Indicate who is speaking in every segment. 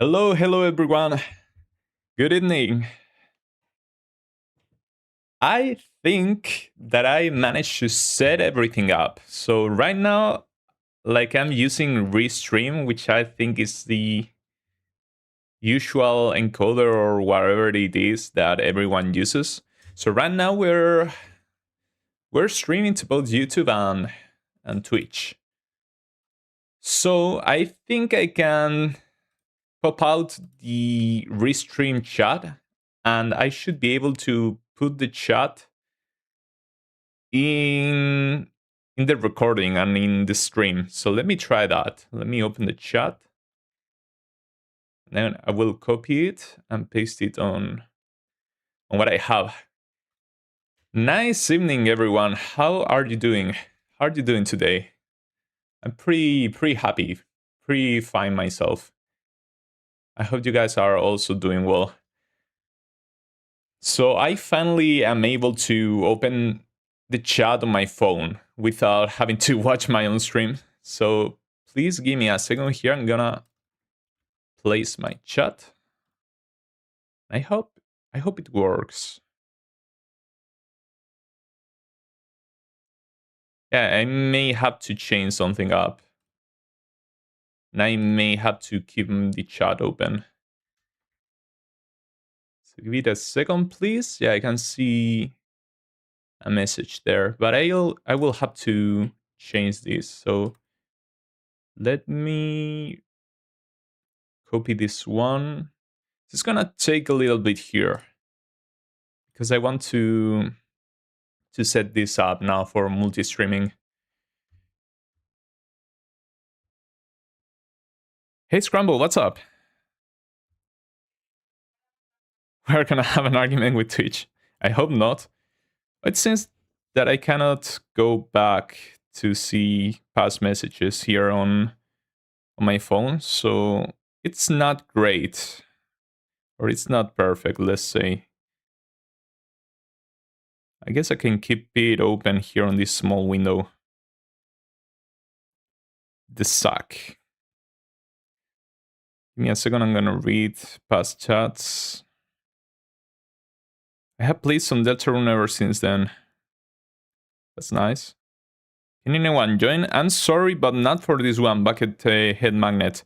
Speaker 1: Hello, hello everyone. Good evening. I think that I managed to set everything up. So right now, like I'm using Restream, which I think is the usual encoder or whatever it is that everyone uses. So right now we're streaming to both YouTube and Twitch. So I think I can pop out the Restream chat and I should be able to put the chat in the recording and in the stream. So let me try that. Let me open the chat. Then I will copy it and paste it on what I have. Nice evening, everyone. How are you doing? How are you doing today? I'm pretty happy, pretty fine myself. I hope you guys are also doing well. So I finally am able to open the chat on my phone without having to watch my own stream. So please give me a second here. I'm gonna place my chat. I hope it works. Yeah, I may have to change something up. And I may have to keep the chat open. So give it a second, please. Yeah, I can see a message there, but I will have to change this. So let me copy this one. It's gonna take a little bit here because I want to set this up now for multi-streaming. Hey Scramble, what's up? We're gonna have an argument with Twitch. I hope not. It seems that I cannot go back to see past messages here on my phone, so it's not great. Or it's not perfect, let's say. I guess I can keep it open here on this small window. The suck. Give me a second, I'm gonna read past chats. I have played some Deltarune ever since then. That's nice. Can anyone join? I'm sorry, but not for this one, Bucket Head Magnet.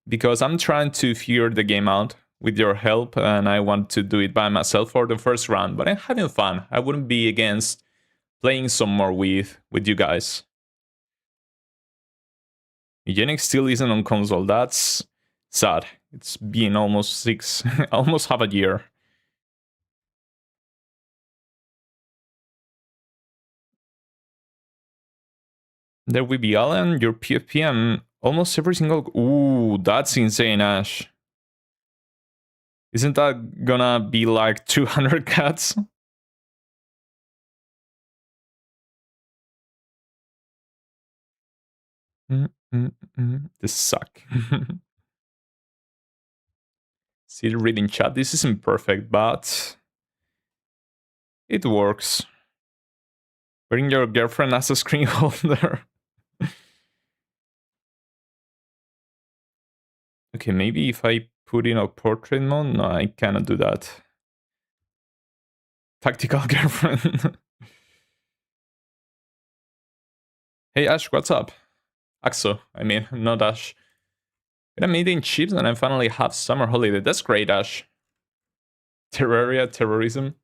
Speaker 1: Because I'm trying to figure the game out with your help, and I want to do it by myself for the first round, but I'm having fun. I wouldn't be against playing some more with you guys. Eugenics still isn't on console. That's sad. It's been almost almost half a year. There will be Alan, your PFP, and almost every single... Ooh, that's insane, Ash. Isn't that gonna be like 200 cats? This suck. Still reading chat. This isn't perfect, but it works. Bring your girlfriend as a screen holder. Okay, maybe if I put in a portrait mode? No, I cannot do that. Tactical girlfriend. Hey Ash, what's up? Axo, I mean, not Ash. I'm eating chips and I finally have summer holiday. That's great, Ash. Terraria, terrorism.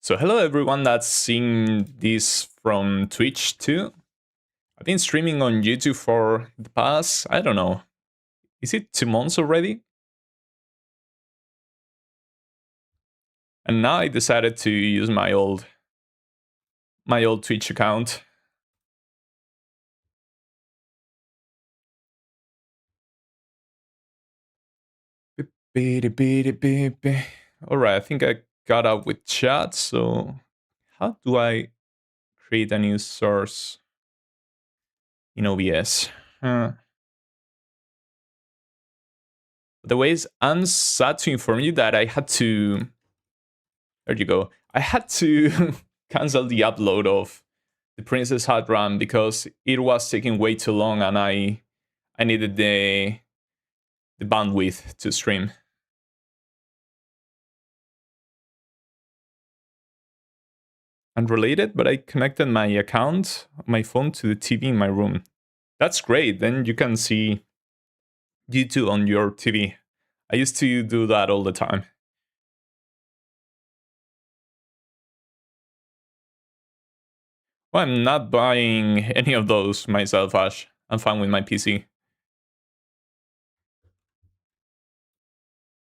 Speaker 1: So hello everyone that's seeing this from Twitch too. I've been streaming on YouTube for the past, I don't know, is it 2 months already? And now I decided to use my old Twitch account. Alright, I think I got up with chat, so how do I create a new source in OBS? The ways I'm sad to inform you that I had to... There you go. I had to cancel the upload of the Princess had run because it was taking way too long and I needed the bandwidth to stream. Unrelated, but I connected my account, my phone, to the TV in my room. That's great. Then you can see YouTube on your TV. I used to do that all the time. Well, I'm not buying any of those myself, Ash. I'm fine with my PC.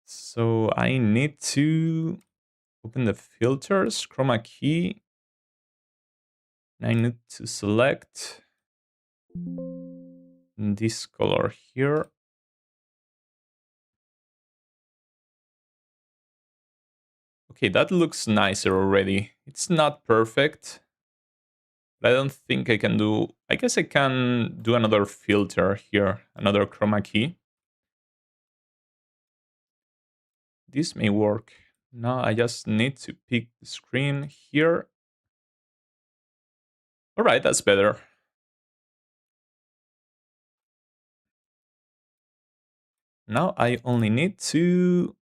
Speaker 1: So I need to open the filters, chroma key. And I need to select this color here. Okay, that looks nicer already. It's not perfect, but I don't think I can do... I guess I can do another filter here, another chroma key. This may work. Now I just need to pick the screen here. All right, that's better. Now I only need to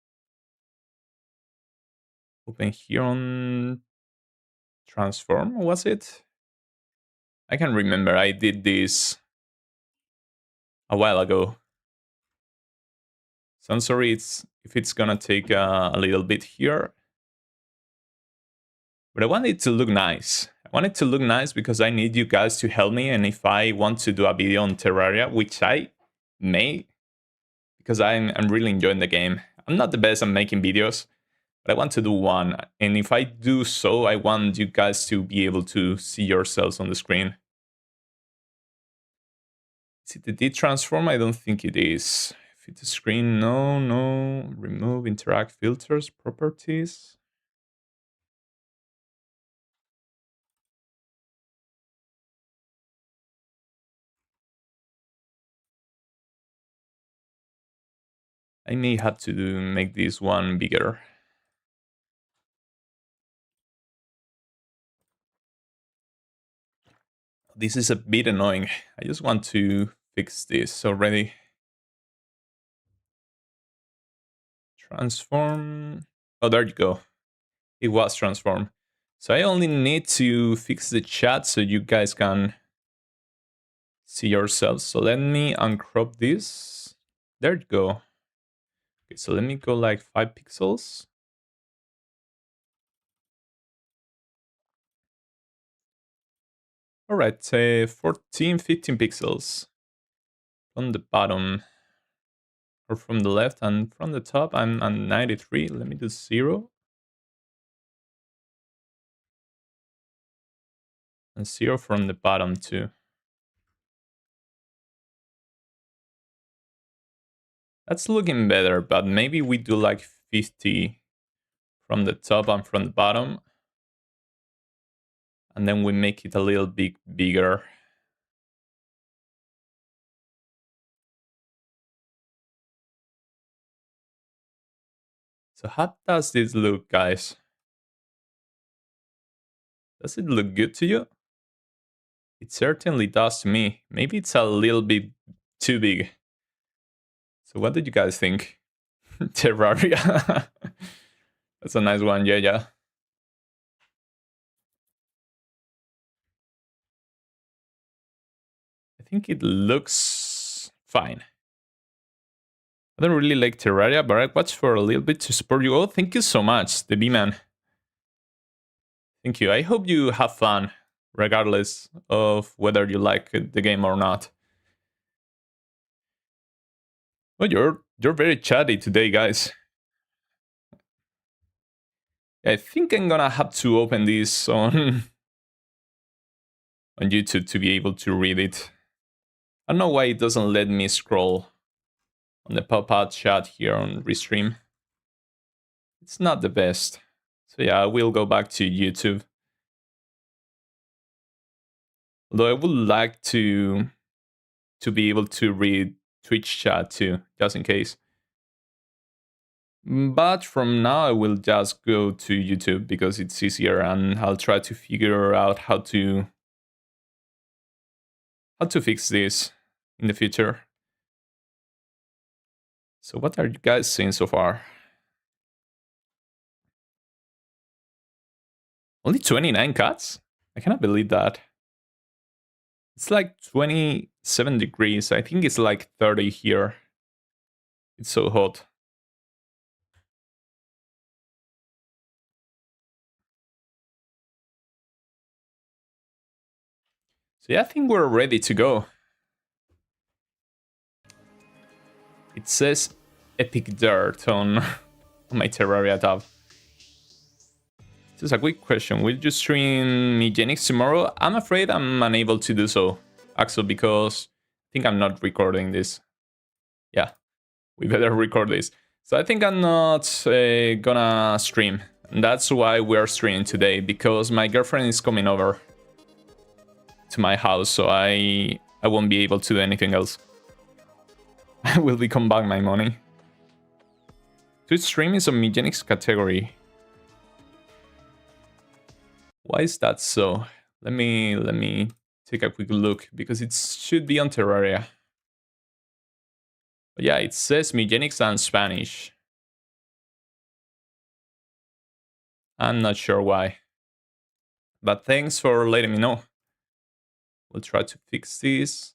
Speaker 1: open here on transform, was it? I can remember I did this a while ago. So I'm sorry if it's gonna take a little bit here. But I want it to look nice. I want it to look nice because I need you guys to help me. And if I want to do a video on Terraria, which I may, because I'm really enjoying the game. I'm not the best at making videos, but I want to do one. And if I do so, I want you guys to be able to see yourselves on the screen. Is it the D-transform? I don't think it is. Fit the screen, no. Remove interact filters, properties. I may have to make this one bigger. This is a bit annoying. I just want to fix this already. Transform. Oh, there you go. It was transformed. So I only need to fix the chat so you guys can see yourselves. So let me uncrop this. There you go. Okay, so let me go like 5 pixels. All right, say 14, 15 pixels from the bottom or from the left, and from the top I'm 93. Let me do 0. And 0 from the bottom too. That's looking better, but maybe we do like 50 from the top and from the bottom. And then we make it a little bit bigger. So how does this look, guys? Does it look good to you? It certainly does to me. Maybe it's a little bit too big. So what did you guys think? Terraria. That's a nice one, yeah. I think it looks fine. I don't really like Terraria, but I watched for a little bit to support you. Oh, thank you so much, the B-Man. Thank you. I hope you have fun, regardless of whether you like the game or not. Oh, you're very chatty today, guys. I think I'm gonna have to open this on YouTube to be able to read it. I don't know why it doesn't let me scroll on the pop-out chat here on Restream. It's not the best. So yeah, I will go back to YouTube. Although I would like to be able to read Twitch chat too, just in case. But from now I will just go to YouTube because it's easier, and I'll try to figure out how to how to fix this in the future. So what are you guys seeing so far? Only 29 cuts? I cannot believe that. It's like 27 degrees. I think it's like 30 here. It's so hot. So yeah, I think we're ready to go. It says Epic Dirt on my Terraria tab. This is a quick question. Will you stream Megenics tomorrow? I'm afraid I'm unable to do so, Axel, because I think I'm not recording this. Yeah, we better record this. So I think I'm not gonna stream. And that's why we're streaming today, because my girlfriend is coming over to my house, so I won't be able to do anything else. I will be come back my money. Twitch stream is a Megenics category. Why is that so? Let me take a quick look, because it should be on Terraria. But yeah, it says Megenics and Spanish. I'm not sure why. But thanks for letting me know. We'll try to fix this.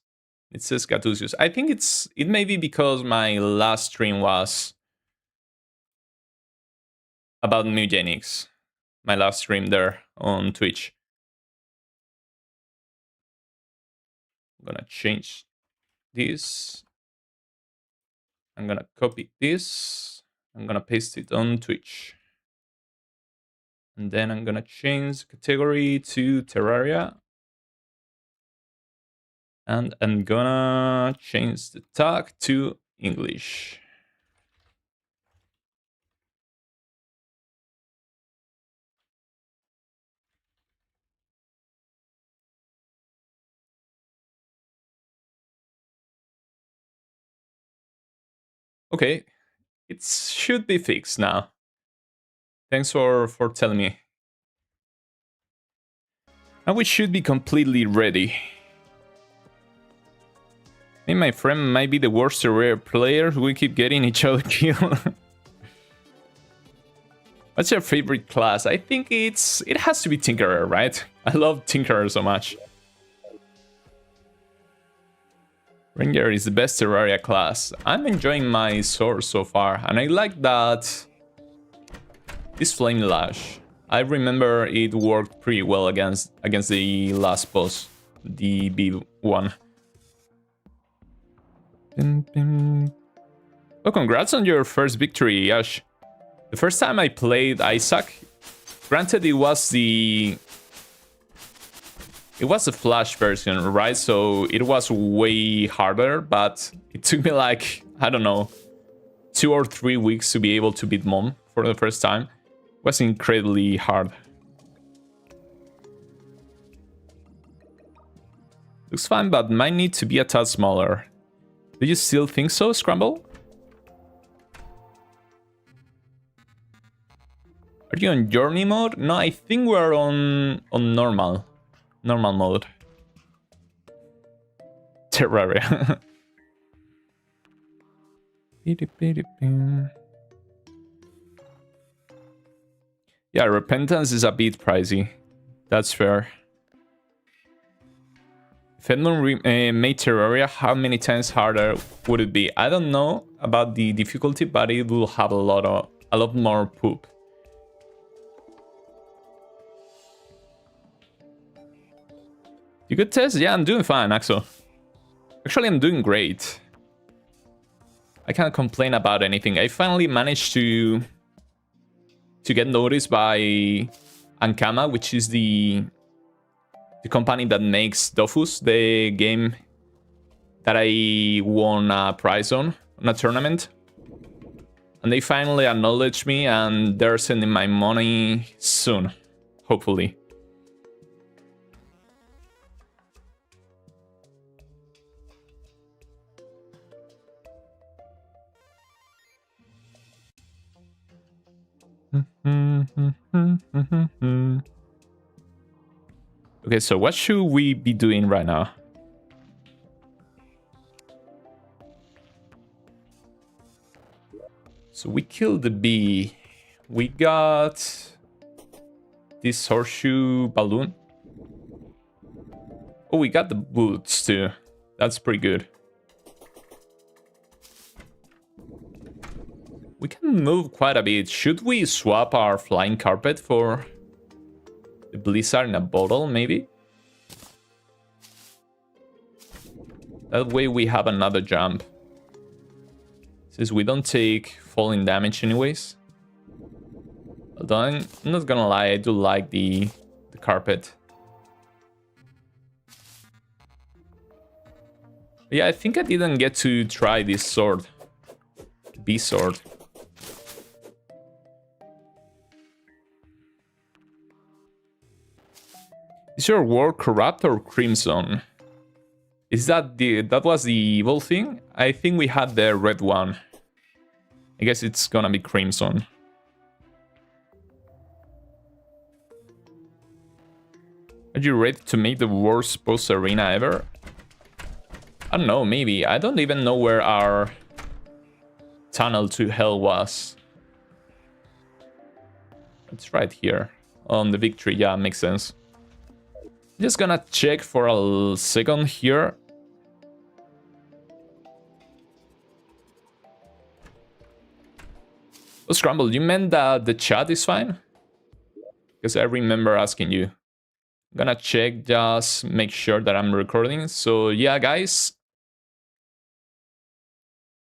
Speaker 1: It says Gatusius. I think it may be because my last stream was about Megenics. My last stream there on Twitch. I'm gonna change this. I'm gonna copy this. I'm gonna paste it on Twitch. And then I'm gonna change category to Terraria. And I'm gonna change the tag to English. Okay, it should be fixed now. Thanks for telling me. And we should be completely ready. Me and my friend might be the worst Terraria players. We keep getting each other killed. What's your favorite class? I think it has to be Tinkerer, right? I love Tinkerer so much. Ranger is the best Terraria class. I'm enjoying my sword so far, and I like that this Flame Lash. I remember it worked pretty well against the last boss, the B1. Oh, congrats on your first victory, Yash. The first time I played Isaac, granted it was the Flash version, right? So it was way harder, but it took me like, I don't know, 2 or 3 weeks to be able to beat Mom for the first time. It was incredibly hard. Looks fine, but might need to be a tad smaller. Do you still think so, Scramble? Are you on journey mode? No, I think we're on normal mode. Terraria. Yeah, Repentance is a bit pricey. That's fair. If Edmund made Terraria, how many times harder would it be? I don't know about the difficulty, but it will have a lot more poop. You good test? Yeah, I'm doing fine, Axel. Actually, I'm doing great. I can't complain about anything. I finally managed to get noticed by Ankama, which is the company that makes Dofus, the game that I won a prize on a tournament. And they finally acknowledged me, and they're sending my money soon, hopefully. Okay, so what should we be doing right now? So we killed the bee. We got this horseshoe balloon. Oh, we got the boots too. That's pretty good. We can move quite a bit. Should we swap our flying carpet for the blizzard in a bottle, maybe? That way we have another jump. Since we don't take falling damage anyways. Although I'm not gonna lie, I do like the carpet. Yeah, I think I didn't get to try this sword. Bee sword. Is your ward corrupt or crimson? Is that that was the evil thing? I think we had the red one. I guess it's gonna be crimson. Are you ready to make the worst boss arena ever? I don't know, maybe. I don't even know where our tunnel to hell was. It's right here on the victory. Yeah, makes sense. Just gonna check for a second here. Oh, Scramble, you meant that the chat is fine? Because I remember asking you. I'm gonna check, just make sure that I'm recording. So yeah, guys.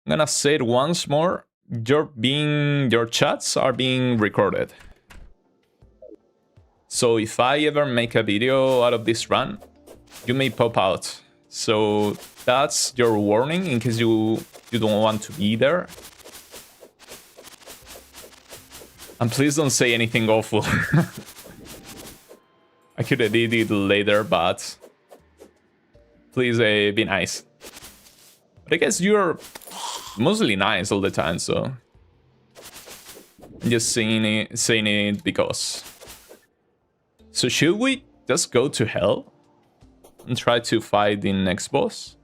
Speaker 1: I'm gonna say it once more. Your chats are being recorded. So if I ever make a video out of this run, you may pop out. So that's your warning in case you don't want to be there. And please don't say anything awful. I could edit it later, but please be nice. But I guess you're mostly nice all the time, so I'm just saying it because. So should we just go to hell and try to fight the next boss?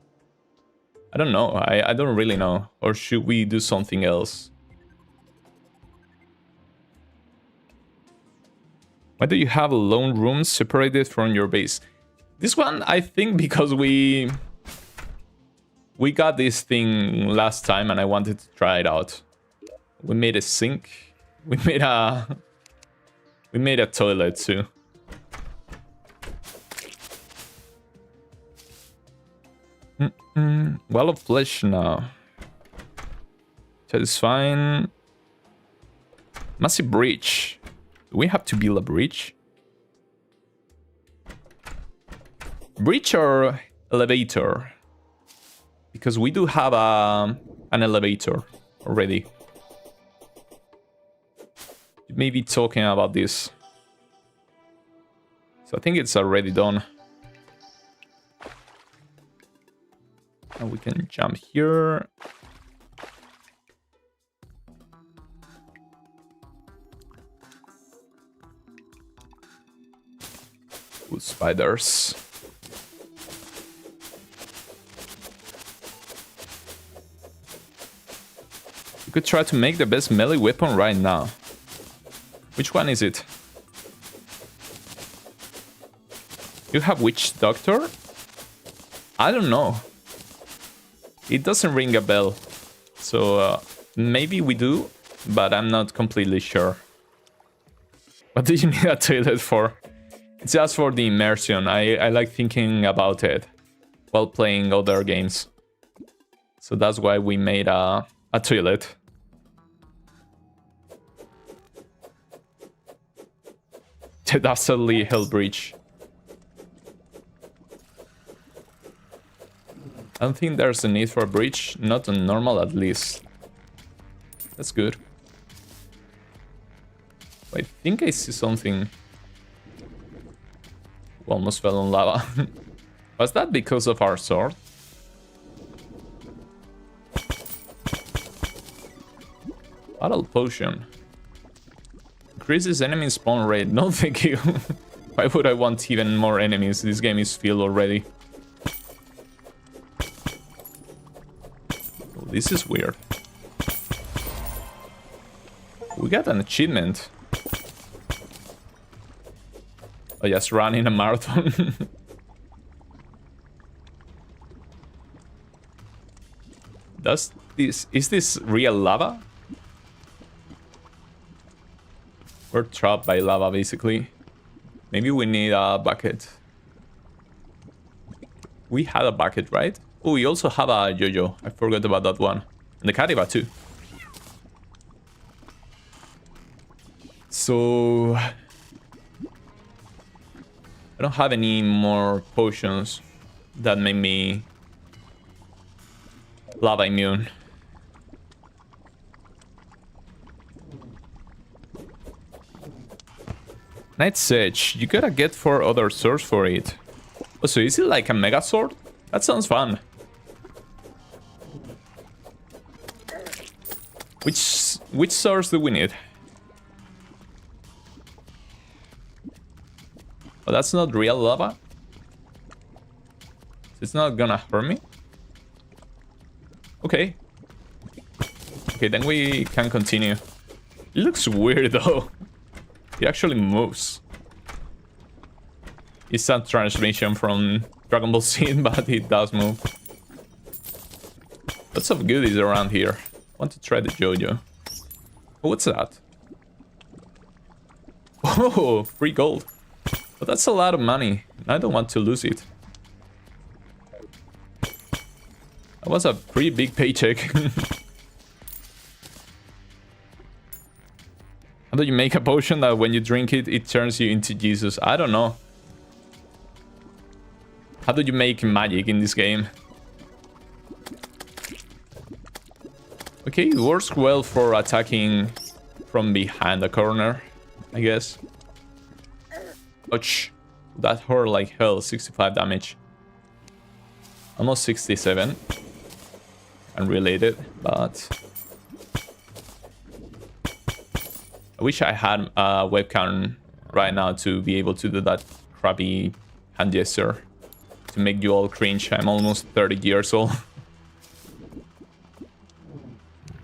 Speaker 1: I don't know. I don't really know. Or should we do something else? Why do you have lone rooms separated from your base? This one, I think because we got this thing last time and I wanted to try it out. We made a sink. We made a toilet too. Well of flesh now. That is fine. Massive breach. Do we have to build a breach? Breach or elevator? Because we do have an elevator already. You may be talking about this. So I think it's already done. And we can jump here. Ooh, spiders. You could try to make the best melee weapon right now. Which one is it? You have Witch Doctor? I don't know. It doesn't ring a bell. So maybe we do, but I'm not completely sure. What do you need a toilet for? It's just for the immersion. I like thinking about it while playing other games. So that's why we made a toilet. The Dastardly Hell Breach. I don't think there's a need for a breach, not on normal at least. That's good. I think I see something. Almost fell on lava. Was that because of our sword? Battle potion. Increases enemy spawn rate. No thank you. Why would I want even more enemies? This game is filled already. This is weird. We got an achievement. Oh, just running a marathon. Is this real lava? We're trapped by lava, basically. Maybe we need a bucket. We had a bucket, right? Oh, we also have a yo-yo. I forgot about that one. And the Kariba too. So... I don't have any more potions that make me lava immune. Knight's Edge. You gotta get 4 other swords for it. Oh, so is it like a mega sword? That sounds fun. Which swords do we need? Oh, that's not real lava? It's not gonna hurt me? Okay. Okay, then we can continue. It looks weird though. It actually moves. It's a transmission from Dragon Ball Z, but it does move. Lots of goodies around here. Want to try the JoJo. Oh, what's that? Oh, free gold. But that's a lot of money. I don't want to lose it. That was a pretty big paycheck. How do you make a potion that when you drink it, it turns you into Jesus? I don't know. How do you make magic in this game? Okay, it works well for attacking from behind the corner, I guess. Ouch. That hurt like hell, 65 damage. Almost 67. Unrelated, but... I wish I had a webcam right now to be able to do that crappy hand gesture. To make you all cringe. I'm almost 30 years old.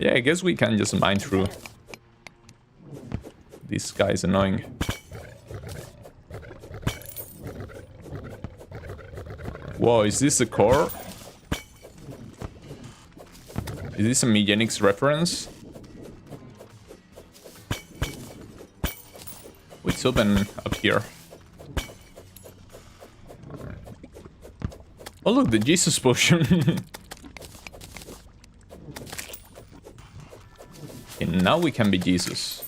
Speaker 1: Yeah, I guess we can just mine through. This guy is annoying. Whoa, is this the core? Is this a Megenics reference? What's open up here? Oh look, the Jesus potion. And now we can be Jesus.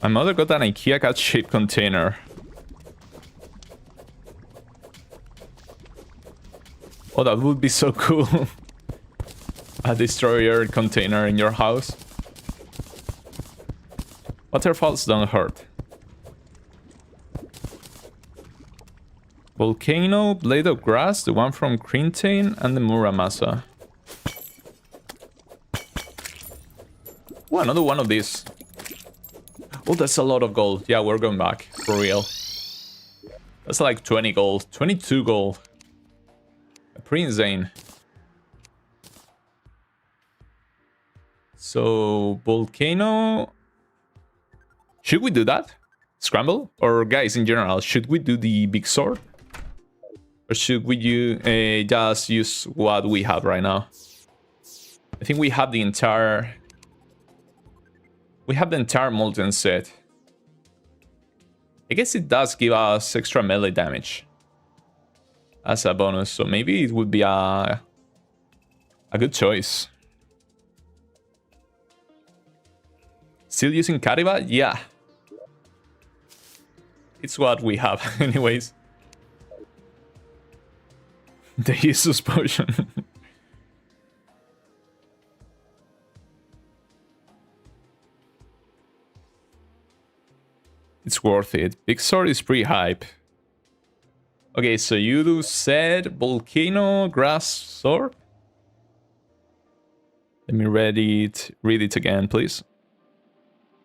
Speaker 1: My mother got an IKEA cat-shaped container. Oh, that would be so cool. A destroyer container in your house. Waterfalls don't hurt. Volcano, Blade of Grass, the one from Crintane, and the Muramasa. Oh, another one of these. Oh, that's a lot of gold. Yeah, we're going back. For real. That's like 20 gold. 22 gold. Pretty insane. So, Volcano... Should we do that? Scramble? Or guys, in general, should we do the big sword? Or should we just use what we have right now? I think we have the entire... We have the entire Molten set. I guess it does give us extra melee damage. As a bonus, so maybe it would be a good choice. Still using Kariba? Yeah. It's what we have, anyways. The Jesus potion. It's worth it. Big sword is pretty hype. Okay, so you said Volcano, Grass, Sword? Let me read it again, please.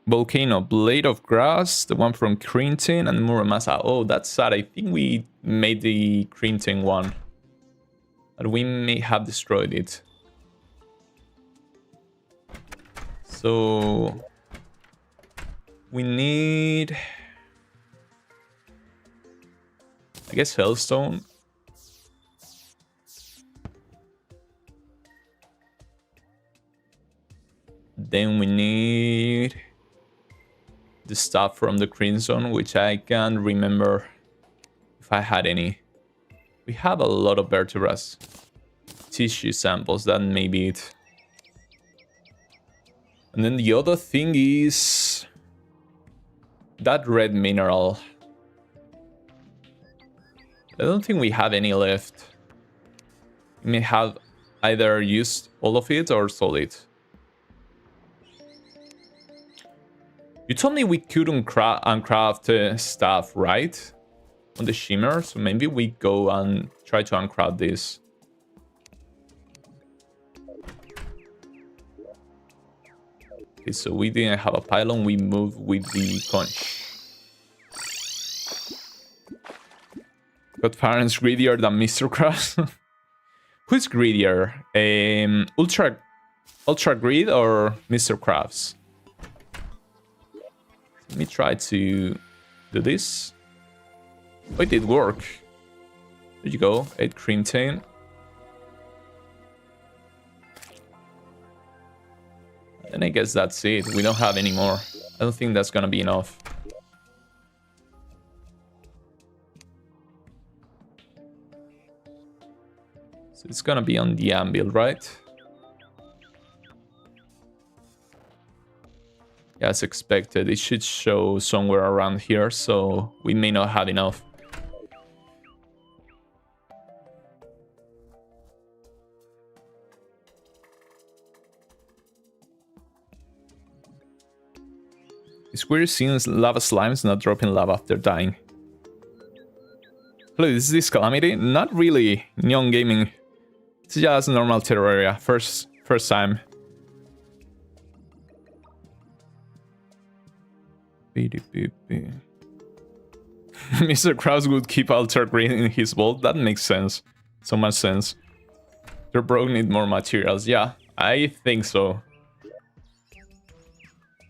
Speaker 1: Volcano, Blade of Grass, the one from Crintin, and Muramasa. Oh, that's sad. I think we made the Crintin one. But we may have destroyed it. So we need, I guess, Hellstone. Then we need the stuff from the Crimson, which I can't remember if I had any. We have a lot of vertebras. Tissue samples, that may be it. And then the other thing is that red mineral. I don't think we have any left. We may have either used all of it or sold it. You told me we couldn't uncraft stuff, right? On the shimmer, so maybe we go and try to uncraft this. Okay, so we didn't have a pylon, we moved with the conch. Got parents greedier than Mr. Krabs? Who's greedier? Ultra Greed or Mr. Krabs? Let me try to do this. Oh, it did work. There you go, 8 cream tane. And I guess that's it. We don't have any more. I don't think that's gonna be enough. So it's gonna be on the anvil, right? Yeah, as expected. It should show somewhere around here, so we may not have enough. It's weird seeing lava slimes not dropping lava after dying. Hello, is this Calamity? Not really, Neon Gaming. It's just normal Terraria. First time. Mr. Krabs would keep Alter Green in his vault. That makes sense. So much sense. Their bro need more materials. Yeah, I think so.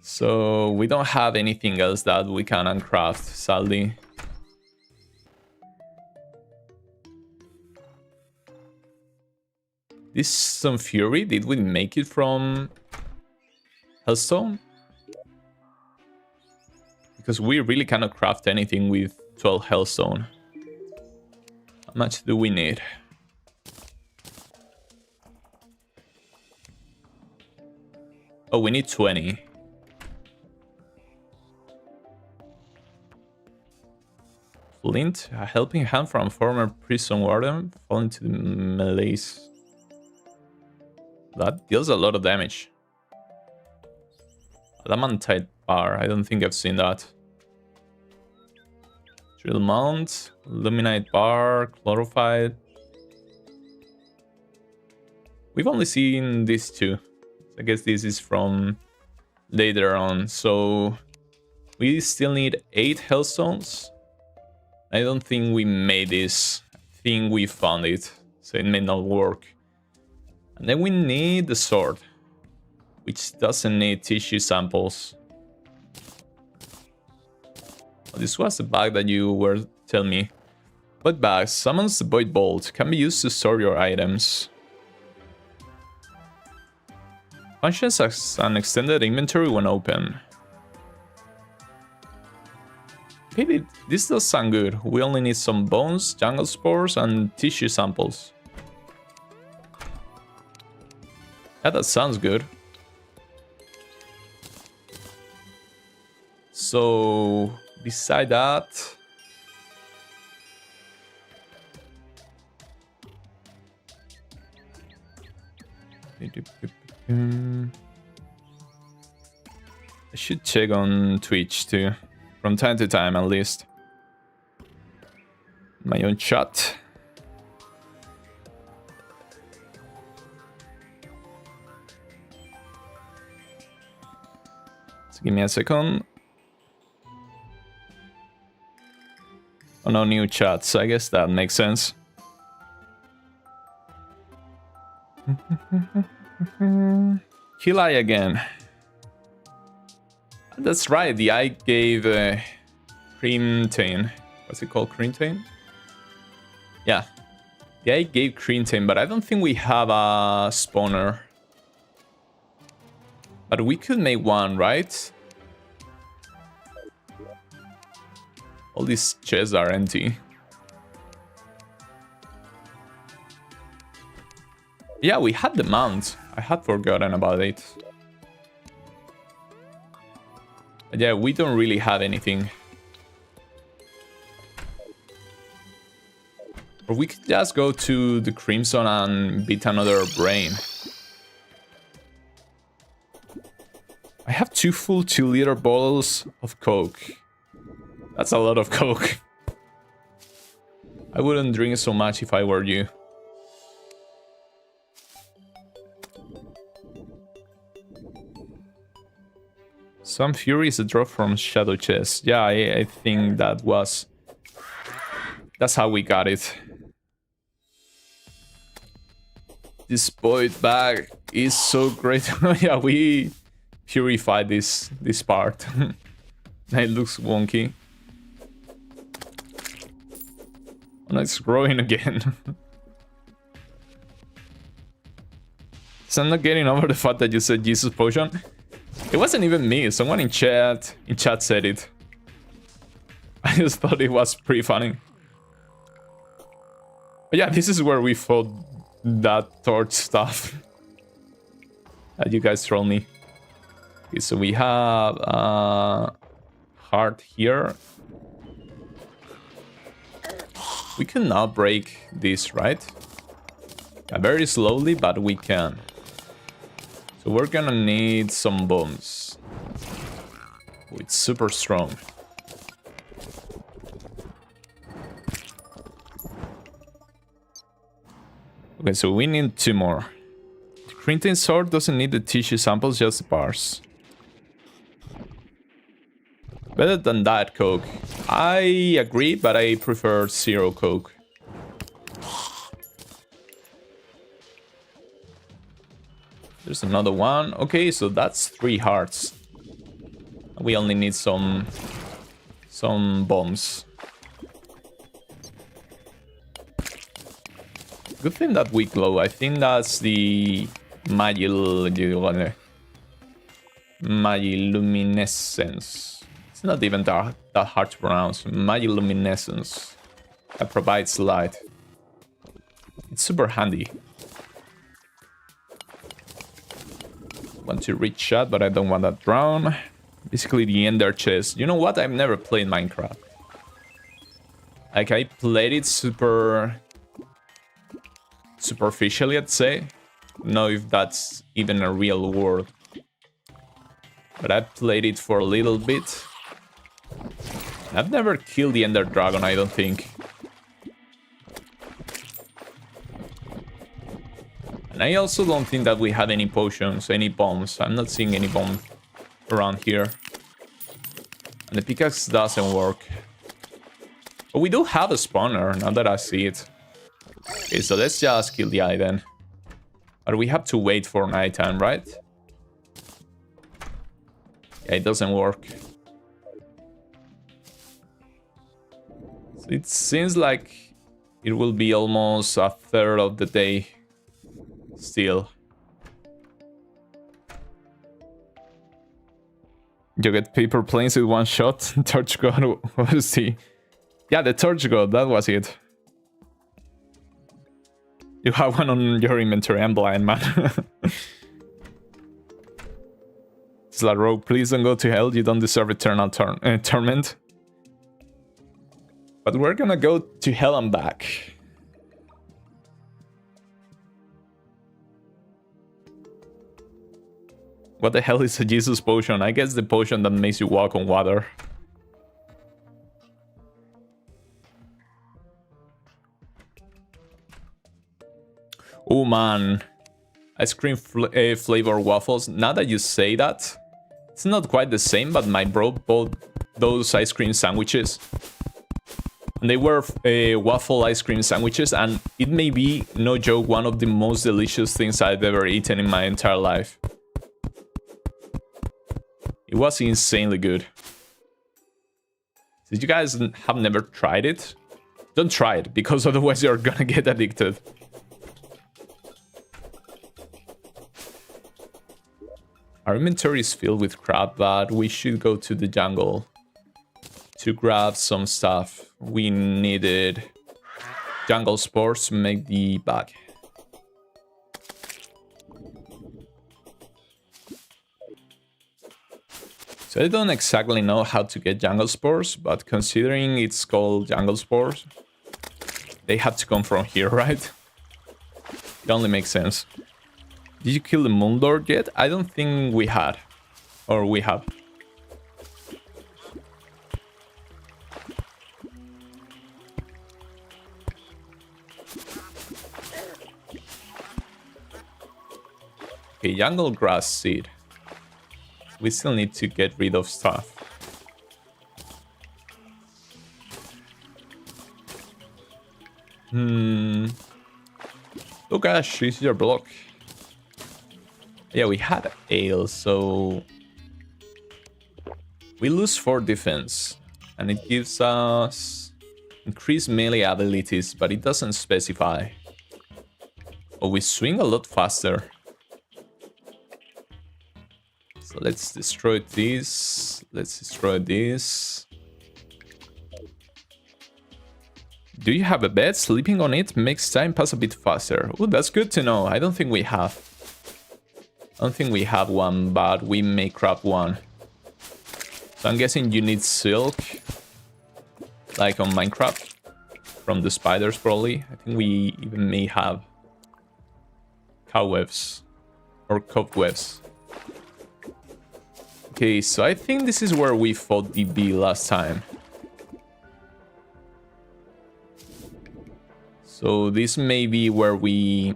Speaker 1: So we don't have anything else that we can uncraft, sadly. This Sun Fury, did we make it from Hellstone? Because we really cannot craft anything with 12 Hellstone. How much do we need? Oh, we need 20. Flint, a helping hand from former prison warden, falling to the melees. That deals a lot of damage. Adamantite bar, I don't think I've seen that. Drill mount, luminite bar, chlorophyte. We've only seen these two. I guess this is from later on. So we still need 8 hellstones. I don't think we made this. I think we found it, so it may not work. And then we need the sword, which doesn't need tissue samples. Oh, this was the bag that you were telling me. Void bag summons the void bolt. Can be used to store your items. Functions as an extended inventory when open. Okay, this does sound good. We only need some bones, jungle spores, and tissue samples. Yeah, that sounds good. So, beside that... I should check on Twitch too. From time to time, at least. My own chat. So give me a second. Oh, no new chats. I guess that makes sense. Kill eye again. That's right. The eye gave Creamtain. What's it called? Creamtain? Yeah. The eye gave Creamtain, but I don't think we have a spawner. But we could make one, right? All these chests are empty. Yeah, we had the mount. I had forgotten about it. But yeah, we don't really have anything. Or we could just go to the Crimson and beat another brain. I have 2 full 2-liter bottles of Coke. That's a lot of Coke. I wouldn't drink so much if I were you. Some Fury is a drop from Shadow Chest. Yeah, I think that was... That's how we got it. This void bag is so great. Yeah, we purified this part. It looks wonky. Oh, no, it's growing again. So I'm not getting over the fact that you said Jesus potion. It wasn't even me. Someone in chat said it. I just thought it was pretty funny. But yeah, this is where we fought that torch stuff that you guys trolled me. Okay, so we have a heart here. We cannot break this, right? Yeah, very slowly, but we can. So we're gonna need some bombs. Oh, it's super strong. Okay, so we need 2 more. The Creamtain sword doesn't need the tissue samples, just the bars. Better than that Coke. I agree, but I prefer 0 Coke. There's another one. Okay, so that's 3 hearts. We only need some bombs. Good thing that we glow. I think that's the magiluminescence. It's not even that hard to pronounce. Magiluminescence that provides light. It's super handy. Want to reach shot, but I don't want that drown. Basically the ender chest. You know what? I've never played Minecraft. Like, I played it superficially, I'd say. Know if that's even a real word. But I played it for a little bit. I've never killed the ender dragon, I don't think. And I also don't think that we have any potions, any bombs. I'm not seeing any bomb around here. And the pickaxe doesn't work. But we do have a spawner, now that I see it. Okay, so let's just kill the eye then. But we have to wait for nighttime, right? Yeah, it doesn't work. So it seems like it will be almost a third of the day still. You get paper planes with 1 shot. Torch god, what is he? Yeah, the torch god, that was it. You have one on your inventory. I'm blind, man. It's like, rogue, please don't go to hell. You don't deserve eternal torment. But we're gonna go to hell and back. What the hell is a Jesus potion? I guess the potion that makes you walk on water. Oh man, ice cream flavor waffles. Now that you say that, it It's not quite the same, but my bro bought those ice cream sandwiches. And they were waffle ice cream sandwiches, and it may be, no joke, one of the most delicious things I've ever eaten in my entire life. It was insanely good. If you guys have never tried it, don't try it, because otherwise you're gonna get addicted. Our inventory is filled with crap, but we should go to the jungle to grab some stuff. We needed jungle spores to make the bag. So I don't exactly know how to get jungle spores, but considering it's called jungle spores, they have to come from here, right? It only makes sense. Did you kill the Moon Lord yet? I don't think we had. Or we have. Okay, jungle grass seed. We still need to get rid of stuff. Oh gosh, it's your block. Yeah, we had ale, so we lose 4 defense, and it gives us increased melee abilities, but it doesn't specify. Oh, we swing a lot faster. So let's destroy this. Let's destroy this. Do you have a bed? Sleeping on it makes time pass a bit faster. Oh, that's good to know. I don't think we have. I don't think we have one, but we may craft one. So I'm guessing you need silk, like on Minecraft, from the spiders probably. I think we even may have cobwebs or cobwebs. Okay, so I think this is where we fought the bee last time. So this may be where we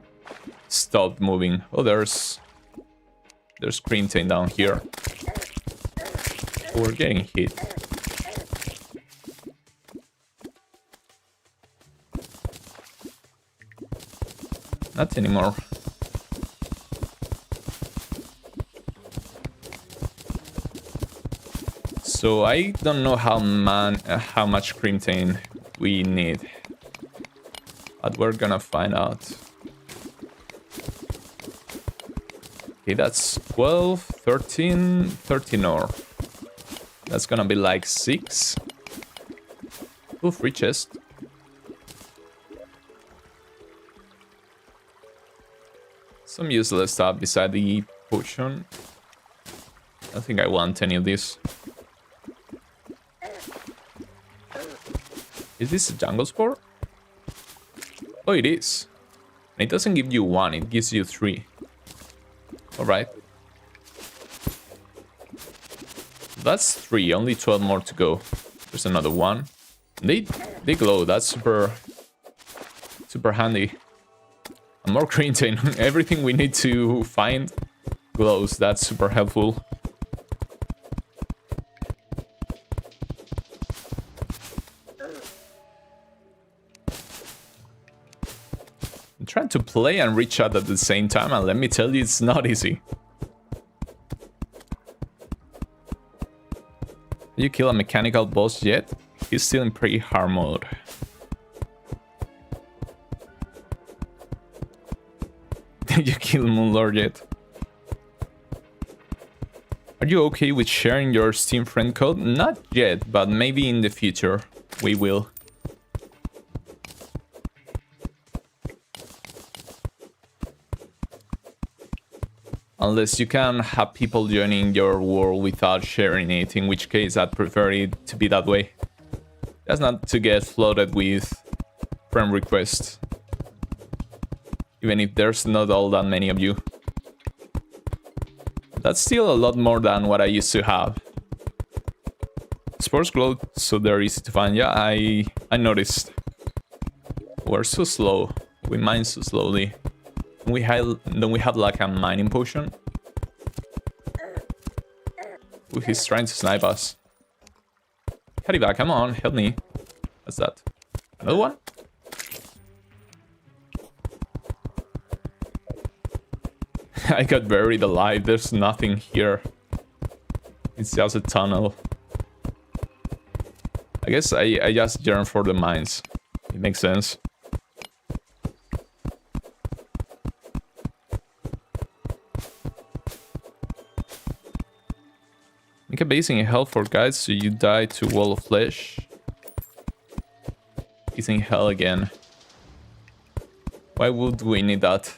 Speaker 1: stopped moving. Oh, there's Crimtain down here. We're getting hit. Not anymore. So I don't know how much Crimtain we need, but we're gonna find out. Okay, that's 12, 13, 13 ore. That's gonna be like 6. Ooh, free chest. Some useless stuff beside the potion. I think I want any of this. Is this a jungle spore? Oh, it is. It doesn't give you 1, it gives you 3. Alright. That's 3, only 12 more to go. There's another one. They glow, that's super handy. And more Crimtain. Everything we need to find glows, that's super helpful. I'm trying to play and reach out at the same time, and let me tell you, it's not easy. Did you kill a mechanical boss yet? He's still in pretty hard mode. Did you kill Moonlord yet? Are you okay with sharing your Steam friend code? Not yet, but maybe in the future we will. Unless you can have people joining your world without sharing it, in which case I'd prefer it to be that way. That's not to get flooded with friend requests. Even if there's not all that many of you. That's still a lot more than what I used to have. Spores glow, so they're easy to find. Yeah, I noticed. We're so slow. We mine so slowly. Don't we have like a mining potion? Ooh, he's trying to snipe us. Kariba, come on, help me. What's that? Another one? I got buried alive. There's nothing here. It's just a tunnel. I guess I just yearn for the mines. It makes sense. Make a base in hell for guides so you die to wall of flesh. He's in hell again. Why would we need that?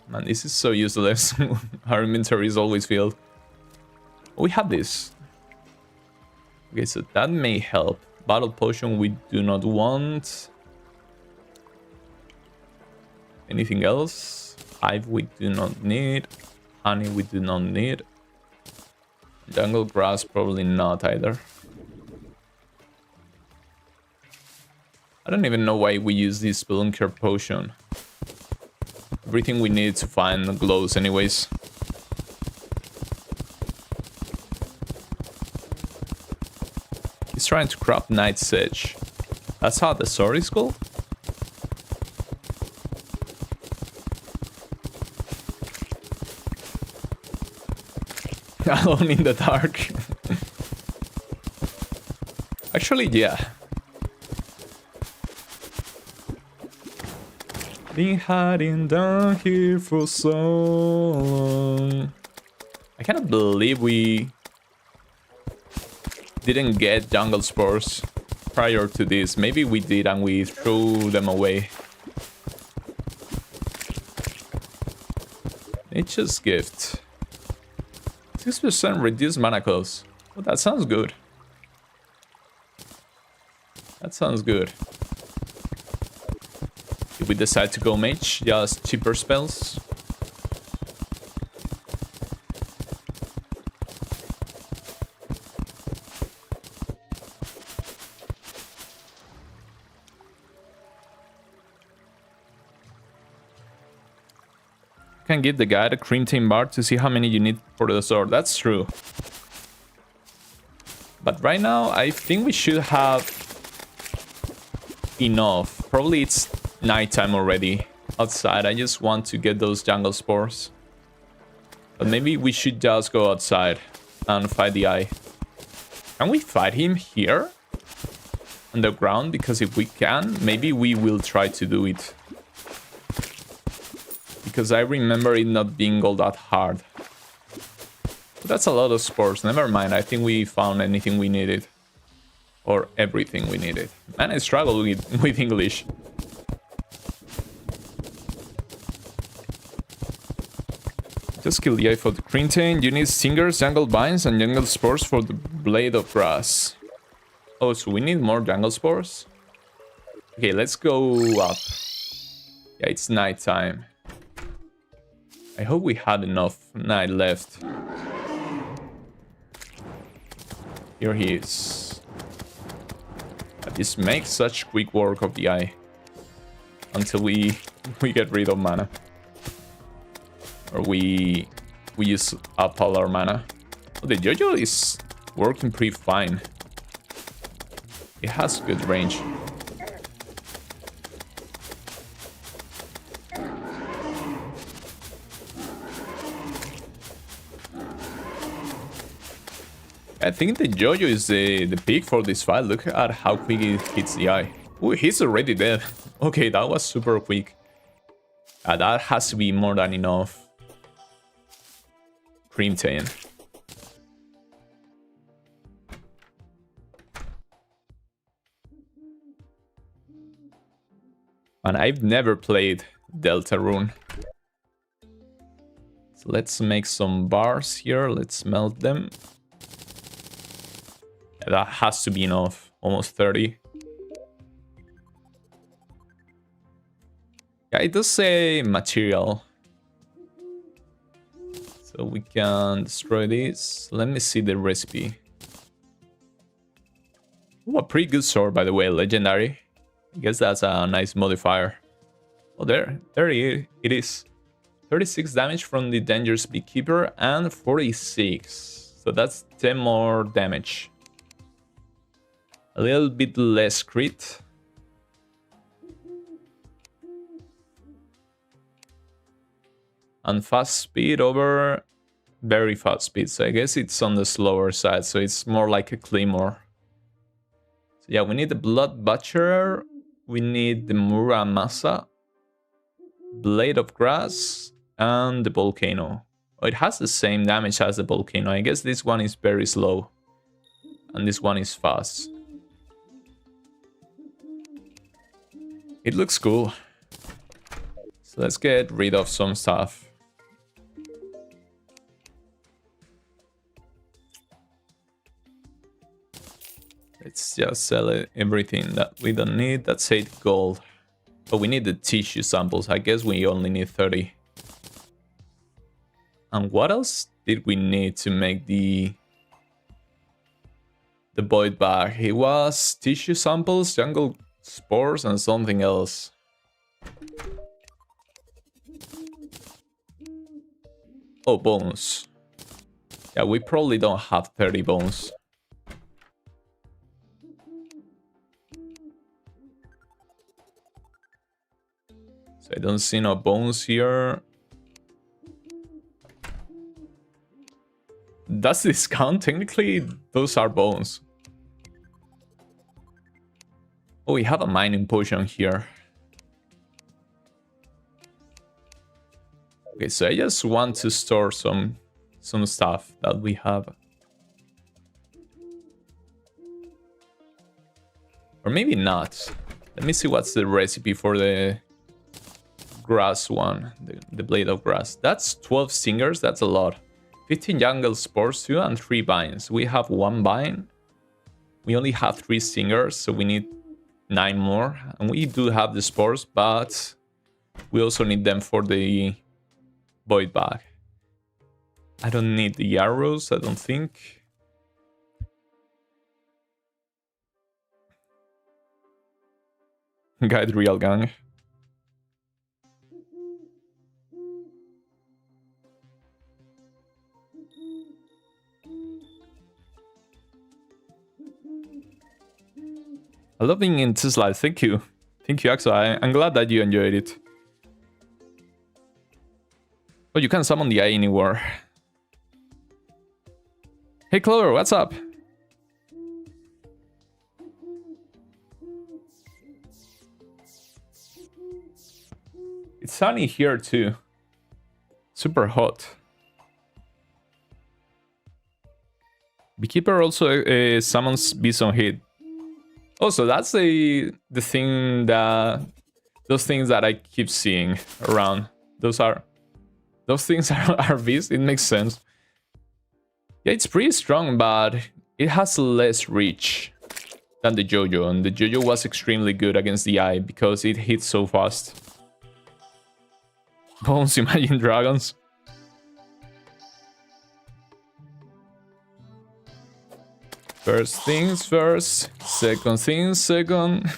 Speaker 1: Man, this is so useless. Our inventory is always filled. Oh, we have this. Okay, so that may help. Battle potion we do not want. Anything else? Hive we do not need. Honey we do not need. Jungle grass probably not either. I don't even know why we use this Spelunker potion. Everything we need to find glows anyways. He's trying to craft Knight's Edge. That's how the sword is called? Alone in the dark. Actually, yeah. Been hiding down here for so long. I cannot believe we didn't get jungle spores prior to this. Maybe we did and we threw them away. Nature's gift. 6% reduced mana cost. Well, that sounds good. That sounds good. If we decide to go mage, just cheaper spells. Can give the guide a cream team bar to see how many you need for the sword. That's true. But right now, I think we should have enough. Probably it's nighttime already outside. I just want to get those jungle spores. But maybe we should just go outside and fight the eye. Can we fight him here? Underground? Because if we can, maybe we will try to do it. Because I remember it not being all that hard. But that's a lot of spores. Never mind, I think we found anything we needed. Or everything we needed. Man, I struggle with English. Just kill the eye for the Crintain. You need stingers, jungle vines, and jungle spores for the blade of grass. Oh, so we need more jungle spores? Okay, let's go up. Yeah, it's nighttime. I hope we had enough night left. Here he is. This makes such quick work of the eye. Until we get rid of mana. Or we use up all our mana. Oh, the Jojo is working pretty fine. It has good range. I think the Jojo is the pick for this fight. Look at how quick it hits the eye. Ooh, he's already dead. Okay, that was super quick. That has to be more than enough. Crintain. And I've never played Deltarune. So let's make some bars here. Let's melt them. That has to be enough. Almost 30. Yeah, it does say material. So we can destroy this. Let me see the recipe. Ooh, a pretty good sword, by the way. Legendary. I guess that's a nice modifier. Oh, there it is. 36 damage from the Dangerous Beekeeper and 46. So that's 10 more damage. A little bit less crit. And fast speed over very fast speed. So I guess it's on the slower side. So it's more like a Claymore. So yeah, we need the Blood Butcher. We need the Muramasa, Blade of Grass, and the Volcano. Oh, it has the same damage as the Volcano. I guess this one is very slow. And this one is fast. It looks cool. So let's get rid of some stuff. Let's just sell everything that we don't need. That's 8 gold. But we need the tissue samples. I guess we only need 30. And what else did we need to make the void bag? It was tissue samples, jungle spores, and something else. Oh, bones. Yeah, we probably don't have 30 bones. So I don't see no bones here. Does this count? Technically, those are bones. Oh, we have a mining potion here. Okay, so I just want to store some stuff that we have. Or maybe not. Let me see what's the recipe for the grass one, the blade of grass. That's 12 stingers, that's a lot. 15 jungle spores too, and 3 vines. We have 1 vine. We only have 3 stingers, so we need 9 more. And we do have the spores, but we also need them for the void bag. I don't need the arrows, I don't think. Guide real gang. I love being in StSII. Thank you. Thank you, Axel. I'm glad that you enjoyed it. Oh, you can summon the eye anywhere. Hey, Clover, what's up? It's sunny here, too. Super hot. Beekeeper also summons Bison Hit. Also, that's the thing that... Those things that I keep seeing around. Those things are beasts. It makes sense. Yeah, it's pretty strong, but it has less reach than the Jojo. And the Jojo was extremely good against the eye because it hits so fast. Bones, imagine dragons. First things first, second things second.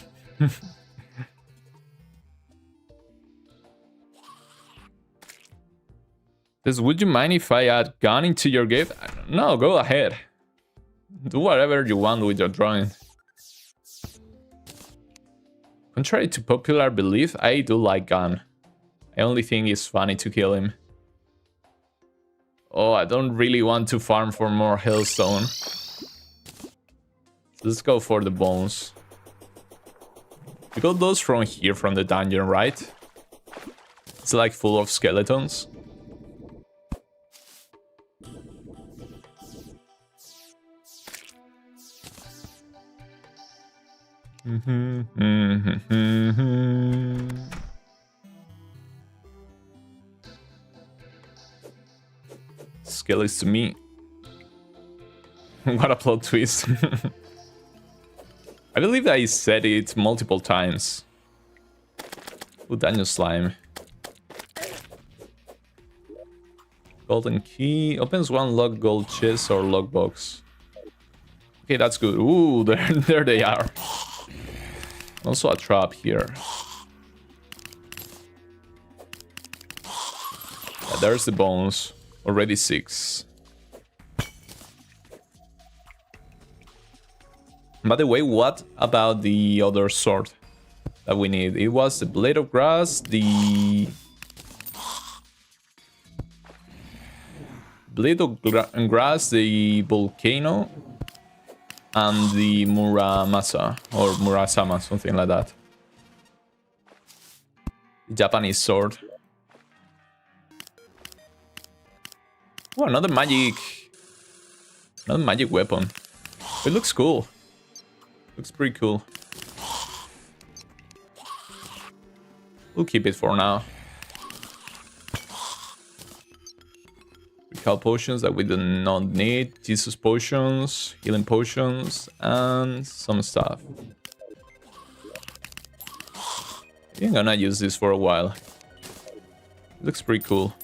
Speaker 1: Would you mind if I add gun into your gift? No, go ahead. Do whatever you want with your drawing. Contrary to popular belief, I do like gun. I only think it's funny to kill him. Oh, I don't really want to farm for more Hellstone. Let's go for the bones. We got those from here, from the dungeon, right? It's like full of skeletons. Skellies to me. What a plot twist. I believe I said it multiple times. Ooh, Daniel Slime. Golden key. Opens 1 locked gold chest or lockbox. Okay, that's good. Ooh, there they are. Also a trap here. there's the bones. Already 6. By the way, what about the other sword that we need? It was the Blade of Grass, the Blade of Grass, the Volcano, and the Muramasa, or Murasama, something like that. The Japanese sword. Oh, another magic weapon. It looks cool. Looks pretty cool. We'll keep it for now. Recall potions that we do not need. Jesus potions, healing potions, and some stuff. I'm gonna use this for a while. It looks pretty cool.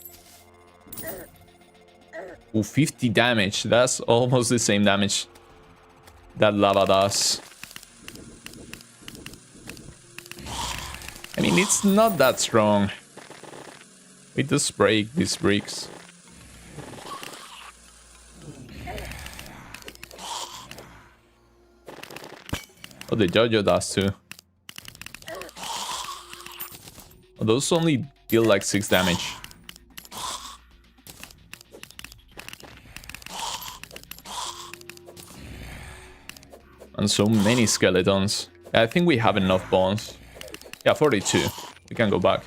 Speaker 1: Ooh, 50 damage. That's almost the same damage that lava does. I mean, it's not that strong. We just break these bricks. Oh, the Jojo does too. Oh, those only deal like 6 damage. And so many skeletons. I think we have enough bones. Yeah, 42. We can go back.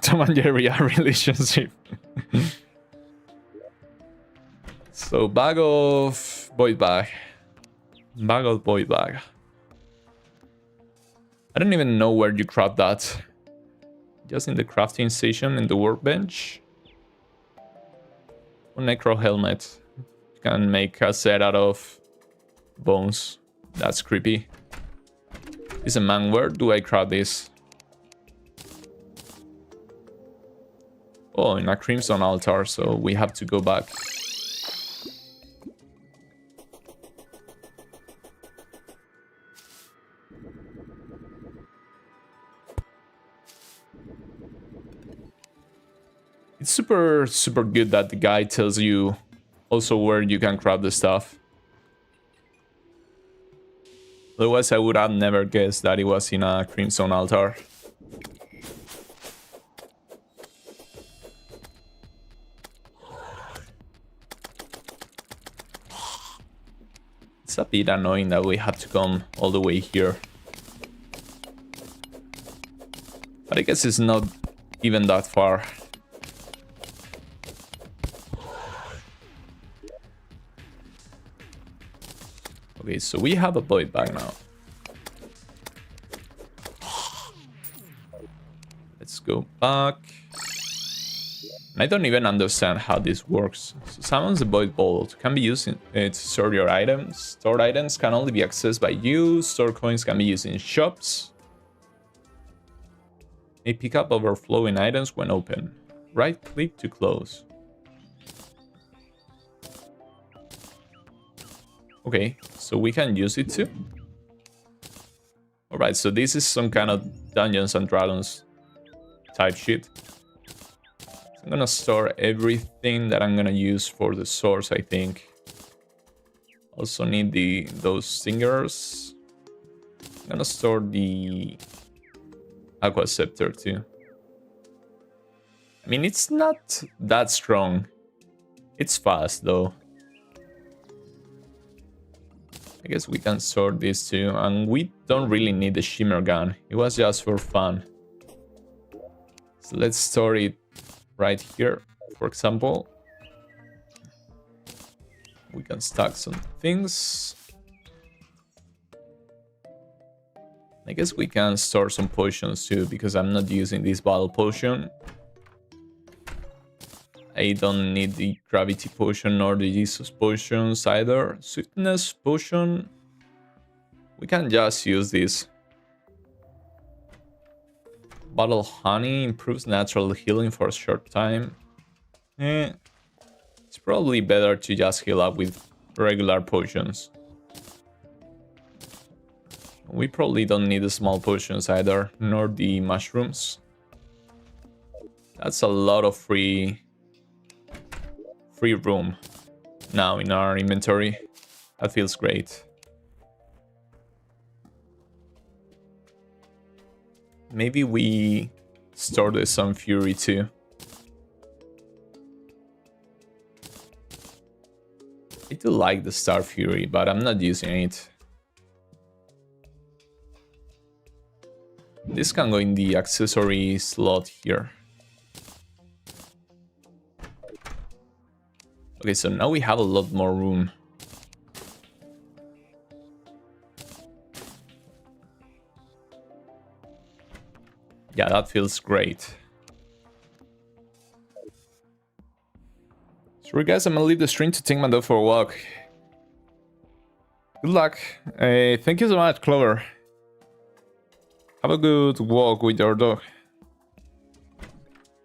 Speaker 1: Tom and Jerry are relationship. So, bag of void bag. Bag of void bag. I don't even know where you craft that. Just in the crafting station in the workbench. Necro helmet. You can make a set out of bones. That's creepy. Is a man, where do I craft this? Oh, in a crimson altar, so we have to go back. It's super good that the guy tells you also where you can craft the stuff. Otherwise, I would have never guessed that it was in a crimson altar. It's a bit annoying that we have to come all the way here. But I guess it's not even that far. Okay, so we have a void bag now. Let's go back. I don't even understand how this works. So summons the void bolt. Can be used to store your items. Stored items can only be accessed by you. Stored coins can be used in shops. May pick up overflowing items when open. Right click to close. Okay, so we can use it too. Alright, so this is some kind of Dungeons and Dragons type shit. I'm gonna store everything that I'm gonna use for the swords, I think. Also need those stingers. I'm gonna store the Aqua Scepter too. I mean, it's not that strong. It's fast though. I guess we can sort this too, and we don't really need the shimmer gun. It was just for fun. So let's store it right here, for example. We can stack some things. I guess we can store some potions too, because I'm not using this battle potion. I don't need the gravity potion or the Jesus potions either. Swiftness potion. We can just use this. Bottle honey improves natural healing for a short time. It's probably better to just heal up with regular potions. We probably don't need the small potions either, nor the mushrooms. That's a lot of free room now in our inventory. That feels great. Maybe we store the Sun Fury too. I do like the Star Fury, but I'm not using it. This can go in the accessory slot here. Okay, so now we have a lot more room. Yeah, that feels great. Sorry guys, I'm gonna leave the stream to take my dog for a walk. Good luck. Thank you so much, Clover. Have a good walk with your dog.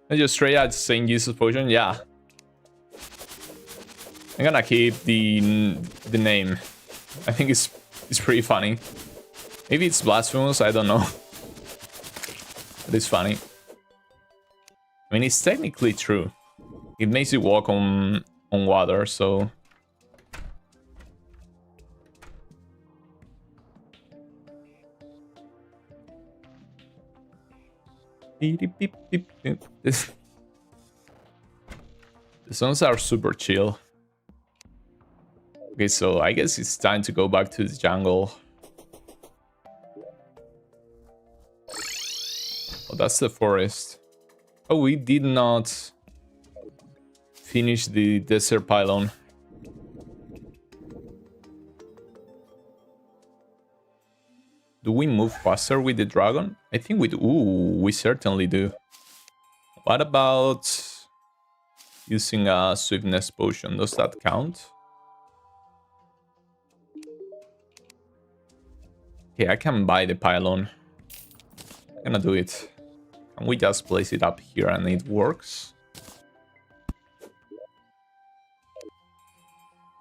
Speaker 1: And just straight out saying Jesus potion, yeah. I'm gonna keep the name. I think it's pretty funny. Maybe it's blasphemous, I don't know. But it's funny. I mean, it's technically true. It makes you walk on water, so... The songs are super chill. Okay, so I guess it's time to go back to the jungle. Oh, that's the forest. Oh, we did not finish the desert pylon. Do we move faster with the dragon? I think we do. Ooh, we certainly do. What about using a swiftness potion? Does that count? Okay, I can buy the pylon. I'm gonna do it. Can we just place it up here and it works?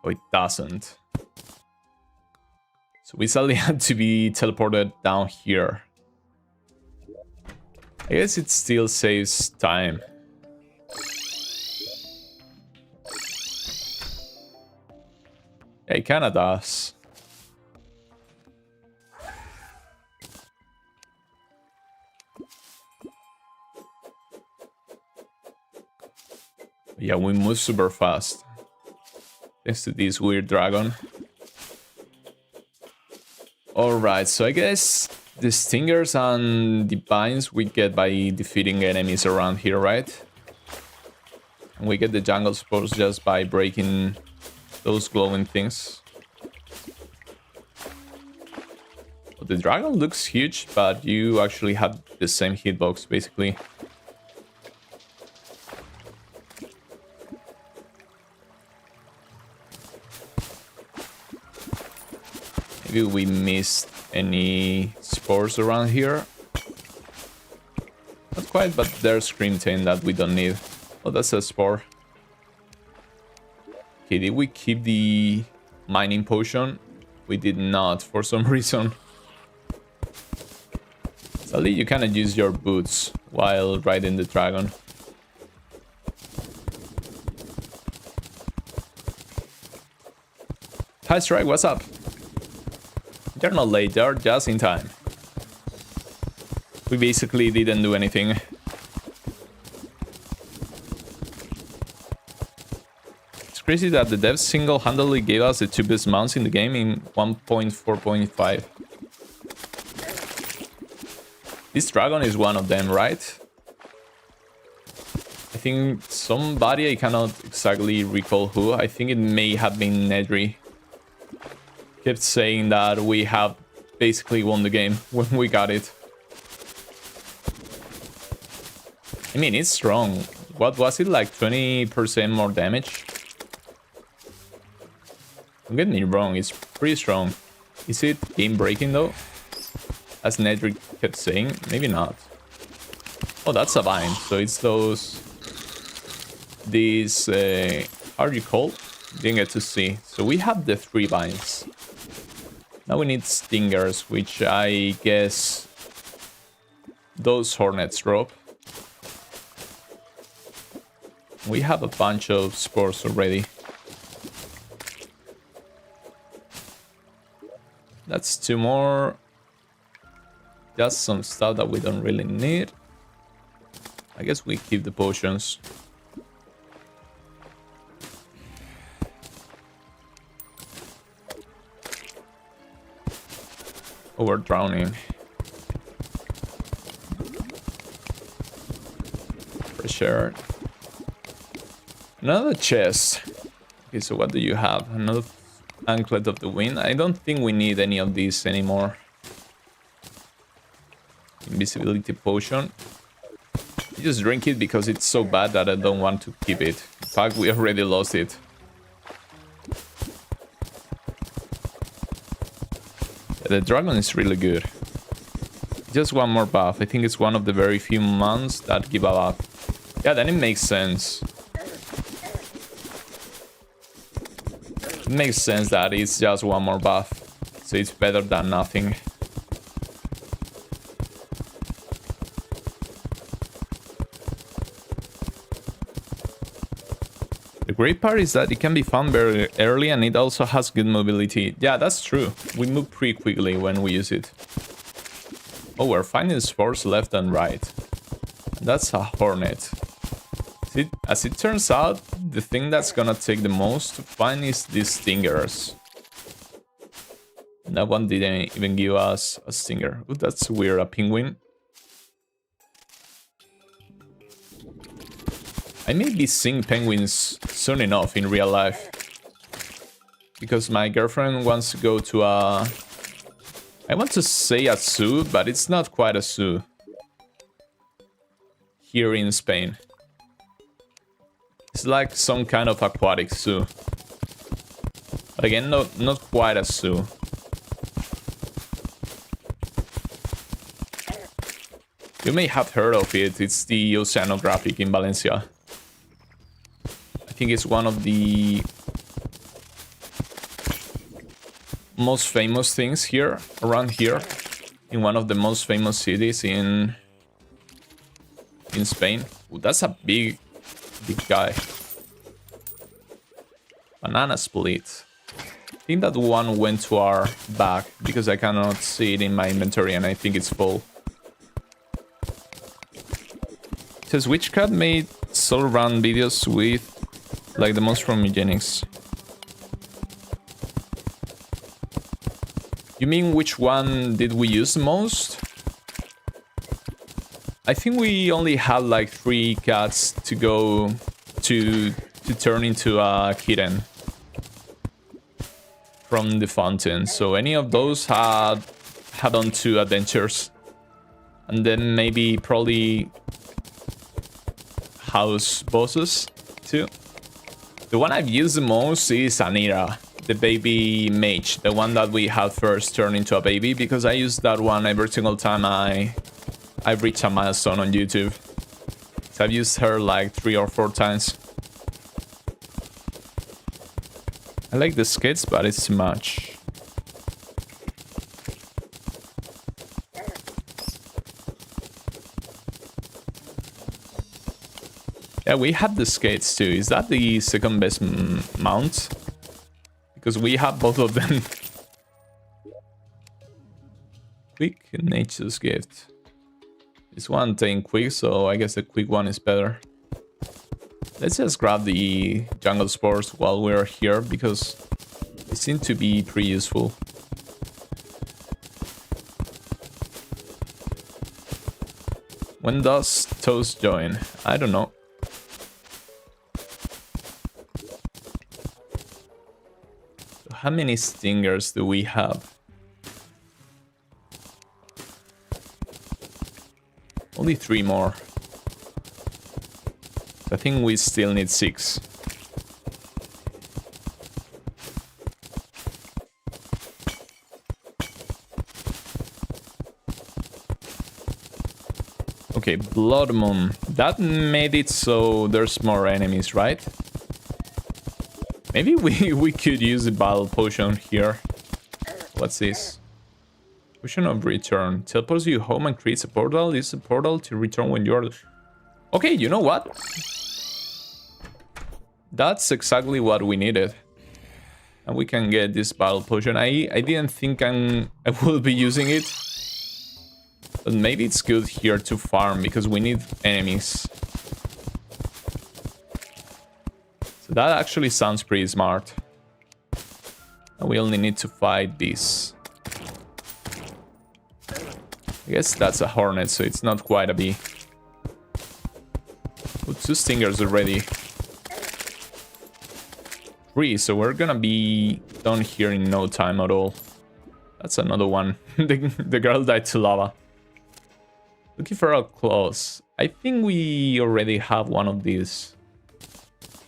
Speaker 1: Oh, it doesn't. So we suddenly had to be teleported down here. I guess it still saves time. Yeah, it kinda does. Yeah, we move super fast. Thanks to this weird dragon. Alright, so I guess the stingers and the vines we get by defeating enemies around here, right? And we get the jungle spores just by breaking those glowing things. Well, the dragon looks huge, but you actually have the same hitbox, basically. Maybe we missed any spores around here. Not quite, but there's Scream Taint that we don't need. Oh, that's a spore. Okay, did we keep the mining potion? We did not, for some reason. Sadly, you cannot use your boots while riding the dragon. Hi Strike, what's up? They're not late, they're just in time. We basically didn't do anything. It's crazy that the devs single-handedly gave us the 2 best mounts in the game in 1.4.5. This dragon is one of them, right? I think somebody, I cannot exactly recall who, I think it may have been Nedry, kept saying that we have basically won the game when we got it. I mean, it's strong. What was it, like 20% more damage? Don't get me wrong, it's pretty strong. Is it game breaking though? As Nedrick kept saying, maybe not. Oh, that's a vine. So it's these, how are you called? Didn't get to see. So we have the 3 vines. Now we need stingers, which I guess those hornets drop. We have a bunch of spores already. That's 2 more. Just some stuff that we don't really need. I guess we keep the potions. Oh, we're drowning. Fresh air. Another chest. Okay, so what do you have? Another anklet of the wind. I don't think we need any of these anymore. Invisibility potion. I just drink it because it's so bad that I don't want to keep it. In fact, we already lost it. The dragon is really good. Just one more buff. I think it's one of the very few months that give a buff. Yeah, then it makes sense. It makes sense that it's just one more buff. So it's better than nothing. The great part is that it can be found very early and it also has good mobility. Yeah, that's true. We move pretty quickly when we use it. Oh, we're finding spores left and right. That's a hornet. As it turns out, the thing that's gonna take the most to find is these stingers. That one didn't even give us a stinger. Ooh, that's weird, a penguin. I may be seeing penguins soon enough in real life. Because my girlfriend wants to go to a... I want to say a zoo, but it's not quite a zoo. Here in Spain. It's like some kind of aquatic zoo. But again, not quite a zoo. You may have heard of it. It's the Oceanographic in Valencia. I think it's one of the most famous things here, around here. In one of the most famous cities in Spain. Ooh, that's a big guy. Banana split. I think that one went to our back because I cannot see it in my inventory and I think it's full. It says which cat made solo run videos with like the most from eugenics. You mean which one did we use the most? I think we only had like 3 cats to go to turn into a kitten from the fountain. So any of those had on 2 adventures. And then maybe probably house bosses too. The one I've used the most is Anira, the baby mage, the one that we had first turned into a baby, because I use that one every single time I've reached a milestone on YouTube. So I've used her like 3 or 4 times. I like the skits, but it's too much. Yeah, we have the skates too. Is that the second best mount? Because we have both of them. Quick nature's gift. This one taking quick, so I guess the quick one is better. Let's just grab the jungle spores while we're here because they seem to be pretty useful. When does Toast join? I don't know. So how many stingers do we have? Only 3 more. I think we still need 6. Okay, Blood Moon. That made it so there's more enemies, right? Maybe we could use the battle potion here. What's this? Potion of return. Teleports you home and creates a portal. This is a portal to return when you're... Okay, you know what? That's exactly what we needed. And we can get this battle potion. I didn't think I will be using it. But maybe it's good here to farm because we need enemies. So that actually sounds pretty smart. And we only need to fight this. I guess that's a hornet, so it's not quite a bee. Oh, 2 stingers already. 3, so we're gonna be done here in no time at all. That's another one. The girl died to lava. Looking for our claws. I think we already have one of these.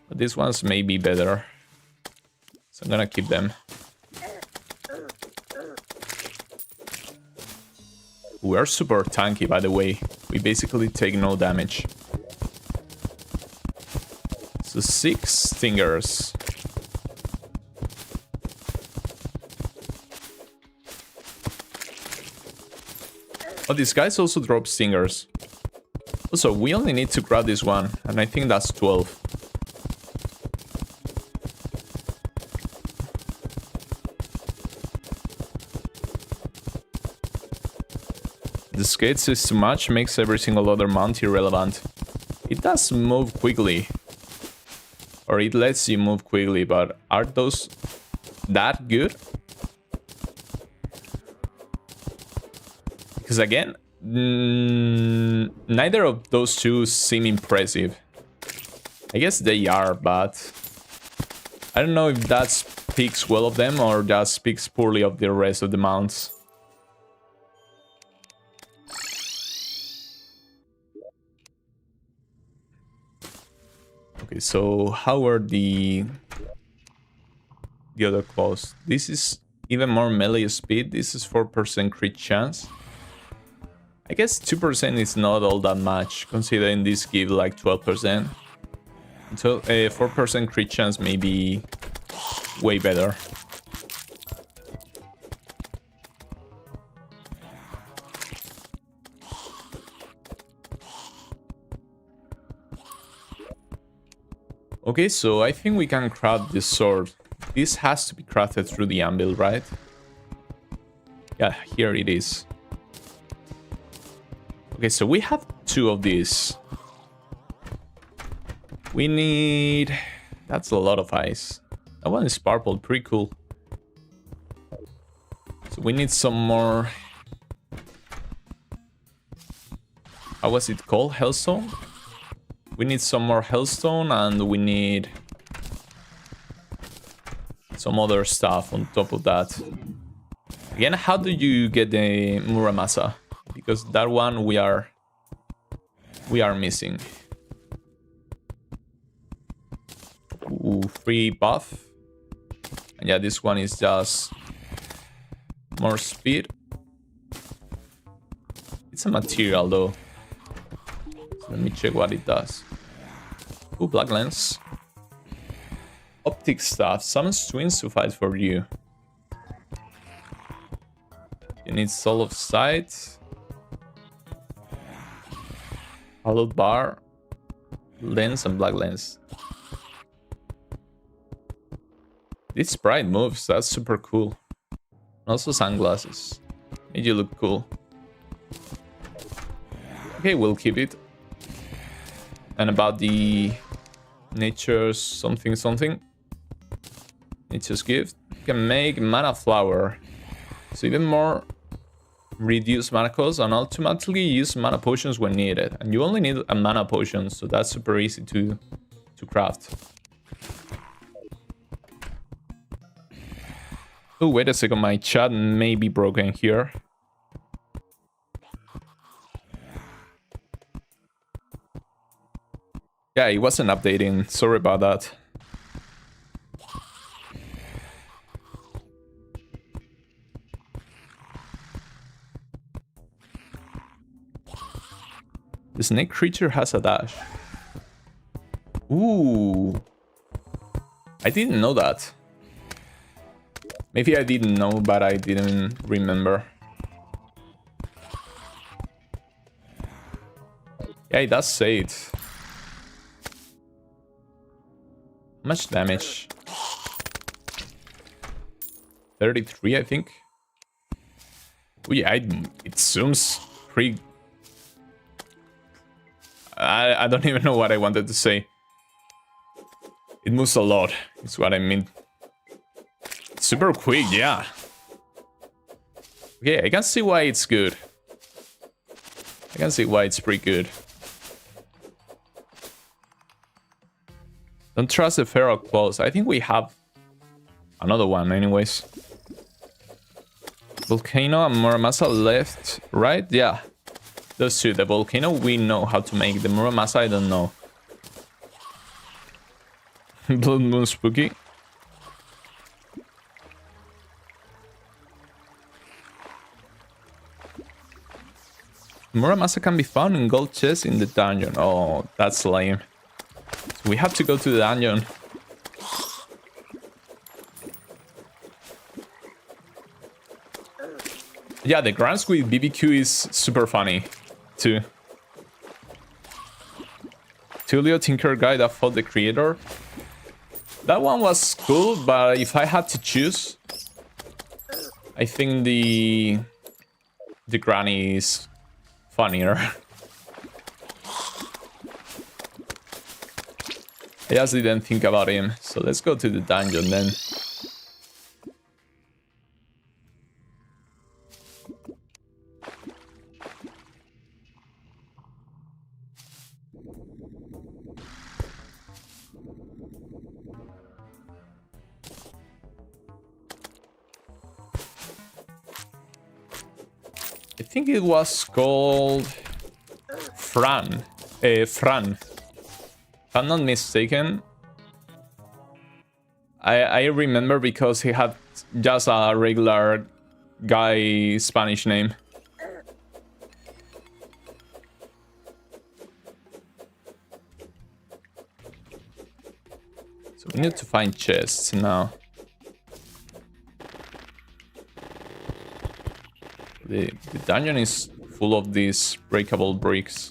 Speaker 1: But these ones may be better. So I'm gonna keep them. We're super tanky, by the way. We basically take no damage. So 6 stingers. Oh, these guys also drop stingers. Also, we only need to grab this one, and I think that's 12. The skates is too much, makes every single other mount irrelevant. It does move quickly. Or it lets you move quickly, but are those that good? Because again, neither of those two seem impressive. I guess they are, but I don't know if that speaks well of them or just speaks poorly of the rest of the mounts. Okay, so how are the other claws? This is even more melee speed. This is 4% crit chance. I guess 2% is not all that much, considering this give like 12%. So 4% crit chance may be way better. Okay, so I think we can craft this sword. This has to be crafted through the anvil, right? Yeah, here it is. Okay, so we have 2 of these. We need... That's a lot of ice. That one is purple, pretty cool. So we need some more... How was it called? Hellstone? We need some more hellstone and we need... some other stuff on top of that. Again, how do you get the Muramasa? Because that one we are missing. Ooh, free buff. And yeah, this one is just more speed. It's a material though. So let me check what it does. Ooh, black lens. Optic staff. Summons twins to fight for you. You need soul of sight. Hollowed bar, lens, and black lens. This sprite moves, that's super cool. Also sunglasses. Made you look cool. Okay, we'll keep it. And about the nature's something something. Nature's gift. You can make mana flower. So even more reduce mana cost and ultimately use mana potions when needed. And you only need a mana potion, so that's super easy to craft. Oh, wait a second, my chat may be broken here. Yeah, it wasn't updating, sorry about that. The snake creature has a dash. Ooh. I didn't know that. Maybe I didn't know, but I didn't remember. Yeah, it does say it. How much damage? 33, I think. Oh yeah, it zooms pretty... I don't even know what I wanted to say. It moves a lot, is what I mean. Super quick, yeah. Okay, I can see why it's good. I can see why it's pretty good. Don't trust the feral claws. I think we have another one anyways. Volcano and Muramasa left, right? Yeah. Those two. The volcano we know how to make. The Muramasa I don't know. Blood Moon Spooky. Muramasa can be found in gold chests in the dungeon. Oh, that's lame. So we have to go to the dungeon. Yeah, the grants with BBQ is super funny, too. Tulio Tinker Guy that fought the creator. That one was cool, but if I had to choose, I think the granny is funnier. I just didn't think about him, so let's go to the dungeon then. I think it was called Fran. Fran. If I'm not mistaken. I remember because he had just a regular guy Spanish name. So we need to find chests now. The dungeon is full of these breakable bricks.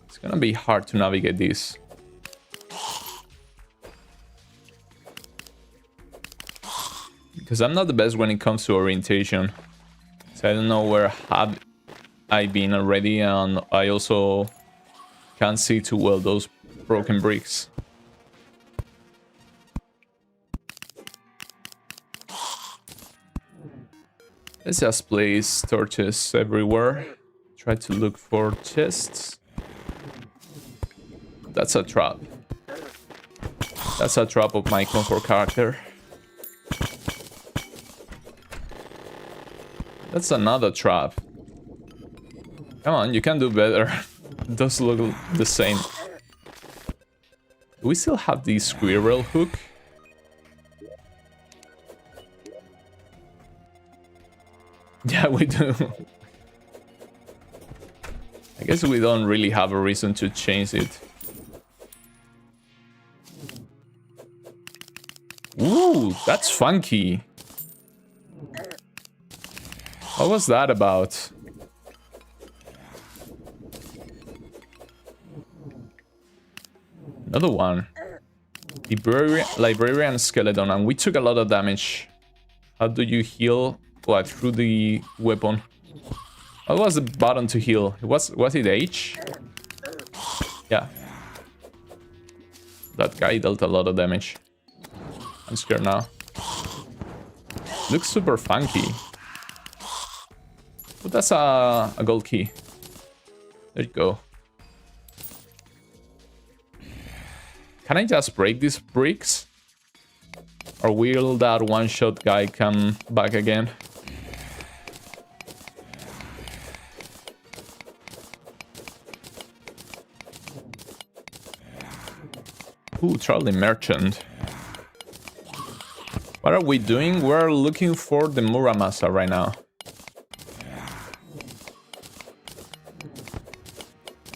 Speaker 1: It's gonna be hard to navigate this. Because I'm not the best when it comes to orientation. So I don't know where have I been already, and I also can't see too well those broken bricks. Let's just place torches everywhere. Try to look for chests. That's a trap. That's a trap of my comfort character. That's another trap. Come on, you can do better. It does look the same. Do we still have the squirrel hook? Yeah, we do. I guess we don't really have a reason to change it. Ooh, that's funky. What was that about? Another one. Librarian skeleton, and we took a lot of damage. How do you heal? What, through the weapon? What was the button to heal? Was it H? Yeah. That guy dealt a lot of damage. I'm scared now. Looks super funky. But that's a gold key. There you go. Can I just break these bricks? Or will that one-shot guy come back again? Ooh, Charlie Merchant. What are we doing? We're looking for the Muramasa right now.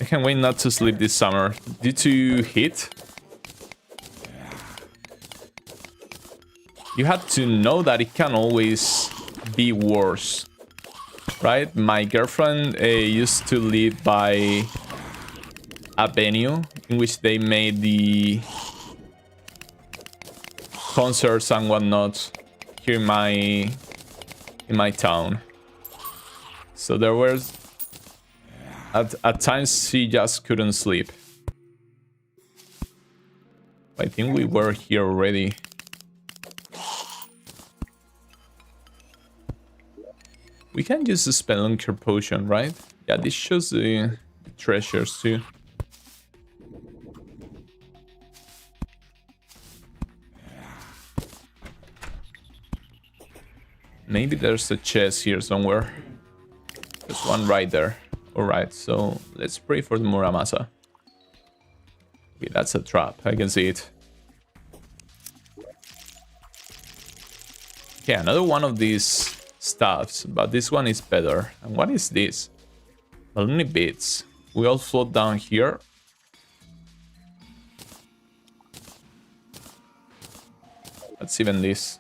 Speaker 1: can't wait not to sleep this summer. Due to heat, you have to know that it can always be worse, right? My girlfriend used to live by a venue in which they made the concerts and whatnot here in my town. So there was at times she just couldn't sleep. I think we were here already. We can use the Spelunker potion, right? Yeah, this shows the treasures too. Maybe there's a chest here somewhere. There's one right there. Alright, so let's pray for the Muramasa. Okay, that's a trap. I can see it. Okay, another one of these stuffs, but this one is better. And what is this? Balloony bits. We all float down here. Let's even this.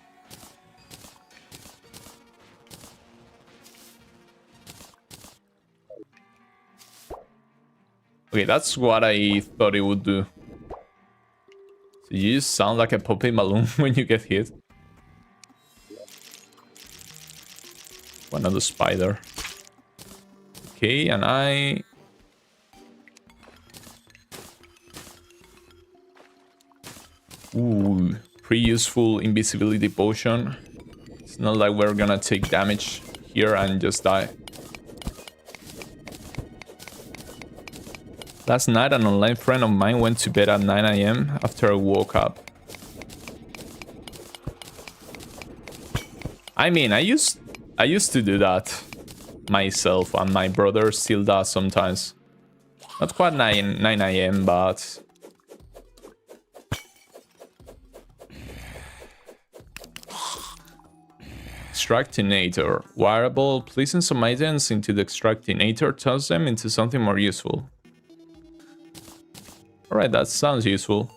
Speaker 1: Okay, that's what I thought it would do. So you just sound like a popping balloon when you get hit. Another spider. Okay, and I... Ooh, pretty useful invisibility potion. It's not like we're gonna take damage here and just die. Last night, an online friend of mine went to bed at 9 AM after I woke up. I mean, I used to do that myself, and my brother still does sometimes. Not quite 9 AM, but... Extractinator. Wearable. Placing some items into the extractinator turns them into something more useful. Alright, that sounds useful.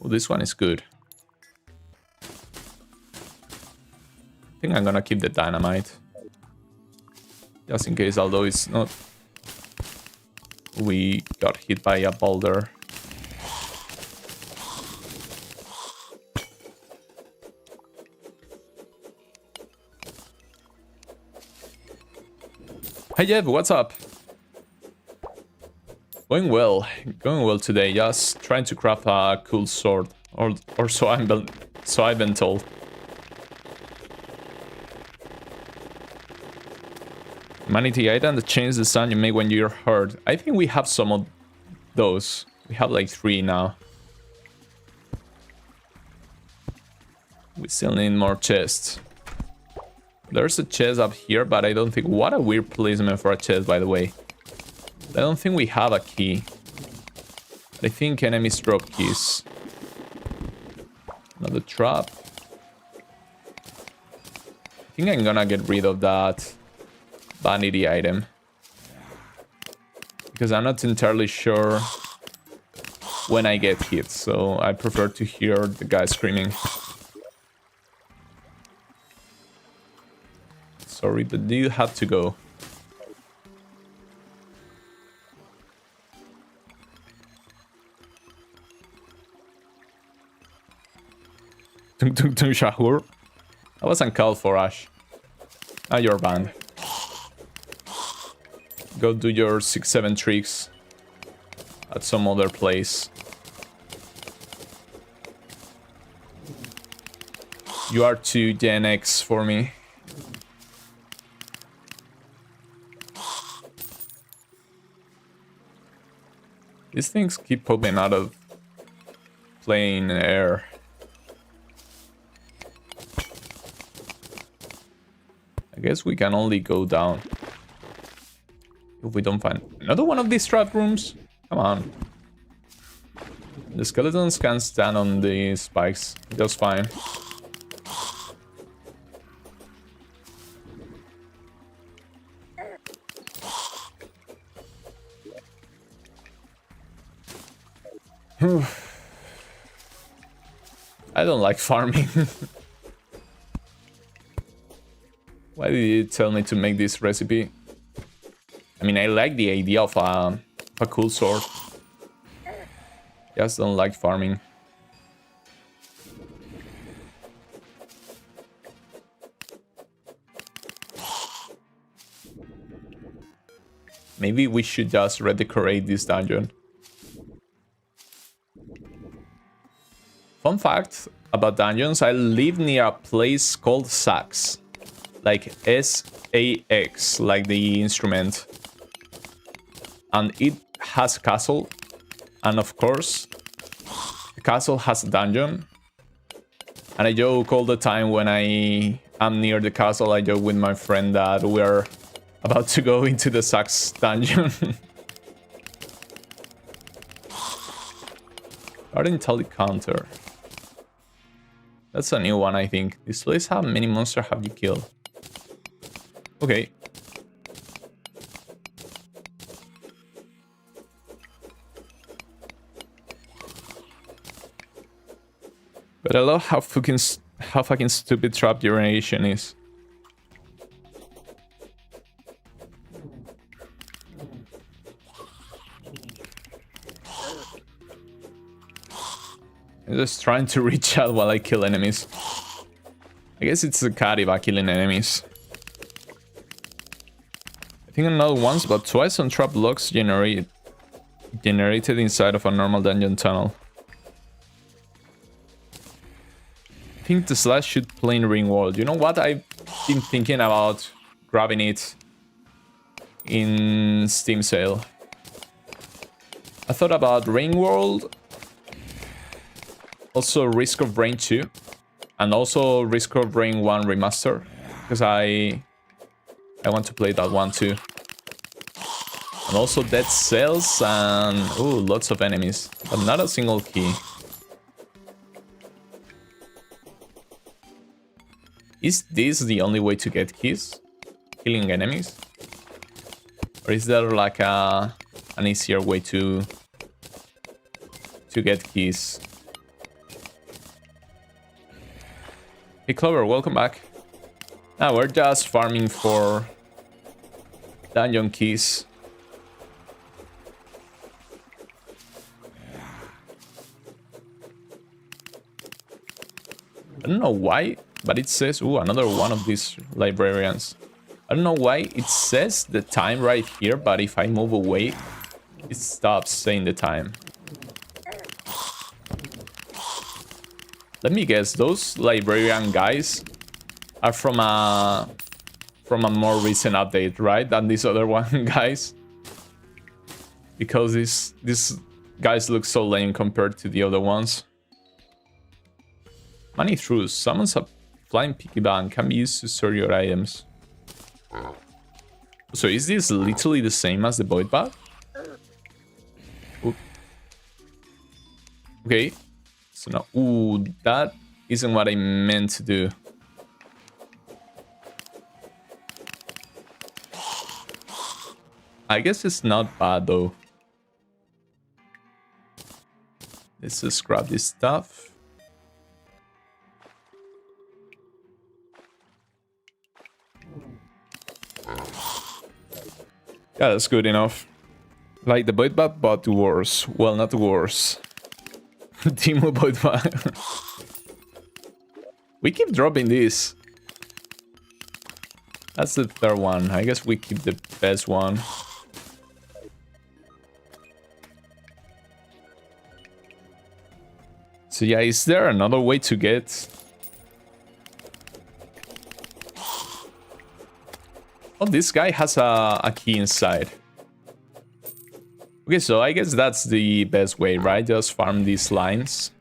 Speaker 1: Oh, this one is good. I think I'm gonna keep the dynamite. Just in case, although it's not... We got hit by a boulder. Hey Jeff, what's up? Going well today. Just trying to craft a cool sword, or so I've been told. Humanity item that changes the sound you make when you're hurt. I think we have some of those. We have like 3 now. We still need more chests. There's a chest up here, but I don't think... What a weird placement for a chest, by the way. I don't think we have a key. I think enemies drop keys. Another trap. I think I'm gonna get rid of that vanity item. Because I'm not entirely sure when I get hit, so I prefer to hear the guy screaming. Sorry, the dude had to go. Tung tung tung Shahur. That wasn't called for, Ash. Now you're banned. Go do your 6-7 tricks at some other place. You are too Gen X for me. These things keep popping out of plain air. I guess we can only go down. If we don't find another one of these trap rooms. Come on. The skeletons can stand on the spikes just fine. I don't like farming. Why did you tell me to make this recipe? I mean, I like the idea of a cool sword. Just don't like farming. Maybe we should just redecorate this dungeon. Fun fact about dungeons, I live near a place called Sax. Like S-A-X, like the instrument. And it has a castle. And of course, the castle has a dungeon. And I joke all the time when I am near the castle, I joke with my friend that we're about to go into the Sax dungeon. Garden Tally Counter. That's a new one, I think. This place, how many monsters have you killed? Okay. But I love how fucking stupid trap generation is. I'm just trying to reach out while I kill enemies. I guess it's the Kariba killing enemies. I think not once but twice on trap blocks generated inside of a normal dungeon tunnel. I think the Slash should play in Ring World. You know what? I've been thinking about grabbing it in Steam sale. I thought about Ring World, also Risk of Rain 2, and also Risk of Rain 1 Remaster, because I want to play that one too. And also Dead Cells and ooh, lots of enemies, but not a single key. Is this the only way to get keys? Killing enemies? Or is there like an easier way to get keys? Hey Clover, welcome back. Now we're just farming for dungeon keys. I don't know why, but it says, ooh, another one of these librarians. I don't know why it says the time right here, but if I move away, it stops saying the time. Let me guess, those librarian guys are from a more recent update, right? Than these other one guys. Because these guys look so lame compared to the other ones. Money through summons a flying piggy bank, can be used to store your items. So is this literally the same as the void bag? Okay. So now, ooh, that isn't what I meant to do. I guess it's not bad though. Let's just grab this stuff. Yeah, that's good enough. Like the void bag, but worse. Well, not worse. Timo void bag. We keep dropping this. That's the third one. I guess we keep the best one. So yeah, is there another way to get... Oh, this guy has a key inside. Okay, so I guess that's the best way, right? Just farm these lines.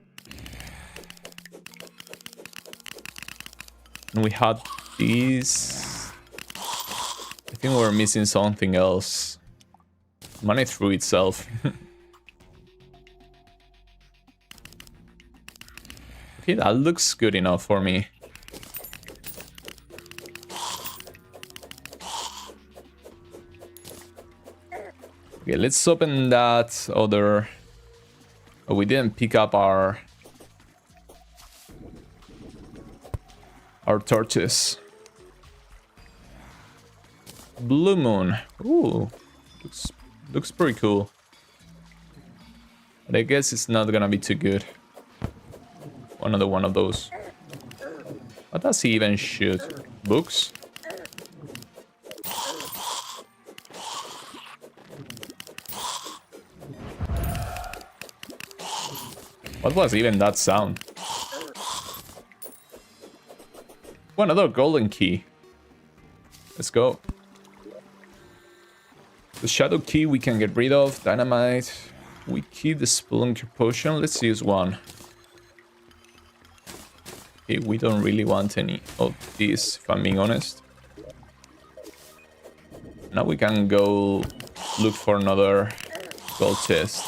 Speaker 1: And we had these... I think we're missing something else. Money through itself. Okay, that looks good enough for me. Okay, let's open that other Oh, we didn't pick up our torches. Blue moon. Ooh, looks pretty cool. But I guess it's not gonna be too good. Another one of those. What does he even shoot? Books? What was even that sound? Oh, another golden key. Let's go. The shadow key we can get rid of. Dynamite. We keep the spelunker potion. Let's use one. Okay, we don't really want any of these, if I'm being honest. Now we can go look for another gold chest.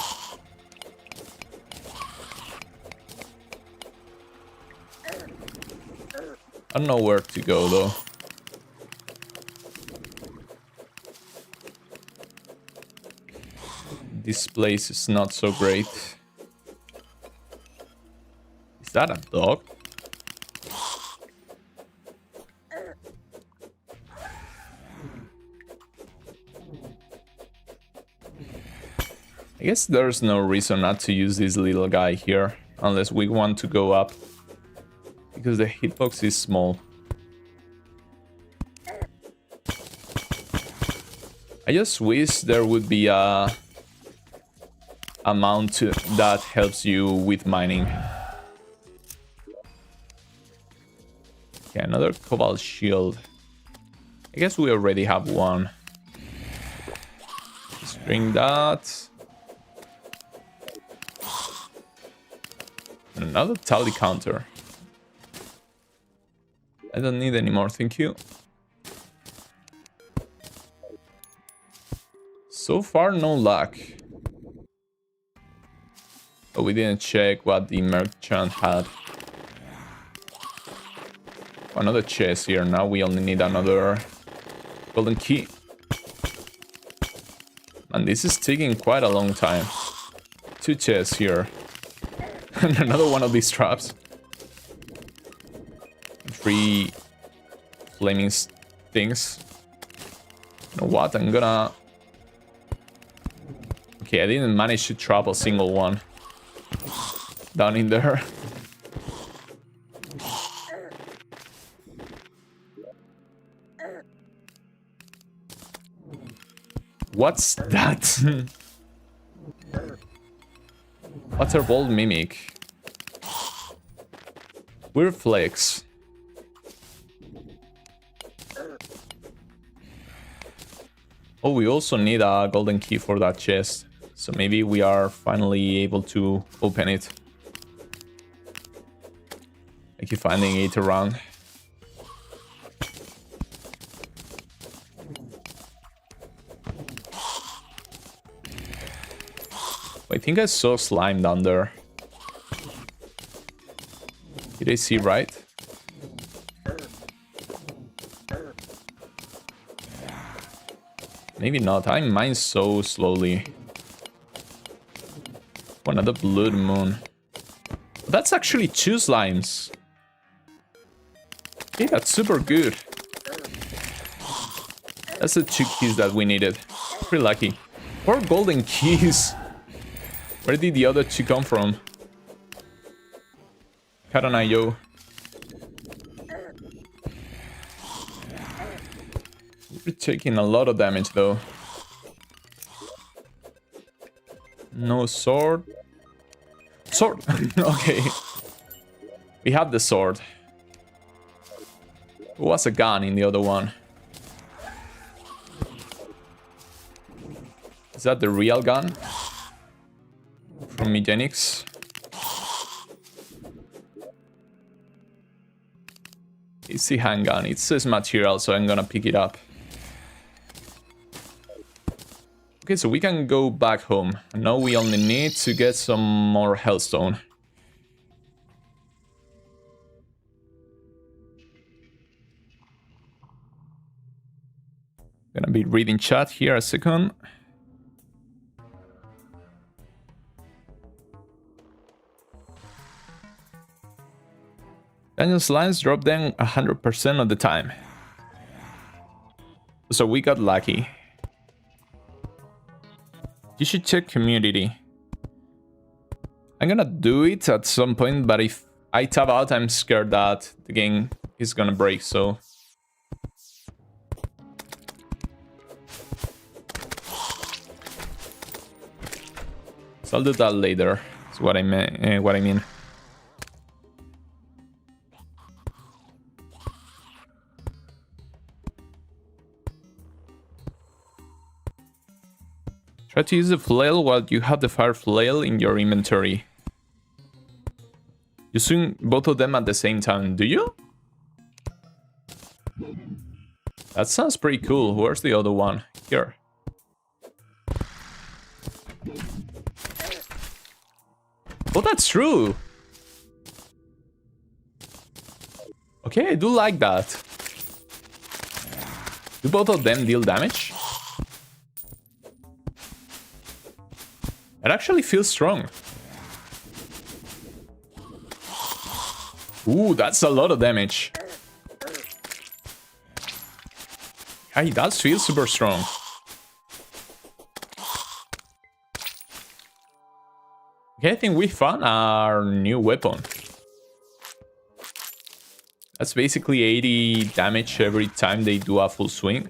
Speaker 1: I don't know where to go though. This place is not so great. Is that a dog? I guess there's no reason not to use this little guy here, unless we want to go up, because the hitbox is small. I just wish there would be a mount that helps you with mining. Okay, another cobalt shield. I guess we already have one. Let's bring that. Another tally counter. I don't need any more, thank you. So far, no luck. But we didn't check what the merchant had. Another chest here. Now we only need another golden key. And this is taking quite a long time. 2 chests here. And another one of these traps. 3 flaming things. You know what? I'm gonna... Okay, I didn't manage to trap a single one down in there. What's that? Waterbolt mimic. Weird flex. Oh, we also need a golden key for that chest. So maybe we are finally able to open it. I keep finding it around. I think I saw slime down there. Did I see right? Maybe not. I mine so slowly. Another blood moon. That's actually 2 slimes. Okay, that's super good. That's the 2 keys that we needed. Pretty lucky. 4 golden keys. Where did the other 2 come from? Yo. We're taking a lot of damage though. No sword. Sword! Okay. We have the sword. There was a gun in the other one. Is that the real gun? From Megenics? It's the handgun. It says material, so I'm gonna pick it up. Okay, so we can go back home. Now we only need to get some more hellstone. Gonna be reading chat here a second. Canyon slimes drop them 100% of the time. So we got lucky. You should check community. I'm gonna do it at some point, but if I tab out, I'm scared that the game is gonna break, so... So I'll do that later, is what I mean. Try to use the flail while you have the fire flail in your inventory. You swing both of them at the same time, do you? That sounds pretty cool. Where's the other one? Here. Oh, that's true! Okay, I do like that. Do both of them deal damage? It actually feels strong. Ooh, that's a lot of damage. Yeah, he does feel super strong. Okay, I think we found our new weapon. That's basically 80 damage every time they do a full swing.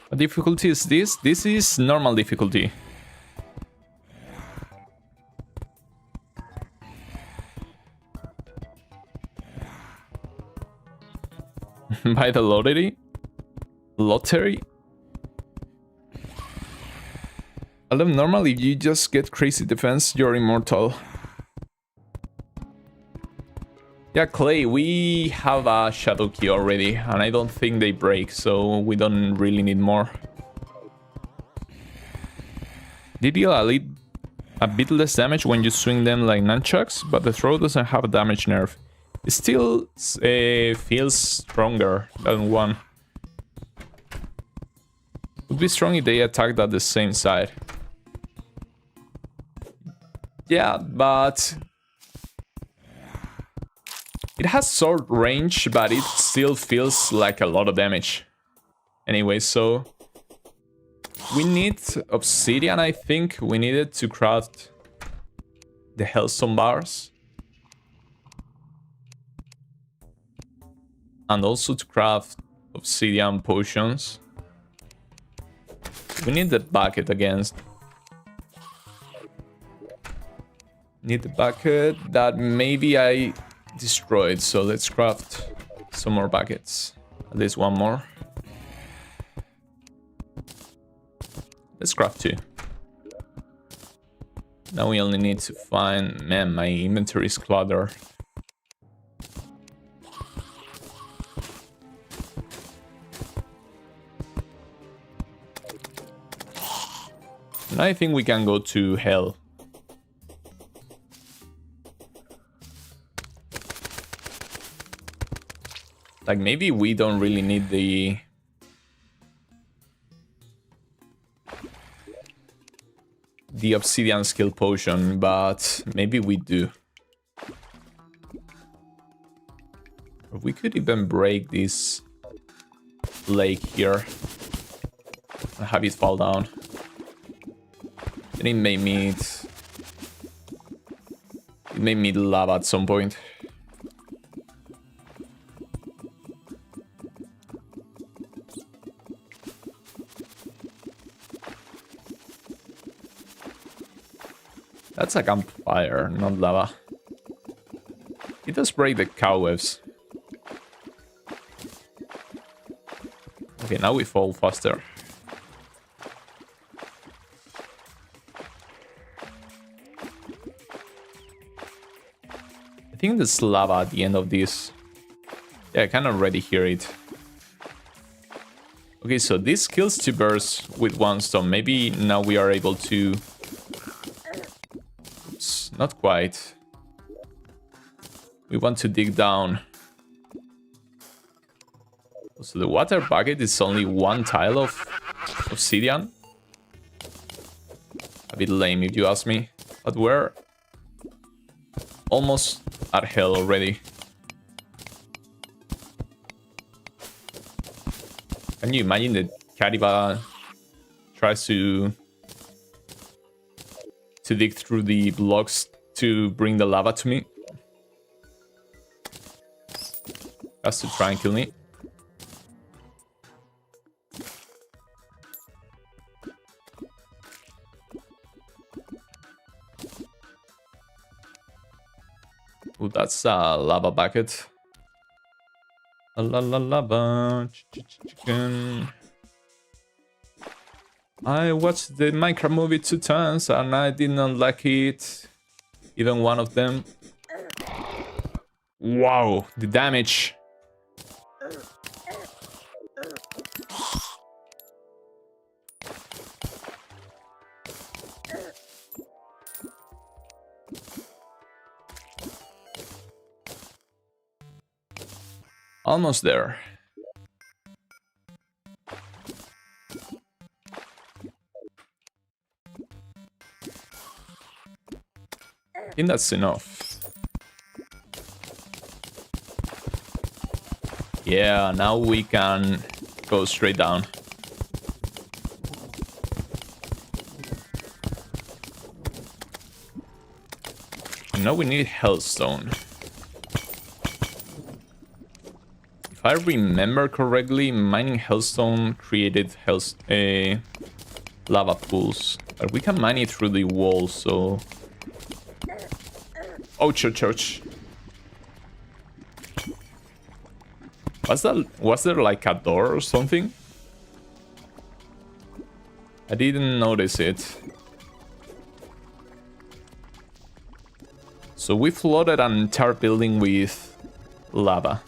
Speaker 1: What difficulty is this? This is normal difficulty. By the lottery? Lottery? Although normally if you just get crazy defense, you're immortal. Yeah, Clay, we have a shadow key already, and I don't think they break, so we don't really need more. They deal a bit less damage when you swing them like nunchucks, but the throw doesn't have a damage nerf. It still feels stronger than one. Would be strong if they attacked at the same side. Yeah, but... it has short range, but it still feels like a lot of damage. Anyway, so... we need obsidian, I think. We needed to craft the hellstone bars. And also to craft obsidian potions. We need the bucket again. Need the bucket that maybe I destroyed, so let's craft some more buckets. At least one more. Let's craft 2. Now we only need to find... man, my inventory is cluttered. Now I think we can go to hell. Like, maybe we don't really need the... obsidian skill potion, but maybe we do. Or we could even break this lake here and have it fall down. Then it may meet... it may meet lava at some point. That's a campfire, not lava. It does break the cobwebs. Okay, now we fall faster. I think there's lava at the end of this. Yeah, I can already hear it. Okay, so this kills 2 birds with 1 stone. Maybe now we are able to... oops, not quite. We want to dig down. So the water bucket is only one tile of obsidian. A bit lame if you ask me. But we're almost at hell already. Can you imagine that Kadiba tries to dig through the blocks to bring the lava to me? Has to try and kill me. Oh, that's a lava bucket. Lava. Chicken. I watched the Minecraft movie 2 times and I did not like it. Even one of them. Wow, the damage. Almost there. I think that's enough. Yeah, now we can go straight down. Now we need Hellstone. If I remember correctly, mining Hellstone created lava pools. But we can mine it through the wall, so... Oh, church. Was there like a door or something? I didn't notice it. So we flooded an entire building with lava.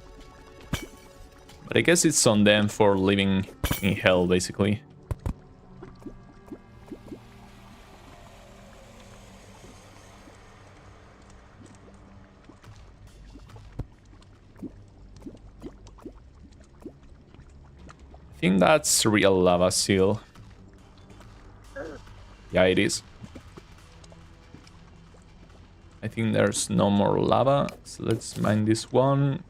Speaker 1: But I guess it's on them for living in hell, basically. I think that's real lava seal. Yeah, it is. I think there's no more lava, so let's mine this one.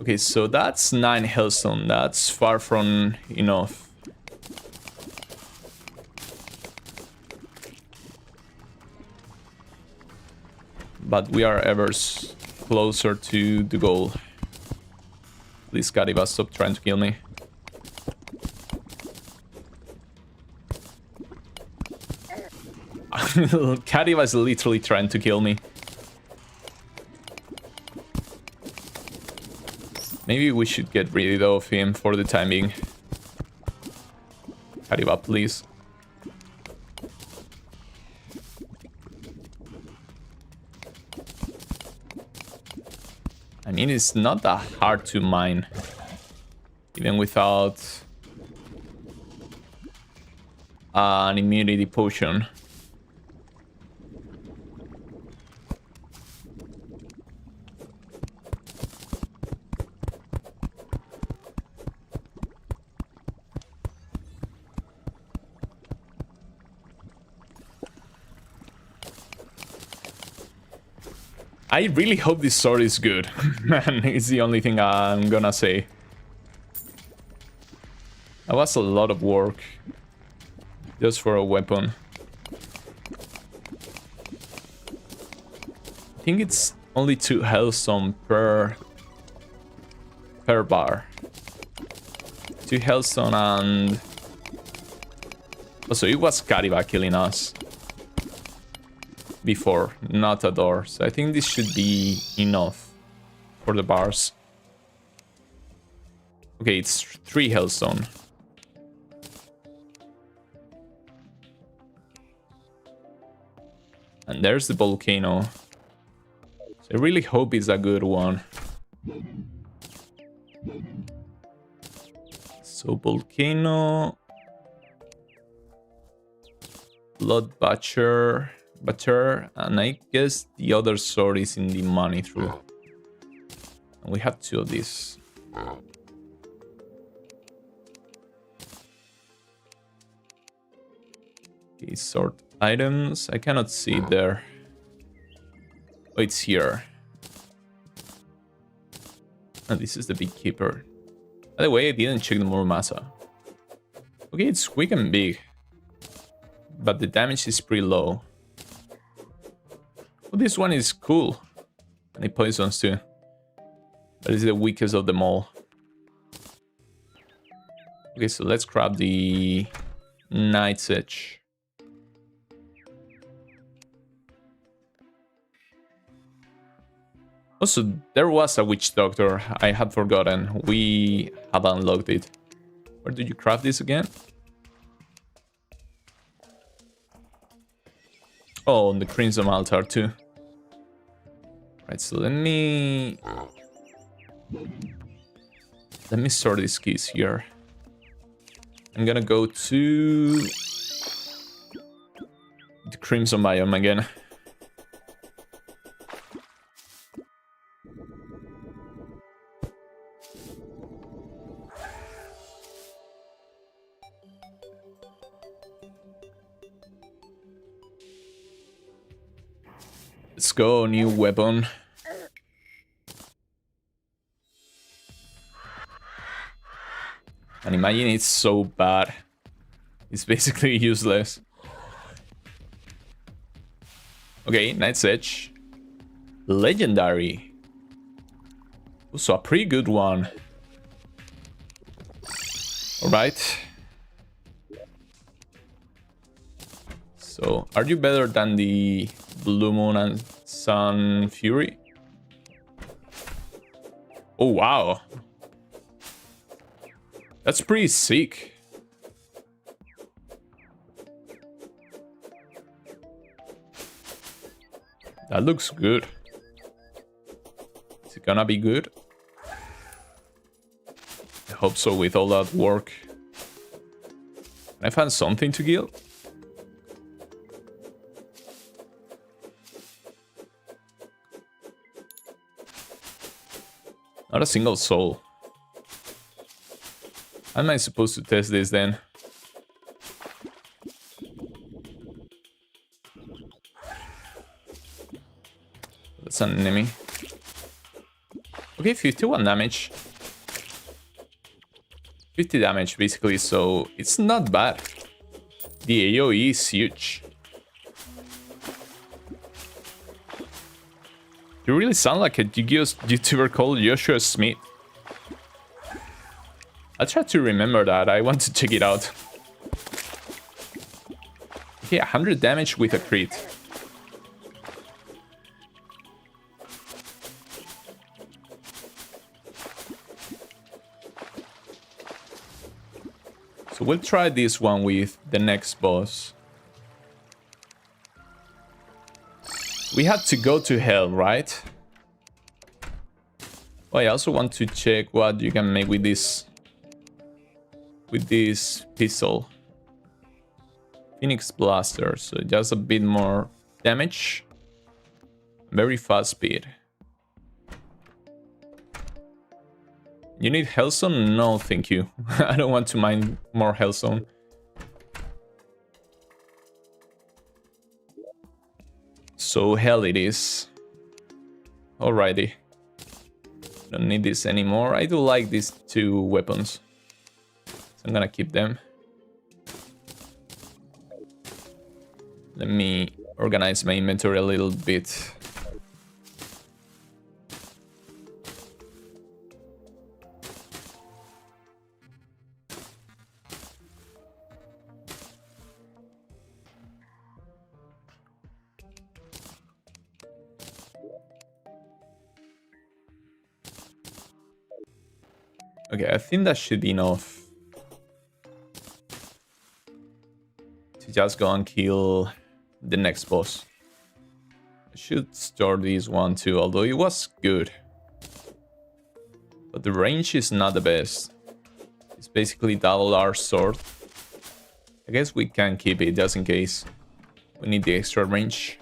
Speaker 1: Okay, so that's 9 hellstone. That's far from enough. But we are ever closer to the goal. Please, Kadiba, stop trying to kill me. Kadiba is literally trying to kill me. Maybe we should get rid of him for the time being. Kadiba, please. I mean, it's not that hard to mine. Even without an immunity potion. I really hope this sword is good. Man, it's the only thing I'm gonna say. That was a lot of work. Just for a weapon. I think it's only 2 hellstone per bar. 2 hellstone and... Also, it was Kadiba killing us. Before, not a door. So I think this should be enough for the bars. Okay, it's 3 hellstone. And there's the volcano. So I really hope it's a good one. So volcano, blood butcher, and I guess the other sword is in the money through. And we have 2 of these. Okay, sort items. I cannot see it there. Oh, it's here. And this is the beekeeper. By the way, I didn't check the Muramasa. Okay, it's quick and big. But the damage is pretty low. Oh, this one is cool. And it poisons too. That is the weakest of them all. Okay, so let's grab the Knight's Edge. Also, there was a witch doctor. I had forgotten. We have unlocked it. Where did you craft this again? Oh, on the Crimson Altar too. Right, so let me sort these keys here. I'm gonna go to the Crimson biome again. Let's go, new weapon. And imagine it's so bad. It's basically useless. Okay, Knight's Edge. Legendary. Also a pretty good one. Alright. So, are you better than the Blue Moon and Sun Fury? Oh, wow. That's pretty sick. That looks good. Is it gonna be good? I hope so with all that work. Can I find something to kill? Not a single soul. How am I supposed to test this then? That's an enemy. Okay, 51 damage. 50 damage basically, so it's not bad. The AoE is huge. You really sound like a YouTuber called Joshua Smith. I'll try to remember that. I want to check it out. Okay, 100 damage with a crit. So we'll try this one with the next boss. We had to go to hell, right? Oh, I also want to check what you can make with this pistol. Phoenix Blaster, so just a bit more damage. Very fast speed. You need Hellstone? No, thank you. I don't want to mine more Hellstone. So hell it is. Alrighty. Don't need this anymore. I do like these 2 weapons. So I'm gonna keep them. Let me organize my inventory a little bit. Okay, I think that should be enough to just go and kill the next boss. I should store this one too, although it was good. But the range is not the best. It's basically double our sword. I guess we can keep it just in case we need the extra range.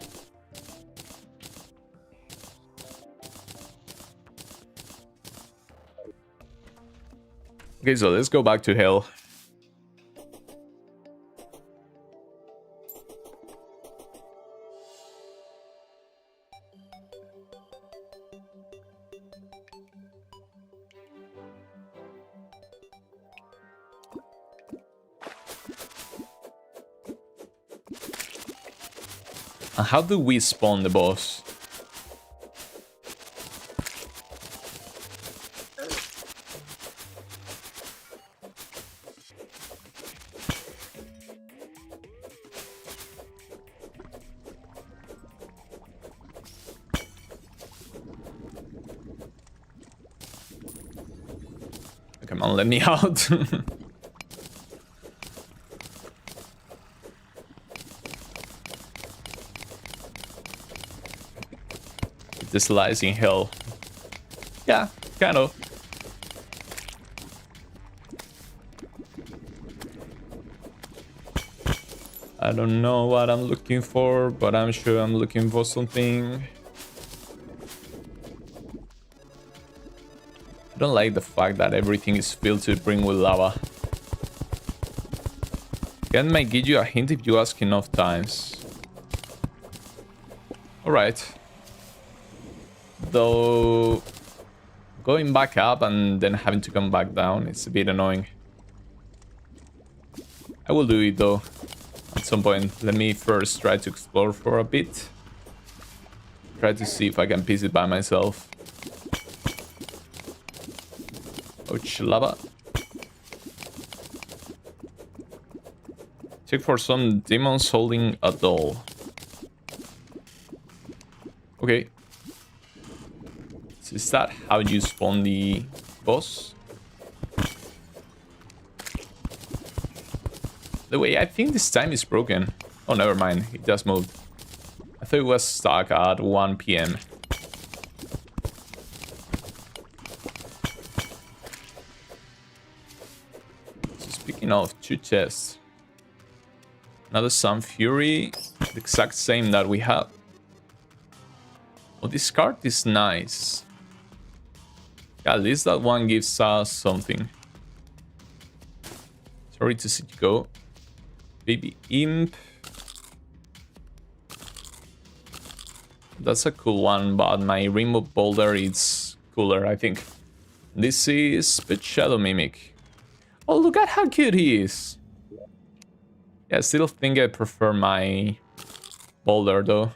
Speaker 1: Okay, so let's go back to hell. And how do we spawn the boss? Come on, let me out. This lies in hell. Yeah, kind of. I don't know what I'm looking for, but I'm sure I'm looking for something. I don't like the fact that everything is filled to the brim with lava. Can might give you a hint if you ask enough times. Alright. Though going back up and then having to come back down, it's a bit annoying. I will do it though at some point. Let me first try to explore for a bit. Try to see if I can piece it by myself. Ouch, lava. Check for some demons holding a doll. Okay. So is that how you spawn the boss? The way I think this time is broken. Oh, never mind. It just moved. I thought it was stuck at 1 PM. So speaking of 2 chests. Another Sun Fury. The exact same that we have. Oh, this card is nice. Yeah, at least that one gives us something. Sorry to see you go. Baby Imp. That's a cool one, but my Rainbow Boulder is cooler, I think. This is Pet Shadow Mimic. Oh, look at how cute he is. Yeah, I still think I prefer my Boulder, though.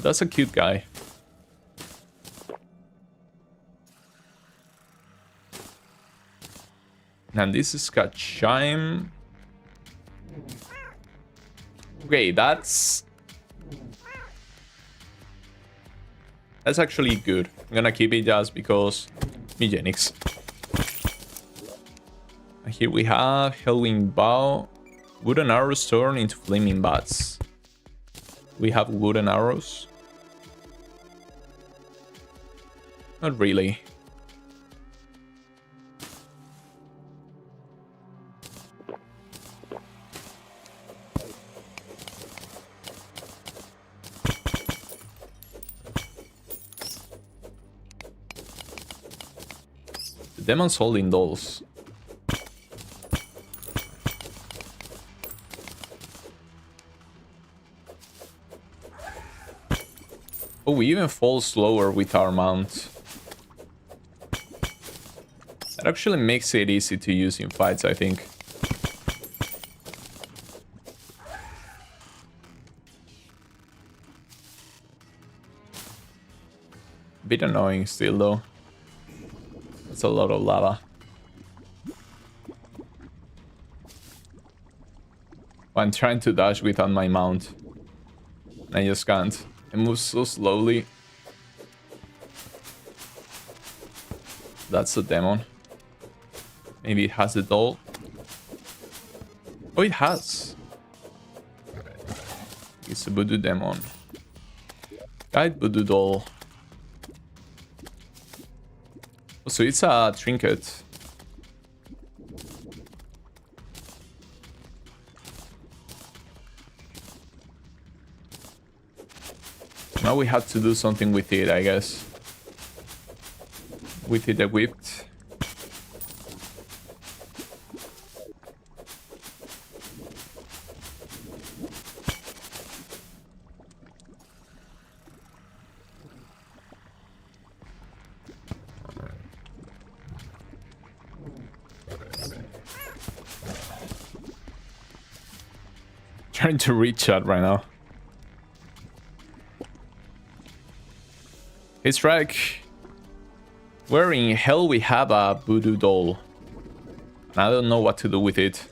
Speaker 1: That's a cute guy. And this is got Chime. Okay, that's actually good. I'm gonna keep it just because Eugenics. And here we have Hellwing Bow. Wooden arrows turn into flaming bats. We have wooden arrows. Not really. The demon's holding dolls. Oh, we even fall slower with our mount. That actually makes it easy to use in fights, I think. Bit annoying still, though. That's a lot of lava. I'm trying to dash without my mount. I just can't. It moves so slowly. That's a demon. Maybe it has a doll. Oh, it has. It's a voodoo demon. Guide voodoo doll. Oh, so it's a trinket. Now we have to do something with it, I guess. With it equipped. trying to read chat right now. Hey, Strike. Where in hell we have a voodoo doll? I don't know what to do with it.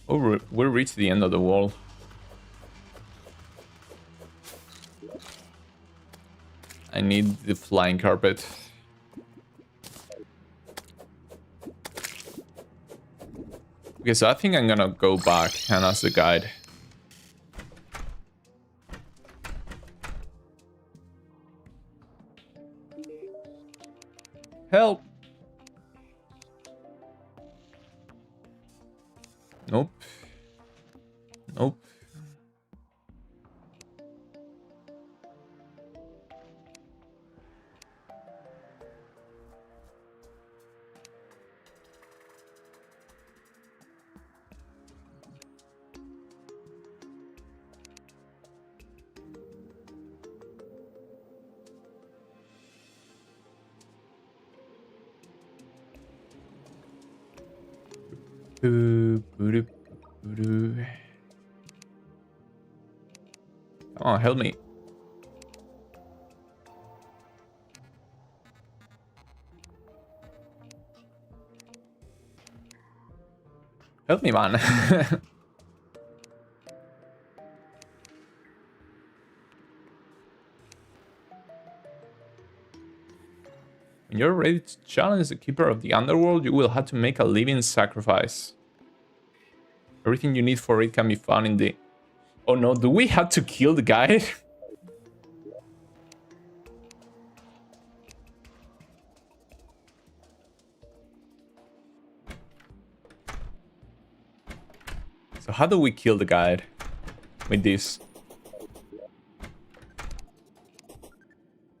Speaker 1: Oh, we reached the end of the wall. I need the flying carpet. Okay, so I think I'm gonna go back and ask the guide. Help! Nope. Nope. Come on, help me. Help me, man. When you're ready to challenge the keeper of the underworld, you will have to make a living sacrifice. Everything you need for it can be found in the... Oh no, do we have to kill the guy? So how do we kill the guide with this?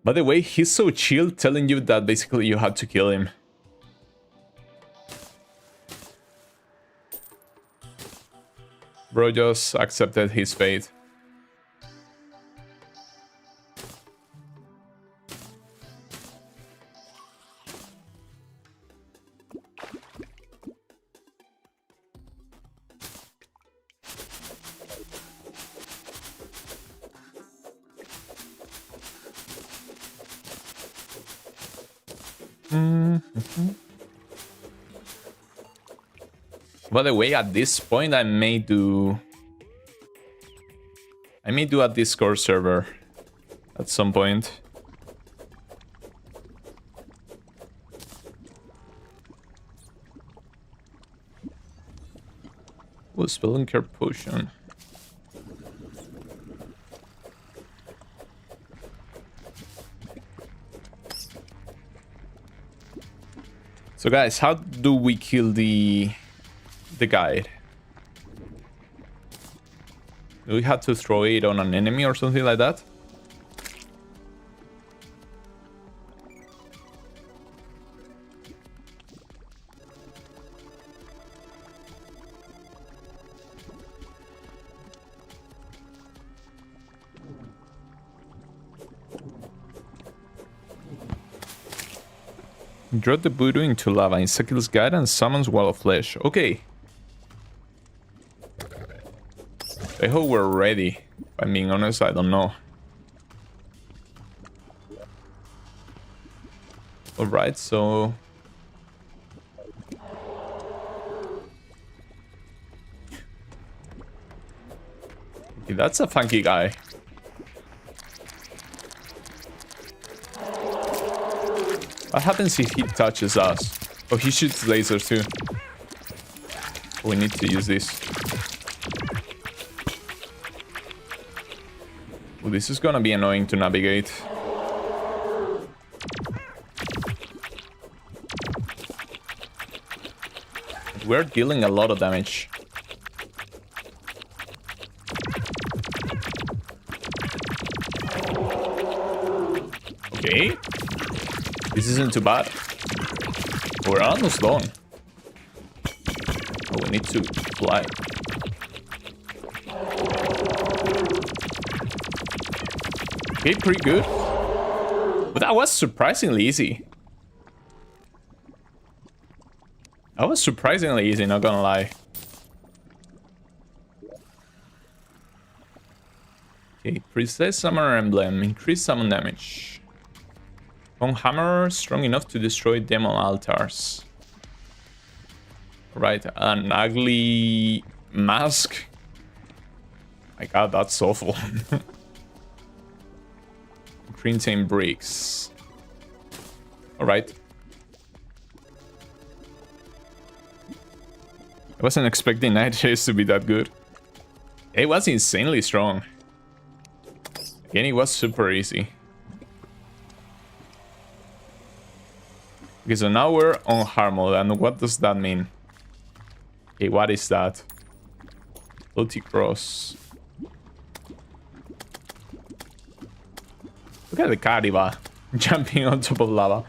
Speaker 1: By the way, he's so chill telling you that basically you have to kill him. Bro just accepted his fate. By the way, at this point, I may do a Discord server at some point. Oh, spelling care potion. So guys, how do we kill the guide? Do we have to throw it on an enemy or something like that? Drop the voodoo into lava, encircles guide and summons wall of flesh. Okay. I hope we're ready. If I'm being honest, I don't know. Alright, so... Okay, that's a funky guy. What happens if he touches us? Oh, he shoots lasers too. We need to use this. Oh, this is gonna be annoying to navigate. We're dealing a lot of damage. Okay. This isn't too bad. We're almost done. Oh, we need to fly. Okay, pretty good. But that was surprisingly easy. That was surprisingly easy, not gonna lie. Okay, Princess Summoner Emblem. Increase summon damage. Bone Hammer, strong enough to destroy demon altars. Right, an ugly mask. My god, that's awful. Printing bricks. Alright. I wasn't expecting Night Chase to be that good. It was insanely strong. Again, it was super easy. Okay, so now we're on hard mode, and what does that mean? Okay, what is that? Floaty cross. Look at the Kariba jumping on top of lava.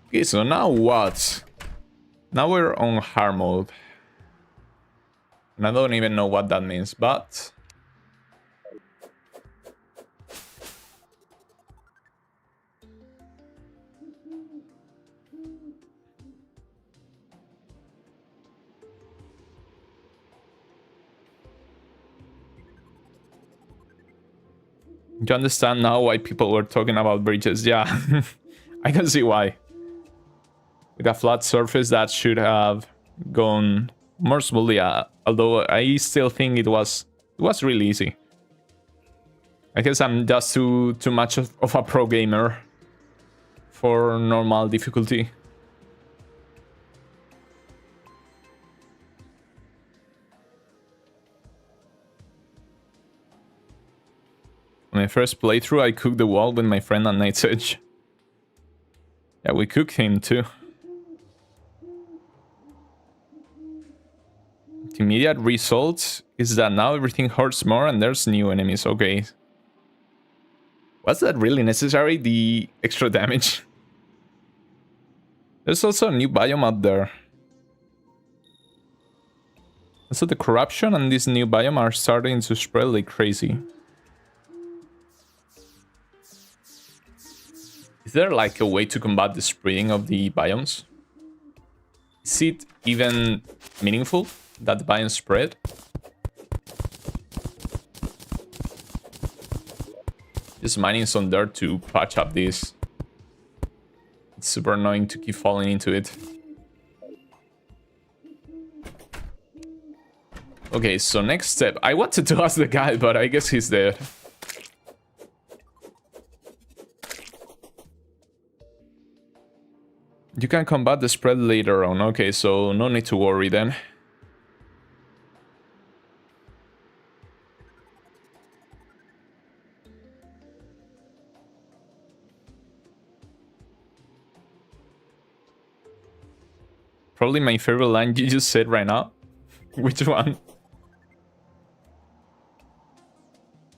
Speaker 1: Okay, so now what? Now we're on hard mode. And I don't even know what that means, but... You understand now why people were talking about bridges? Yeah, I can see why. With a flat surface, that should have gone more smoothly. Although I still think it was really easy. I guess I'm just too much of a pro gamer for normal difficulty. On my first playthrough, I cooked the wall with my friend on Night's Edge. Yeah, we cooked him too. The immediate result is that now everything hurts more and there's new enemies. Okay. Was that really necessary, the extra damage? There's also a new biome out there. So the corruption and this new biome are starting to spread like crazy. Is there like a way to combat the spreading of the biomes? Is it even meaningful that the biomes spread? Just mining some dirt to patch up this. It's super annoying to keep falling into it. Okay, so next step. I wanted to ask the guy, but I guess he's dead. You can combat the spread later on. Okay, so no need to worry then. Probably my favorite line you just said right now. Which one?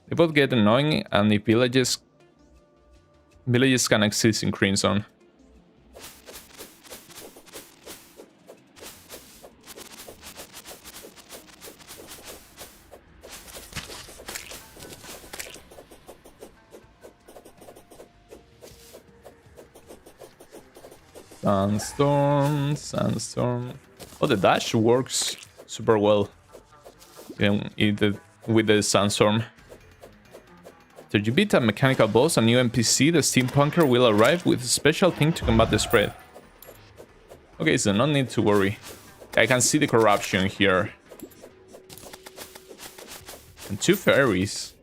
Speaker 1: They both get annoying, and the villages can exist in Crimson. Sandstorm. Oh, the dash works super well with the sandstorm. After you beat a mechanical boss, a new NPC, the steampunker, will arrive with a special thing to combat the spread. Okay, so no need to worry. I can see the corruption here. And 2 fairies.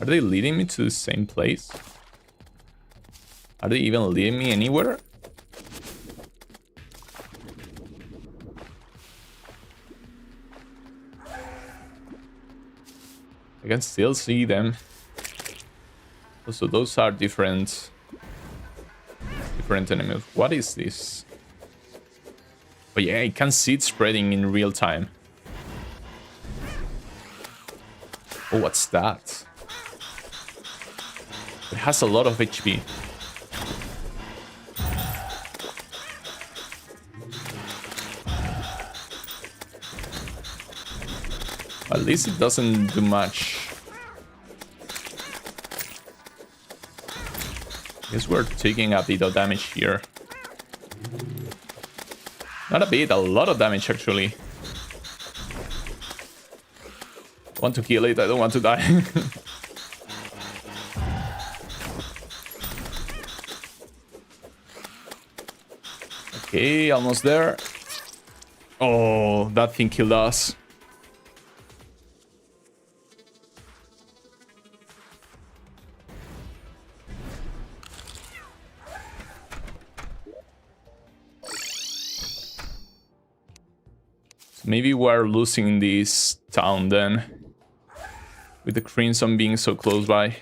Speaker 1: Are they leading me to the same place? Are they even leading me anywhere? I can still see them. Also, those are different enemies. What is this? Oh yeah, I can see it spreading in real time. Oh, what's that? It has a lot of HP. At least it doesn't do much. Guess we're taking a bit of damage here. Not a bit, a lot of damage actually. I want to kill it, I don't want to die. Okay, almost there. Oh, that thing killed us. Maybe we're losing this town then, with the Crimson being so close by.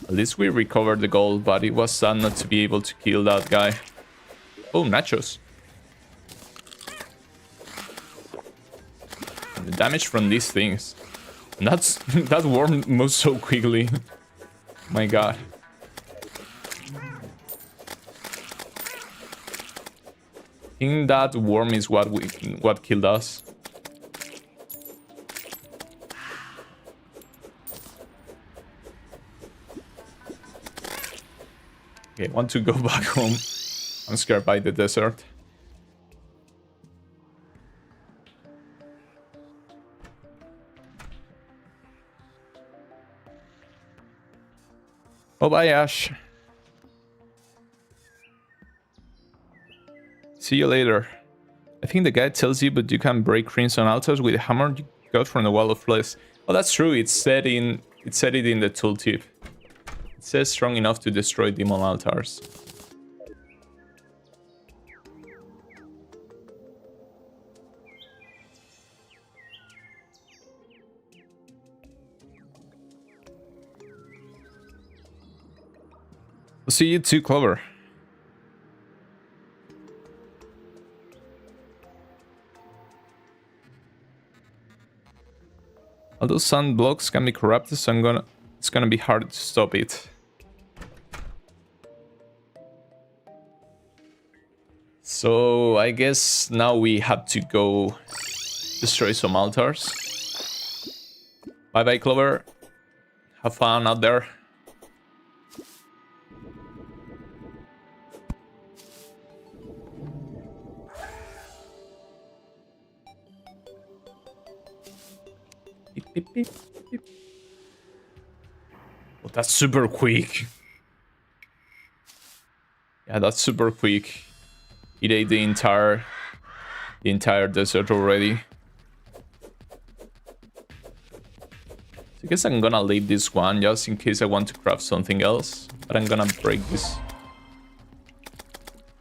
Speaker 1: At least we recovered the gold, but it was sad not to be able to kill that guy. Oh, nachos. And the damage from these things. And that worm moves so quickly. My god. I think that worm is what killed us. Okay, I want to go back home. I'm scared by the desert. Oh, bye, Ash. See you later. I think the guide tells you, but you can break crimson altars with a hammer you got from the wall of flesh. Oh, that's true. It said it in the tooltip. It says strong enough to destroy demon altars. I'll see you too, Clover. All those sand blocks can be corrupted, so it's gonna be hard to stop it. So I guess now we have to go destroy some altars. Bye bye, Clover. Have fun out there. Beep, beep, beep, beep. Oh, that's super quick. Yeah, that's super quick. It ate the entire desert already. So I guess I'm gonna leave this one just in case I want to craft something else. But I'm gonna break this.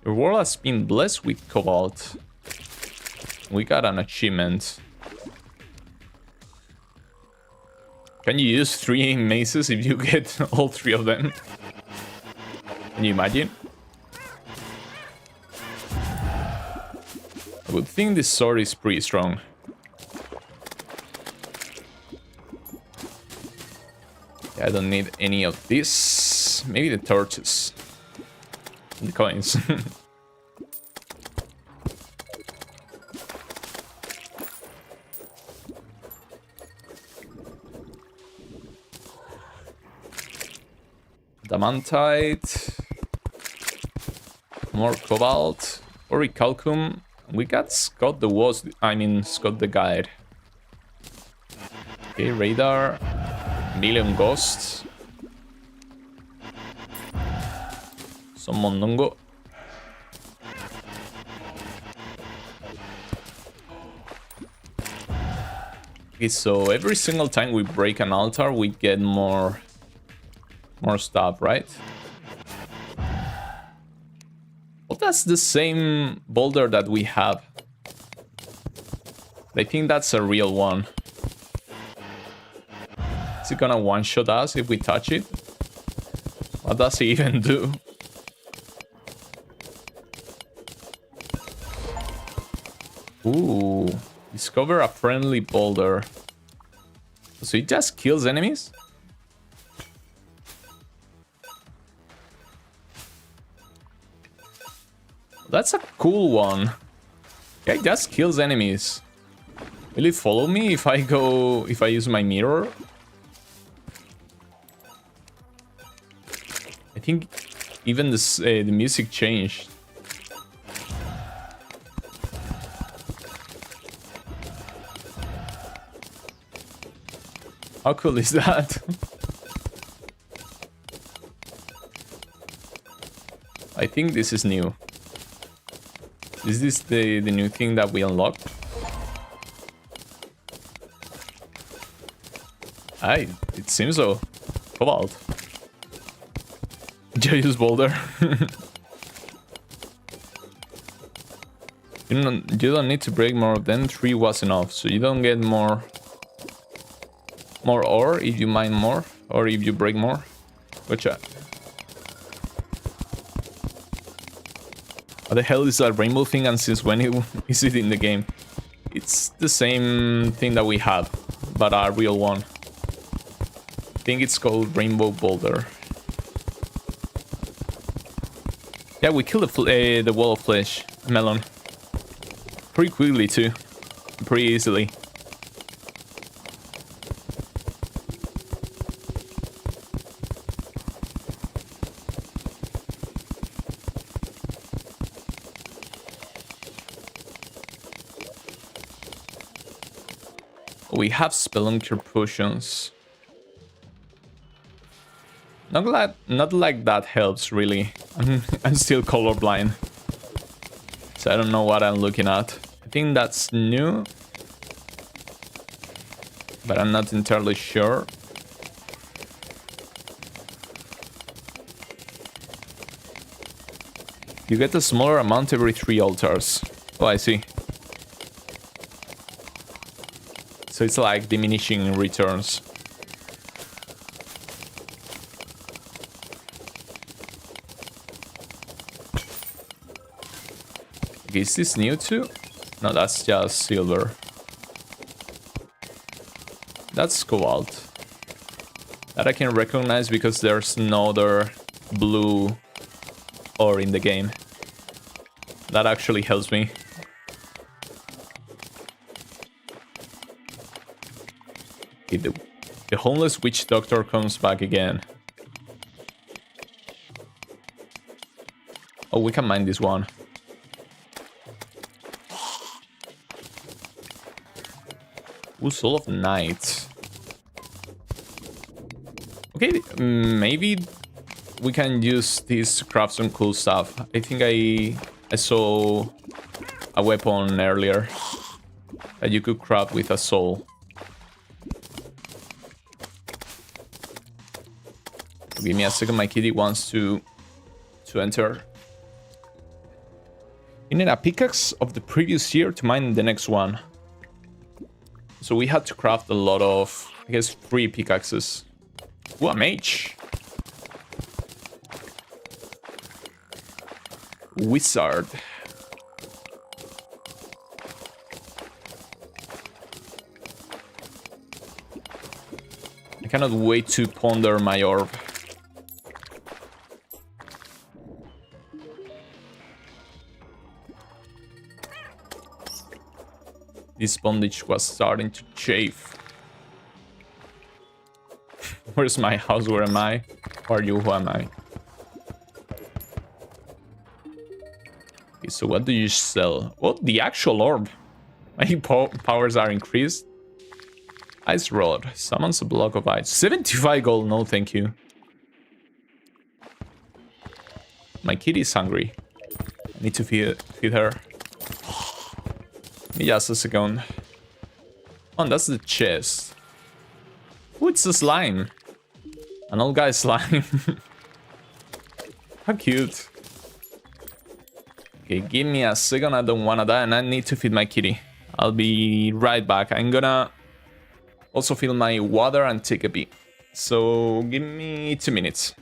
Speaker 1: Your world has been blessed with cobalt. We got an achievement. Can you use 3 maces if you get all 3 of them? Can you imagine? I would think this sword is pretty strong. Yeah, I don't need any of this. Maybe the torches. And the coins. Damantite. More cobalt. Orichalcum. We got Scott Scott the Guide. Okay, radar. Million ghosts. Some mondongo. Okay, so every single time we break an altar, we get more stuff, right? Well, that's the same boulder that we have. I think that's a real one. Is it gonna one-shot us if we touch it? What does it even do? Ooh, discover a friendly boulder. So it just kills enemies? That's a cool one. Yeah, it just kills enemies. Will it follow me if I use my mirror? I think even this, the music changed. How cool is that? I think this is new. Is this the new thing that we unlocked? It seems so. Cobalt. Joyous boulder. You don't need to break more than 3 was enough, so you don't get more ore if you mine more or if you break more. Gotcha. What the hell is that rainbow thing, and since when is it in the game? It's the same thing that we have, but a real one. I think it's called Rainbow Boulder. Yeah, we killed the wall of flesh melon pretty quickly too, pretty easily. We have Spelunker potions. Not like that helps really. I'm still colorblind, so I don't know what I'm looking at. I think that's new, but I'm not entirely sure. You get a smaller amount every 3 altars. Oh, I see. So it's like diminishing returns. Okay, is this new too? No, that's just silver. That's cobalt. That I can recognize because there's no other blue ore in the game. That actually helps me. Okay, the homeless witch doctor comes back again. Oh, we can mine this one. Ooh, Soul of Night. Okay, maybe we can use this to craft some cool stuff. I think I saw a weapon earlier that you could craft with a soul. Give me a second, my kitty wants to enter. You need a pickaxe of the previous year to mine the next one. So we had to craft a lot of, I guess, 3 pickaxes. Ooh, a mage. Wizard. I cannot wait to ponder my orb. This bondage was starting to chafe. Where's my house? Where am I? Who are you? Who am I? Okay, so what do you sell? Oh, the actual orb. My powers are increased. Ice rod. Summons a block of ice. 75 gold. No, thank you. My kitty is hungry. I need to feed her. Just a second. Oh, that's the chest. Oh, it's a slime. An old guy slime. How cute. Okay, give me a second. I don't wanna die and I need to feed my kitty. I'll be right back. I'm gonna also fill my water and take a pee. So give me 2 minutes.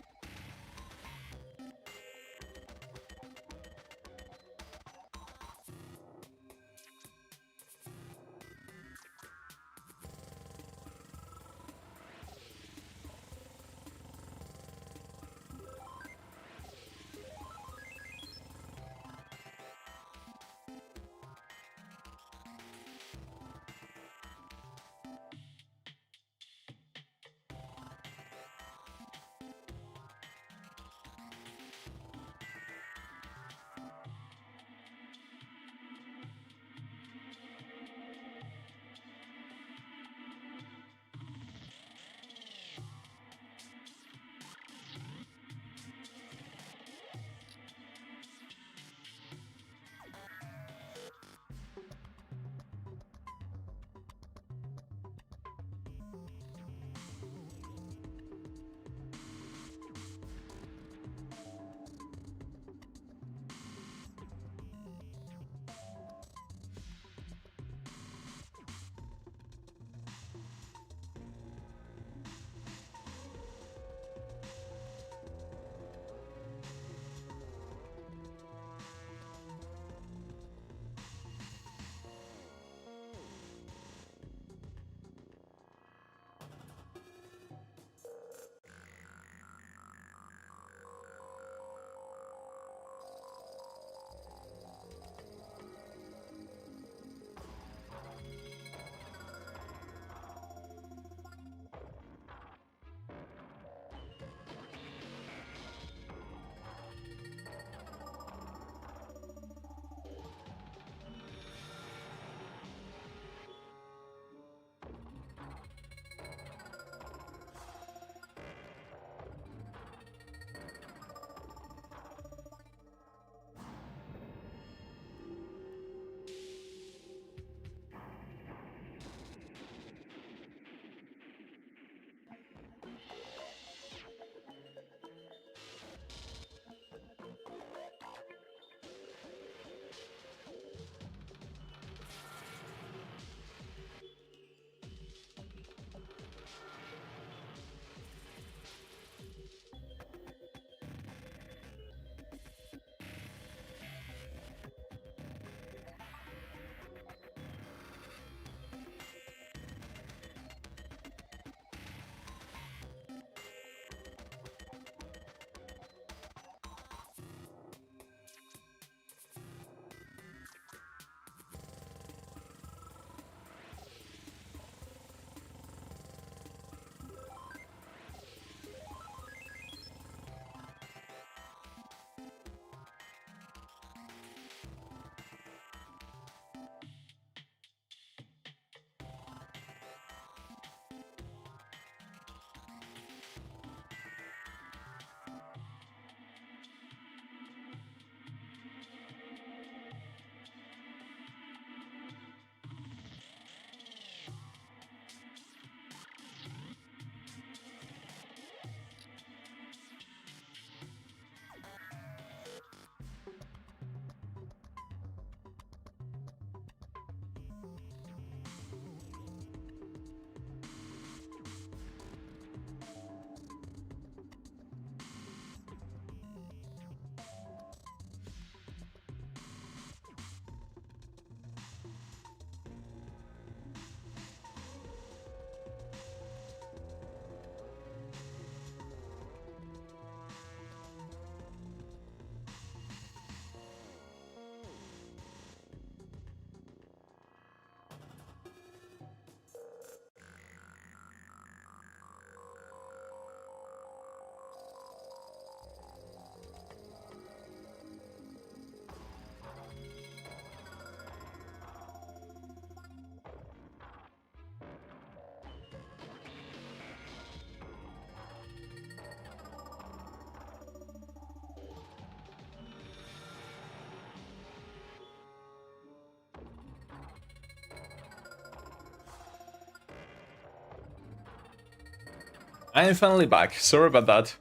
Speaker 1: I'm finally back. Sorry about that.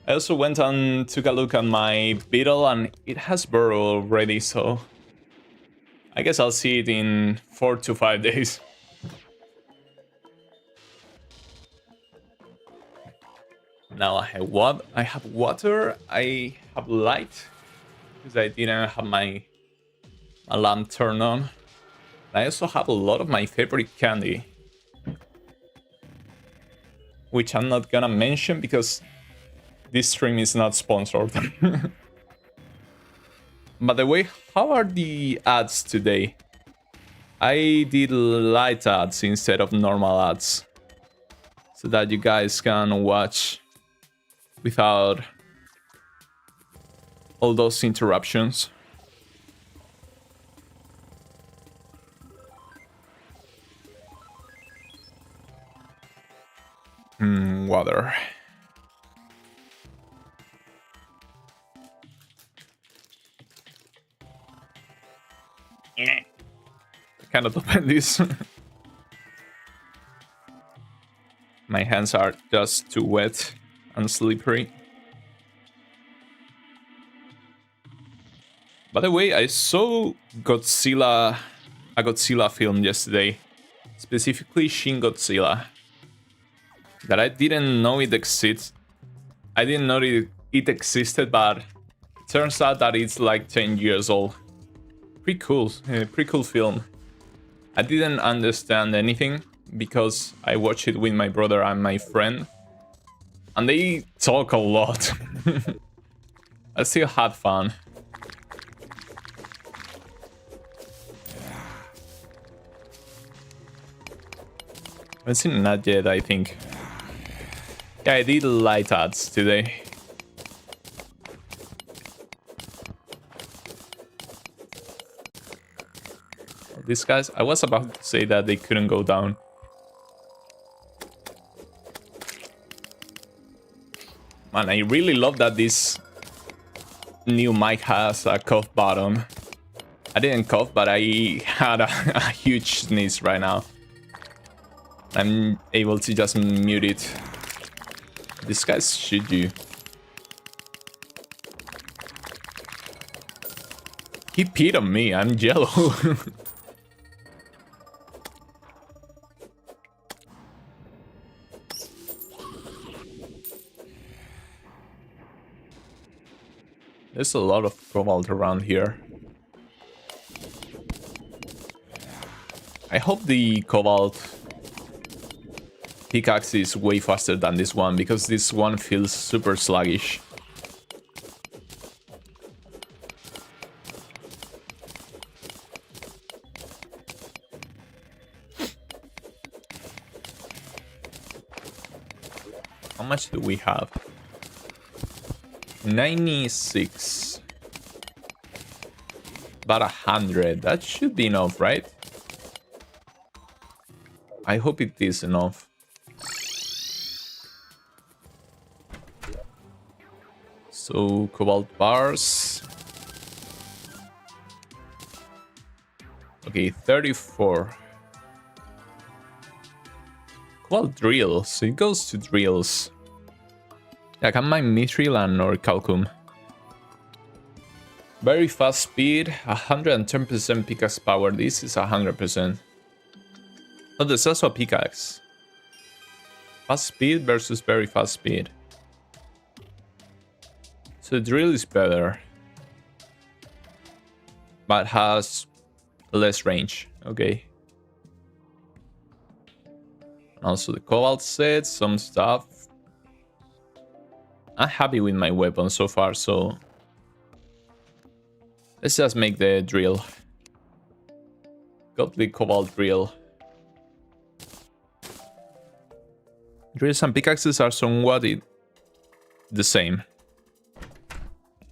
Speaker 1: I also went and took a look at my beetle and it has burrow already, so I guess I'll see it in 4 to 5 days. Now I have what? I have water, I have light, because I didn't have my lamp turned on. I also have a lot of my favorite candy, which I'm not gonna mention because this stream is not sponsored. By the way, how are the ads today? I did light ads instead of normal ads, so that you guys can watch without all those interruptions. Water. I cannot open this. My hands are just too wet and slippery. By the way, I saw a Godzilla film yesterday, specifically Shin Godzilla, that I didn't know it exists. I didn't know it existed, but it turns out that it's like 10 years old. Pretty cool film. I didn't understand anything because I watched it with my brother and my friend, and they talk a lot. I still had fun. I haven't seen that yet, I think. Yeah, I did light ads today. These guys, I was about to say that they couldn't go down. Man, I really love that this new mic has a cough button. I didn't cough, but I had a huge sneeze right now. I'm able to just mute it. These guys shoot you. He peed on me, I'm yellow. There's a lot of cobalt around here. I hope the cobalt pickaxe is way faster than this one, because this one feels super sluggish. How much do we have? 96. About 100. That should be enough, right? I hope it is enough. So, cobalt bars. Okay, 34. Cobalt drills. It goes to drills. Yeah, I can mine mithril and orichalcum. Very fast speed, 110% pickaxe power. This is 100%. Oh, there's also a pickaxe. Fast speed versus very fast speed. So the drill is better, but has less range. Okay. Also the cobalt set, some stuff. I'm happy with my weapon so far, so let's just make the drill. Got the cobalt drill. Drills and pickaxes are somewhat the same.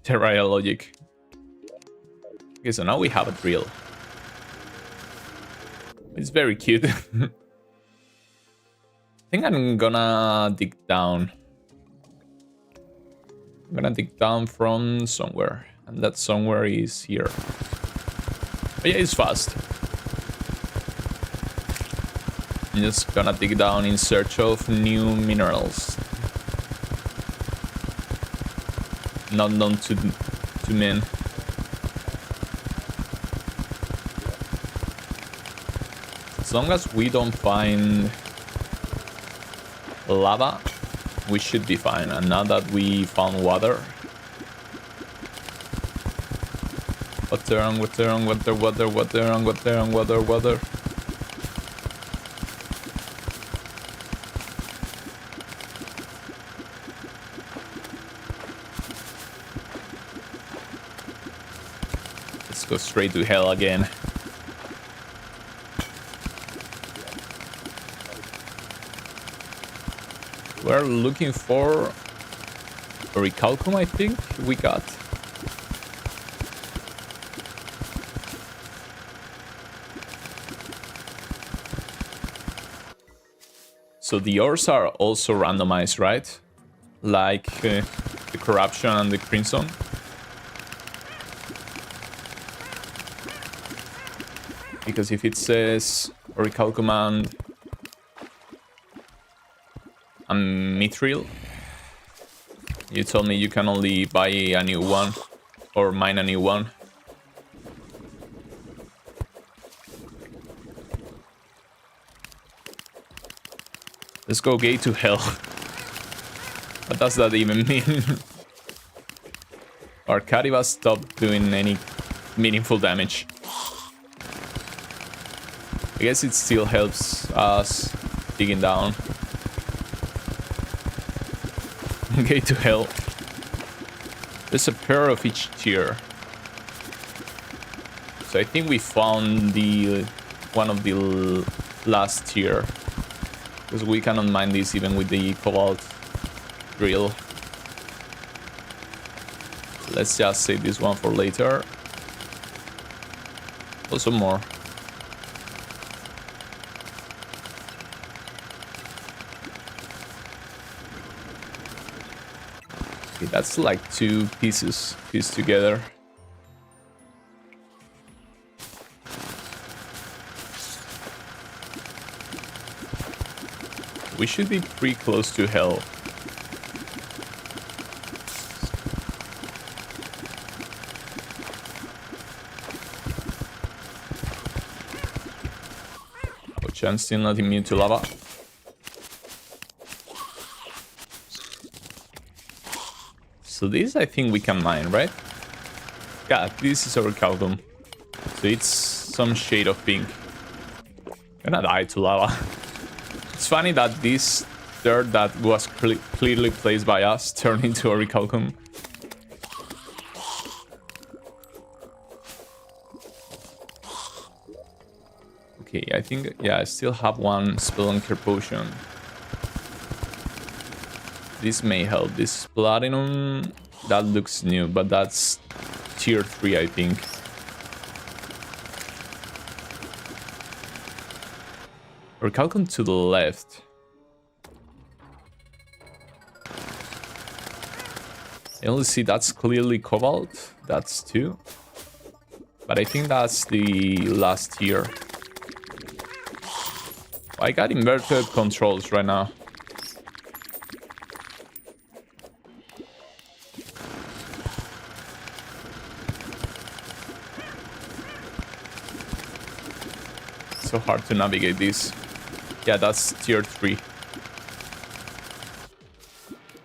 Speaker 1: Terraria logic. Okay, so now we have a drill. It's very cute. I think I'm gonna dig down. I'm gonna dig down from somewhere. And that somewhere is here. But yeah, it's fast. I'm just gonna dig down in search of new minerals. Not known to men. As long as we don't find lava, we should be fine. And now that we found water. Water. Let's go straight to hell again. We're looking for Orichalcum, I think we got. So the ores are also randomized, right? Like the Corruption and the Crimson. Because if it says Orichalcum and Mithril, you told me you can only buy a new one or mine a new one. Let's go gate to hell. What does that even mean? Our Kariba stopped doing any meaningful damage. I guess it still helps us digging down. Gate to hell. There's a pair of each tier. So I think we found the one of the last tier. Because we cannot mine this even with the cobalt drill. So let's just save this one for later. Also more. Okay, that's like 2 pieces pieced together. We should be pretty close to hell. Which I'm still not immune to lava. So this I think we can mine, right? Yeah, this is our Orichalcum. So it's some shade of pink. I'm gonna die to lava. It's funny that this dirt that was clearly placed by us turned into Orichalcum. Okay, I think, yeah, I still have one Spelunker potion. This may help. This platinum, that looks new, but that's tier 3, I think. Orichalcum to the left. I only see that's clearly cobalt. That's 2. But I think that's the last tier. I got inverted controls right now. So hard to navigate this. Yeah, that's tier 3.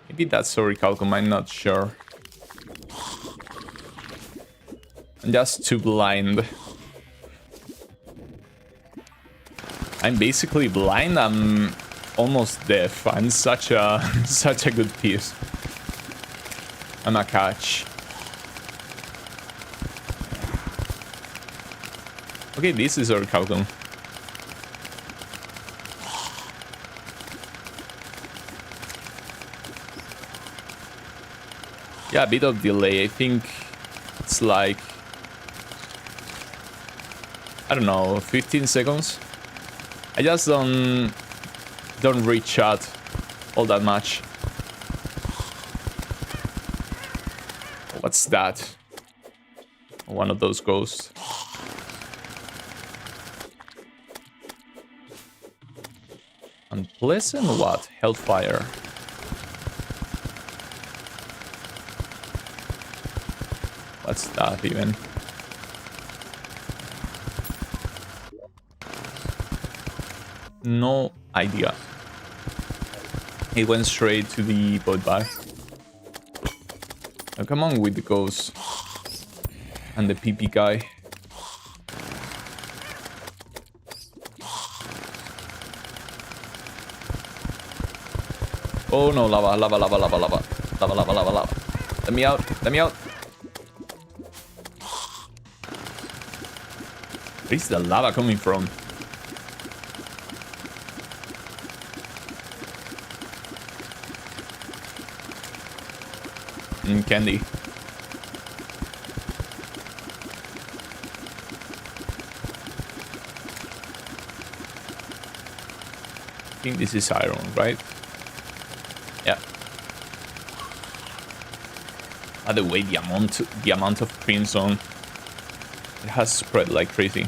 Speaker 1: Maybe that's Orichalcum, I'm not sure. I'm just too blind. I'm basically blind, I'm almost deaf. I'm such a such a good piece. I'm a catch. Okay, this is Orichalcum. Yeah, a bit of delay. I think it's like, I don't know, 15 seconds. I just don't reach chat all that much. What's that? One of those ghosts. Unpleasant what? Hellfire. What's that even? No idea. It went straight to the boat bag. Now come on with the ghost. And the PP guy. Oh no, lava, lava, lava, lava, lava. Lava, lava, lava, lava. Let me out, let me out. Where is the lava coming from? Candy. I think this is iron, right? Yeah. By the way, the amount of crimson, it has spread like crazy,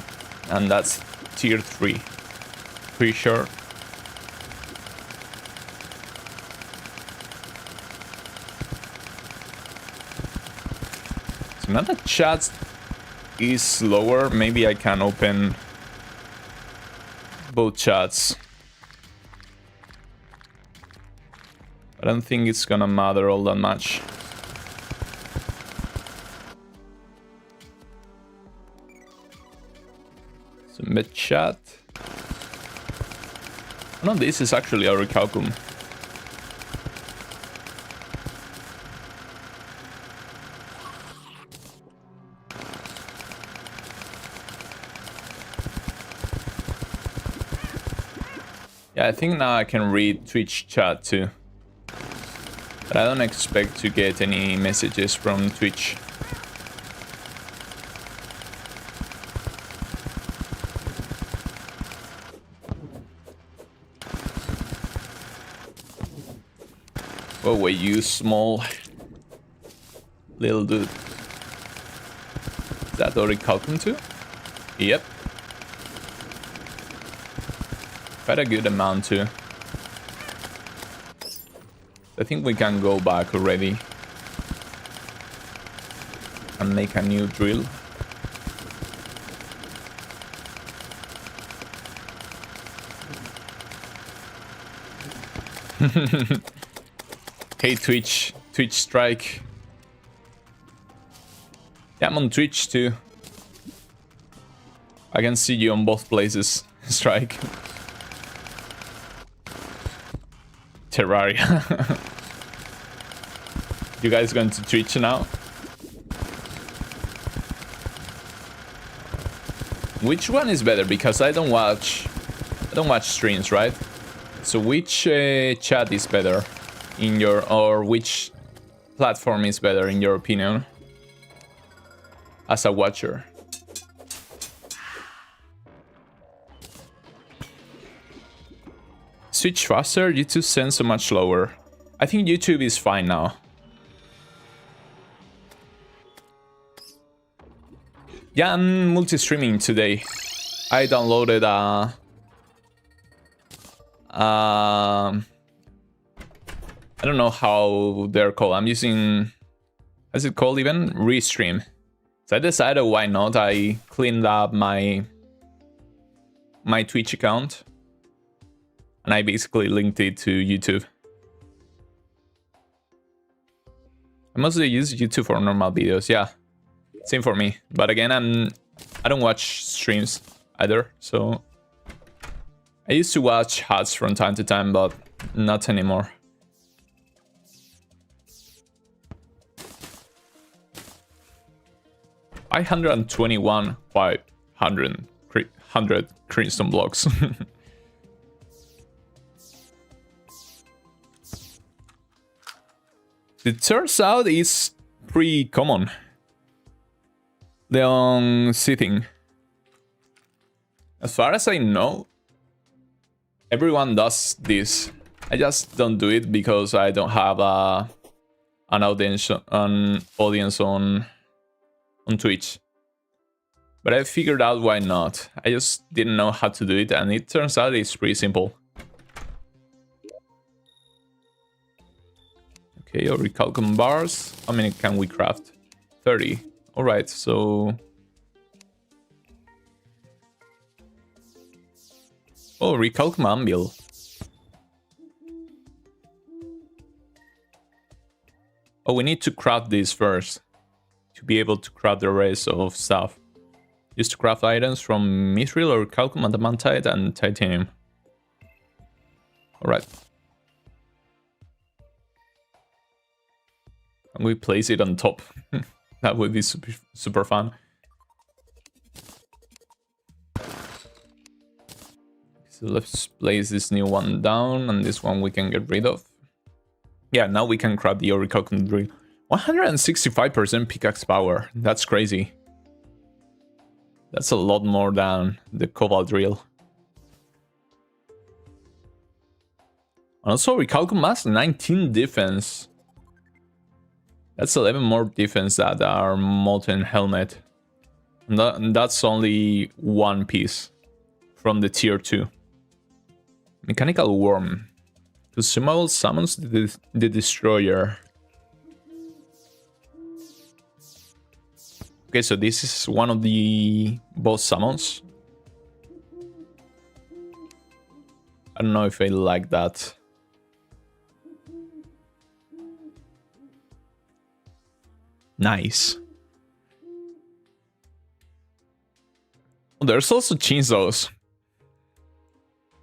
Speaker 1: and that's tier 3. Pretty sure. So now that chat is slower, maybe I can open both chats. I don't think it's gonna matter all that much. So mid chat. No, this is actually our calculum. Yeah, I think now I can read Twitch chat too. But I don't expect to get any messages from Twitch. Oh wait, you small little dude. Is that already calculum too? Yep. Quite a good amount too. I think we can go back already and make a new drill. Hey Twitch strike. Yeah, I'm on Twitch too. I can see you on both places. Strike. Terraria. You guys going to Twitch now? Which one is better? Because I don't watch streams, right? So which chat is better in your, or which platform is better in your opinion as a watcher? Switch faster, YouTube sends so much slower. I think YouTube is fine now. Yeah, I'm multi-streaming today. I downloaded I don't know how they're called. I'm using, how's it called even? Restream. So I decided why not. I cleaned up my Twitch account. And I basically linked it to YouTube. I mostly use YouTube for normal videos, yeah. Same for me. But again, I don't watch streams either, so I used to watch HUDs from time to time, but not anymore. I 121 500 Crimson blocks. It turns out it's pretty common. The sitting. As far as I know, everyone does this. I just don't do it because I don't have an audience on Twitch. But I figured out why not. I just didn't know how to do it, and it turns out it's pretty simple. Okay, orichalcum bars. How many can we craft? 30. Alright, so... Oh, orichalcum anvil. Oh, we need to craft this first to be able to craft the rest of stuff. Used to craft items from mithril, orichalcum, adamantite, and titanium. Alright. And we place it on top. That would be super fun. So let's place this new one down, and this one we can get rid of. Yeah, now we can craft the orichalcum drill. 165% pickaxe power. That's crazy. That's a lot more than the cobalt drill. And also orichalcum has 19 defense. That's 11 more defense than our molten helmet. And that's only one piece from the tier 2. Mechanical worm. Consumable summons the destroyer. Okay, so this is one of the boss summons. I don't know if I like that. Nice. There's also chainsaws.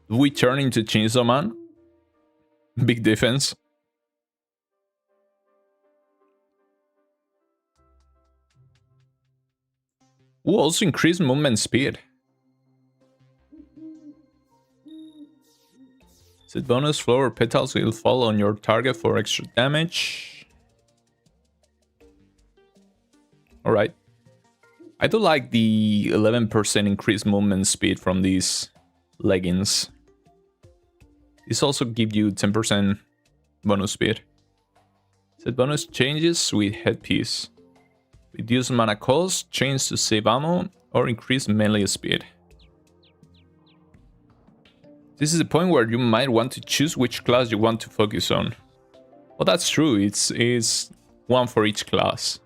Speaker 1: We turn into Chainsaw Man. Big defense. Ooh, also increase movement speed. Set bonus flower petals will fall on your target for extra damage. Alright. I do like the 11% increased movement speed from these leggings. This also gives you 10% bonus speed. Set bonus changes with headpiece. Reduce mana cost, change to save ammo, or increase melee speed. This is the point where you might want to choose which class you want to focus on. Well, that's true, it's one for each class.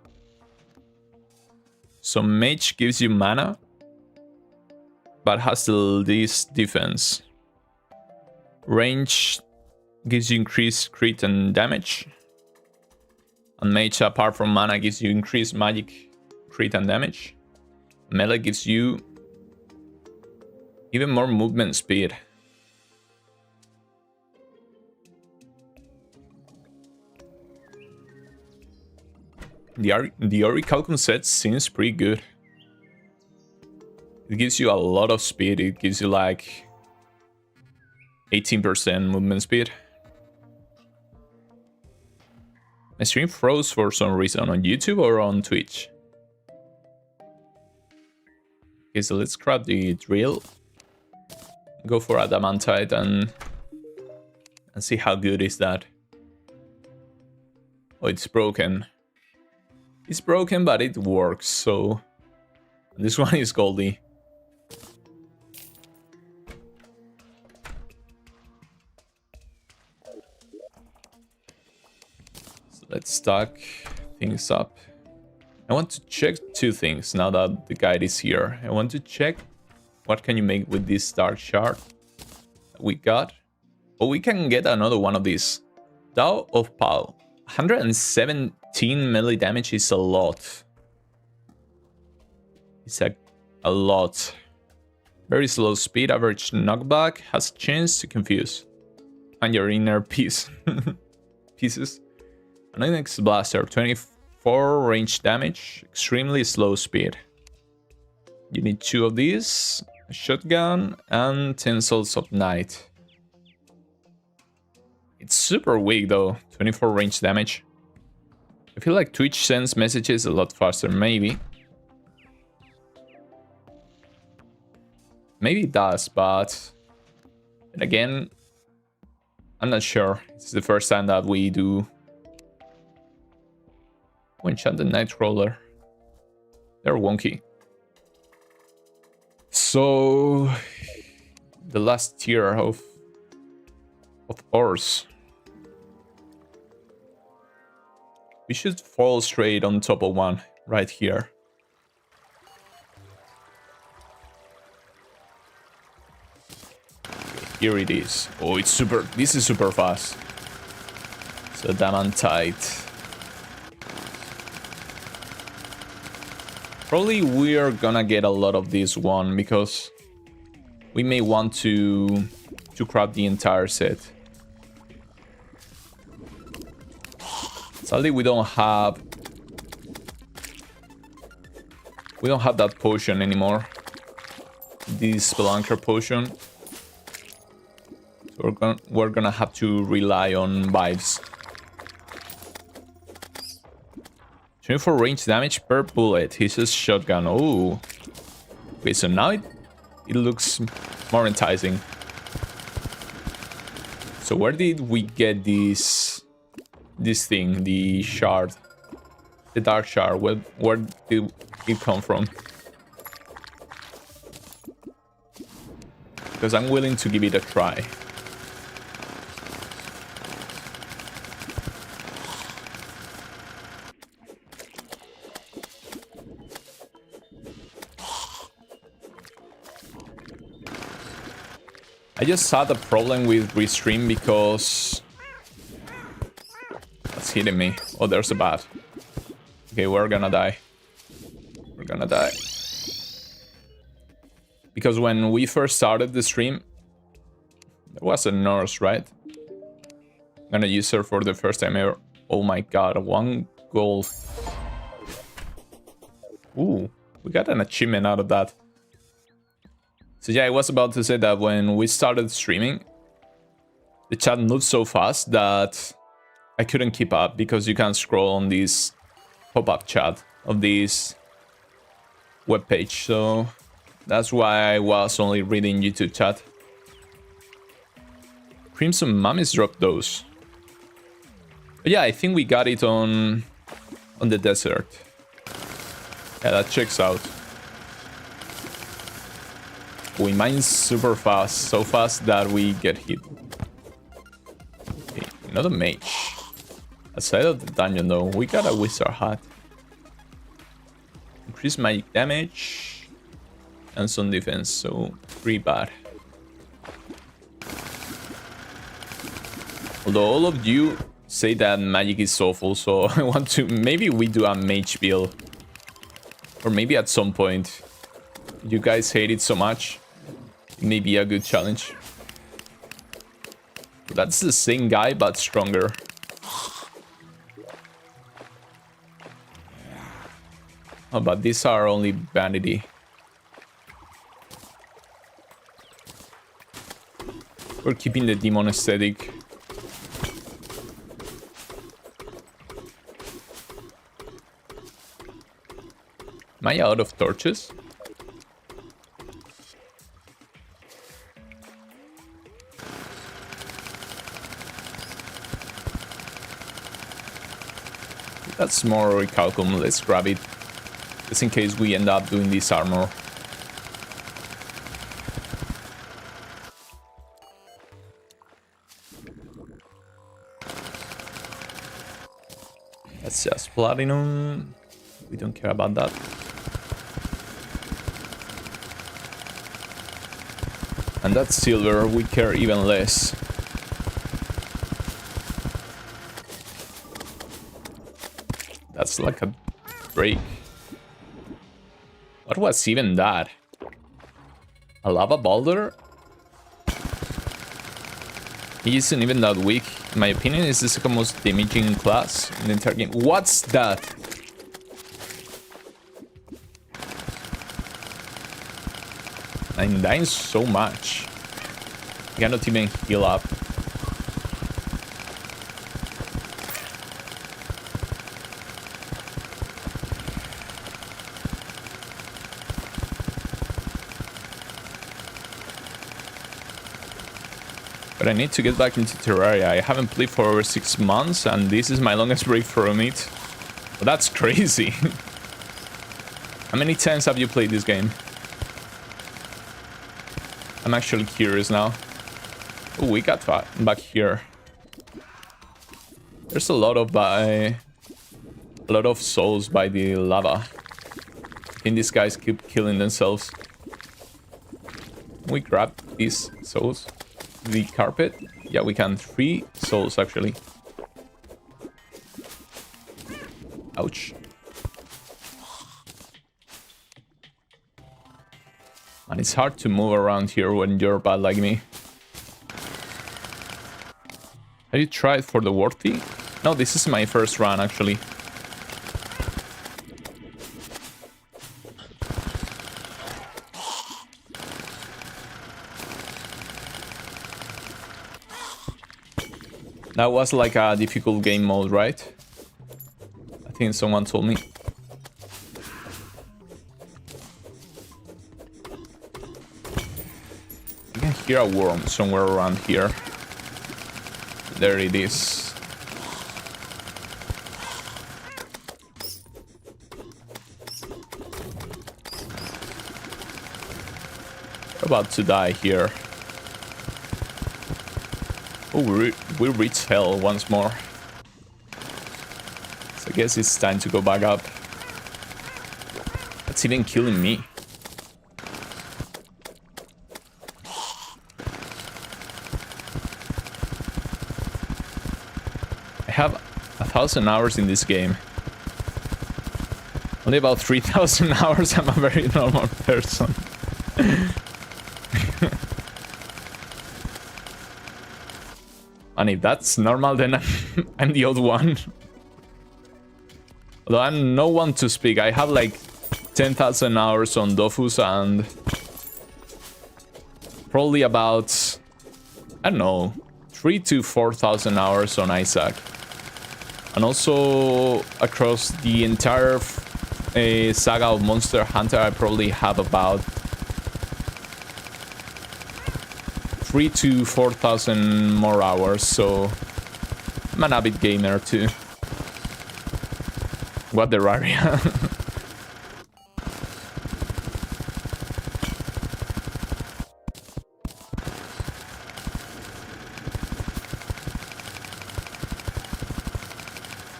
Speaker 1: So Mage gives you mana, but has still this defense. Range gives you increased crit and damage. And Mage, apart from mana, gives you increased magic, crit and damage. Melee gives you even more movement speed. The orichalcum set seems pretty good. It gives you a lot of speed. It gives you like 18% movement speed. My stream froze for some reason on YouTube or on Twitch. Okay, so let's grab the drill. Go for adamantite and see how good is that. Oh, it's broken. It's broken, but it works, so... This one is goldy. So let's stack things up. I want to check two things now that the guide is here. I want to check what can you make with this dark shard that we got. Oh, we can get another one of these. Dao of Pal. 117 melee damage is a lot. It's a lot. Very slow speed, average knockback, has chance to confuse. And your inner piece. Pieces. An Onyx Blaster, 24 range damage, extremely slow speed. You need 2 of these, a shotgun, and 10 Souls of Night. It's super weak though, 24 range damage. I feel like Twitch sends messages a lot faster, maybe. Maybe it does, but... And again, I'm not sure. It's the first time that we do... Enchanted Nightcrawler. They're wonky. So... The last tier of ores. We should fall straight on top of one right here. Here it is. Oh, it's super. This is super fast. So damn tight. Probably we are gonna get a lot of this one because we may want to craft the entire set. Sadly, we don't have that potion anymore. This Spelunker potion. So we're gonna have to rely on vibes. 24 range damage per bullet. He says shotgun. Oh. Okay, so now it looks more enticing. So where did we get this thing, the shard? The dark shard. Where did it come from? Because I'm willing to give it a try. I just had a problem with restream because that's hitting me. Oh, there's a bat. Okay, we're gonna die. We're gonna die. Because when we first started the stream, there was a nurse, right? I'm gonna use her for the first time ever. Oh my god, 1 gold. Ooh, we got an achievement out of that. So yeah, I was about to say that when we started streaming, the chat moved so fast that I couldn't keep up because you can scroll on this pop-up chat of this webpage. So that's why I was only reading YouTube chat. Crimson Mummies dropped those. But yeah, I think we got it on the desert. Yeah, that checks out. We mine super fast, so fast that we get hit. Okay, another mage. Aside of the dungeon though, we got a wizard hat. Increase magic damage and some defense, so pretty bad. Although all of you say that magic is awful, so I want to... Maybe we do a mage build. Or maybe at some point. You guys hate it so much. It may be a good challenge. That's the same guy, but stronger. Oh, but these are only vanity. We're keeping the demon aesthetic. Am I out of torches? That's more recalculum, let's grab it. Just in case we end up doing this armor. That's just platinum. We don't care about that. And that's silver, we care even less. That's like a break. What was even that? A lava boulder? He isn't even that weak. In my opinion, is the second most damaging class in the entire game. What's that? I'm dying so much. I cannot even heal up. But I need to get back into Terraria. I haven't played for over 6 months, and this is my longest break from it. Well, that's crazy. How many times have you played this game? I'm actually curious now. Oh, we got back here. There's a lot of a lot of souls by the lava. I think these guys keep killing themselves. We grab these souls. The carpet. Yeah, we can. 3 souls, actually. Ouch. And it's hard to move around here when you're bad like me. Have you tried for the worthy? No, this is my first run, actually. That was like a difficult game mode, right? I think someone told me. You can hear a worm somewhere around here. There it is. We're about to die here. Oh, we reached hell once more. So I guess it's time to go back up. That's even killing me. I have 1,000 hours in this game. Only about 3,000 hours. I'm a very normal person. And if that's normal, then I'm the odd one. Although I'm no one to speak. I have like 10,000 hours on Dofus and probably about, I don't know, 3,000 to 4,000 hours on Isaac. And also across the entire saga of Monster Hunter, I probably have about 3,000 to 4,000 more hours, so I'm an avid gamer too. What Terraria?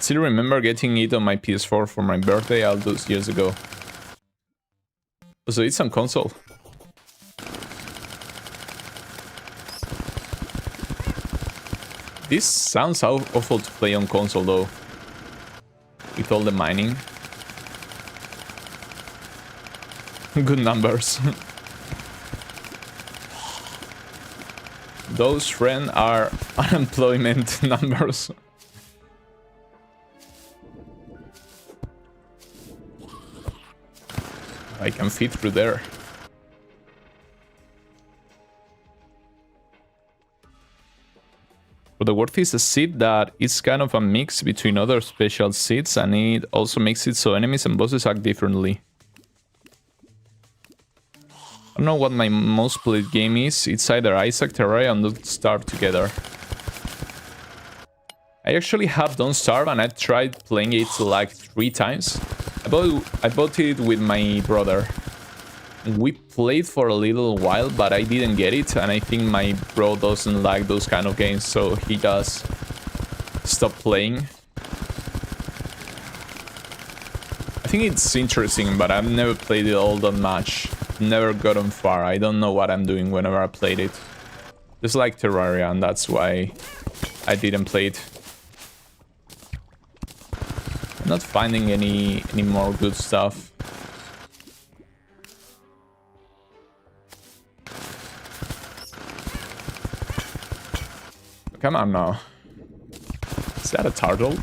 Speaker 1: Still remember getting it on my PS4 for my birthday all those years ago. So it's on console. This sounds awful to play on console though, with all the mining. Good numbers. Those, friend, are unemployment numbers. I can fit through there. But the Worthy is a seed that is kind of a mix between other special seeds, and it also makes it so enemies and bosses act differently. I don't know what my most played game is. It's either Isaac, Terraria, and Don't Starve together. I actually have Don't Starve, and I tried playing it like 3 times. I bought it with my brother. We played for a little while, but I didn't get it, and I think my bro doesn't like those kind of games, so he just stopped playing. I think it's interesting, but I've never played it all that much. Never gotten far. I don't know what I'm doing whenever I played it. Just like Terraria, and that's why I didn't play it. I'm not finding any more good stuff. Come on now. Is that a turtle?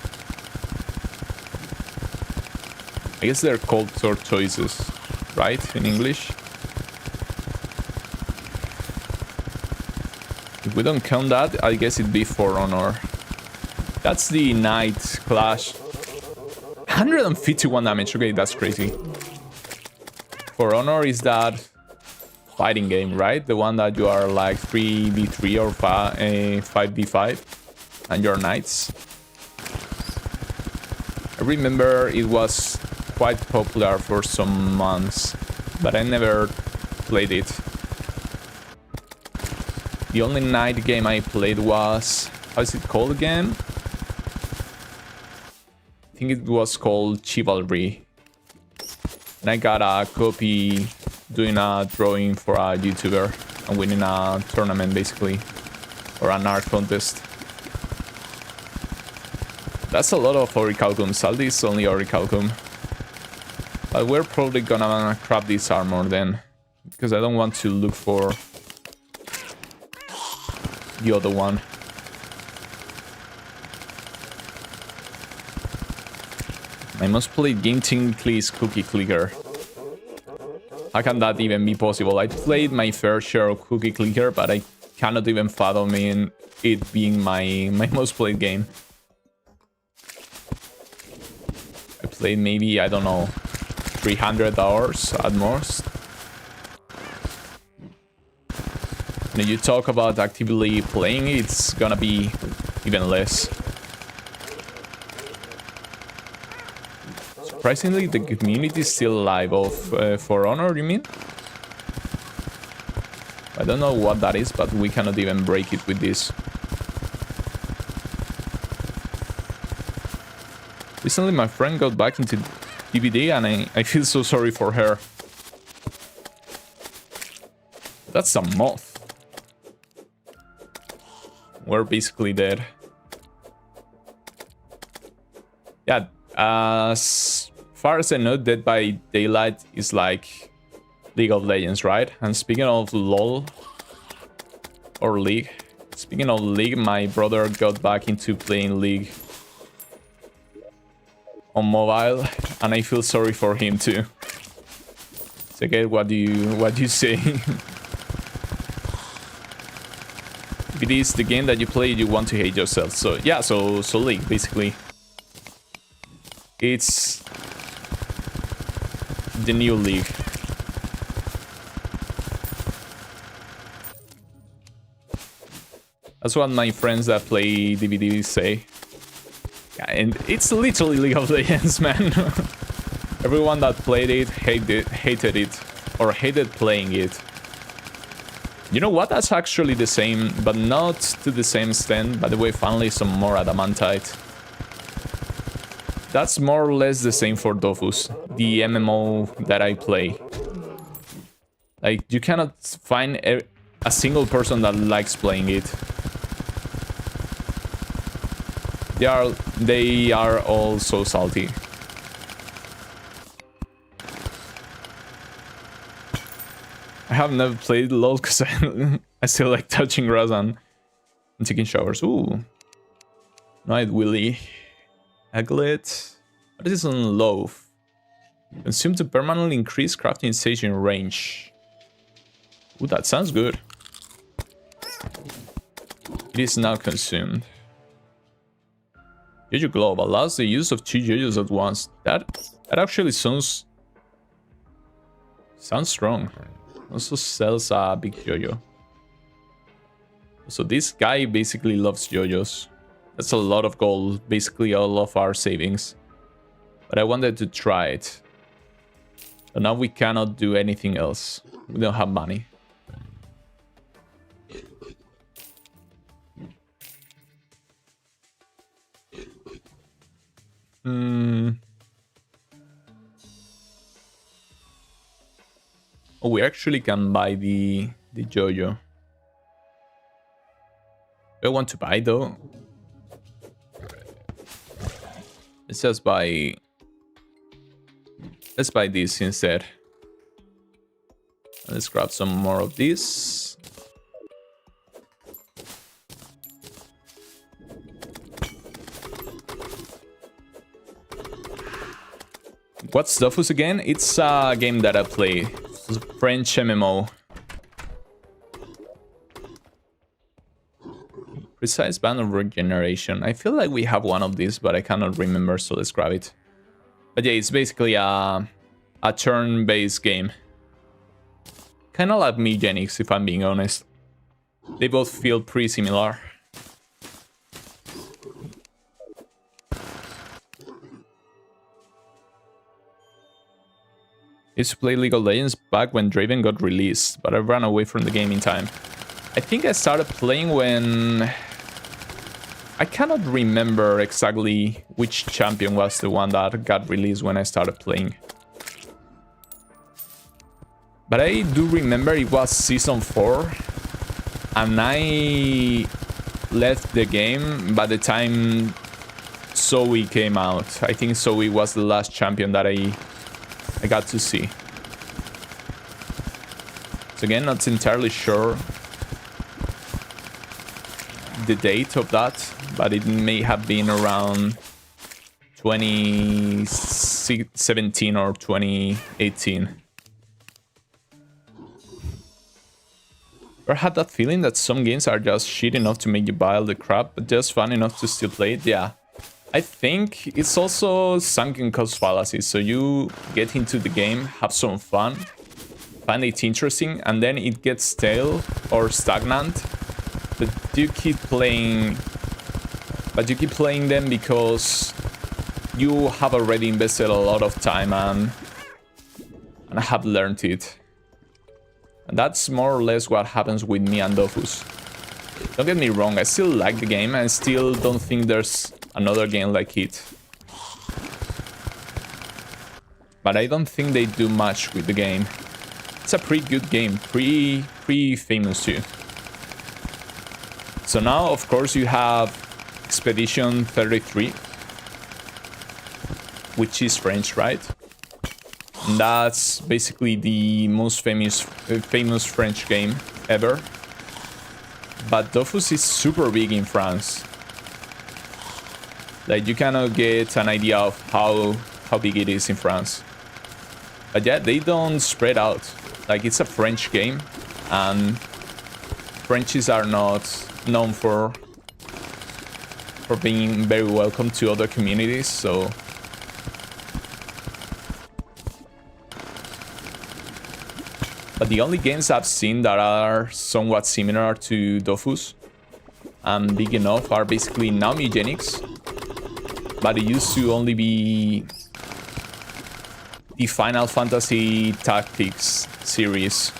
Speaker 1: I guess they're called tortoises, right? In English. If we don't count that, I guess it'd be For Honor. That's the Knight Clash. 151 damage. Okay, that's crazy. For Honor is that fighting game, right? The one that you are like 3v3 or 5v5 and you're knights. I remember it was quite popular for some months, but I never played it. The only knight game I played was, how is it called again? think it was called Chivalry. And I got a copy doing a drawing for a YouTuber and winning a tournament, basically. Or an art contest. That's a lot of Orichalcum. Saldi is only Orichalcum. But we're probably gonna craft this armor then. Because I don't want to look for the other one. My most played game technically is Cookie Clicker. How can that even be possible? I played my fair share of Cookie Clicker, but I cannot even fathom in it being my most played game. I played maybe, I don't know, 300 hours at most. And if you talk about actively playing, it's gonna be even less. Surprisingly, the community is still alive of For Honor, you mean? I don't know what that is, but we cannot even break it with this. Recently, my friend got back into DVD, and I feel so sorry for her. That's a moth. We're basically dead. Yeah, as far as I know, Dead by Daylight is like League of Legends, right? And speaking of LoL, or League, speaking of League, my brother got back into playing League on mobile, and I feel sorry for him too. So again, what do you say? If it is the game that you play, you want to hate yourself. So yeah, so League basically. It's the new League. That's what my friends that play DVD say. Yeah, and it's literally League of Legends, man. Everyone that played it hated it, or hated playing it. You know what? That's actually the same, but not to the same extent. By the way, finally some more adamantite. That's more or less the same for Dofus, the MMO that I play. Like, you cannot find a single person that likes playing it. They are all so salty. I have never played LoL because I still like touching grass and taking showers. Ooh. Night Willy. Aglet. What is on Loaf? Consume to permanently increase crafting station range. Ooh, that sounds good. It is now consumed. Jojo Globe allows the use of 2 Jojos at once. That actually sounds strong. Also sells a big Jojo. So this guy basically loves Jojos. That's a lot of gold, basically all of our savings. But I wanted to try it. But now we cannot do anything else. We don't have money. Oh, we actually can buy the Jojo. I want to buy though. Let's just buy. Let's buy this instead. Let's grab some more of this. What's Dofus again? It's a game that I play. It's a French MMO. Precise band of regeneration. I feel like we have one of these, but I cannot remember, so let's grab it. But yeah, it's basically a turn-based game. Kind of like Megenix, if I'm being honest. They both feel pretty similar. I used to play League of Legends back when Draven got released, but I ran away from the game in time. I think I started playing when I cannot remember exactly which champion was the one that got released when I started playing. But I do remember it was Season 4. And I left the game by the time StSII came out. I think StSII was the last champion that I got to see. So again, not entirely sure the date of that, but it may have been around 2017 or 2018. Or had that feeling that some games are just shit enough to make you buy all the crap, but just fun enough to still play it? Yeah. I think it's also sunken cost fallacy. So you get into the game, have some fun, find it interesting, and then it gets stale or stagnant. But you keep playing them because you have already invested a lot of time and have learned it. And that's more or less what happens with me and Dofus. Don't get me wrong, I still like the game and still don't think there's another game like it. But I don't think they do much with the game. It's a pretty good game, pretty famous too. So now, of course, you have Expedition 33, which is French, right? And that's basically the most famous French game ever. But Dofus is super big in France. Like, you cannot get an idea of how big it is in France. But yeah, they don't spread out. Like, it's a French game, and Frenchies are not known for being very welcome to other communities, so... But the only games I've seen that are somewhat similar to Dofus and big enough are basically Naum Eugenics, but it used to only be the Final Fantasy Tactics series.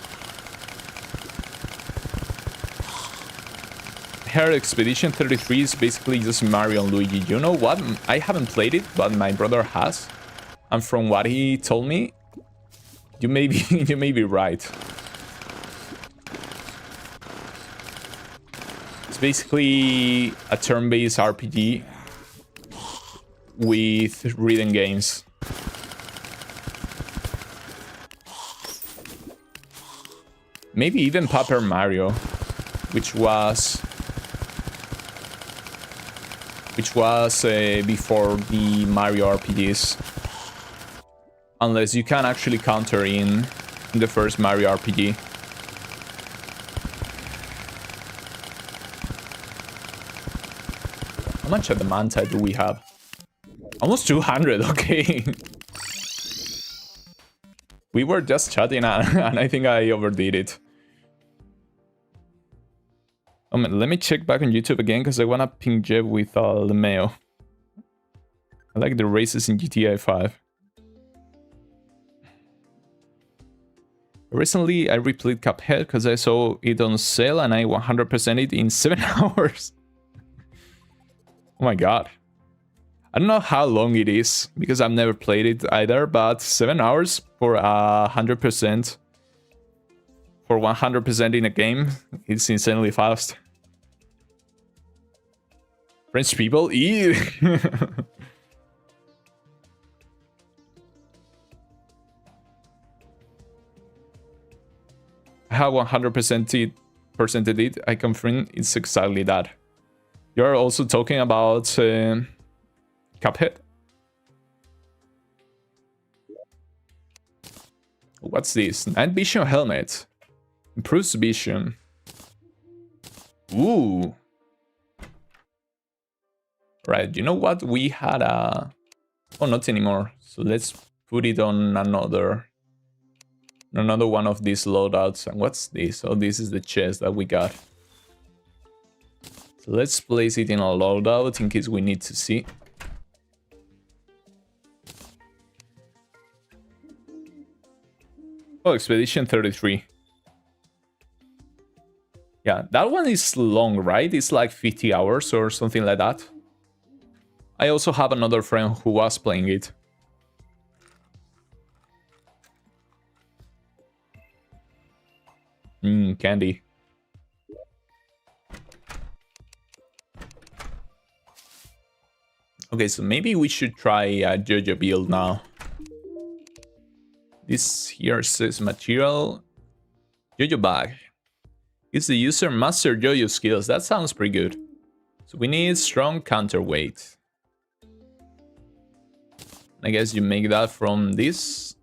Speaker 1: Her Expedition 33 is basically just Mario and Luigi. You know what? I haven't played it, but my brother has. And from what he told me, you may be right. It's basically a turn-based RPG with rhythm games. Maybe even Paper Mario, which was before the Mario RPGs. Unless you can actually counter in the first Mario RPG. How much of the Manta do we have? Almost 200, okay. We were just chatting and I think I overdid it. Let me check back on YouTube again because I want to ping Jeb with Lemeo. I like the races in GTA 5. Recently, I replayed Cuphead because I saw it on sale and I 100% it in 7 hours. Oh my god. I don't know how long it is because I've never played it either, but 7 hours for 100%. For 100% in a game, it's insanely fast. French people? Ew. How 100% percented it, I confirm it's exactly that. You're also talking about Cuphead. What's this? Night vision helmet. Improves vision. Ooh. Right, you know what? We had a... Oh, not anymore. So let's put it on another one of these loadouts. And what's this? Oh, this is the chest that we got. So let's place it in a loadout in case we need to see. Oh, Expedition 33. Yeah, that one is long, right? It's like 50 hours or something like that. I also have another friend who was playing it. Candy. Okay, so maybe we should try a JoJo build now. This here says material. JoJo bag. Gives the user master JoJo skills. That sounds pretty good. So we need strong counterweight. I guess you make that from this.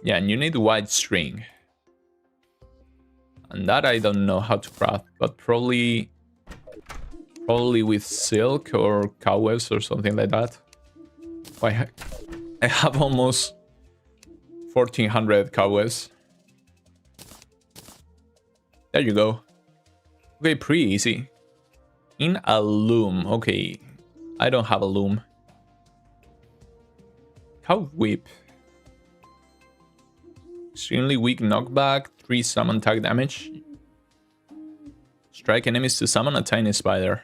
Speaker 1: Yeah, and you need white string. And that I don't know how to craft, but probably with silk or cobwebs or something like that. I have almost 1400 cobwebs. There you go. Okay, pretty easy. In a loom. Okay, I don't have a loom. Cow whip. Extremely weak knockback, 3 summon tag damage. Strike enemies to summon a tiny spider.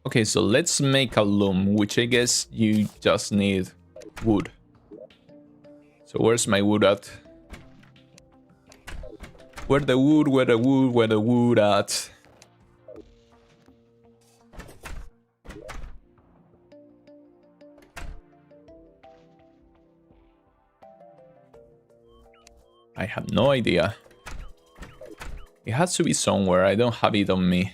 Speaker 1: Okay, so let's make a loom, which I guess you just need wood. So where's my wood at? Where the wood, where the wood, where the wood at? I have no idea. It has to be somewhere. I don't have it on me.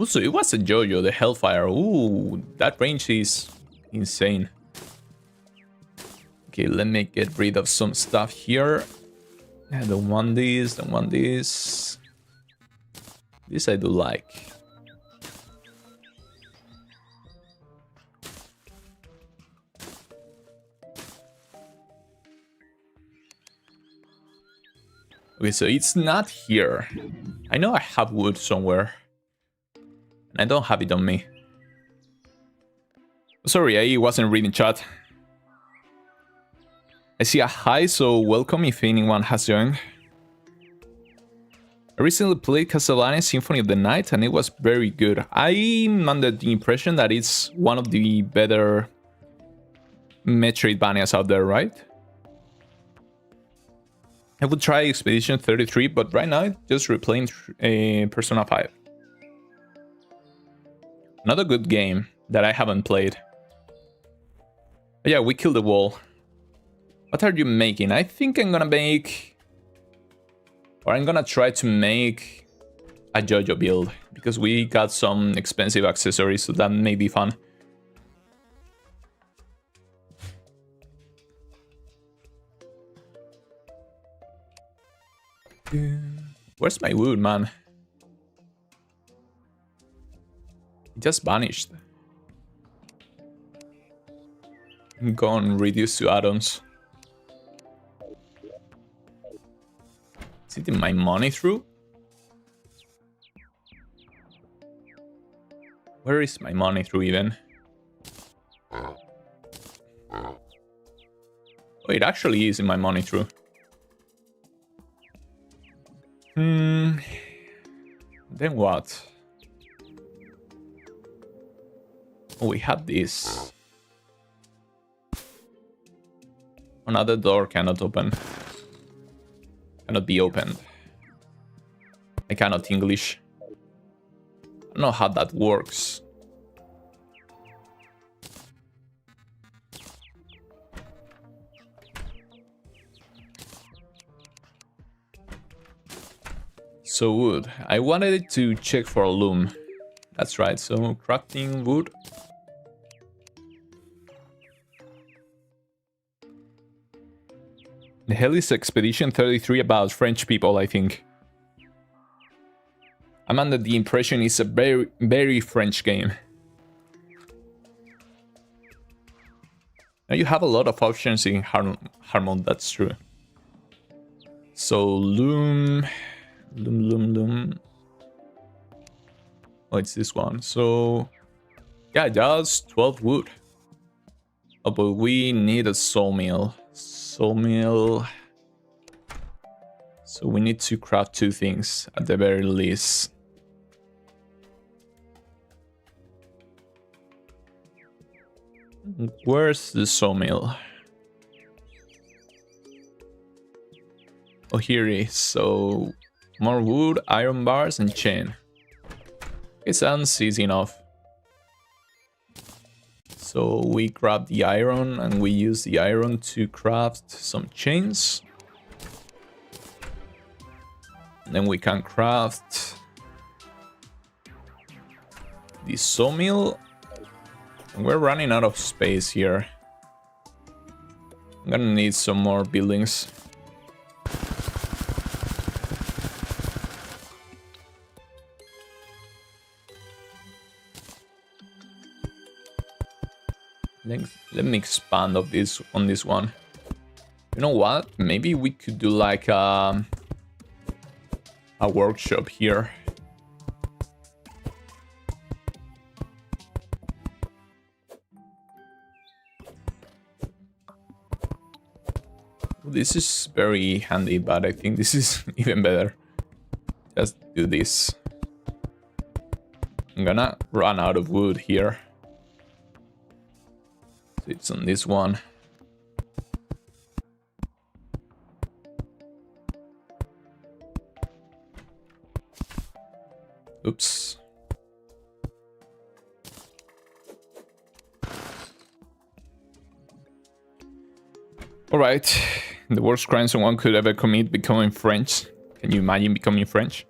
Speaker 1: Ooh, so it was a JoJo, the Hellfire. Ooh, that range is insane. Okay, let me get rid of some stuff here. I don't want this, don't want this. This I do like. Okay, so it's not here. I know I have wood somewhere. And I don't have it on me. Sorry, I wasn't reading chat. I see a hi, so welcome if anyone has joined. I recently played Castlevania Symphony of the Night and it was very good. I'm under the impression that it's one of the better Metroidvanias out there, right? I would try Expedition 33, but right now just replaying Persona 5. Another good game that I haven't played. But yeah, we killed the wall. What are you making? I think I'm gonna make... Or I'm gonna try to make a JoJo build. Because we got some expensive accessories, so that may be fun. Where's my wood, man? It just vanished. Gone, reduced to atoms. Is it in my money through? Where is my money through even? Oh, it actually is in my money through. Then what? Oh, we have this. Another door cannot open. Cannot be opened. I cannot English. I don't know how that works. So wood. I wanted to check for a loom. That's right, so crafting wood. The hell is Expedition 33 about French people, I think. I'm under the impression it's a very, very French game. Now you have a lot of options in hard mode, that's true. so loom. Oh, it's this one. So yeah, that's 12 wood. Oh, but we need a sawmill. Sawmill. So we need to craft 2 things at the very least. Where's the sawmill? Oh, here it is. So more wood, iron bars, and chain. It sounds easy enough. So we grab the iron and we use the iron to craft some chains. And then we can craft the sawmill. And we're running out of space here. I'm gonna need some more buildings. Let me expand on this one. You know what? Maybe we could do like a workshop here. This is very handy, but I think this is even better. Just do this. I'm gonna run out of wood here. So it's on this one. Oops. Alright. The worst crime someone could ever commit, becoming French. Can you imagine becoming French?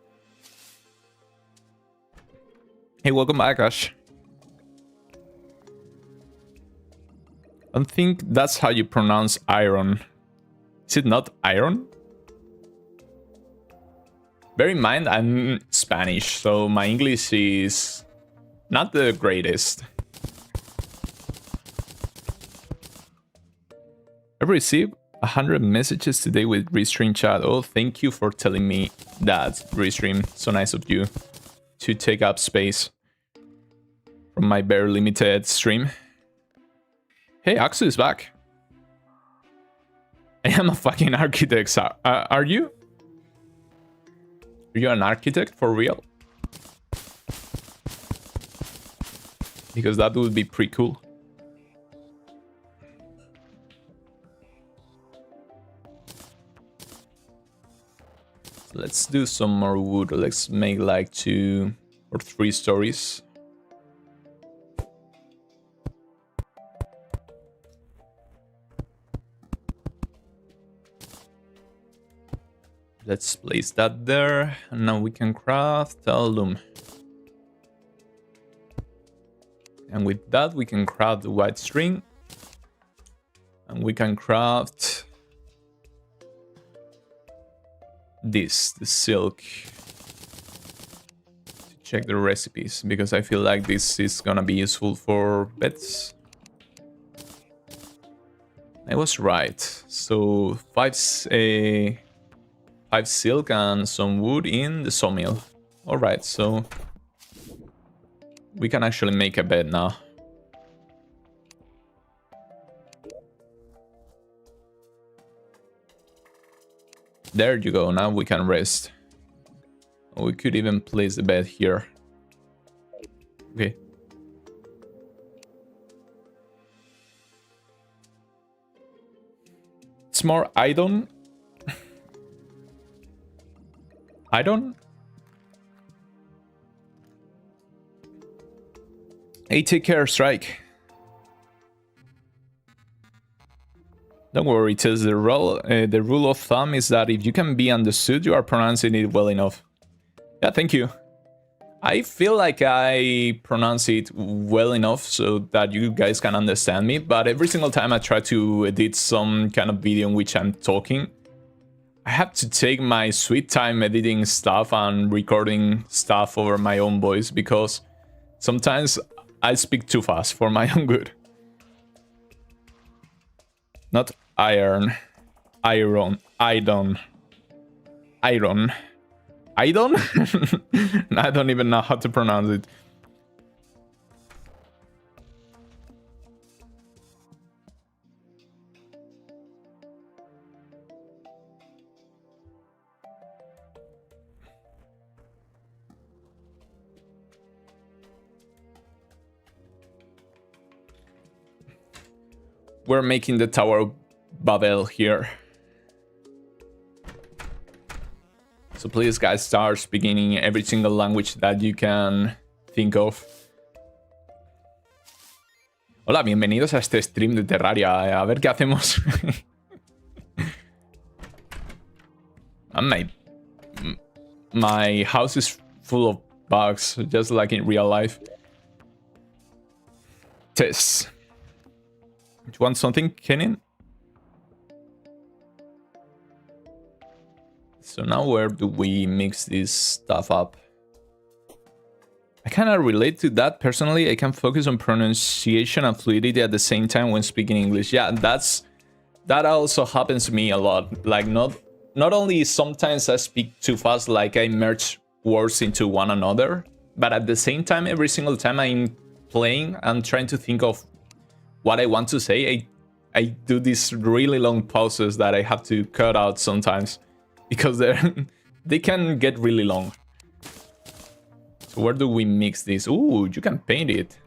Speaker 1: Hey, welcome back, Ash. I don't think that's how you pronounce iron. Is it not iron? Bear in mind, I'm Spanish, so my English is not the greatest. I received 100 messages today with Restream chat. Oh, thank you for telling me that, Restream. So nice of you to take up space from my very limited stream. Hey, Axu is back. I am a fucking architect. Are you? Are you an architect for real? Because that would be pretty cool. Let's do some more wood. Let's make like 2 or 3 stories. Let's place that there. And now we can craft a loom. And with that, we can craft the white string. And we can craft this, the silk. To check the recipes, because I feel like this is gonna be useful for beds. I was right. So 5 silk and some wood in the sawmill. Alright, so we can actually make a bed now. There you go, now we can rest. We could even place the bed here. Okay. It's more iron. Iron? Hey, take care, Strike. Don't worry, Tess. The rule of thumb is that if you can be understood, you are pronouncing it well enough. Yeah, thank you. I feel like I pronounce it well enough so that you guys can understand me, but every single time I try to edit some kind of video in which I'm talking, I have to take my sweet time editing stuff and recording stuff over my own voice because sometimes I speak too fast for my own good. Not iron. Iron. Iron. Idon? I don't even know how to pronounce it. We're making the Tower of Babel here. So please, guys, start speaking every single language that you can think of. Hola, bienvenidos a este stream de Terraria. A ver qué hacemos. My house is full of bugs, just like in real life. Sts. Do you want something, Kenin? So now where do we mix this stuff up? I kind of relate to that personally. I can focus on pronunciation and fluidity at the same time when speaking English. Yeah, that also happens to me a lot. Like not only sometimes I speak too fast, like I merge words into one another, but at the same time, every single time I'm playing, I'm trying to think of what I want to say. I do these really long pauses that I have to cut out sometimes because they can get really long. So where do we mix this? Ooh, you can paint it.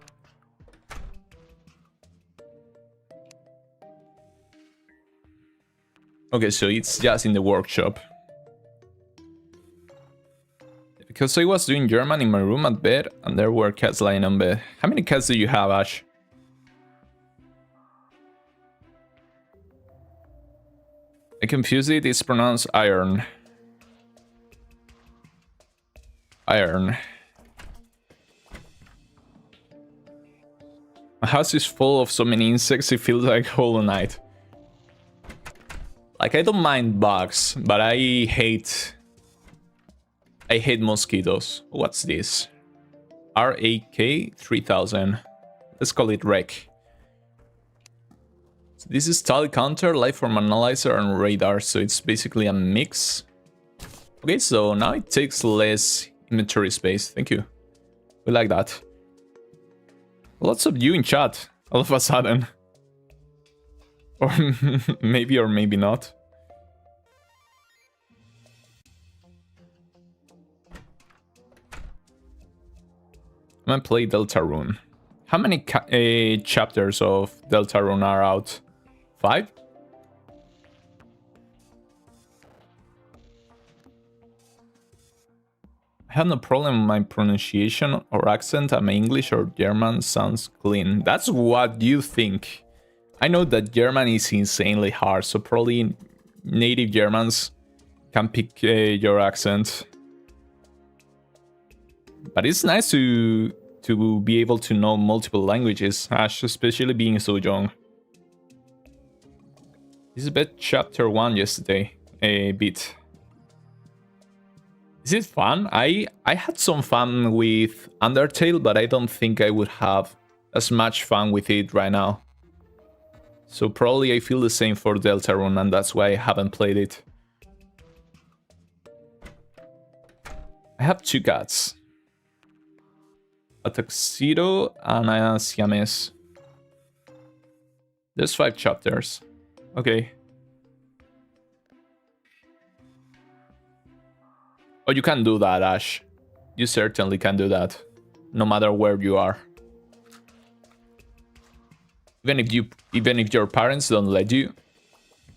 Speaker 1: Okay, so it's just in the workshop. Because I was doing German in my room at bed, and there were cats lying on bed. How many cats do you have, Ash? I confuse it, it's pronounced iron. Iron. My house is full of so many insects, it feels like Hollow Knight. Like, I don't mind bugs, but I hate mosquitoes. What's this? RAK 3000. Let's call it Rec. So this is tally counter, life form analyzer, and radar. So it's basically a mix. Okay, so now it takes less inventory space. Thank you. We like that. Lots of you in chat, all of a sudden. Or maybe not. I'm gonna play Deltarune. How many chapters of Deltarune are out? 5? I have no problem with my pronunciation or accent, and my English or German sounds clean. That's what you think. I know that German is insanely hard, so probably native Germans can pick your accent. But it's nice to be able to know multiple languages, Ash, especially being so young. This is about chapter 1 yesterday, a bit. Is it fun? I had some fun with Undertale, but I don't think I would have as much fun with it right now. So probably I feel the same for Deltarune, and that's why I haven't played it. I have 2 cats. A tuxedo and a Siamese. There's 5 chapters. Okay. Oh, you can do that, Ash. You certainly can do that. No matter where you are. Even if your parents don't let you,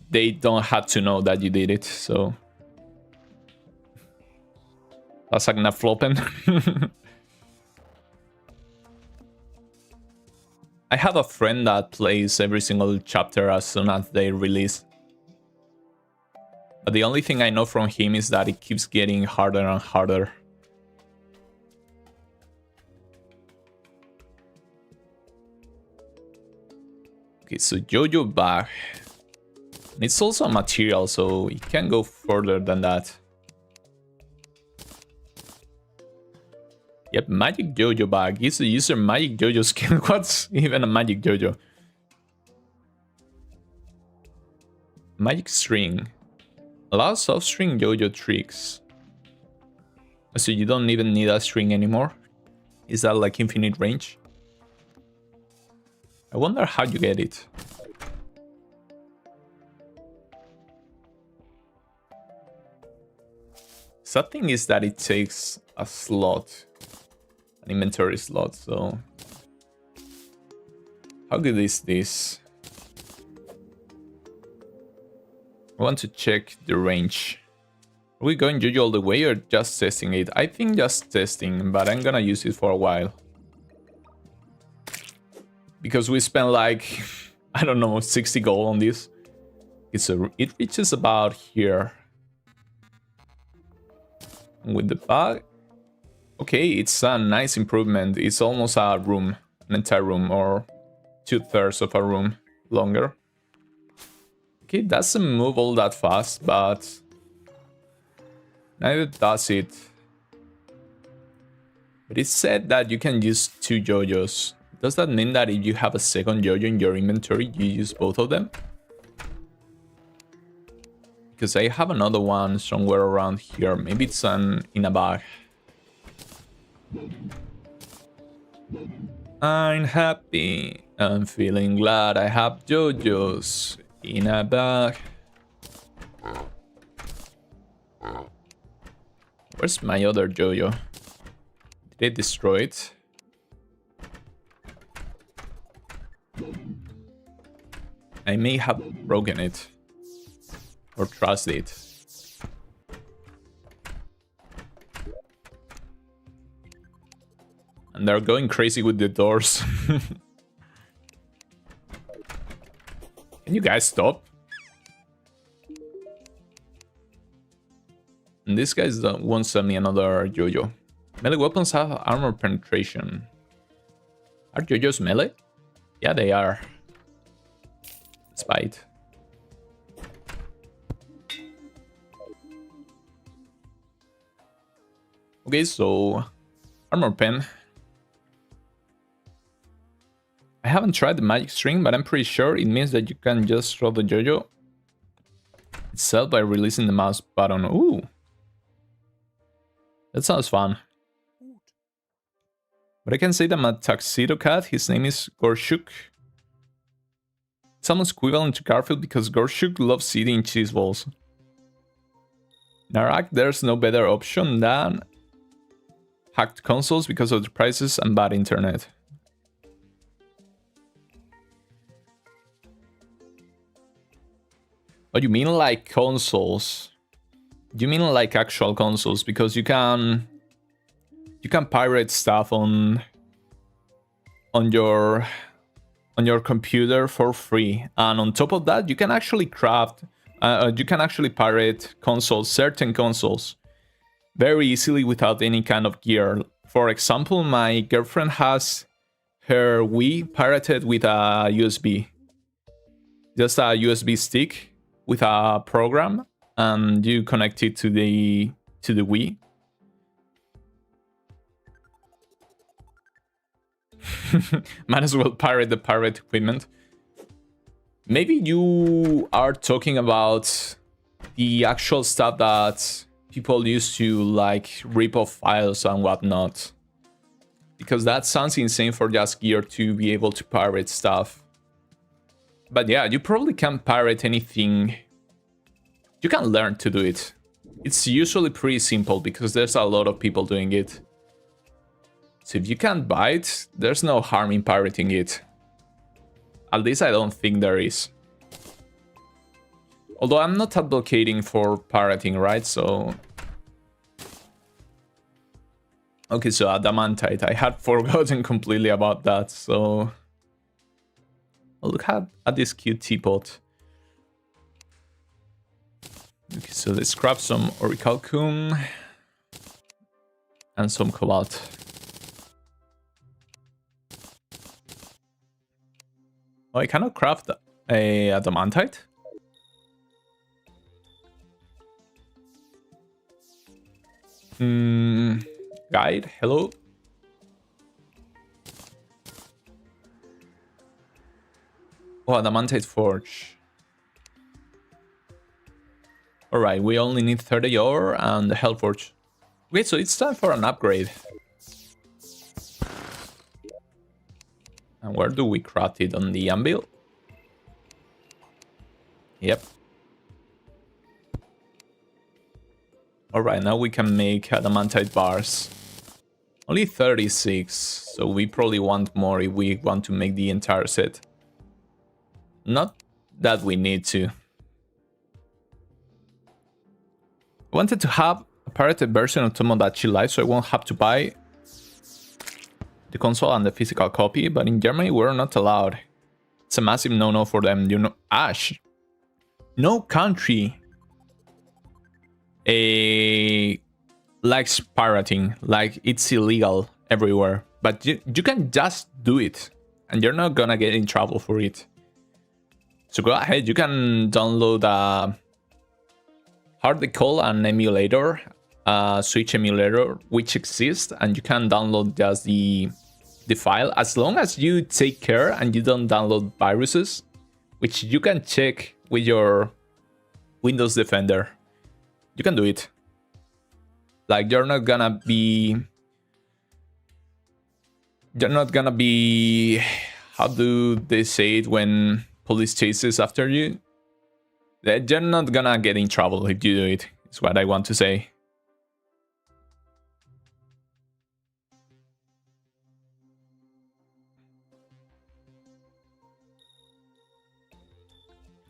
Speaker 1: they don't have to know that you did it, so. That's like not flopping. I have a friend that plays every single chapter as soon as they release. But the only thing I know from him is that it keeps getting harder and harder. Okay, so Jojo bag. It's also a material, so it can go further than that. Yep, Magic Jojo bag. Is the user Magic Jojo skin? What's even a Magic Jojo? Magic string. Allows soft string yo-yo tricks. So you don't even need a string anymore. Is that like infinite range? I wonder how you get it. Sad thing is that it takes a slot, an inventory slot, so... How good is this? I want to check the range. Are we going yo-yo all the way or just testing it? I think just testing, but I'm gonna use it for a while. Because we spent like, I don't know, 60 gold on this. It reaches about here. And with the bag... Okay, it's a nice improvement. It's almost a room, an entire room, or 2/3 of a room longer. Okay, it doesn't move all that fast, but neither does it. But it said that you can use 2 yo-yos. Does that mean that if you have a second yo-yo in your inventory, you use both of them? Because I have another one somewhere around here. Maybe it's in a bag. I'm happy. I'm feeling glad I have yo-yos in a bag. Where's my other yo-yo? Did they destroy it? I may have broken it. Or trust it. And they're going crazy with the doors. Can you guys stop? And these guys won't sell me another yo-yo. Melee weapons have armor penetration. Are yo-yos melee? Yeah, they are. Despite. Okay, so armor pen. I haven't tried the magic string, but I'm pretty sure it means that you can just throw the yo-yo itself by releasing the mouse button. Ooh. That sounds fun. But I can say that my tuxedo cat, his name is Gorshuk. It's almost equivalent to Garfield because Gorshuk loves eating cheese balls. In Iraq, there's no better option than hacked consoles because of the prices and bad internet. Oh, you mean like consoles? You mean like actual consoles? Because you can pirate stuff on your computer for free, and on top of that, you can actually pirate consoles, certain consoles, very easily without any kind of gear. For example, my girlfriend has her Wii pirated with a USB, just a USB stick with a program, and you connect it to the Wii. Might as well pirate the pirate equipment. Maybe you are talking about the actual stuff that people use to like rip off files and whatnot. Because that sounds insane for just gear to be able to pirate stuff. But yeah, you probably can pirate anything. You can learn to do it. It's usually pretty simple because there's a lot of people doing it. So if you can't buy it, there's no harm in pirating it. At least I don't think there is. Although I'm not advocating for pirating, right? So... Okay, so adamantite. I had forgotten completely about that, so... Oh, look at this cute teapot. Okay, so let's grab some orichalcum and some cobalt. Oh, I cannot craft a adamantite? Guide, hello? Oh, adamantite forge. Alright, we only need 30 ore and the Hellforge. Okay, so it's time for an upgrade. And where do we craft it? On the anvil? Yep. Alright, now we can make adamantite bars. Only 36, so we probably want more if we want to make the entire set. Not that we need to. I wanted to have a pirated version of Tomodachi Life, so I won't have to buy the console and the physical copy, but in Germany we're not allowed. It's a massive no-no for them, you know. Ash! No country likes pirating, like it's illegal everywhere. But you can just do it, and you're not gonna get in trouble for it. So go ahead, you can download a hardly call an emulator, a Switch emulator, which exists, and you can download just the file, as long as you take care and you don't download viruses, which you can check with your Windows Defender. You can do it. Like, you're not gonna be, how do they say it when police chases after you? You're not gonna get in trouble if you do it, is what I want to say.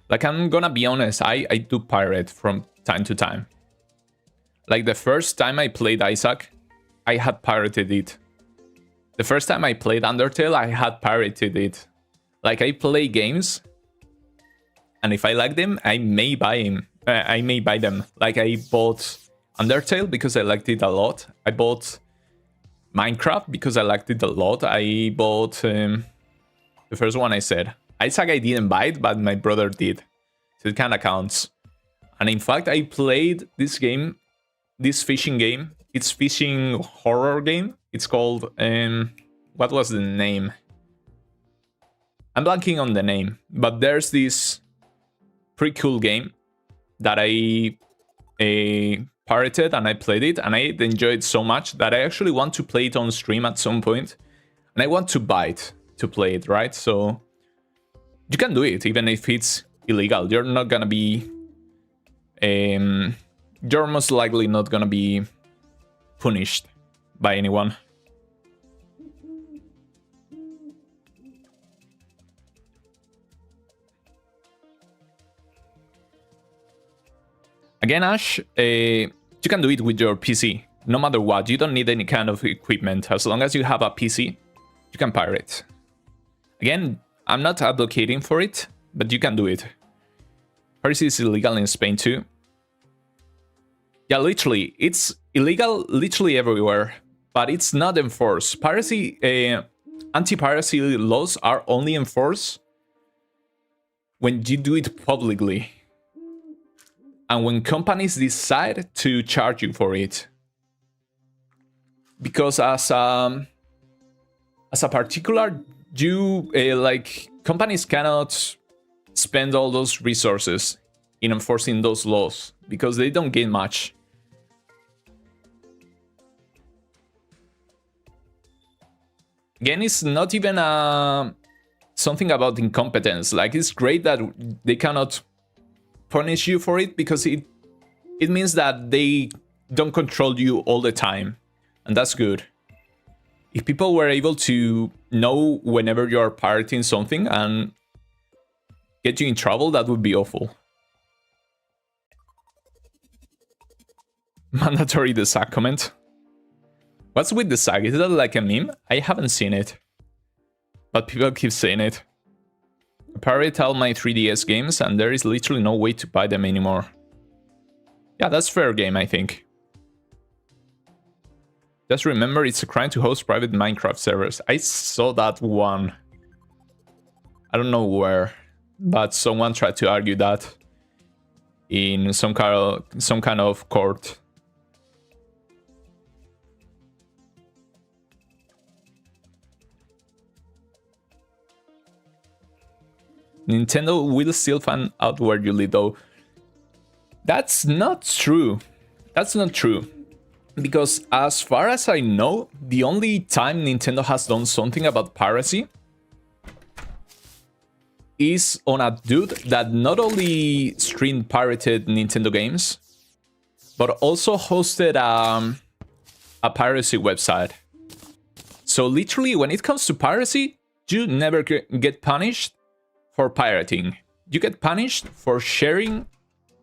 Speaker 1: Like, I'm gonna be honest, I do pirate from time to time. Like, the first time I played Isaac, I had pirated it. The first time I played Undertale, I had pirated it. Like, I play games, and if I like them, I may buy them. Like, I bought Undertale because I liked it a lot. I bought Minecraft because I liked it a lot. I bought the first one I said. Isaac I didn't buy it, but my brother did. So it kind of counts. And in fact, I played this game, this fishing game. It's fishing horror game. It's called, what was the name? I'm blanking on the name, but there's this pretty cool game that I pirated and I played it, and I enjoyed it so much that I actually want to play it on stream at some point, and I want to buy it to play it, right? So you can do it even if it's illegal. You're not gonna be you're most likely not gonna be punished by anyone. Again, Ash, you can do it with your PC, no matter what. You don't need any kind of equipment. As long as you have a PC, you can pirate. Again, I'm not advocating for it, but you can do it. Piracy is illegal in Spain too. Yeah, literally, it's illegal literally everywhere, but it's not enforced. Piracy, anti-piracy laws are only enforced when you do it publicly, and when companies decide to charge you for it. Because as a particular, you like, companies cannot spend all those resources in enforcing those laws because they don't gain much. Again, it's not even something about incompetence. Like, it's great that they cannot punish you for it because it means that they don't control you all the time, and that's good. If people were able to know whenever you're pirating something and get you in trouble, that would be awful. Mandatory the SAG comment. What's with the SAG? Is that like a meme? I haven't seen it, but people keep saying it. I pirate all my 3DS games and there is literally no way to buy them anymore. Yeah, that's fair game, I think. Just remember, it's a crime to host private Minecraft servers. I saw that one. I don't know where, but someone tried to argue that in some kind of court. Nintendo will still find out where you live, though. That's not true. That's not true. Because as far as I know, the only time Nintendo has done something about piracy is on a dude that not only streamed pirated Nintendo games, but also hosted a piracy website. So literally, when it comes to piracy, you never get punished for pirating. You get punished for sharing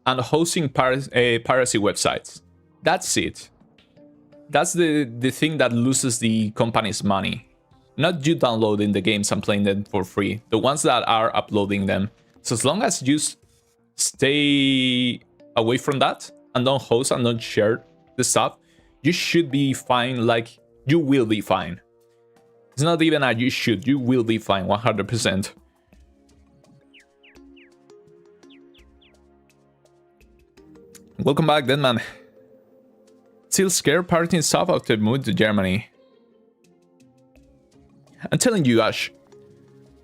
Speaker 1: and hosting piracy websites. That's it. That's the thing that loses the company's money. Not you downloading the games and playing them for free. The ones that are uploading them. So as long as you stay away from that and don't host and don't share the stuff, you should be fine. Like, you will be fine. It's not even a you should. You will be fine 100%. Welcome back, Deadman. Still scared pirating stuff after moving to Germany. I'm telling you, Ash,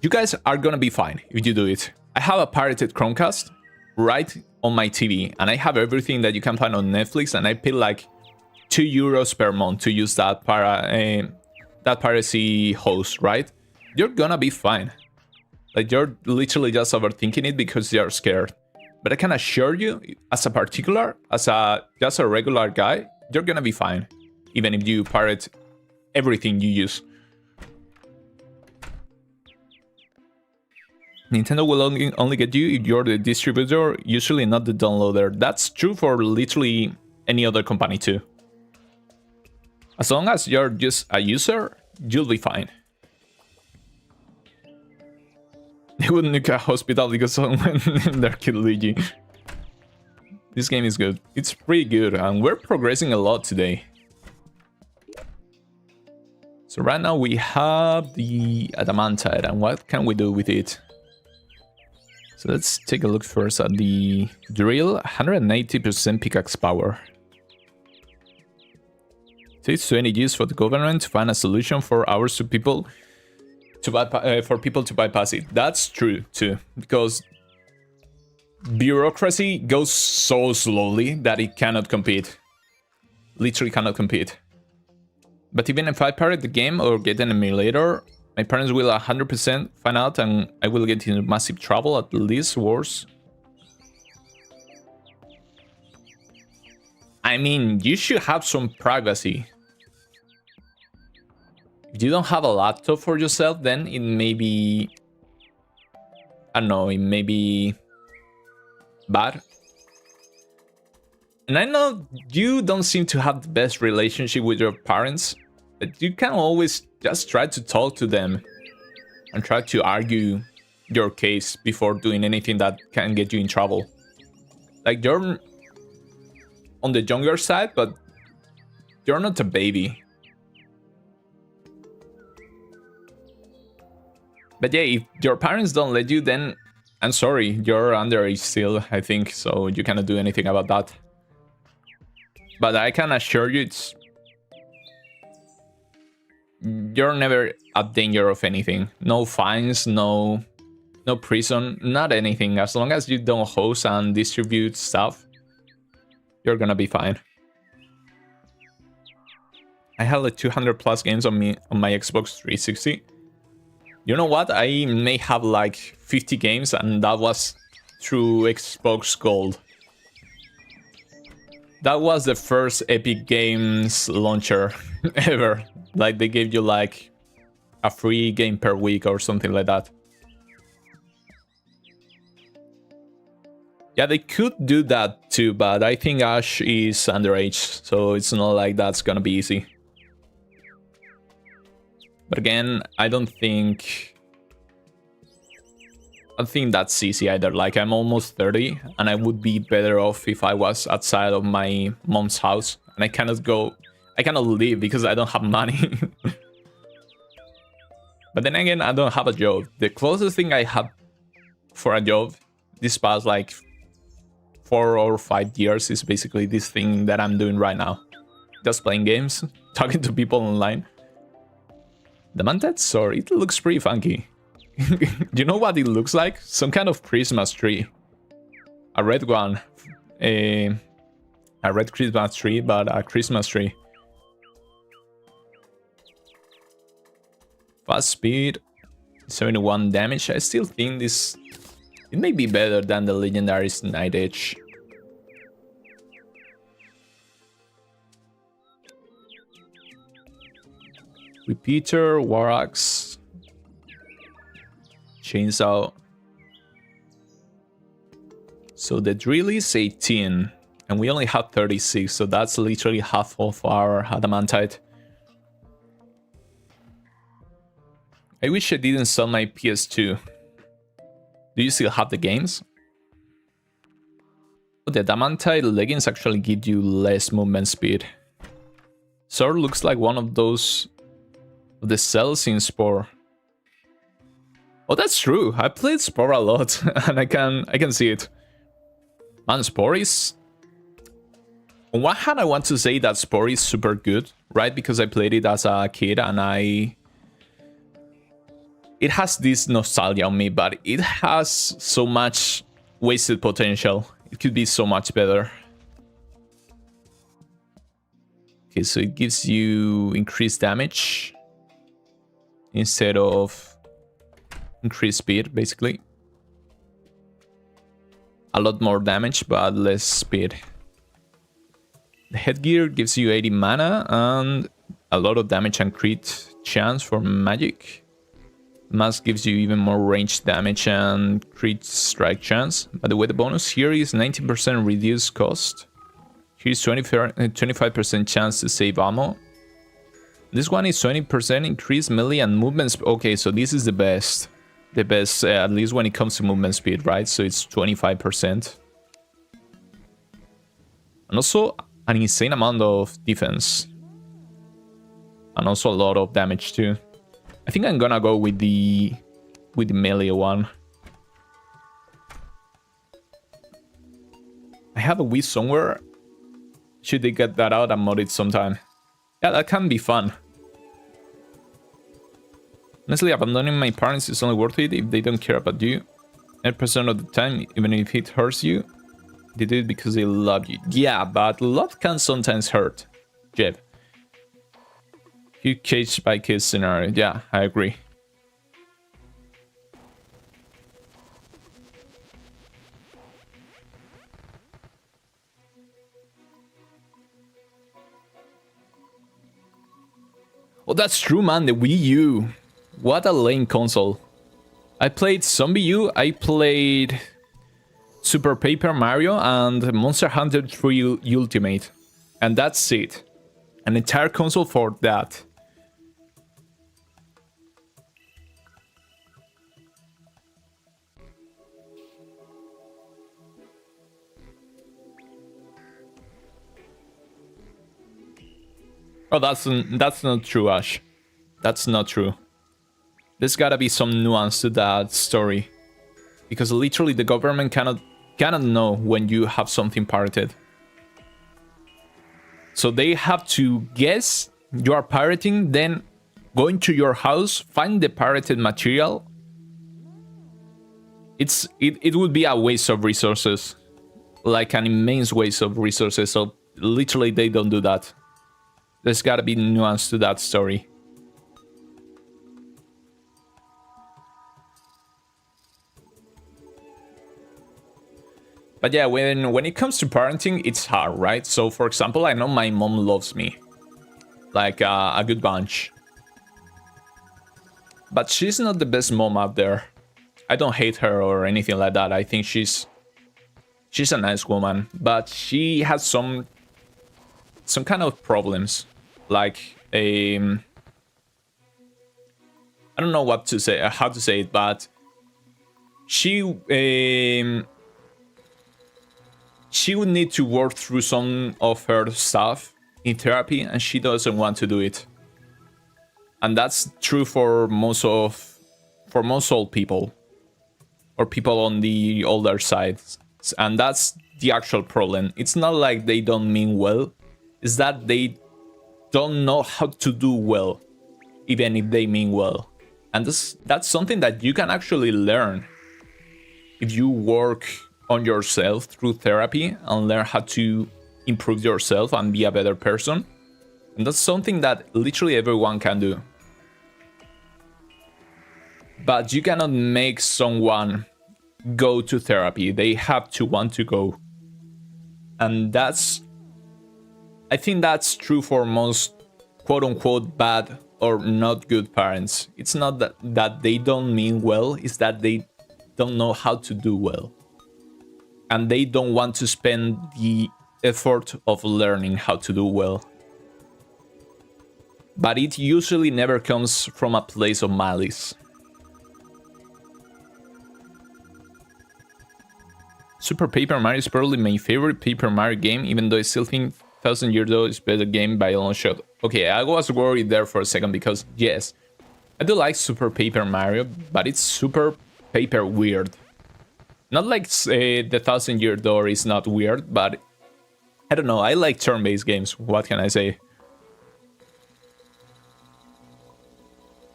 Speaker 1: you guys are gonna be fine if you do it. I have a pirated Chromecast right on my TV, and I have everything that you can find on Netflix, and I pay like €2 per month to use that piracy host, right? You're gonna be fine. Like, you're literally just overthinking it because you're scared. But I can assure you, as a particular, just a regular guy, you're gonna be fine, even if you pirate everything you use. Nintendo will only get you if you're the distributor, usually not the downloader. That's true for literally any other company too. As long as you're just a user, you'll be fine. They wouldn't nuke a hospital because someone in there killed Luigi. This game is good. It's pretty good, and we're progressing a lot today. So right now we have the adamantite, and what can we do with it? So let's take a look first at the drill. 180% pickaxe power. Takes 20 years for the government to find a solution for hours to people to bypass it. That's true too, because bureaucracy goes so slowly that it cannot compete. Literally cannot compete. But even if I pirate the game or get an emulator, my parents will 100% find out, and I will get into massive trouble, at least worse. I mean, you should have some privacy. If you don't have a laptop for yourself, then it may be... I don't know, it may be bad. And I know you don't seem to have the best relationship with your parents, but you can always just try to talk to them and try to argue your case before doing anything that can get you in trouble. Like, you're on the younger side, but you're not a baby. But yeah, if your parents don't let you, then I'm sorry, you're underage still, I think, so you cannot do anything about that. But I can assure you, you're never at danger of anything. No fines, no prison, not anything. As long as you don't host and distribute stuff, you're gonna be fine. I have like 200 plus games on my Xbox 360. You know what? I may have like 50 games, and that was through Xbox Gold. That was the first Epic Games launcher ever. Like, they gave you like a free game per week or something like that. Yeah, they could do that too, but I think Ash is underage, so it's not like that's gonna be easy. But again, I don't think that's easy either. Like, I'm almost 30, and I would be better off if I was outside of my mom's house. And I cannot leave because I don't have money. But then again, I don't have a job. The closest thing I have for a job this past like 4 or 5 years is basically this thing that I'm doing right now. Just playing games, talking to people online. The Manted sword, it looks pretty funky. You know what it looks like? Some kind of Christmas tree. A red one. a red Christmas tree, but a Christmas tree. Fast speed, 71 damage. I still think this... It may be better than the legendary Night Edge. Repeater, War Axe, Chainsaw. So the drill is 18, and we only have 36, so that's literally half of our adamantite. I wish I didn't sell my PS2. Do you still have the games? The adamantite leggings actually give you less movement speed. Sword looks like one of those of the cells in Spore. Oh, that's true. I played Spore a lot, and I can see it. Man, Spore is... On one hand, I want to say that Spore is super good, right? Because I played it as a kid, and it has this nostalgia on me, but it has so much wasted potential. It could be so much better. Okay, so it gives you increased damage instead of increased speed, basically. A lot more damage, but less speed. The headgear gives you 80 mana and a lot of damage and crit chance for magic. Mask gives you even more range damage and crit strike chance. By the way, the bonus here is 90% reduced cost. Here's 25% chance to save ammo. This one is 20% increased melee and movement speed. Okay, so this is the best. The best, at least when it comes to movement speed, right? So it's 25%. And also an insane amount of defense. And also a lot of damage too. I think I'm gonna go with the melee one. I have a Wii somewhere. Should they get that out and mod it sometime? Yeah, that can be fun. Honestly, abandoning my parents is only worth it if they don't care about you. 9% of the time, even if it hurts you, they do it because they love you. Yeah, but love can sometimes hurt, Jeff. Huge cage by cage scenario. Yeah, I agree. Oh, that's true, man. The Wii U. What a lame console. I played Zombie U, I played Super Paper Mario and Monster Hunter 3 Ultimate. And that's it. An entire console for that. Oh, that's not true, Ash. That's not true. There's gotta be some nuance to that story. Because literally the government cannot know when you have something pirated. So they have to guess you are pirating, then go into your house, find the pirated material. It would be a waste of resources. Like an immense waste of resources. So literally they don't do that. There's gotta be nuance to that story. But yeah, when it comes to parenting, it's hard, right? So for example, I know my mom loves me. Like a good bunch. But she's not the best mom out there. I don't hate her or anything like that. I think she's a nice woman. But she has some kind of problems. Like I don't know what to say, how to say it, but she would need to work through some of her stuff in therapy, and she doesn't want to do it. And that's true for most old people, or people on the older side. And that's the actual problem. It's not like they don't mean well, it's that they don't know how to do well, even if they mean well. And that's something that you can actually learn if you work on yourself through therapy and learn how to improve yourself and be a better person. And that's something that literally everyone can do. But you cannot make someone go to therapy. They have to want to go. And I think that's true for most quote-unquote bad or not good parents. It's not that they don't mean well, it's that they don't know how to do well. And they don't want to spend the effort of learning how to do well. But it usually never comes from a place of malice. Super Paper Mario is probably my favorite Paper Mario game, even though I still think 1000 Years Ago is a better game by a long shot. Okay, I was worried there for a second because, yes, I do like Super Paper Mario, but it's super paper weird. Not like the 1000 Year Door is not weird, but I don't know, I like turn-based games, what can I say?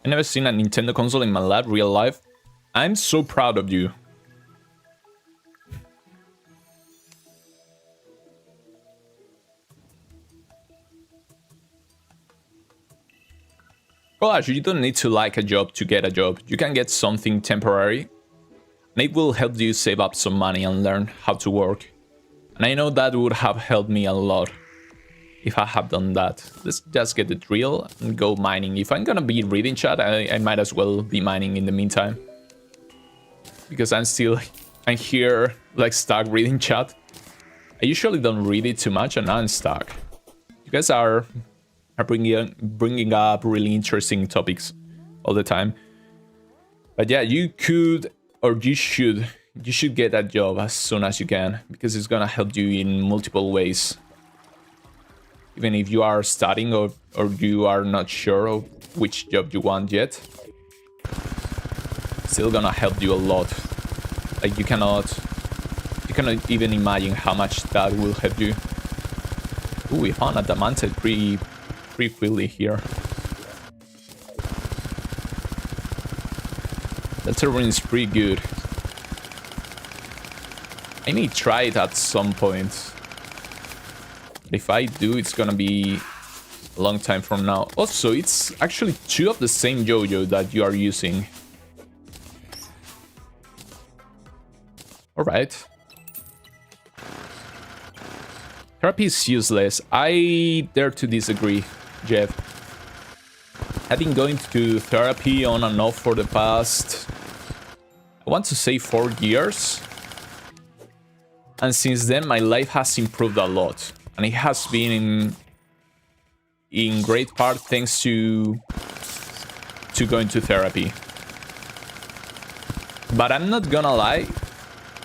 Speaker 1: I never seen a Nintendo console in my life, real life. I'm so proud of you. Well, actually, you don't need to like a job to get a job. You can get something temporary, and it will help you save up some money and learn how to work. And I know that would have helped me a lot if I have done that. Let's just get the drill and go mining. If I'm gonna be reading chat, I might as well be mining in the meantime. Because I'm here like stuck reading chat. I usually don't read it too much and now I'm stuck. You guys are bringing up really interesting topics all the time. But yeah, you could or you should get a job as soon as you can, because it's gonna help you in multiple ways. Even if you are studying or you are not sure of which job you want yet, it's still gonna help you a lot. Like you cannot even imagine how much that will help you. Ooh, we found a diamante pretty quickly here. That terrain is pretty good. I may try it at some point. If I do, it's gonna be a long time from now. Also, it's actually 2 of the same JoJo that you are using. Alright. Therapy is useless. I dare to disagree, Jeff. I've been going to therapy on and off for the past, I want to say 4 years. And since then, my life has improved a lot. And it has been in great part thanks to going to therapy. But I'm not gonna lie,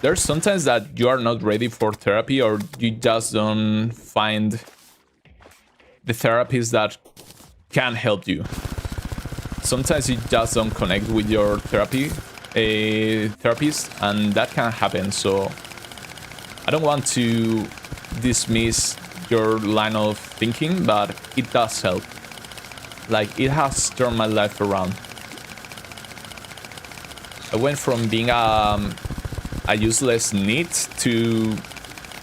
Speaker 1: there's sometimes that you are not ready for therapy or you just don't find the therapist that can help you. Sometimes you just don't connect with your therapist, and that can happen. So I don't want to dismiss your line of thinking, but it does help. Like, it has turned my life around. I went from being a useless NEET to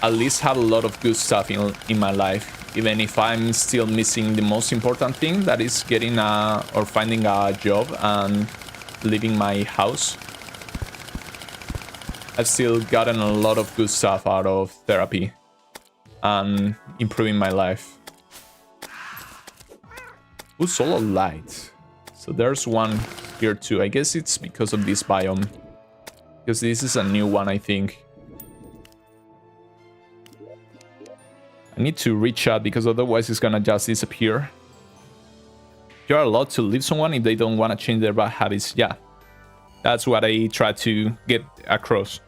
Speaker 1: at least have a lot of good stuff in my life, even if I'm still missing the most important thing, that is getting or finding a job and leaving my house. I've still gotten a lot of good stuff out of therapy and improving my life. Ooh, solo light. So there's one here too. I guess it's because of this biome. Because this is a new one, I think. I need to reach out because otherwise it's gonna just disappear. You're allowed to leave someone if they don't want to change their bad habits. Yeah. That's what I try to get across.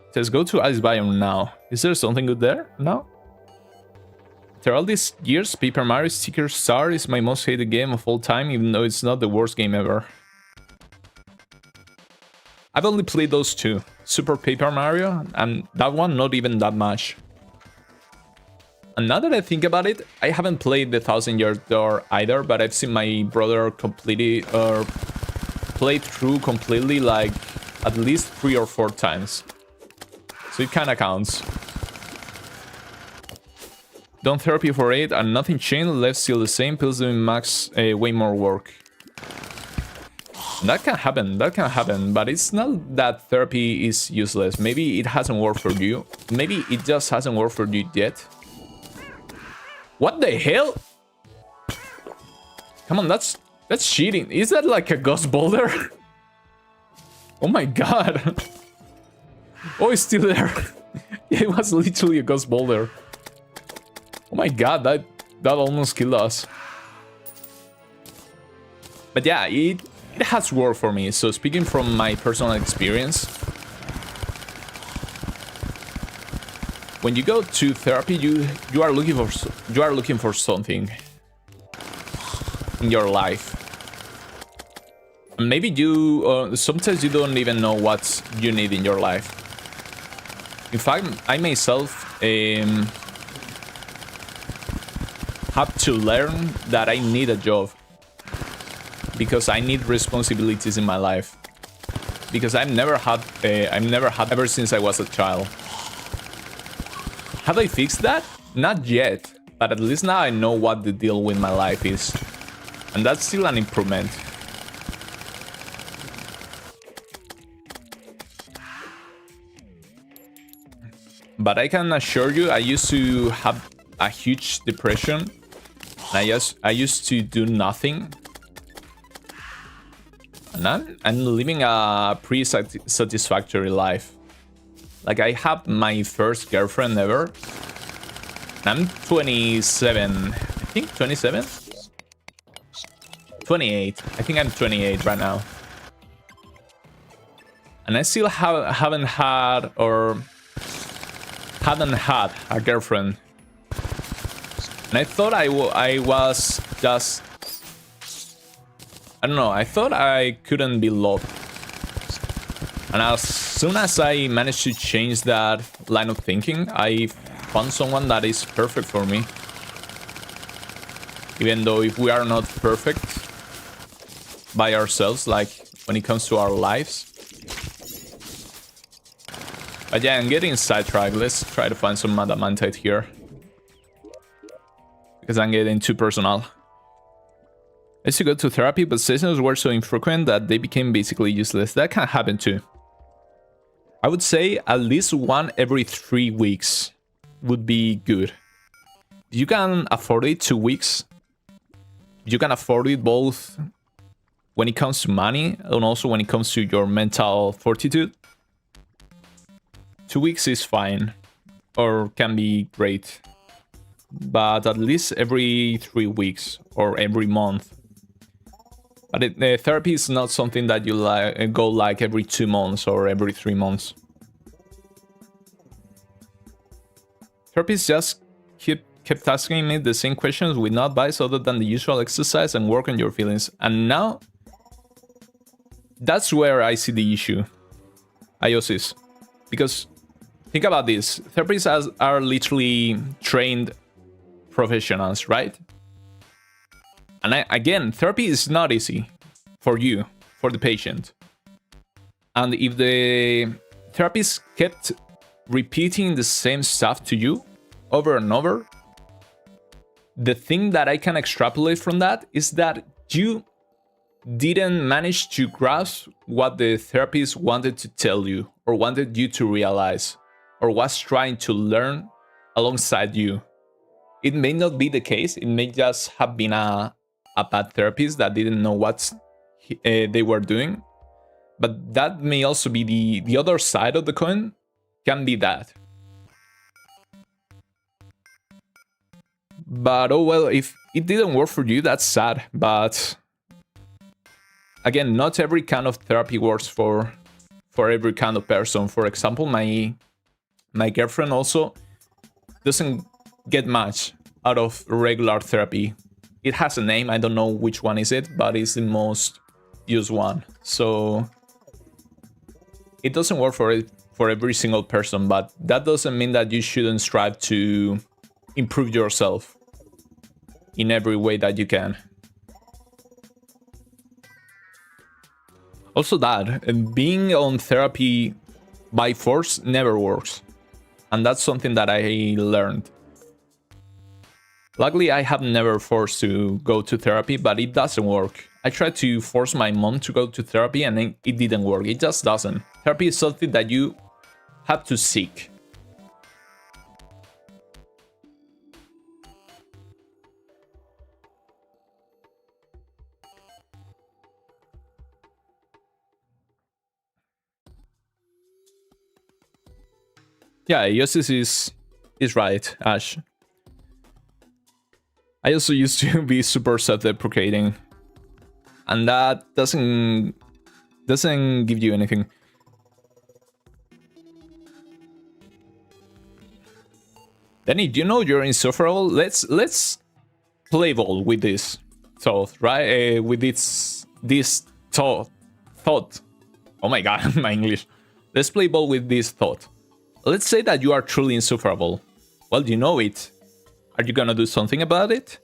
Speaker 1: It says go to ice biome now. Is there something good there? No? After all these years, Paper Mario Sticker Star is my most hated game of all time, even though it's not the worst game ever. I've only played those 2. Super Paper Mario, and that one not even that much. And now that I think about it, I haven't played the 1000 Year Door either, but I've seen my brother complete it, or played through completely like at least 3 or 4 times. So it kind of counts. Done therapy for 8 and nothing changed, left still the same, pills doing max way more work. That can happen, but it's not that therapy is useless. Maybe it hasn't worked for you. Maybe it just hasn't worked for you yet. What the hell? Come on, that's cheating. Is that like a ghost boulder? Oh my god. Oh, it's still there. Yeah, it was literally a ghost boulder. Oh my god, that almost killed us. But yeah, it has worked for me. So speaking from my personal experience, when you go to therapy, you are looking for something in your life. And maybe you sometimes you don't even know what you need in your life. In fact, I myself have to learn that I need a job because I need responsibilities in my life. Because I've never had ever since I was a child. Have I fixed that? Not yet, but at least now I know what the deal with my life is. And that's still an improvement. But I can assure you, I used to have a huge depression. I used to do nothing. And I'm living a pretty satisfactory life. Like, I have my first girlfriend ever. I'm 27. I think 27? 28. I think I'm 28 right now. And I still hadn't had a girlfriend. And I thought I was just... I don't know, I thought I couldn't be loved. And as soon as I managed to change that line of thinking, I found someone that is perfect for me. Even though if we are not perfect by ourselves, like when it comes to our lives. But yeah, I'm getting sidetracked. Let's try to find some adamantite here. Because I'm getting too personal. I used to go to therapy, but sessions were so infrequent that they became basically useless. That can happen too. I would say at least one every 3 weeks would be good. You can afford it 2 weeks. You can afford it both when it comes to money and also when it comes to your mental fortitude. 2 weeks is fine, or can be great. But at least every 3 weeks or every month. But therapy is not something that you go like every 2 months or every 3 months. Therapists just kept asking me the same questions with no advice other than the usual exercise and work on your feelings. And now, that's where I see the issue. IOSIS. Because, think about this. Therapists are literally trained professionals, right? And again, therapy is not easy for you, for the patient. And if the therapist kept repeating the same stuff to you over and over, the thing that I can extrapolate from that is that you didn't manage to grasp what the therapist wanted to tell you or wanted you to realize or was trying to learn alongside you. It may not be the case. It may just have been a bad therapist that didn't know what they were doing. But that may also be the other side of the coin, can be that. But oh well, if it didn't work for you, that's sad. But again, not every kind of therapy works for every kind of person. For example, my girlfriend also doesn't get much out of regular therapy. It has a name, I don't know which one is it, but it's the most used one. So it doesn't work for every single person, but that doesn't mean that you shouldn't strive to improve yourself in every way that you can. Also that, being on therapy by force never works. And that's something that I learned. Luckily, I have never forced to go to therapy, but it doesn't work. I tried to force my mom to go to therapy and it didn't work. It just doesn't. Therapy is something that you have to seek. Yeah, Yosis is right, Ash. I also used to be super self-deprecating, and that doesn't give you anything. Danny, do you know you're insufferable? Let's play ball with this thought, right? With this thought. Oh my god, my English. Let's play ball with this thought. Let's say that you are truly insufferable. Well, you know it. Are you gonna do something about it?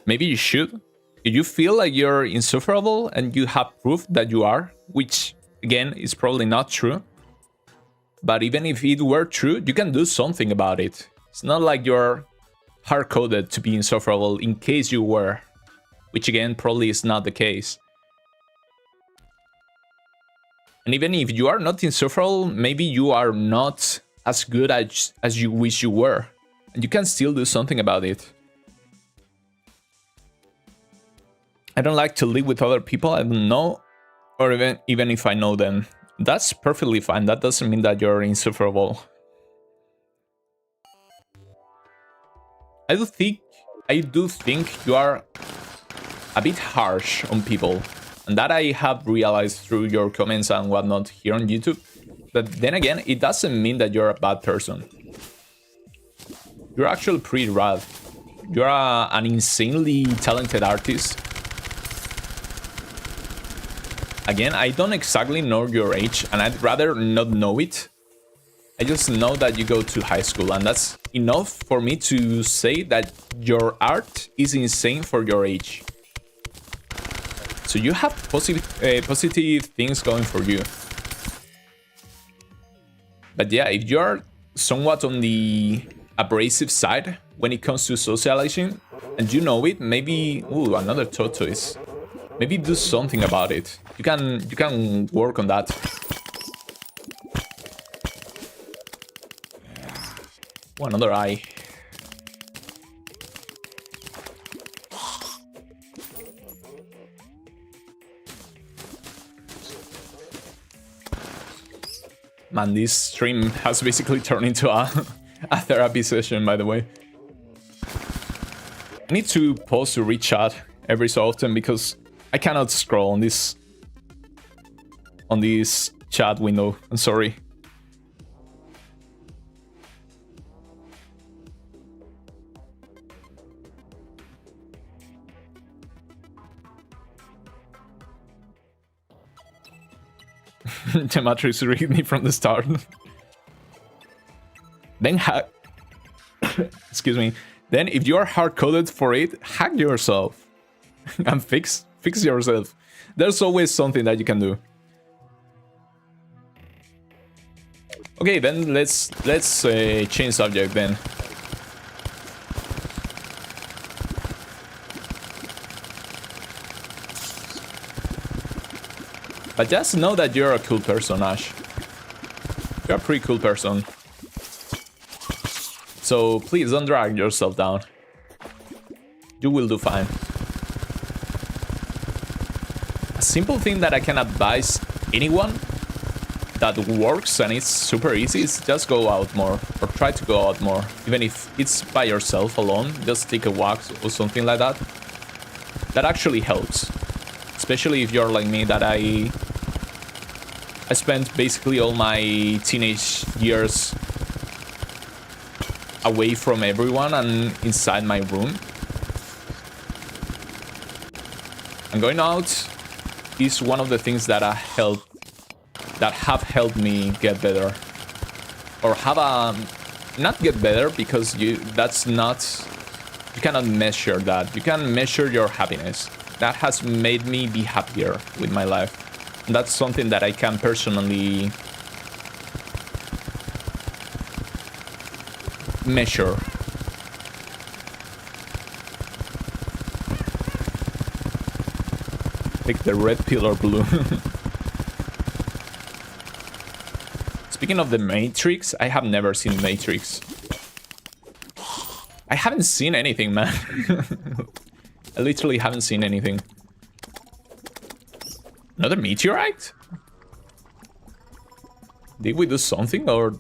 Speaker 1: Maybe you should. If you feel like you're insufferable and you have proof that you are, which again is probably not true, but even if it were true, you can do something about it. It's not like you're hard-coded to be insufferable in case you were, which again probably is not the case. And even if you are not insufferable, maybe you are not as good as you wish you were. And you can still do something about it. I don't like to live with other people I don't know, or even if I know them. That's perfectly fine. That doesn't mean that you're insufferable. I do think you are a bit harsh on people. And that I have realized through your comments and whatnot here on YouTube. But then again, it doesn't mean that you're a bad person. You're actually pretty rad. You're an insanely talented artist. Again, I don't exactly know your age, and I'd rather not know it. I just know that you go to high school, and that's enough for me to say that your art is insane for your age. So you have positive things going for you. But yeah, if you're somewhat on the abrasive side when it comes to socializing, and you know it, maybe... Ooh, another tortoise. Maybe do something about it. You can work on that. Oh, another eye. Man, this stream has basically turned into a therapy session, by the way. I need to pause to read chat every so often because I cannot scroll on this chat window. I'm sorry. The Matrix read me from the start. Then hack. Excuse me. Then, if you are hard-coded for it, hack yourself and fix yourself. There's always something that you can do. Okay, then let's change subject then. But just know that you're a cool person, Ash. You're a pretty cool person. So please don't drag yourself down. You will do fine. A simple thing that I can advise anyone that works and it's super easy is just go out more, or try to go out more. Even if it's by yourself alone, just take a walk or something like that. That actually helps. Especially if you're like me, that I spent basically all my teenage years away from everyone and inside my room. And going out is one of the things that have helped me get better. Or have not get better, because you cannot measure that. You can measure your happiness. That has made me be happier with my life. That's something that I can personally measure. Pick the red pill or blue. Speaking of the Matrix, I have never seen Matrix. I haven't seen anything, man. I literally haven't seen anything. Another meteorite? Did we do something, or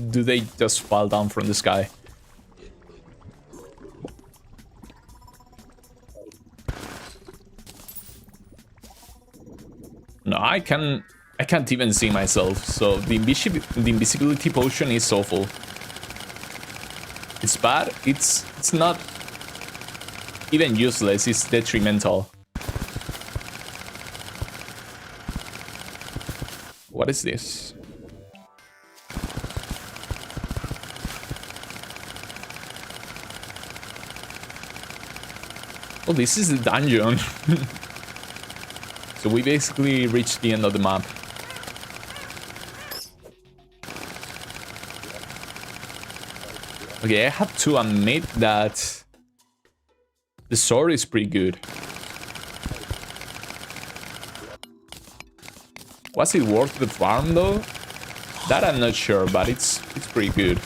Speaker 1: do they just fall down from the sky? No, I can't even see myself, so the invisibility potion is awful. It's bad, it's not even useless, it's detrimental. What is this? Oh, this is the dungeon. So we basically reached the end of the map. Okay, I have to admit that the sword is pretty good. Was it worth the farm though? That I'm not sure, but it's pretty good.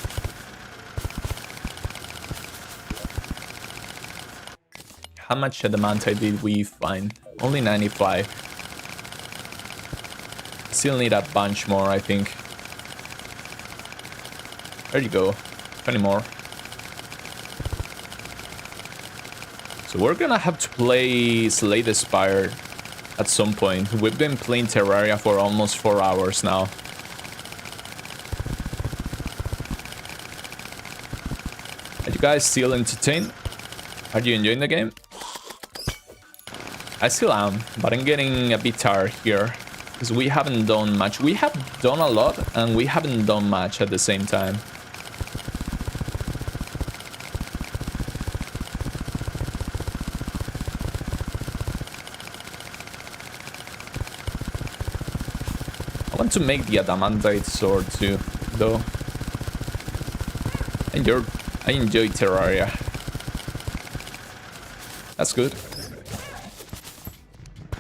Speaker 1: How much adamantite did we find? Only 95. Still need a bunch more, I think. There you go. 20 more. So we're gonna have to play Slay the Spire at some point. We've been playing Terraria for almost 4 hours now. Are you guys still entertained? Are you enjoying the game? I still am, but I'm getting a bit tired here. Because we haven't done much. We have done a lot, and we haven't done much at the same time. I want to make the adamantite sword too, though. I enjoy Terraria. That's good.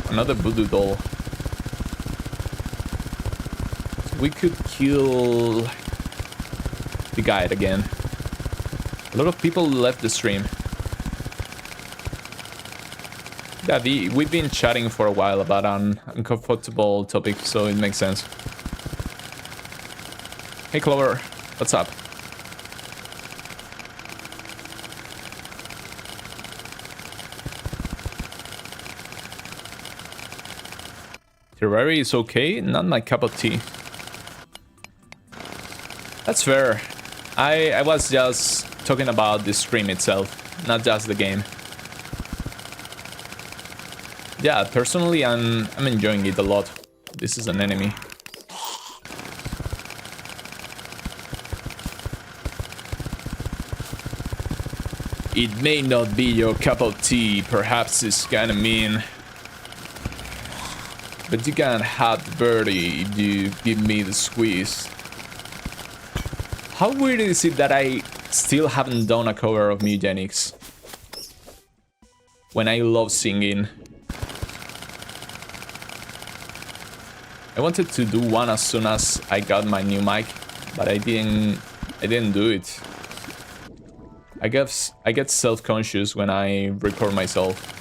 Speaker 1: Another voodoo doll. We could kill the guide again. A lot of people left the stream. Yeah, we've been chatting for a while about an uncomfortable topic, so it makes sense. Hey Clover, what's up? Terraria is okay, not my cup of tea. That's fair. I was just talking about the stream itself, not just the game. Yeah, personally, I'm enjoying it a lot. This is an enemy. It may not be your cup of tea, perhaps it's kinda mean. But you can't have the birdie if you give me the squeeze. How weird is it that I still haven't done a cover of Mugenics? When I love singing. I wanted to do one as soon as I got my new mic, but I didn't do it. I get self-conscious when I record myself.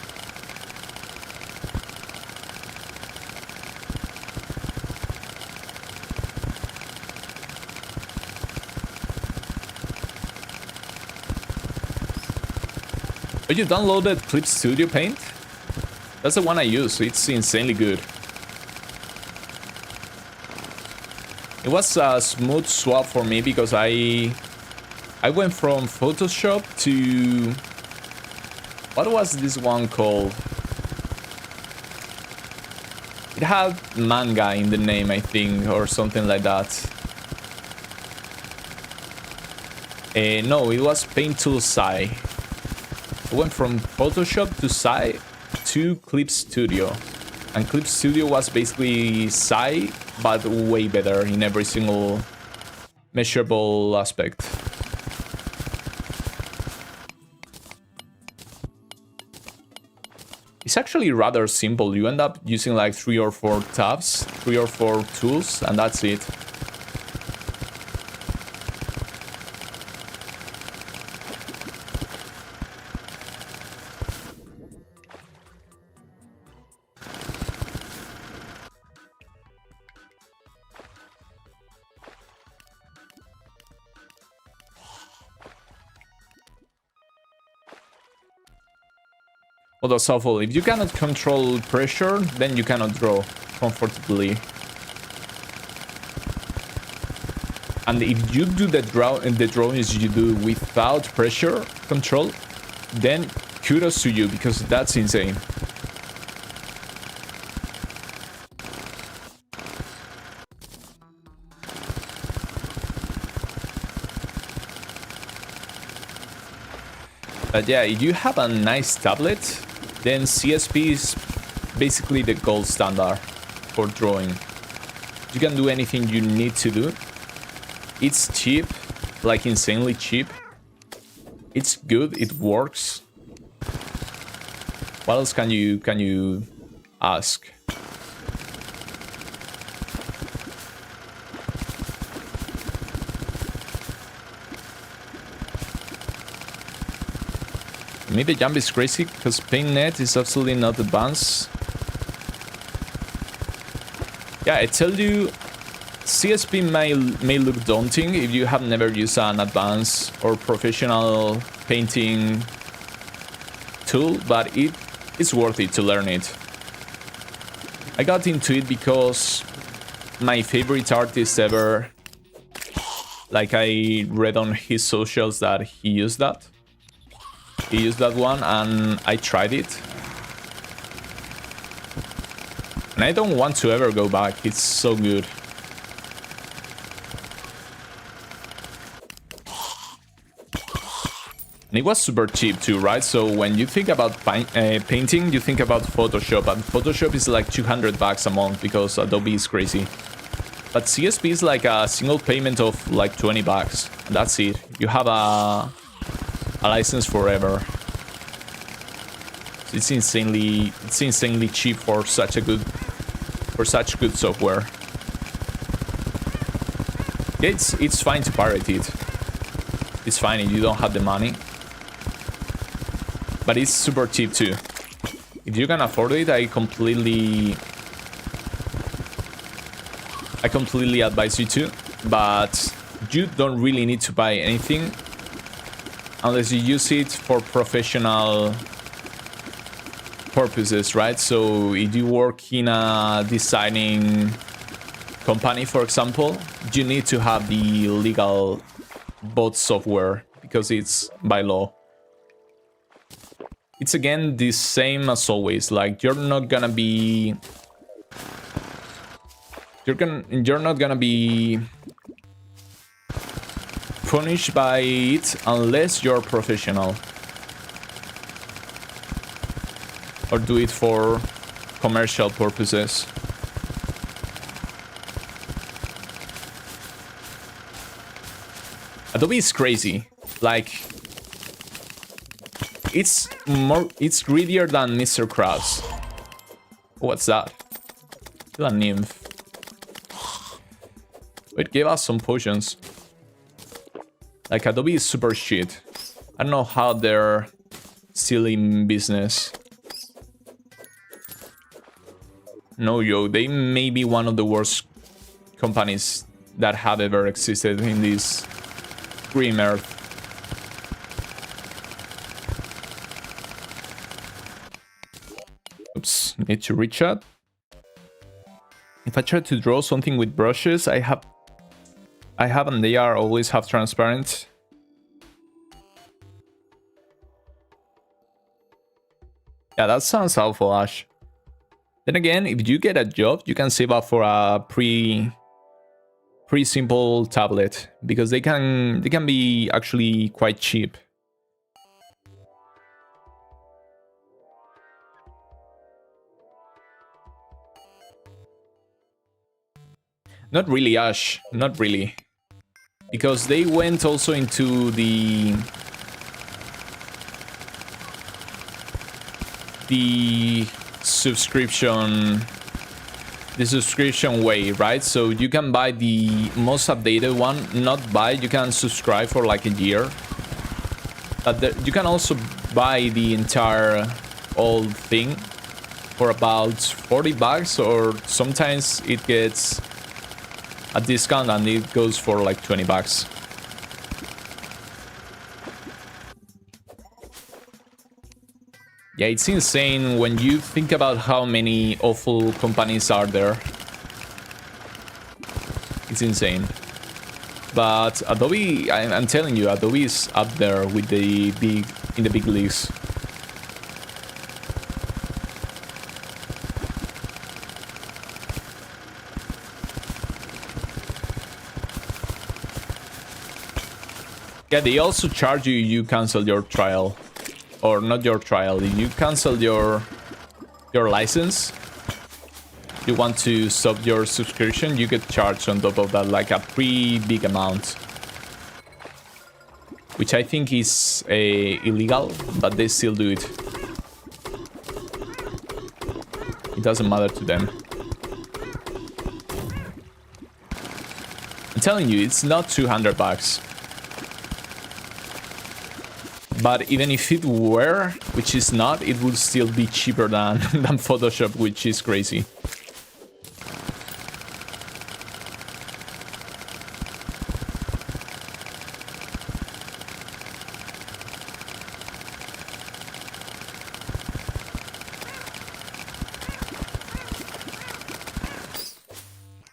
Speaker 1: Oh, you downloaded Clip Studio Paint? That's the one I use, it's insanely good. It was a smooth swap for me because I went from Photoshop to... What was this one called? It had manga in the name, I think, or something like that. No, it was Paint Tool StSII. I went from Photoshop to StSII to Clip Studio. And Clip Studio was basically StSII, but way better in every single measurable aspect. It's actually rather simple. You end up using like 3 or 4 tabs, 3 or 4 tools, and that's it. Well, that's awful. If you cannot control pressure, then you cannot draw comfortably. And if you do the drawings you do without pressure control, then kudos to you, because that's insane. But yeah, if you have a nice tablet, then CSP is basically the gold standard for drawing. You can do anything you need to do. It's cheap, like insanely cheap. It's good, it works. What else can you ask? To me, the jump is crazy because PaintNet is absolutely not advanced. Yeah, I tell you, CSP may look daunting if you have never used an advanced or professional painting tool, but it is worth it to learn it. I got into it because my favorite artist ever, like I read on his socials that he used that. He used that one and I tried it. And I don't want to ever go back. It's so good. And it was super cheap too, right? So when you think about painting, you think about Photoshop. And Photoshop is like 200 bucks a month because Adobe is crazy. But CSP is like a single payment of like 20 bucks. And that's it. You have a license forever. So it's insanely cheap for such good software. It's fine to pirate it. It's fine if you don't have the money. But it's super cheap too. If you can afford it, I completely advise you to. But you don't really need to buy anything unless you use it for professional purposes, right? So if you work in a designing company, for example, you need to have the legal bot software because it's by law. It's again the same as always. Like you're not gonna be punished by it unless you're professional or do it for commercial purposes. Adobe is crazy. Like it's greedier than Mr. Krabs. What's that? Still a nymph. It gave us some potions. Like Adobe is super shit. I don't know how they're still in business. No, yo, they may be one of the worst companies that have ever existed in this grim earth. Oops, need to reach out. If I try to draw something with brushes, I have and they are always half transparent. Yeah, that sounds awful, Ash. Then again, if you get a job, you can save up for a pretty simple tablet because they can be actually quite cheap. Not really, Ash. Not really. Because they went also into the subscription way, right? So you can buy the most updated one, not buy, you can subscribe for like a year. But you can also buy the entire old thing for about 40 bucks, or sometimes it gets a discount and it goes for like 20 bucks. Yeah, it's insane when you think about how many awful companies are there. It's insane. But Adobe, I'm telling you, Adobe is up there with the big leagues. Yeah, they also charge you cancel your trial. Or not your trial, you cancel your license. You want to stop your subscription, you get charged on top of that, like a pretty big amount. Which I think is illegal, but they still do it. It doesn't matter to them. I'm telling you, it's not 200 bucks. But even if it were, which is not, it would still be cheaper than Photoshop, which is crazy.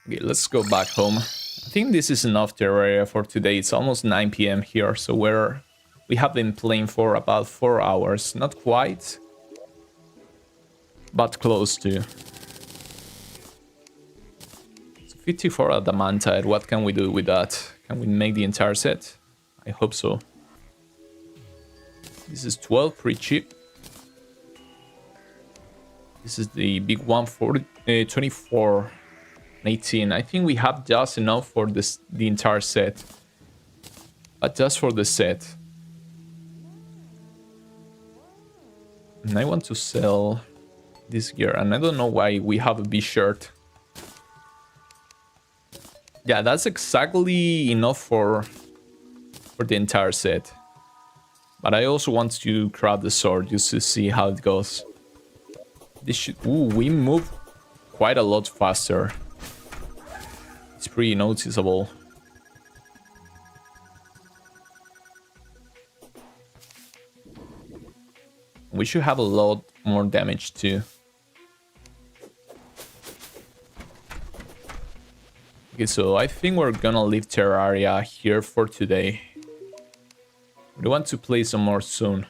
Speaker 1: Okay, let's go back home. I think this is enough Terraria for today. It's almost 9 PM here, so we have been playing for about 4 hours. Not quite, but close to. So 54 adamantite. What can we do with that? Can we make the entire set? I hope so. This is 12, pretty cheap. This is the big one for 24, 18. I think we have just enough for the entire set. But just for the set. And I want to sell this gear, and I don't know why we have a B-shirt. Yeah, that's exactly enough for the entire set. But I also want to grab the sword just to see how it goes. This should... Ooh, we move quite a lot faster. It's pretty noticeable. We should have a lot more damage too. Okay, so I think we're gonna leave Terraria here for today. We want to play some more soon.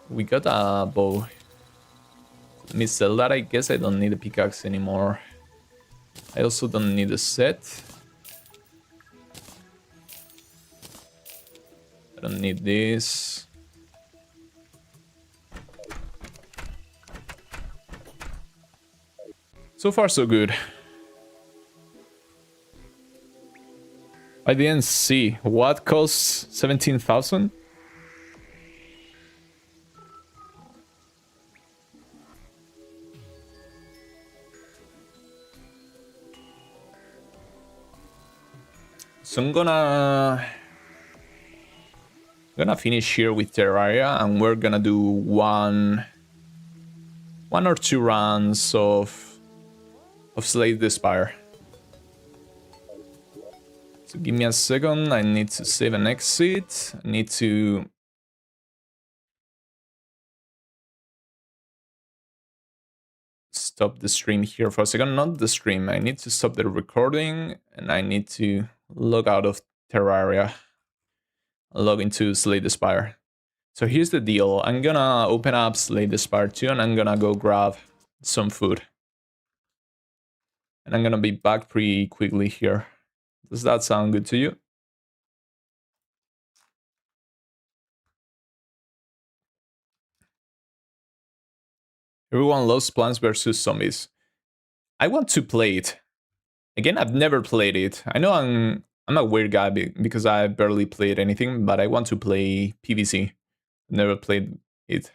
Speaker 1: We got a bow. Let me sell that. I guess I don't need a pickaxe anymore. I also don't need a set. I don't need this. So far, so good. I didn't see. What costs 17,000? So I'm gonna finish here with Terraria, and we're gonna do one or two rounds of Slay the Spire. So give me a second, I need to save and exit. I need to stop the stream here for a second. Not the stream, I need to stop the recording, and I need to log out of Terraria. Log into Slay the Spire. So here's the deal. I'm gonna open up Slay the Spire II, and I'm gonna go grab some food. And I'm gonna be back pretty quickly here. Does that sound good to you? Everyone loves Plants vs Zombies. I want to play it. Again, I've never played it. I know I'm a weird guy because I barely played anything, but I want to play PvC. Never played it.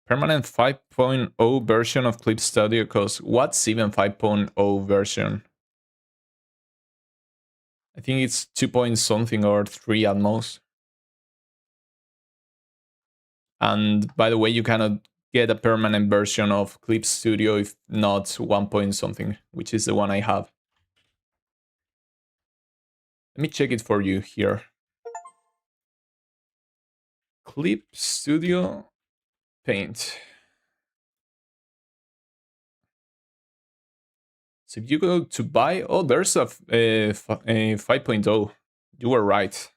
Speaker 1: Permanent 5.0 version of Clip Studio costs. What's even 5.0 version? I think it's 2 point something or 3 at most. And by the way, you cannot get a permanent version of Clip Studio if not 1 point something, which is the one I have. Let me check it for you here. Clip Studio Paint. So if you go to buy, oh, there's a 5.0. You were right.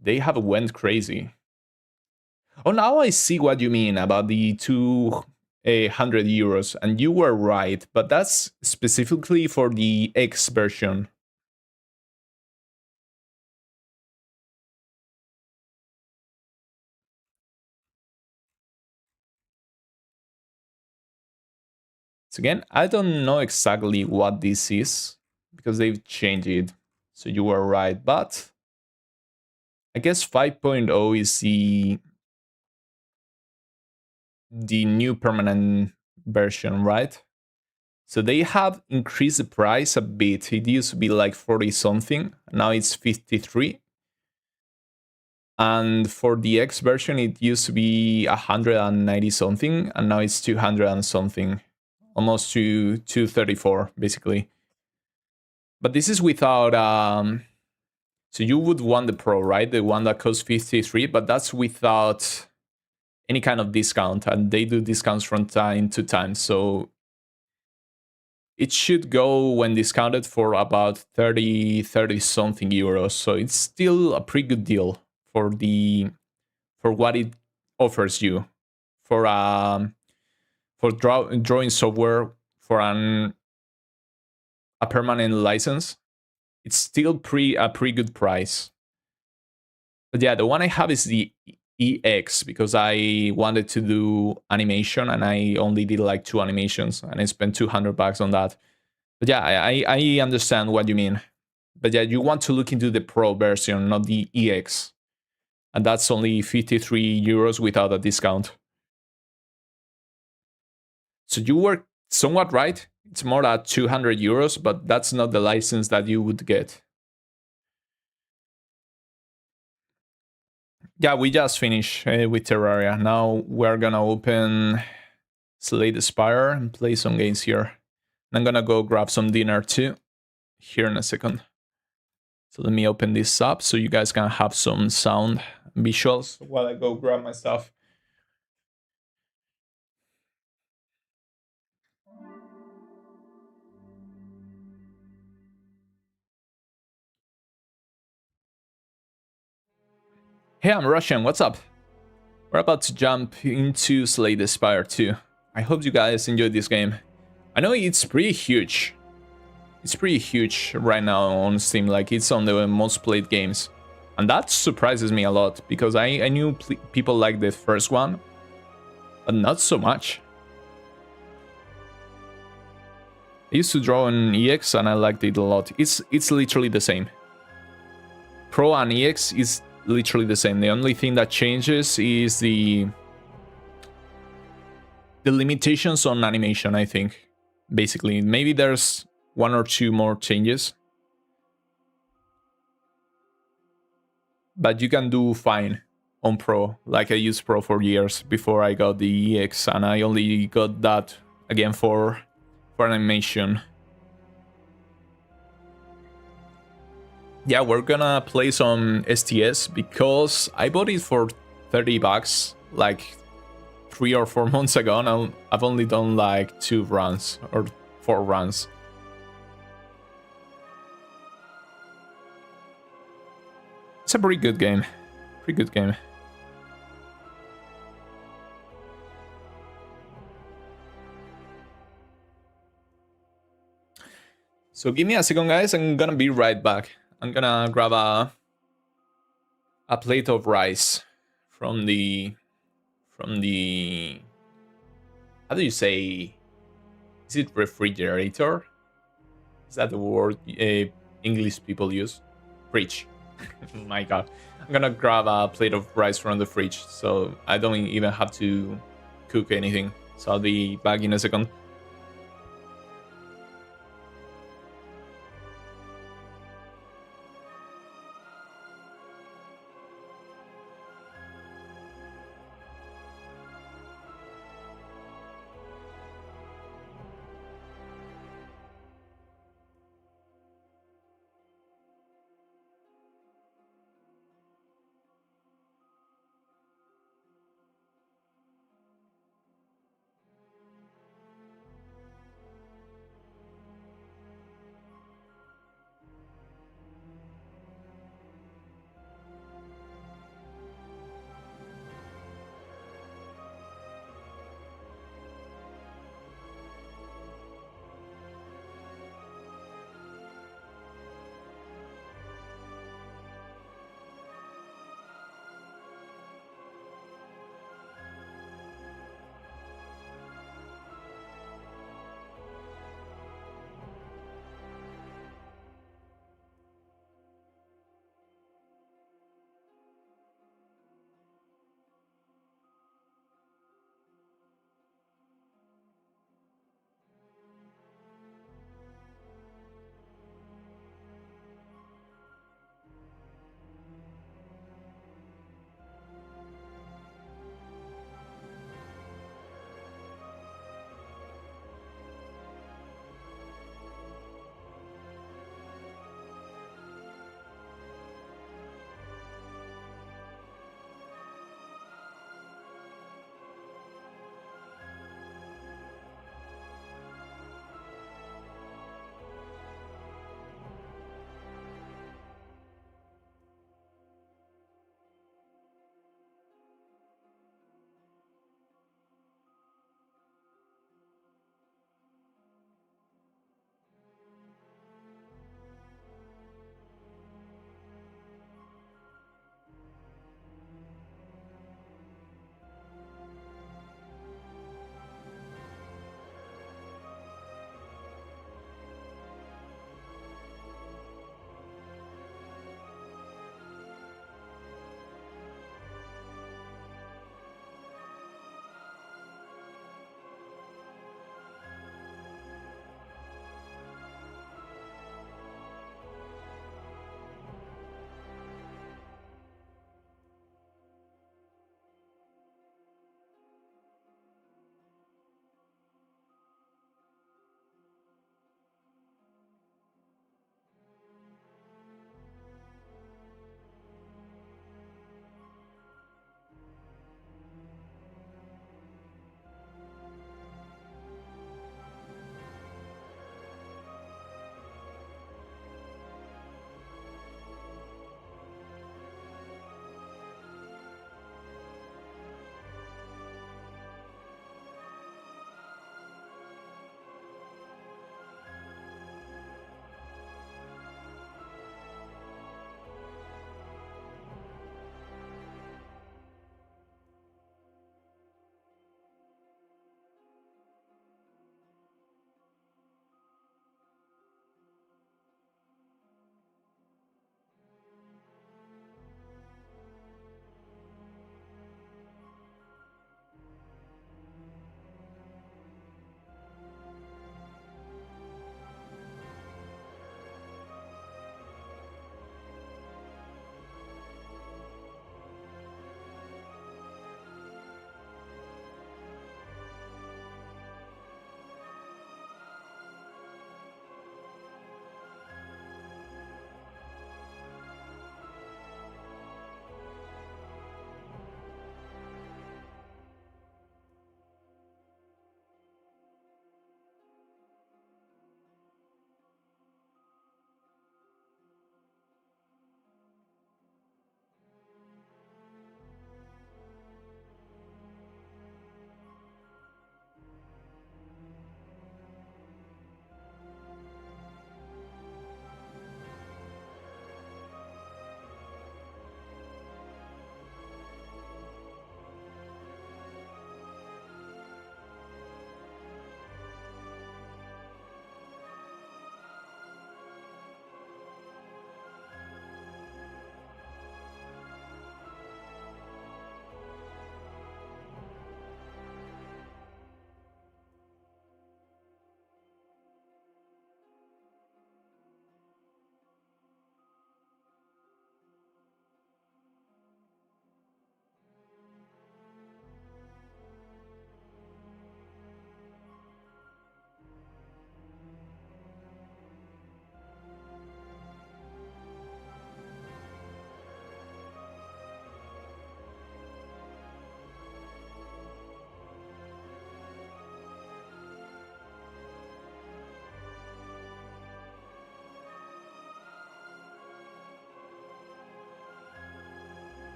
Speaker 1: They have went crazy. Oh, now I see what you mean about the 200 euros, and you were right, but that's specifically for the X version. So again, I don't know exactly what this is because they've changed it. So you were right, but I guess 5.0 is the new permanent version, right? So they have increased the price a bit. It used to be like 40 something, now it's 53. And for the X version, it used to be 190 something, and now it's 200 and something, almost to 234 basically. But this is without so you would want the Pro, right? The one that costs 53, but that's without any kind of discount, and they do discounts from time to time. So it should go when discounted for about 30 something euros. So it's still a pretty good deal for what it offers you for drawing software for a permanent license. It's still a pretty good price. But yeah, the one I have is the EX because I wanted to do animation and I only did like 2 animations and I spent 200 bucks on that. But yeah, I understand what you mean. But yeah, you want to look into the Pro version, not the EX. And that's only 53 euros without a discount. So you were somewhat right. It's more than 200 euros, but that's not the license that you would get. Yeah, we just finished with Terraria. Now we're gonna open Slay the Spire and play some games here. And I'm gonna go grab some dinner too, here in a second. So let me open this up so you guys can have some sound visuals while I go grab my stuff. Hey, I'm Russian, what's up? We're about to jump into Slay the Spire II. I hope you guys enjoyed this game. I know it's pretty huge. It's pretty huge right now on Steam, like it's on the most played games. And that surprises me a lot, because I knew people like the first one, but not so much. I used to draw on EX and I liked it a lot. It's literally the same. Pro and EX is literally the same. The only thing that changes is the limitations on animation, I think. Basically, maybe there's 1 or 2 more changes. But you can do fine on Pro. Like I used Pro for years before I got the EX, and I only got that again for animation. Yeah, we're gonna play some STS because I bought it for 30 bucks like 3 or 4 months ago, and I've only done like 2 runs or 4 runs. It's a pretty good game. Pretty good game. So give me a second, guys. I'm gonna be right back. I'm gonna grab a plate of rice from the how do you say, is it refrigerator? Is that the word English people use? Fridge. My god. I'm gonna grab a plate of rice from the fridge so I don't even have to cook anything. So I'll be back in a second.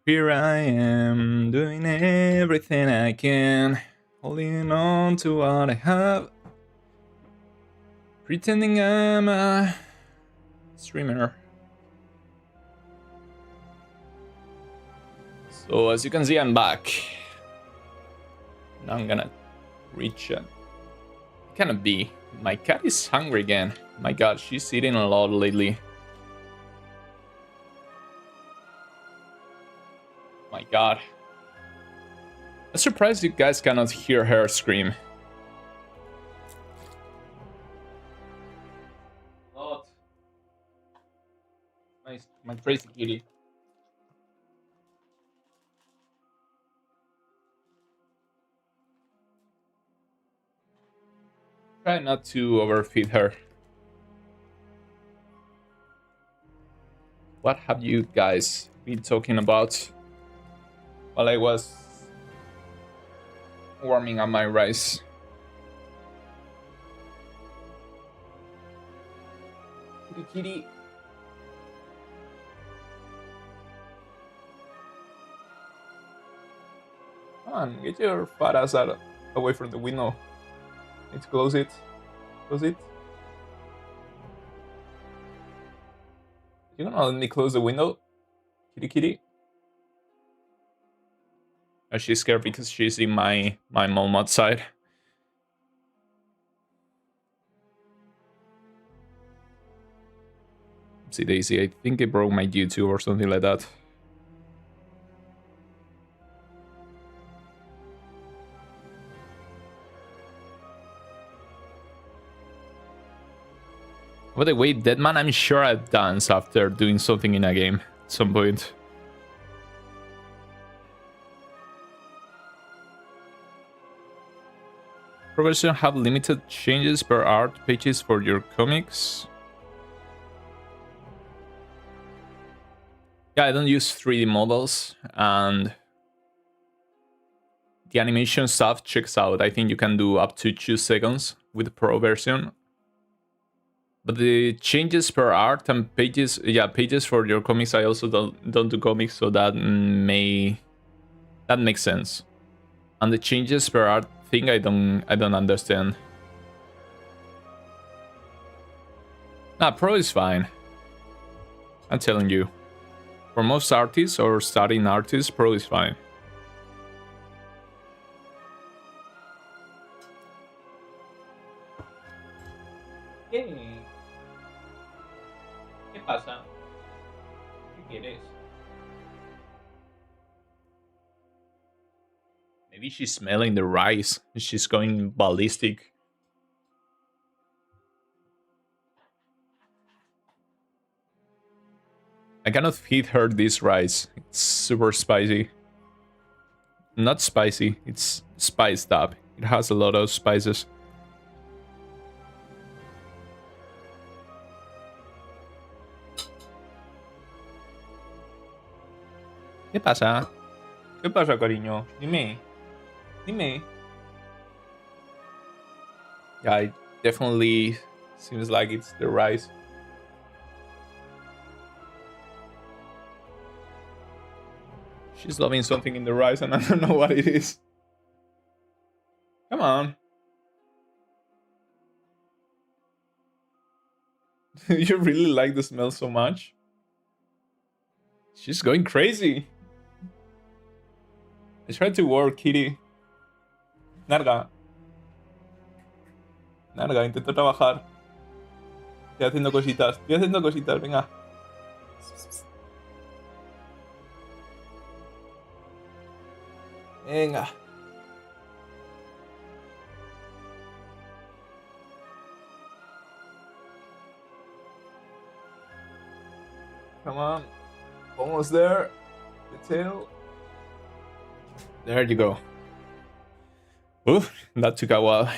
Speaker 1: Here I am, doing everything I can, holding on to what I have, pretending I'm a streamer. So as you can see, I'm back. Now I'm gonna reach it. Cannot be. My cat is hungry again. My god, she's eating a lot lately. My god. I'm surprised you guys cannot hear her scream. Lot. My crazy kitty. Try not to overfeed her. What have you guys been talking about while I was warming up my rice? Kitty kitty. Come on, get your fat ass out away from the window. Need to close it. Close it. You gonna let me close the window? Kitty kitty. Oh, she's scared because she's in my mom outside. See Daisy, I think I broke my YouTube or something like that. By the way, Deadman, I'm sure I've danced after doing something in a game at some point. Progression have limited changes per art pages for your comics. Yeah, I don't use 3D models, and the animation stuff checks out. I think you can do up to 2 seconds with the Pro version. But the changes per art and pages, yeah, pages for your comics, I also don't do comics, so that makes sense. And the changes per art thing, I don't understand. Nah, Pro is fine. I'm telling you. For most artists or starting artists, Pro is fine. ¿Qué pasa? ¿Qué quieres? Maybe she's smelling the rice. She's going ballistic. I cannot feed her this rice. It's super spicy. Not spicy, it's spiced up. It has a lot of spices. ¿Qué pasa? ¿Qué pasa, cariño? Dime. Dime. Yeah, it definitely seems like it's the rice. She's loving something in the rice and I don't know what it is. Come on. You really like the smell so much? She's going crazy. I tried to work, kitty. Narga. Narga, intento trabajar. Estoy haciendo cositas. Estoy haciendo cositas, venga. Venga. Come on. Almost there. The tail. There you go. Oof, that took a while.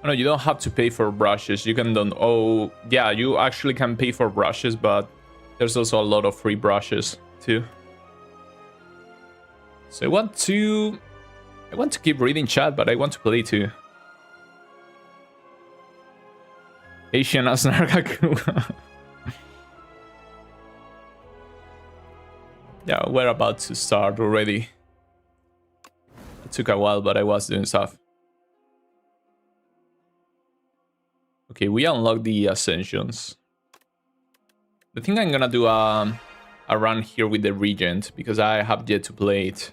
Speaker 1: No, you don't have to pay for brushes. You can don't. Oh, yeah, you actually can pay for brushes, but there's also a lot of free brushes too. So I want to keep reading chat, but I want to play too. Asian as Nargaku. Yeah, we're about to start already. It took a while, but I was doing stuff. Okay, we unlocked the ascensions. I think I'm gonna do a run here with the Regent, because I have yet to play it.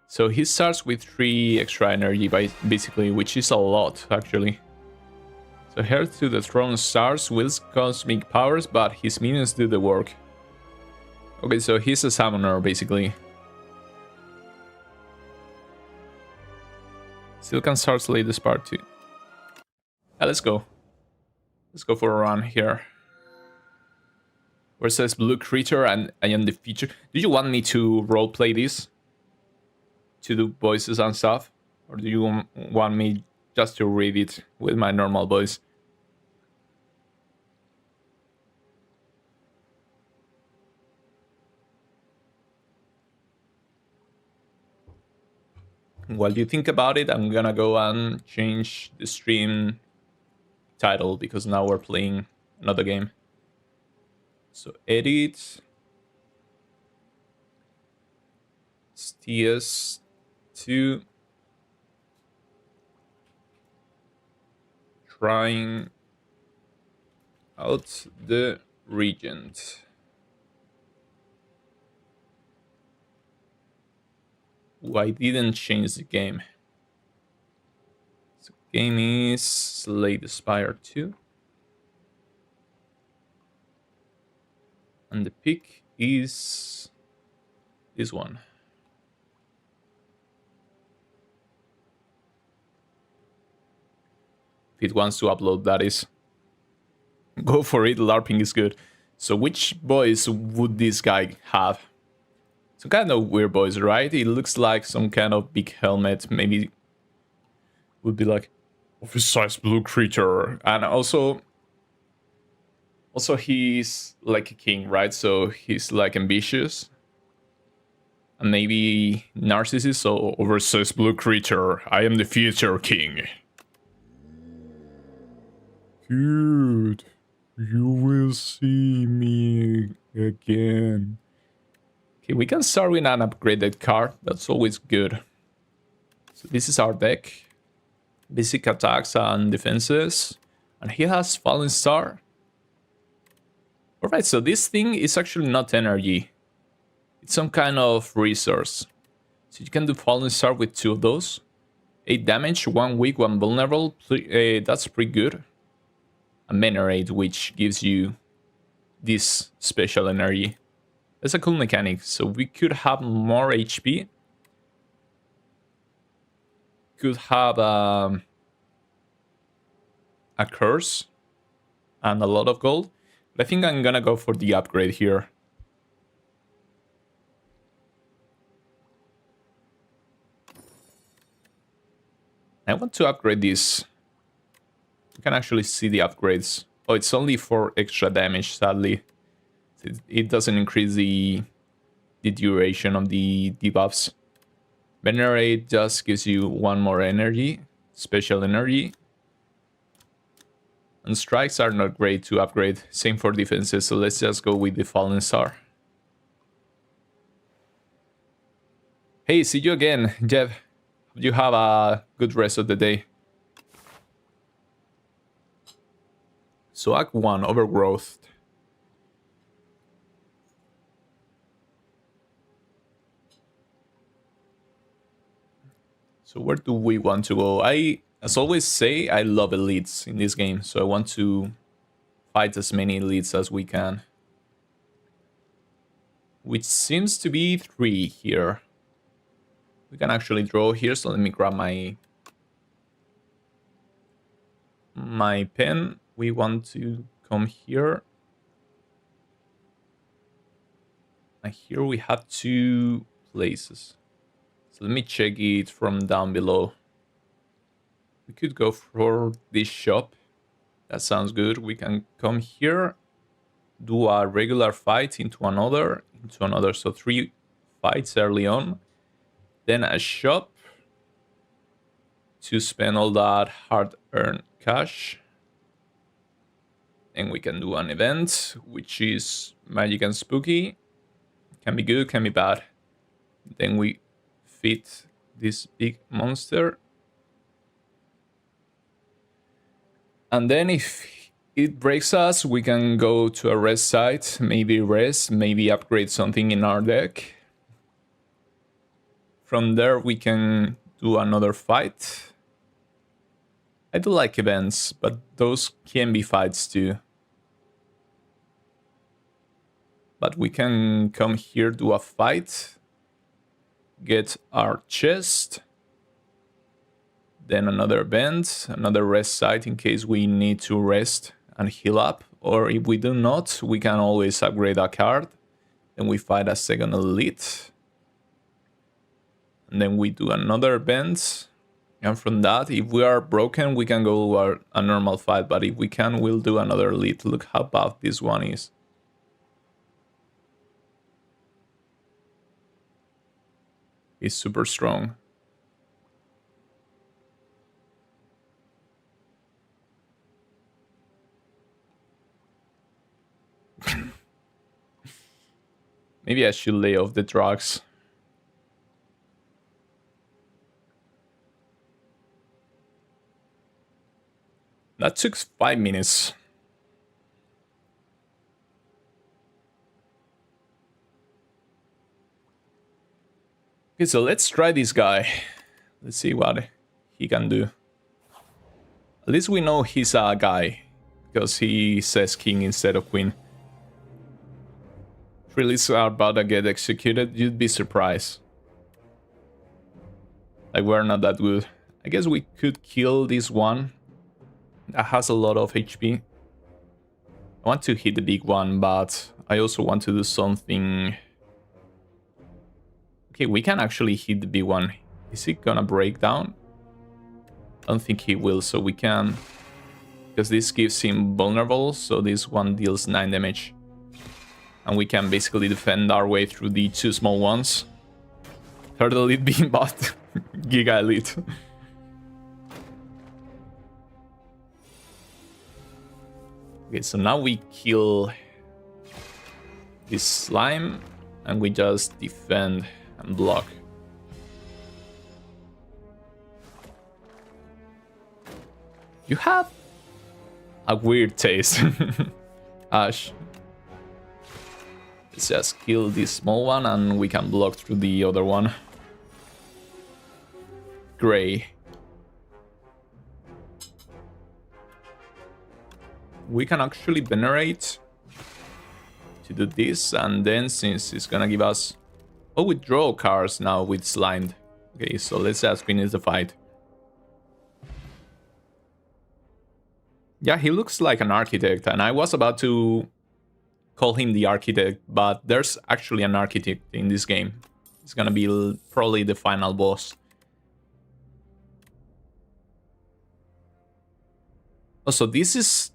Speaker 1: So he starts with 3 extra energy, basically, which is a lot, actually. So Heir to the Throne starts with cosmic powers, but his minions do the work. Okay, so he's a summoner, basically. Still can start Slay the Spire II. Yeah, let's go. Let's go for a run here. Where it says blue creature and I am the feature. Do you want me to roleplay this? To do voices and stuff? Or do you want me just to read it with my normal voice? While you think about it, I'm gonna go and change the stream title because now we're playing another game. So edit. Sts II. Trying out the Regent. I didn't change the game. So game is Slay the Spire II. And the pick is this one. If it wants to upload, that is. Go for it, LARPing is good. So which voice would this guy have? Some kind of weird voice, right? It looks like some kind of big helmet, maybe would be like oversized blue creature. And also he's like a king, right? So he's like ambitious. And maybe narcissist, so oversized blue creature. I am the future king. Good. You will see me again. Okay, we can start with an upgraded card. That's always good. So this is our deck. Basic attacks and defenses. And he has Fallen Star. Alright, so this thing is actually not energy. It's some kind of resource. So you can do Fallen Star with 2 of those. 8 damage, 1 weak, 1 vulnerable. That's pretty good. A Venerate, which gives you this special energy. That's a cool mechanic. So we could have more HP. Could have a curse and a lot of gold. But I think I'm gonna go for the upgrade here. I want to upgrade this. You can actually see the upgrades. Oh, it's only for extra damage, sadly. It doesn't increase the duration of the debuffs. Venerate just gives you 1 more energy, special energy. And strikes are not great to upgrade, same for defenses, so let's just go with the Fallen Star. Hey, see you again, Jeff. You have a good rest of the day. So Act 1, Overgrowth. So where do we want to go? As always say, I love elites in this game, so I want to fight as many elites as we can. Which seems to be 3 here. We can actually draw here, so let me grab my pen. We want to come here. And here we have 2 places. So let me check it from down below. We could go for this shop. That sounds good. We can come here, do a regular fight into another. So 3 fights early on. Then a shop to spend all that hard-earned cash. And we can do an event, which is magic and spooky. Can be good, can be bad. Then we fit this big monster. And then if it breaks us, we can go to a rest site, maybe rest, maybe upgrade something in our deck. From there, we can do another fight. I do like events, but those can be fights too. But we can come here, do a fight, get our chest, then another event, another rest site in case we need to rest and heal up. Or if we do not, we can always upgrade a card. Then we fight a second elite. And then we do another event. And from that, if we are broken, we can go a normal fight. But if we can, we'll do another elite. Look how buff this one is. He's super strong. Maybe I should lay off the drugs. That took 5 minutes. Okay, so let's try this guy. Let's see what he can do. At least we know he's a guy, because he says king instead of queen. If releases are about to get executed, you'd be surprised. Like, we're not that good. I guess we could kill this one that has a lot of HP. I want to hit the big one, but I also want to do something. Okay, we can actually hit the big one. Is he gonna break down? I don't think he will, so we can... Because this gives him vulnerable, so this one deals 9 damage. And we can basically defend our way through the 2 small ones. Third elite being bought. Giga elite. Okay, so now we kill this slime. And we just defend and block. You have a weird taste. Ash. Let's just kill this small one and we can block through the other one. Gray. We can actually venerate to do this, and then since it's gonna give us... Oh, we draw cards now with slimed. Okay, so let's just finish the fight. Yeah, he looks like an architect, and I was about to call him the architect, but there's actually an architect in this game. It's gonna be probably the final boss. Also, this is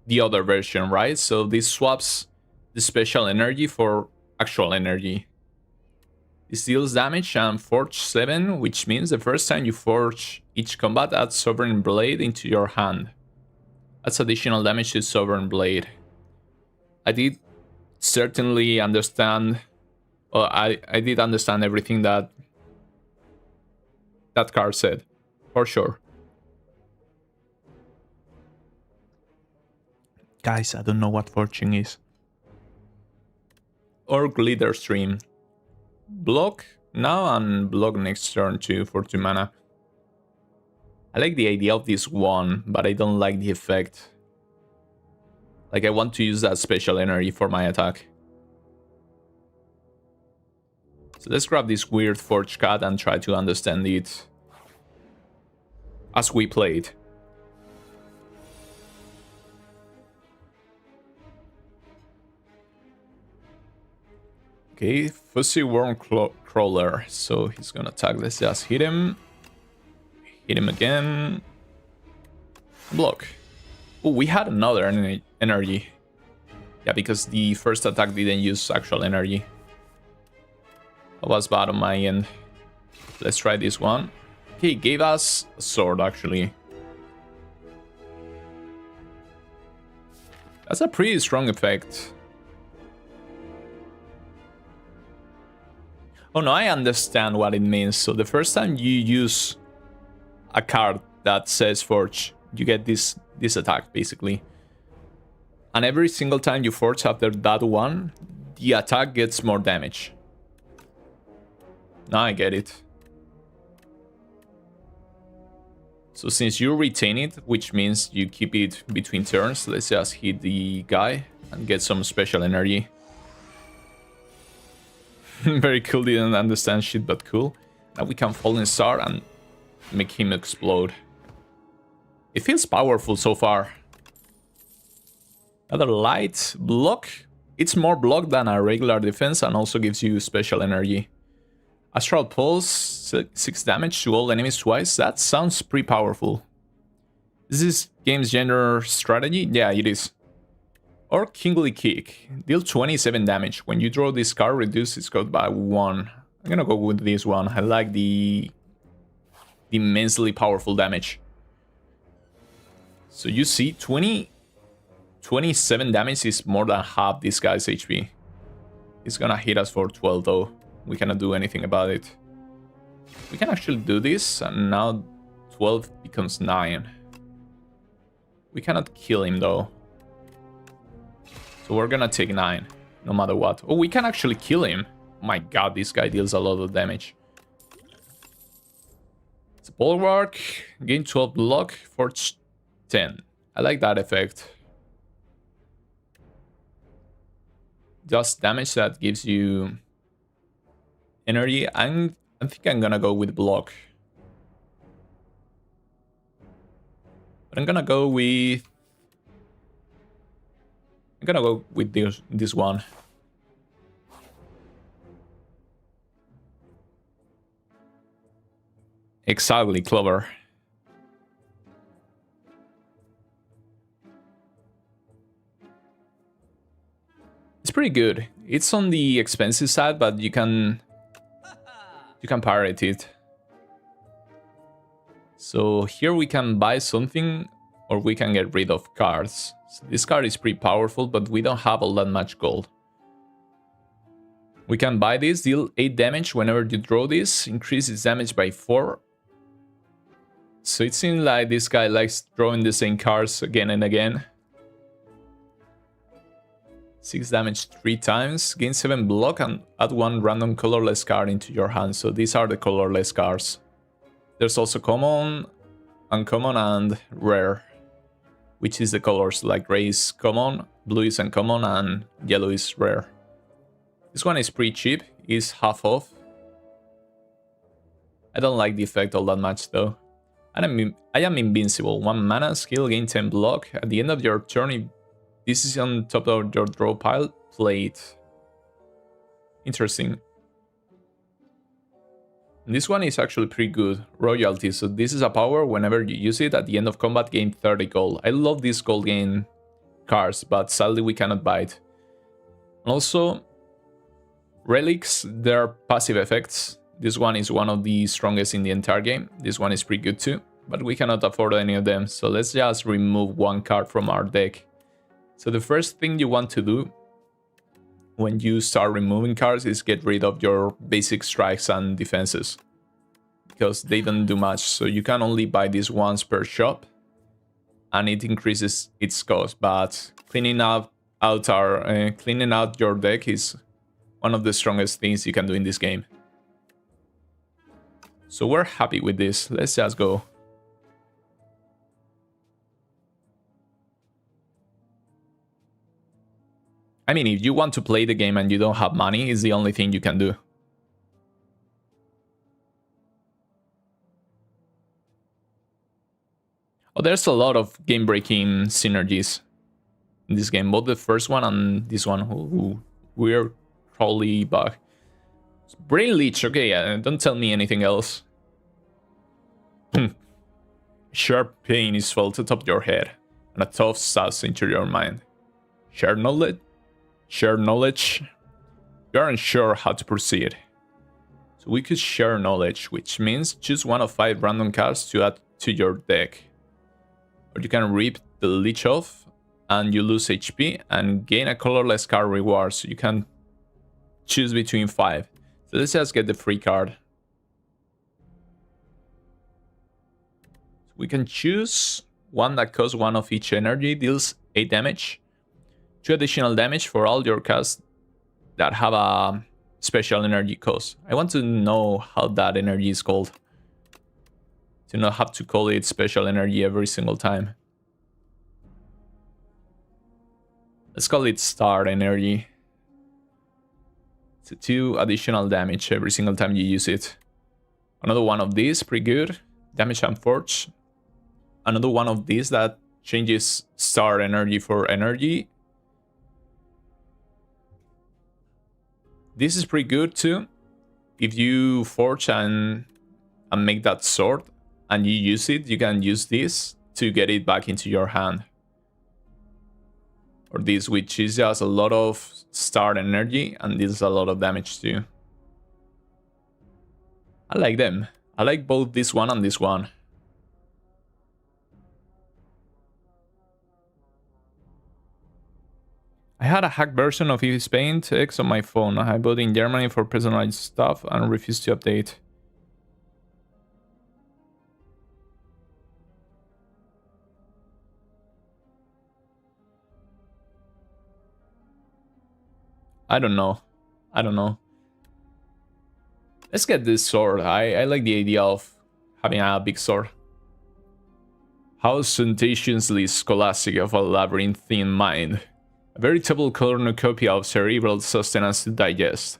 Speaker 1: the other version, right? So this swaps the special energy for actual energy. This deals damage and forge 7, which means the first time you forge each combat, add Sovereign Blade into your hand. That's additional damage to Sovereign Blade. I did certainly understand... Well, I did understand everything that card said, for sure. Guys, I don't know what fortune is. Or Glitter Stream. Block now and block next turn too for 2 mana. I like the idea of this one, but I don't like the effect. Like, I want to use that special energy for my attack. So let's grab this weird Forge Cat and try to understand it as we play it. Okay, Fussy Worm Crawler. So he's gonna attack. Let's just hit him. Hit him again. Block. Oh, we had another energy. Yeah, because the first attack didn't use actual energy. That was bad on my end. Let's try this one. Okay, he gave us a sword, actually. That's a pretty strong effect. Oh no, I understand what it means. So the first time you use a card that says Forge, you get this attack, basically. And every single time you Forge after that one, the attack gets more damage. Now I get it. So since you retain it, which means you keep it between turns, let's just hit the guy and get some special energy. Very cool, didn't understand shit, but cool. Now we can Fallen Star and make him explode. It feels powerful so far. Another light block. It's more block than a regular defense and also gives you special energy. Astral Pulse, 6 damage to all enemies twice. That sounds pretty powerful. Is this game's general strategy? Yeah, it is. Or Kingly Kick. Deal 27 damage. When you draw this card, reduce its cost by 1. I'm gonna go with this one. I like the immensely powerful damage. So you see, 27 damage is more than half this guy's HP. He's gonna hit us for 12 though. We cannot do anything about it. We can actually do this, and now 12 becomes 9. We cannot kill him though. So we're gonna take 9, no matter what. Oh, we can actually kill him. Oh my god, this guy deals a lot of damage. It's a Bulwark, gain 12 block, Forge 10. I like that effect. Just damage that gives you energy. I think I'm gonna go with block. But I'm gonna go with this one. Exactly, clever. It's pretty good. It's on the expensive side, but you can pirate it. So here we can buy something, or we can get rid of cards. So this card is pretty powerful, but we don't have all that much gold. We can buy this, deal 8 damage whenever you draw this, increase its damage by 4. So it seems like this guy likes drawing the same cards again and again. 6 damage 3 times, gain 7 block, and add 1 random colorless card into your hand. So these are the colorless cards. There's also common, uncommon, and rare, which is the colors, like gray is common, blue is uncommon, and yellow is rare. This one is pretty cheap, it's half off. I don't like the effect all that much though. And I am invincible. 1 mana, skill, gain 10 block. At the end of your turn, if this is on top of your draw pile, play it. Interesting. And this one is actually pretty good. Royalty. So this is a power. Whenever you use it, at the end of combat, gain 30 gold. I love these gold gain cards, but sadly we cannot buy it. Also, relics, they're passive effects. This one is one of the strongest in the entire game. This one is pretty good too, but we cannot afford any of them. So let's just remove 1 card from our deck. So the first thing you want to do when you start removing cards is get rid of your basic strikes and defenses, because they don't do much. So you can only buy this once per shop, and it increases its cost. But cleaning out your deck is one of the strongest things you can do in this game. So we're happy with this. Let's just go. I mean, if you want to play the game and you don't have money, it's the only thing you can do. Oh, there's a lot of game-breaking synergies in this game. Both the first one and this one. Ooh, we're probably back. Brain Leech, okay, don't tell me anything else. Sharp pain is felt atop your head, and a tough sauce into your mind. Share knowledge? Share knowledge? You aren't sure how to proceed. So we could share knowledge, which means choose one of 5 random cards to add to your deck. Or you can rip the leech off, and you lose HP, and gain a colorless card reward, so you can choose between 5. So let's just get the free card. We can choose one that costs 1 of each energy, deals 8 damage. 2 additional damage for all your casts that have a special energy cost. I want to know how that energy is called. To not have to call it special energy every single time. Let's call it star energy. It's 2 additional damage every single time you use it. Another one of these, pretty good. Damage and forge. Another one of these that changes star energy for energy. This is pretty good too. If you forge and make that sword and you use it, you can use this to get it back into your hand. Or this, which is just a lot of star energy and deals a lot of damage too. I like them. I like both this one and this one. I had a hacked version of EV's Paint X on my phone. I bought it in Germany for personalized stuff and refused to update. I don't know. Let's get this sword. I like the idea of having a big sword. How sentatiously scholastic of a labyrinthine mind. A veritable cornucopia of cerebral sustenance to digest.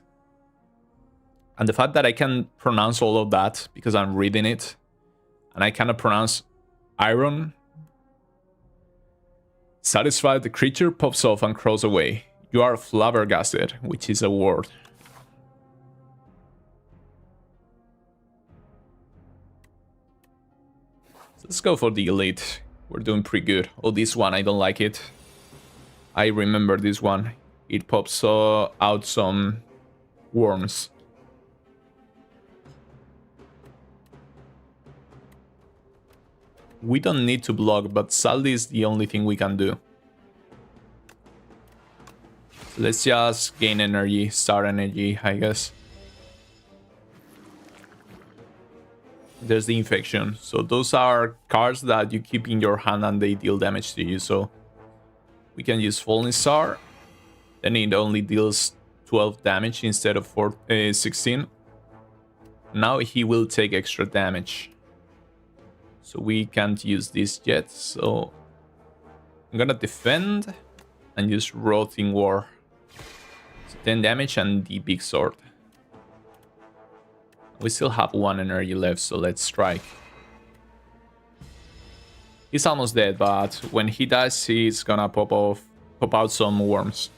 Speaker 1: And the fact that I can pronounce all of that because I'm reading it, and I cannot pronounce iron. Satisfied, the creature pops off and crawls away. You are flabbergasted, which is a word. So let's go for the elite. We're doing pretty good. Oh, this one, I don't like it. I remember this one. It pops out some worms. We don't need to block, but Saldi is the only thing we can do. So let's just gain energy, star energy, I guess. There's the infection. So those are cards that you keep in your hand and they deal damage to you. So we can use Falling Star. Then it only deals 12 damage instead of 16. Now he will take extra damage. So we can't use this yet. So I'm gonna defend and use Rotting War. So 10 damage and the big sword. We still have 1 energy left, so let's strike. He's almost dead, but when he dies, he's gonna pop out some worms.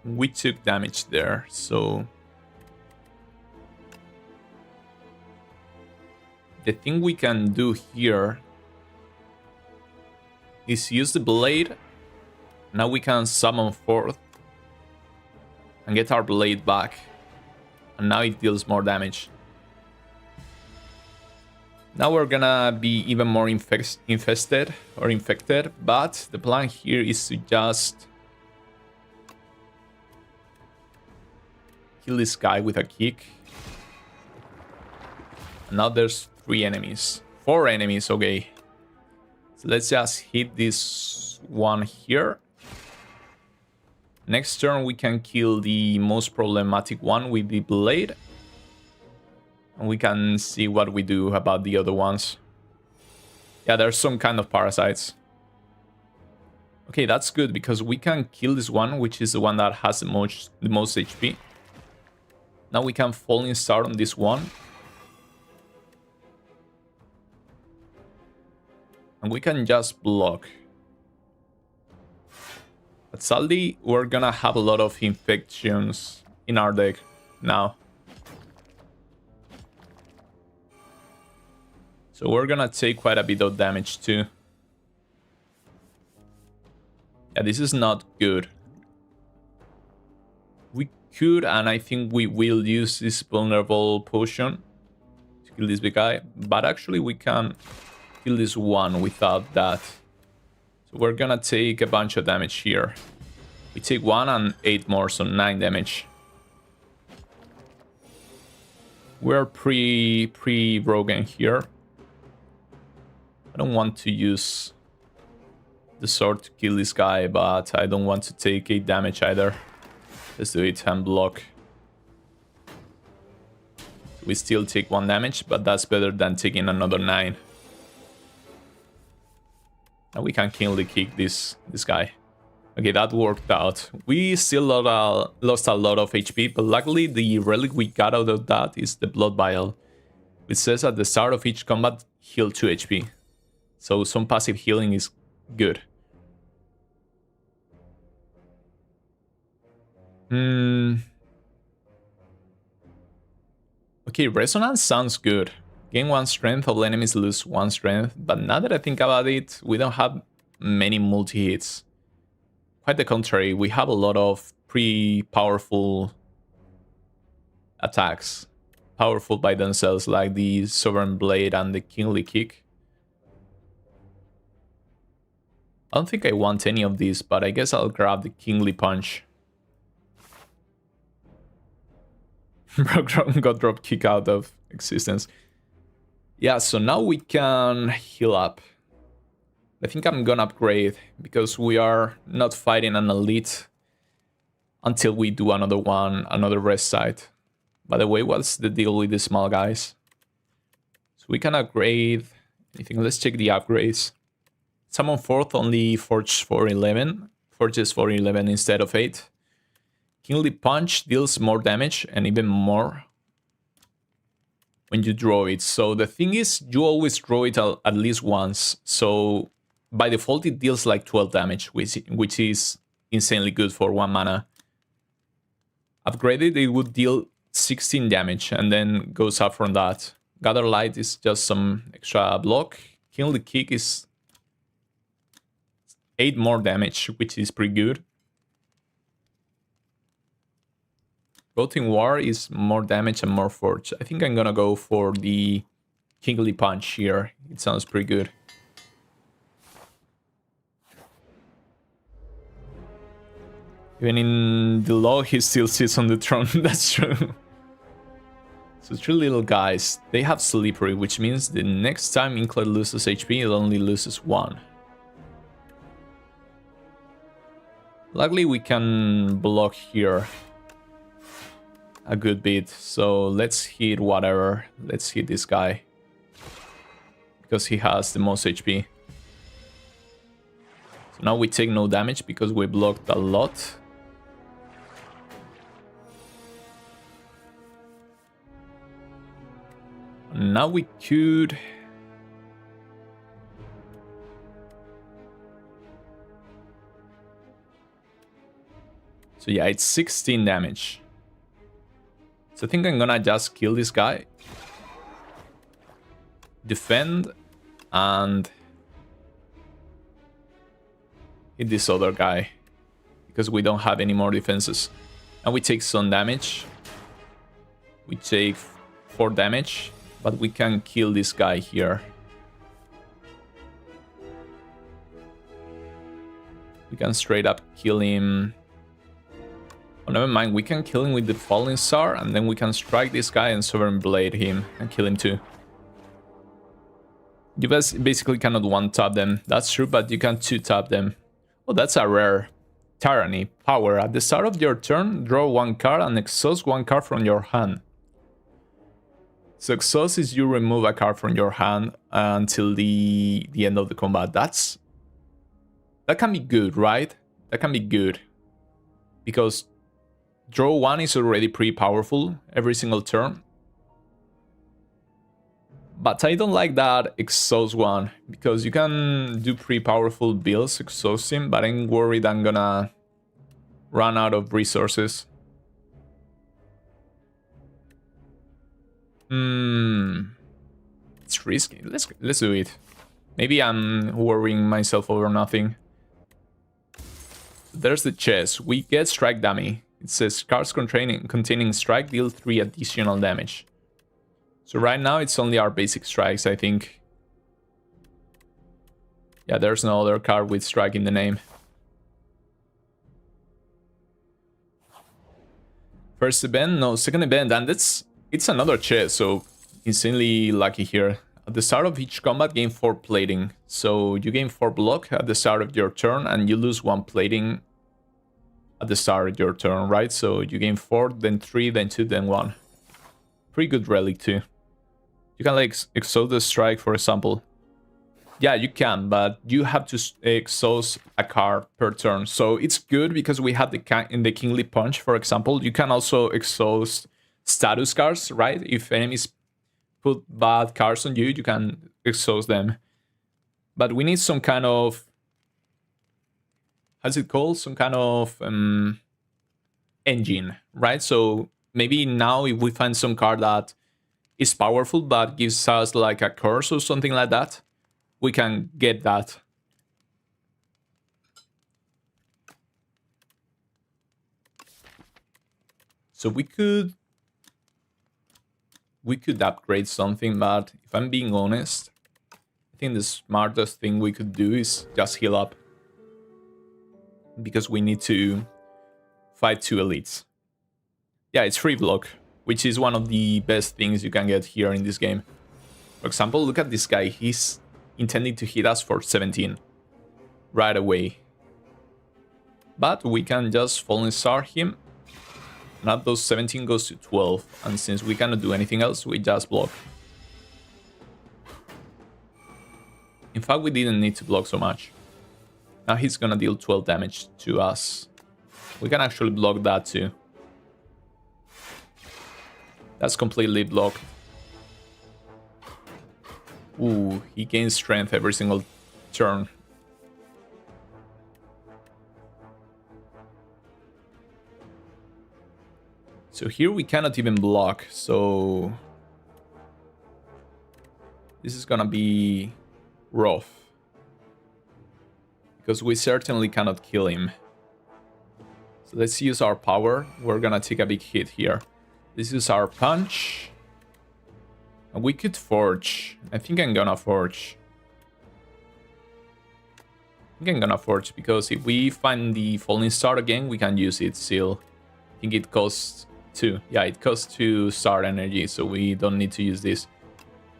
Speaker 1: We took damage there, so the thing we can do here is use the blade. Now we can summon forth and get our blade back. And now it deals more damage. Now we're gonna be even more infested, but the plan here is to just kill this guy with a kick. And now there's 3 enemies. 4 enemies, okay. So let's just hit this one here. Next turn we can kill the most problematic one with the blade. And we can see what we do about the other ones. Yeah, there's some kind of parasites. Okay, that's good because we can kill this one, which is the one that has the most HP. Now we can Falling Star on this one. And we can just block. But sadly, we're gonna have a lot of infections in our deck now. So we're gonna take quite a bit of damage too. Yeah, this is not good. We could, and I think we will use this vulnerable potion to kill this big guy. But actually we can kill this one without that. So we're gonna take a bunch of damage here. We take 1 and 8 more, so 9 damage. We're pretty broken here. I don't want to use the sword to kill this guy, but I don't want to take 8 damage either. Let's do it and block. We still take 1 damage, but that's better than taking another 9. And we can kill the kick this guy. Okay, that worked out. We still lost a lot of HP, but luckily the relic we got out of that is the Blood Vial. It says at the start of each combat, heal 2 HP. So some passive healing is good. Okay, Resonance sounds good. Gain 1 strength, all enemies lose 1 strength, but now that I think about it, we don't have many multi-hits. Quite the contrary, we have a lot of pretty powerful attacks. Powerful by themselves, like the Sovereign Blade and the Kingly Kick. I don't think I want any of these, but I guess I'll grab the Kingly Punch. Got drop kick out of existence. Yeah, so now we can heal up. I think I'm gonna upgrade because we are not fighting an elite until we do another one, another rest site. By the way, what's the deal with the small guys? So we can upgrade anything. Let's check the upgrades. Summon 4th only forges for 11 instead of 8. Kingly Punch deals more damage and even more when you draw it. So the thing is, you always draw it at least once. So by default, it deals like 12 damage, which is insanely good for 1 mana. Upgraded, it would deal 16 damage and then goes up from that. Gather Light is just some extra block. Kingly Kick is 8 more damage, which is pretty good. Rotting War is more damage and more forge. I think I'm gonna go for the Kingly Punch here. It sounds pretty good. Even in the law, he still sits on the throne. That's true. So 3 little guys. They have Slippery, which means the next time Inkler loses HP, it only loses 1. Luckily, we can block here a good bit. So let's hit whatever. Let's hit this guy, because he has the most HP. So now we take no damage because we blocked a lot. Now we could... So yeah, it's 16 damage. So I think I'm gonna just kill this guy. Defend and hit this other guy, because we don't have any more defenses. And we take some damage. We take 4 damage, but we can kill this guy here. We can straight up kill him. Oh, never mind, we can kill him with the Falling Star, and then we can strike this guy and Sovereign Blade him and kill him too. You guys basically cannot one-tap them, that's true, but you can two-tap them. Oh, that's a rare. Tyranny. Power. At the start of your turn, draw 1 card and exhaust 1 card from your hand. So exhaust is you remove a card from your hand until the end of the combat. That can be good, right? That can be good. Because draw 1 is already pretty powerful every single turn. But I don't like that exhaust one, because you can do pretty powerful builds exhausting, but I'm worried I'm gonna run out of resources. It's risky. Let's do it. Maybe I'm worrying myself over nothing. There's the chest. We get strike dummy. It says cards containing strike deal 3 additional damage. So right now it's only our basic strikes, I think. Yeah, there's no other card with strike in the name. First event, no, second event, and it's another chest, so insanely lucky here. At the start of each combat, gain 4 plating. So you gain 4 block at the start of your turn, and you lose 1 plating at the start of your turn, right? So you gain 4, then 3, then 2, then 1. Pretty good relic too. You can like exhaust the strike, for example. Yeah, you can, but you have to exhaust a card per turn. So it's good because we have in the Kingly Punch, for example. You can also exhaust status cards, right? If enemies put bad cards on you, you can exhaust them. But we need some kind of... how's it called? Some kind of engine, right? So maybe now if we find some card that is powerful but gives us like a curse or something like that, we can get that. So we could upgrade something, but if I'm being honest, I think the smartest thing we could do is just heal up. Because we need to fight 2 elites. Yeah, it's free block, which is one of the best things you can get here in this game. For example, look at this guy. He's intending to hit us for 17 right away. But we can just Fallen Star him. Not those 17 goes to 12. And since we cannot do anything else, we just block. In fact, we didn't need to block so much. Now he's gonna deal 12 damage to us. We can actually block that too. That's completely blocked. Ooh, he gains strength every single turn. So here we cannot even block, so... this is gonna be rough. Because we certainly cannot kill him. So let's use our power. We're gonna take a big hit here. This is our punch. And we could forge. I think I'm gonna forge. Because if we find the Falling Star again, we can use it still. I think it costs 2. Yeah, it costs 2 star energy, so we don't need to use this.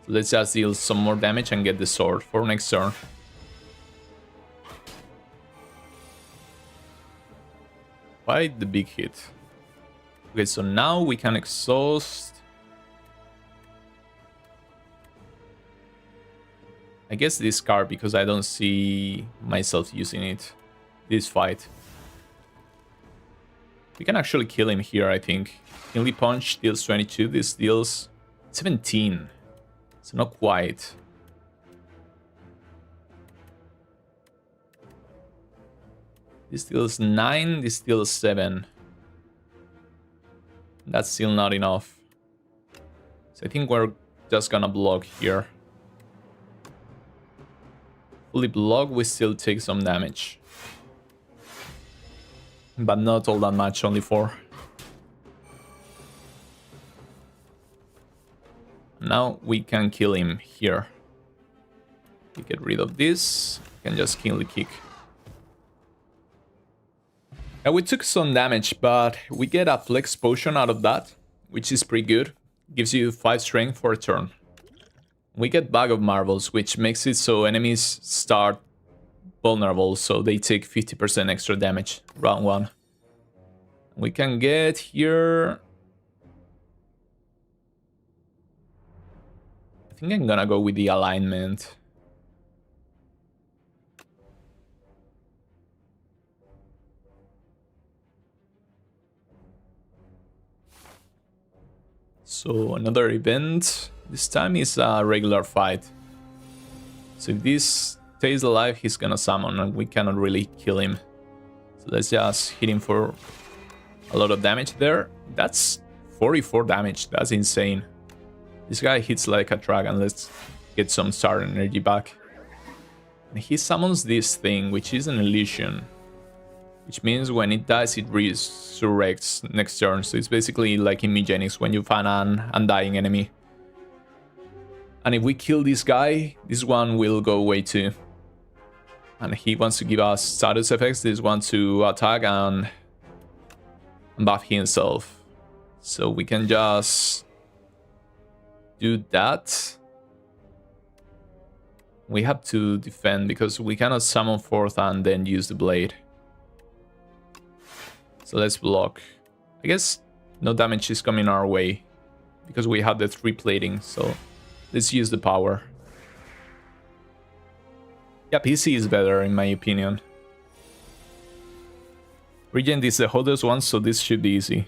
Speaker 1: So let's just deal some more damage and get the sword for next turn. Why the big hit? Okay, so now we can exhaust. I guess this card because I don't see myself using it this fight. We can actually kill him here, I think. Kingly Punch deals 22, this deals 17. So not quite. This deals 9, this deals 7. That's still not enough. So I think we're just gonna block here. Fully block, we still take some damage. But not all that much, only 4. Now we can kill him here. We get rid of this. We can just Kingly Kick. And we took some damage, but we get a flex potion out of that, which is pretty good. Gives you 5 strength for a turn. We get Bag of Marbles, which makes it so enemies start vulnerable, so they take 50% extra damage round 1. We can get here... I think I'm gonna go with the alignment. So another event. This time is a regular fight. So if this stays alive, he's gonna summon and we cannot really kill him. So let's just hit him for a lot of damage there. That's 44 damage. That's insane. This guy hits like a dragon. Let's get some star energy back. And he summons this thing, which is an illusion. Which means when it dies, it resurrects next turn. So it's basically like in Megenics when you find an undying enemy. And if we kill this guy, this one will go away too. And he wants to give us status effects. This one to attack and buff himself. So we can just do that. We have to defend because we cannot summon forth and then use the blade. So let's block. I guess no damage is coming our way because we have the 3 plating. So let's use the power. Yeah, PC is better in my opinion. Regent is the hardest one, so this should be easy.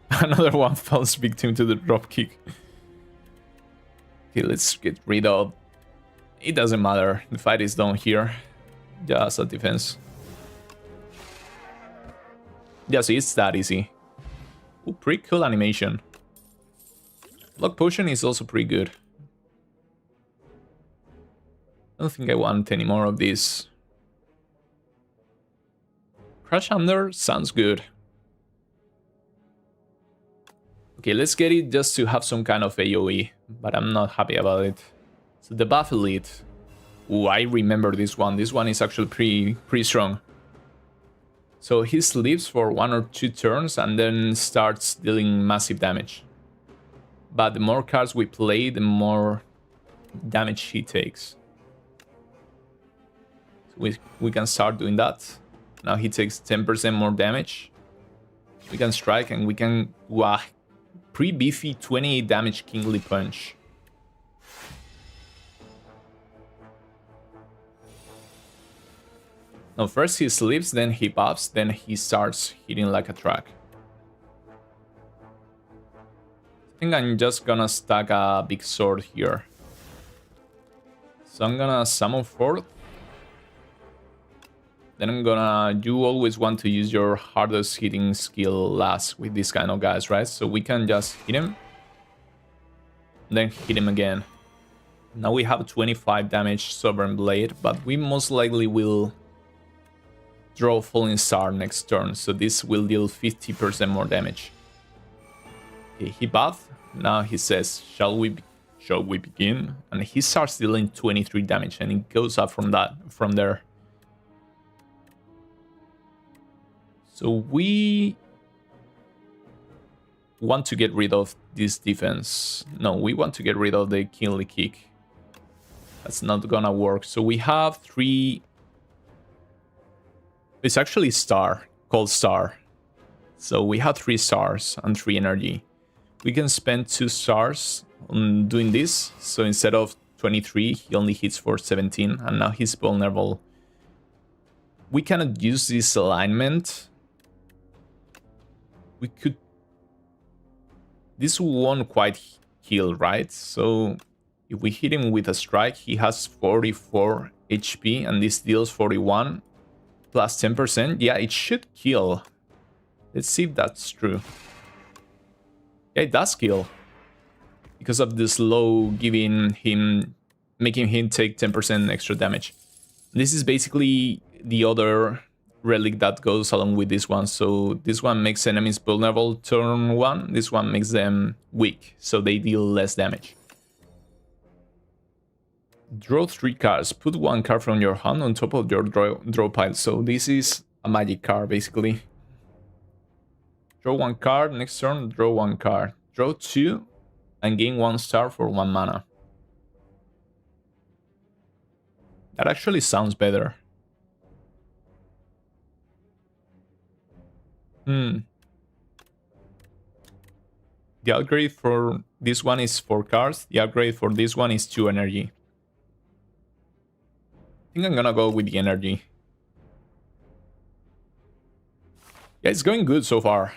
Speaker 1: Another one falls victim to the dropkick. Okay, let's get rid of... It doesn't matter, the fight is done here. Just a defense. Yeah, so it's that easy. Ooh, pretty cool animation. Block potion is also pretty good. I don't think I want any more of this. Crash Under sounds good. Okay, let's get it just to have some kind of AoE, but I'm not happy about it. So the buff elite. Ooh, I remember this one. This one is actually pretty strong. So he sleeps for 1 or 2 turns and then starts dealing massive damage. But the more cards we play, the more damage he takes. So we can start doing that. Now he takes 10% more damage. We can strike and we can... Wow, pretty beefy 28 damage Kingly Punch. Now first he sleeps, then he buffs, then he starts hitting like a truck. I think I'm just gonna stack a big sword here. So I'm gonna summon forth. Then I'm gonna... You always want to use your hardest hitting skill last with these kind of guys, right? So we can just hit him. Then hit him again. Now we have 25 damage Sovereign Blade, but we most likely will draw Falling Star next turn. So this will deal 50% more damage. Okay, he buffed. Now he says, shall we begin? And he starts dealing 23 damage and it goes up from there. So we want to get rid of this defense. No, we want to get rid of the Kingly Kick. That's not gonna work. So we have 3... It's actually star, called star. So we have 3 stars and 3 energy. We can spend 2 stars on doing this. So instead of 23, he only hits for 17 and now he's vulnerable. We cannot use this alignment. We could... This won't quite kill, right? So if we hit him with a strike, he has 44 HP and this deals 41 plus 10%. Yeah, it should kill. Let's see if that's true. Yeah, it does kill. Because of the slow making him take 10% extra damage. This is basically the other relic that goes along with this one. So this one makes enemies vulnerable turn 1. This one makes them weak, so they deal less damage. Draw 3 cards. Put 1 card from your hand on top of your draw pile. So this is a magic card, basically. Draw 1 card. Next turn, draw 1 card. Draw 2 and gain 1 star for 1 mana. That actually sounds better. The upgrade for this one is 4 cards. The upgrade for this one is 2 energy. I think I'm gonna go with the energy. Yeah, it's going good so far.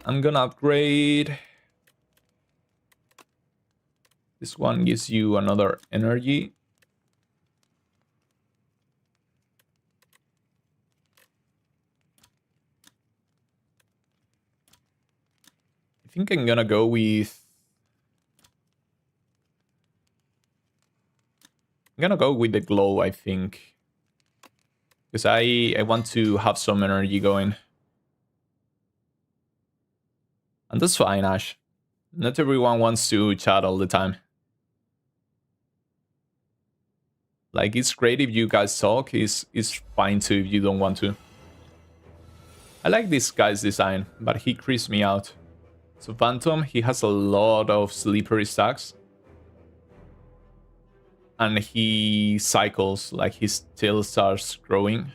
Speaker 1: I'm gonna upgrade. This one gives you another energy. I think I'm gonna go with I'm gonna go with the glow, I think. Because I want to have some energy going. And that's fine, Ash. Not everyone wants to chat all the time. Like, it's great if you guys talk. It's fine too if you don't want to. I like this guy's design, but he creeps me out. So Phantom, he has a lot of slippery stacks. And he cycles, like his tail starts growing.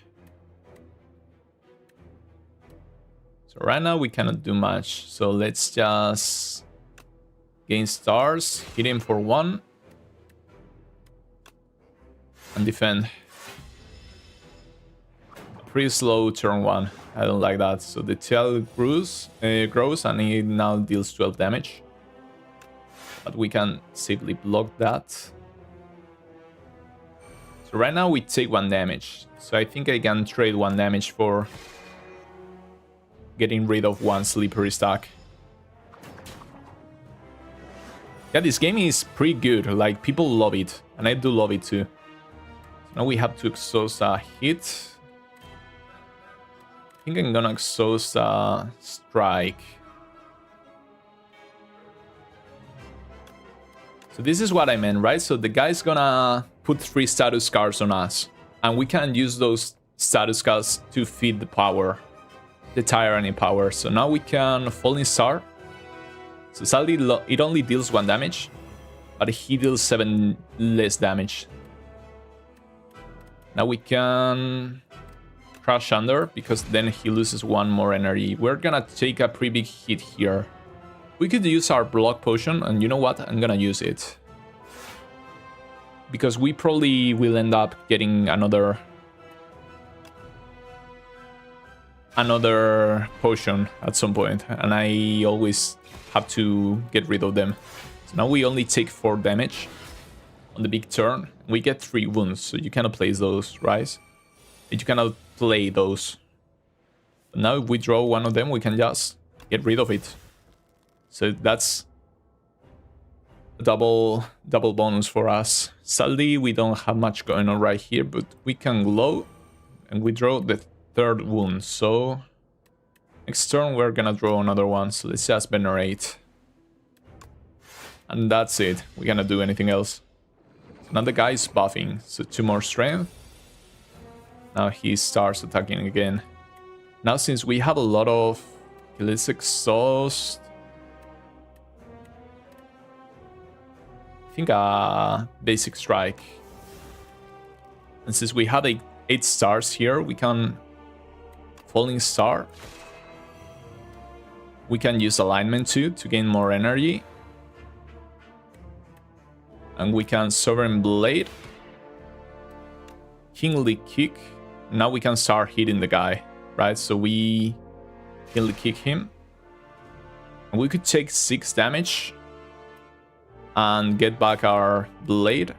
Speaker 1: So right now we cannot do much. So let's just gain stars, hit him for 1. And defend. Pretty slow turn 1. I don't like that. So the tail grows and he now deals 12 damage. But we can safely block that. So right now we take 1 damage. So I think I can trade 1 damage for getting rid of 1 slippery stack. Yeah, this game is pretty good. Like, people love it. And I do love it too. So now we have to exhaust a hit. I think I'm gonna exhaust a strike. So this is what I meant, right? So the guy's gonna put 3 status cards on us. And we can use those status cards to feed the power. The tyranny power. So now we can Falling Star. So sadly, it only deals 1 damage. But he deals 7 less damage. Now we can Crash Under, because then he loses 1 more energy. We're gonna take a pretty big hit here. We could use our block potion, and you know what? I'm gonna use it. Because we probably will end up getting another potion at some point, and I always have to get rid of them. So now we only take 4 damage on the big turn. We get 3 wounds, so you cannot place those, right? You cannot play those. But now if we draw 1 of them, we can just get rid of it. So that's a double bonus for us. Sadly, we don't have much going on right here, but we can glow, and we draw the 3rd wound. So next turn we're gonna draw another one. So let's just venerate, and that's it. We cannot do anything else. So now the guy is buffing, so 2 more strength. Now he starts attacking again. Now since we have a lot of... let's exhaust... I think a basic strike. And since we have 8 stars here, we can Falling Star. We can use alignment too to gain more energy. And we can Sovereign Blade. Kingly Kick. Now we can start hitting the guy, right? So we Kingly Kick him. And we could take 6 damage and get back our blade.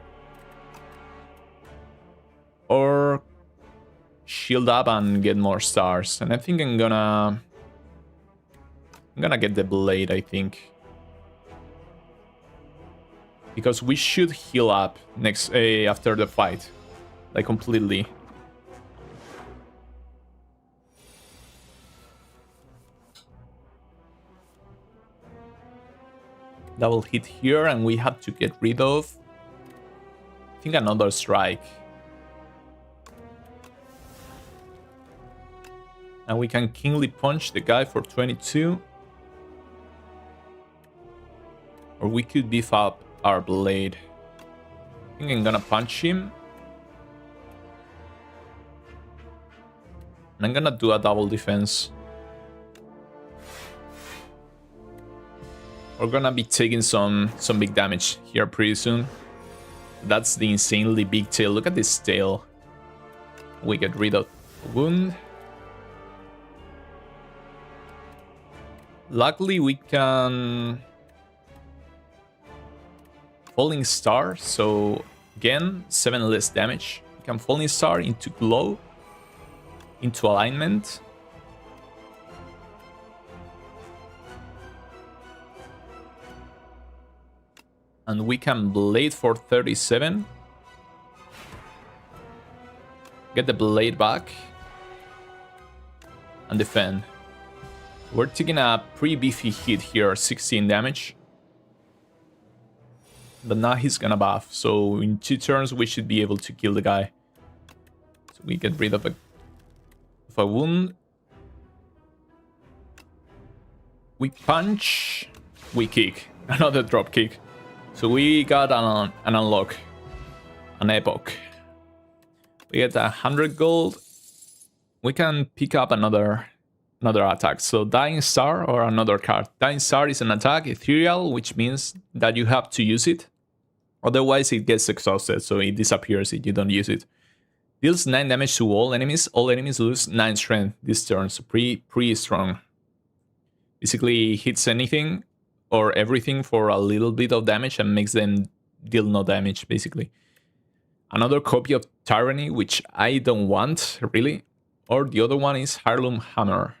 Speaker 1: Or shield up and get more stars. And I think I'm gonna get the blade, I think. Because we should heal up next after the fight. Like completely. Double hit here, and we have to get rid of, I think, another strike. And we can Kingly Punch the guy for 22. Or we could beef up our blade. I think I'm gonna punch him. And I'm gonna do a double defense. We're gonna be taking some big damage here pretty soon. That's the insanely big tail. Look at this tail. We get rid of the wound. Luckily we can Falling Star, so again 7 less damage. We can Falling Star into glow, into alignment. And we can blade for 37. Get the blade back. And defend. We're taking a pretty beefy hit here, 16 damage. But now he's gonna buff, so in 2 turns we should be able to kill the guy. So we get rid of a wound. We punch, we kick. Another drop kick. So we got an unlock. An epoch. We get 100 gold. We can pick up another attack. So Dying Star or another card. Dying Star is an attack, ethereal, which means that you have to use it. Otherwise it gets exhausted, so it disappears if you don't use it. Deals 9 damage to all enemies. All enemies lose 9 strength this turn, so pretty strong. Basically hits anything or everything for a little bit of damage and makes them deal no damage, basically. Another copy of Tyranny, which I don't want, really. Or the other one is Heirloom Hammer.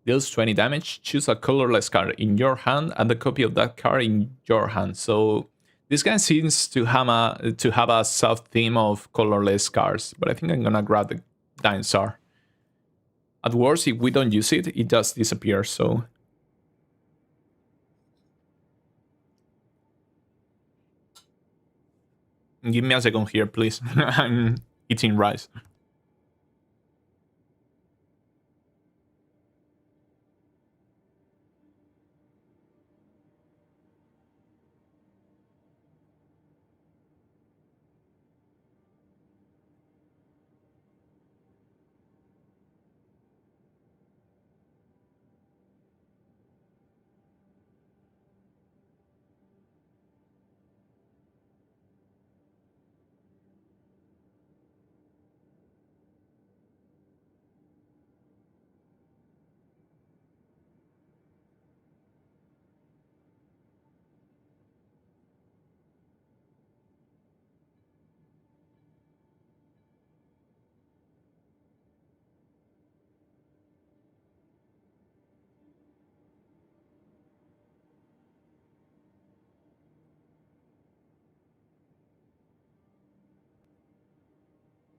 Speaker 1: Deals 20 damage, choose a colorless card in your hand and a copy of that card in your hand. So this guy seems to have a soft theme of colorless cards, but I think I'm gonna grab the Dying Star. At worst, if we don't use it, it just disappears, so... Give me a second here, please. I'm eating rice.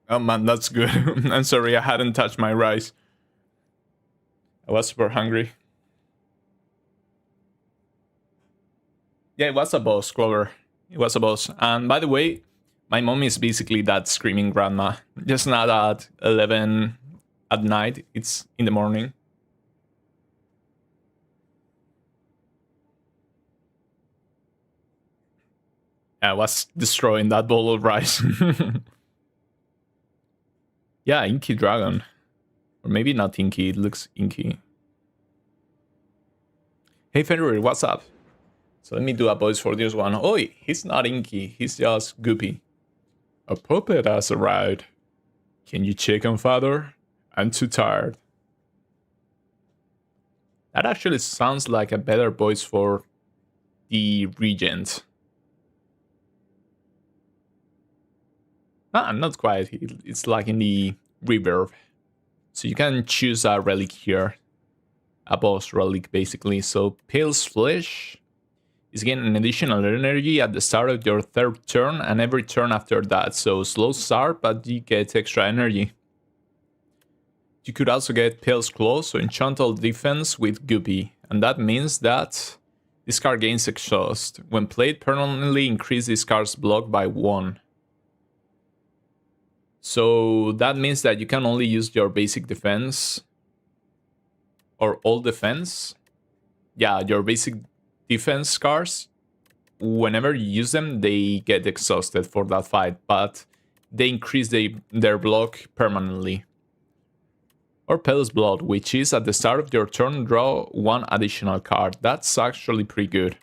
Speaker 1: Oh man, that's good. I'm sorry, I hadn't touched my rice. I was super hungry. Yeah, it was a boss, Clover. It was a boss. And by the way, my mom is basically that screaming grandma. Just not at 11 at night, it's in the morning. I was destroying that bowl of rice. Yeah, Inky Dragon. Or maybe not Inky, it looks inky. Hey Fenrir, what's up? So let me do a voice for this one. Oi, he's not inky, he's just goopy. A puppet has arrived. Can you check on father? I'm too tired. That actually sounds like a better voice for the Regent. Not quite. It's like in the reverb. So you can choose a relic here. A boss relic, basically. So Pale's Flesh is getting an additional energy at the start of your 3rd turn and every turn after that. So slow start, but you get extra energy. You could also get Pale's Claw, so enchant all defense with Goopy. And that means that this card gains exhaust. When played, permanently increase this card's block by 1. So that means that you can only use your basic defense or all defense. Yeah, your basic defense cards. Whenever you use them, they get exhausted for that fight, but they increase their block permanently. Or Pale's Blood, which is at the start of your turn, draw 1 additional card. That's actually pretty good.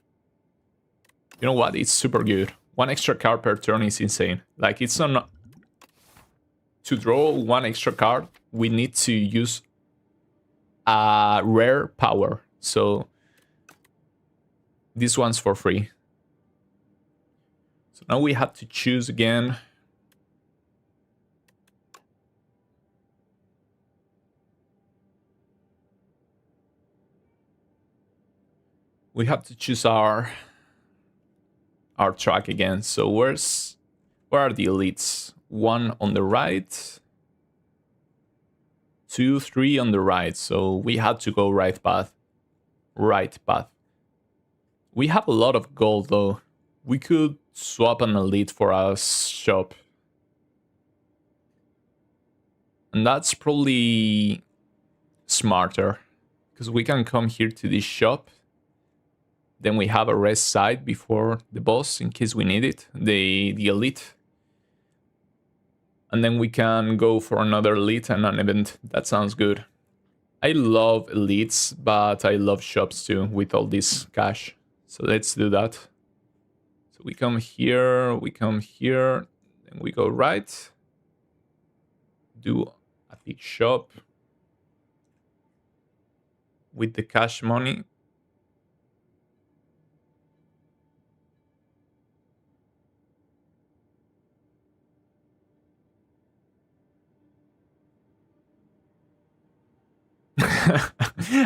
Speaker 1: You know what? It's super good. 1 extra card per turn is insane. Like, it's not... To draw 1 extra card, we need to use a rare power. So this one's for free. So now we have to choose again. We have to choose our track again. So where are the elites? 1 on the right 2, 3 on the right, so we had to go right path. Right path. We have a lot of gold though. We could swap an elite for a shop. And that's probably smarter. Because we can come here to this shop. Then we have a rest side before the boss in case we need it. The elite. And then we can go for another elite and an event. That sounds good. I love elites, but I love shops too with all this cash. So let's do that. So we come here, and we go right. Do a big shop with the cash money.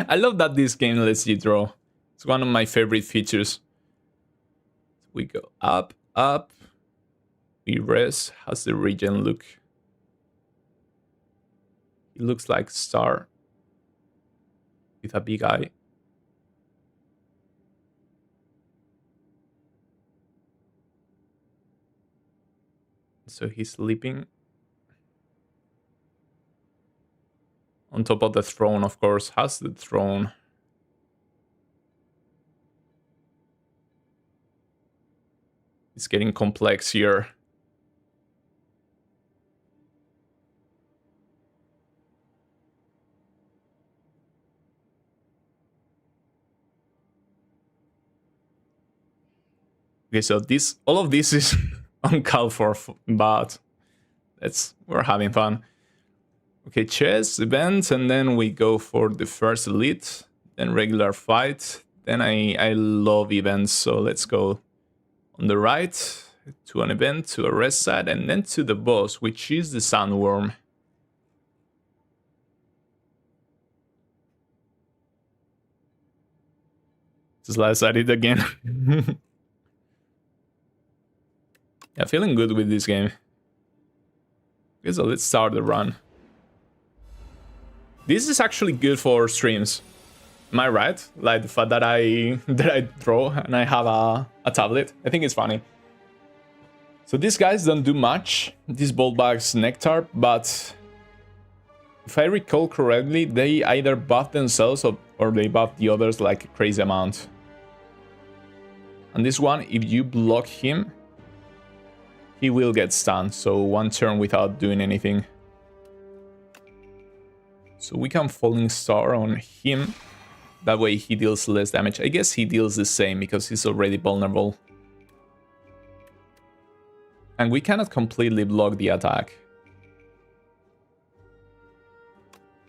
Speaker 1: I love that this game lets you draw. It's one of my favorite features. We go up, up. We rest. How's the Regent look? He looks like Star with a big eye. So he's sleeping. On top of the throne, of course. How's the throne? It's getting complex here. Okay, so all of this is uncalled for, but we're having fun. Okay, chess, events, and then we go for the first elite, then regular fight. Then I love events, so let's go on the right to an event, to a rest side, and then to the boss, which is the sandworm. Just last at it again. Yeah, feeling good with this game. Okay, so let's start the run. This is actually good for streams. Am I right? Like the fact that I draw and I have a tablet. I think it's funny. So these guys don't do much. These Boltback's Nectar, but if I recall correctly, they either buff themselves or they buff the others like a crazy amount. And this one, if you block him, he will get stunned. So one turn without doing anything. So we can Falling Star on him. That way he deals less damage. I guess he deals the same because he's already vulnerable. And we cannot completely block the attack.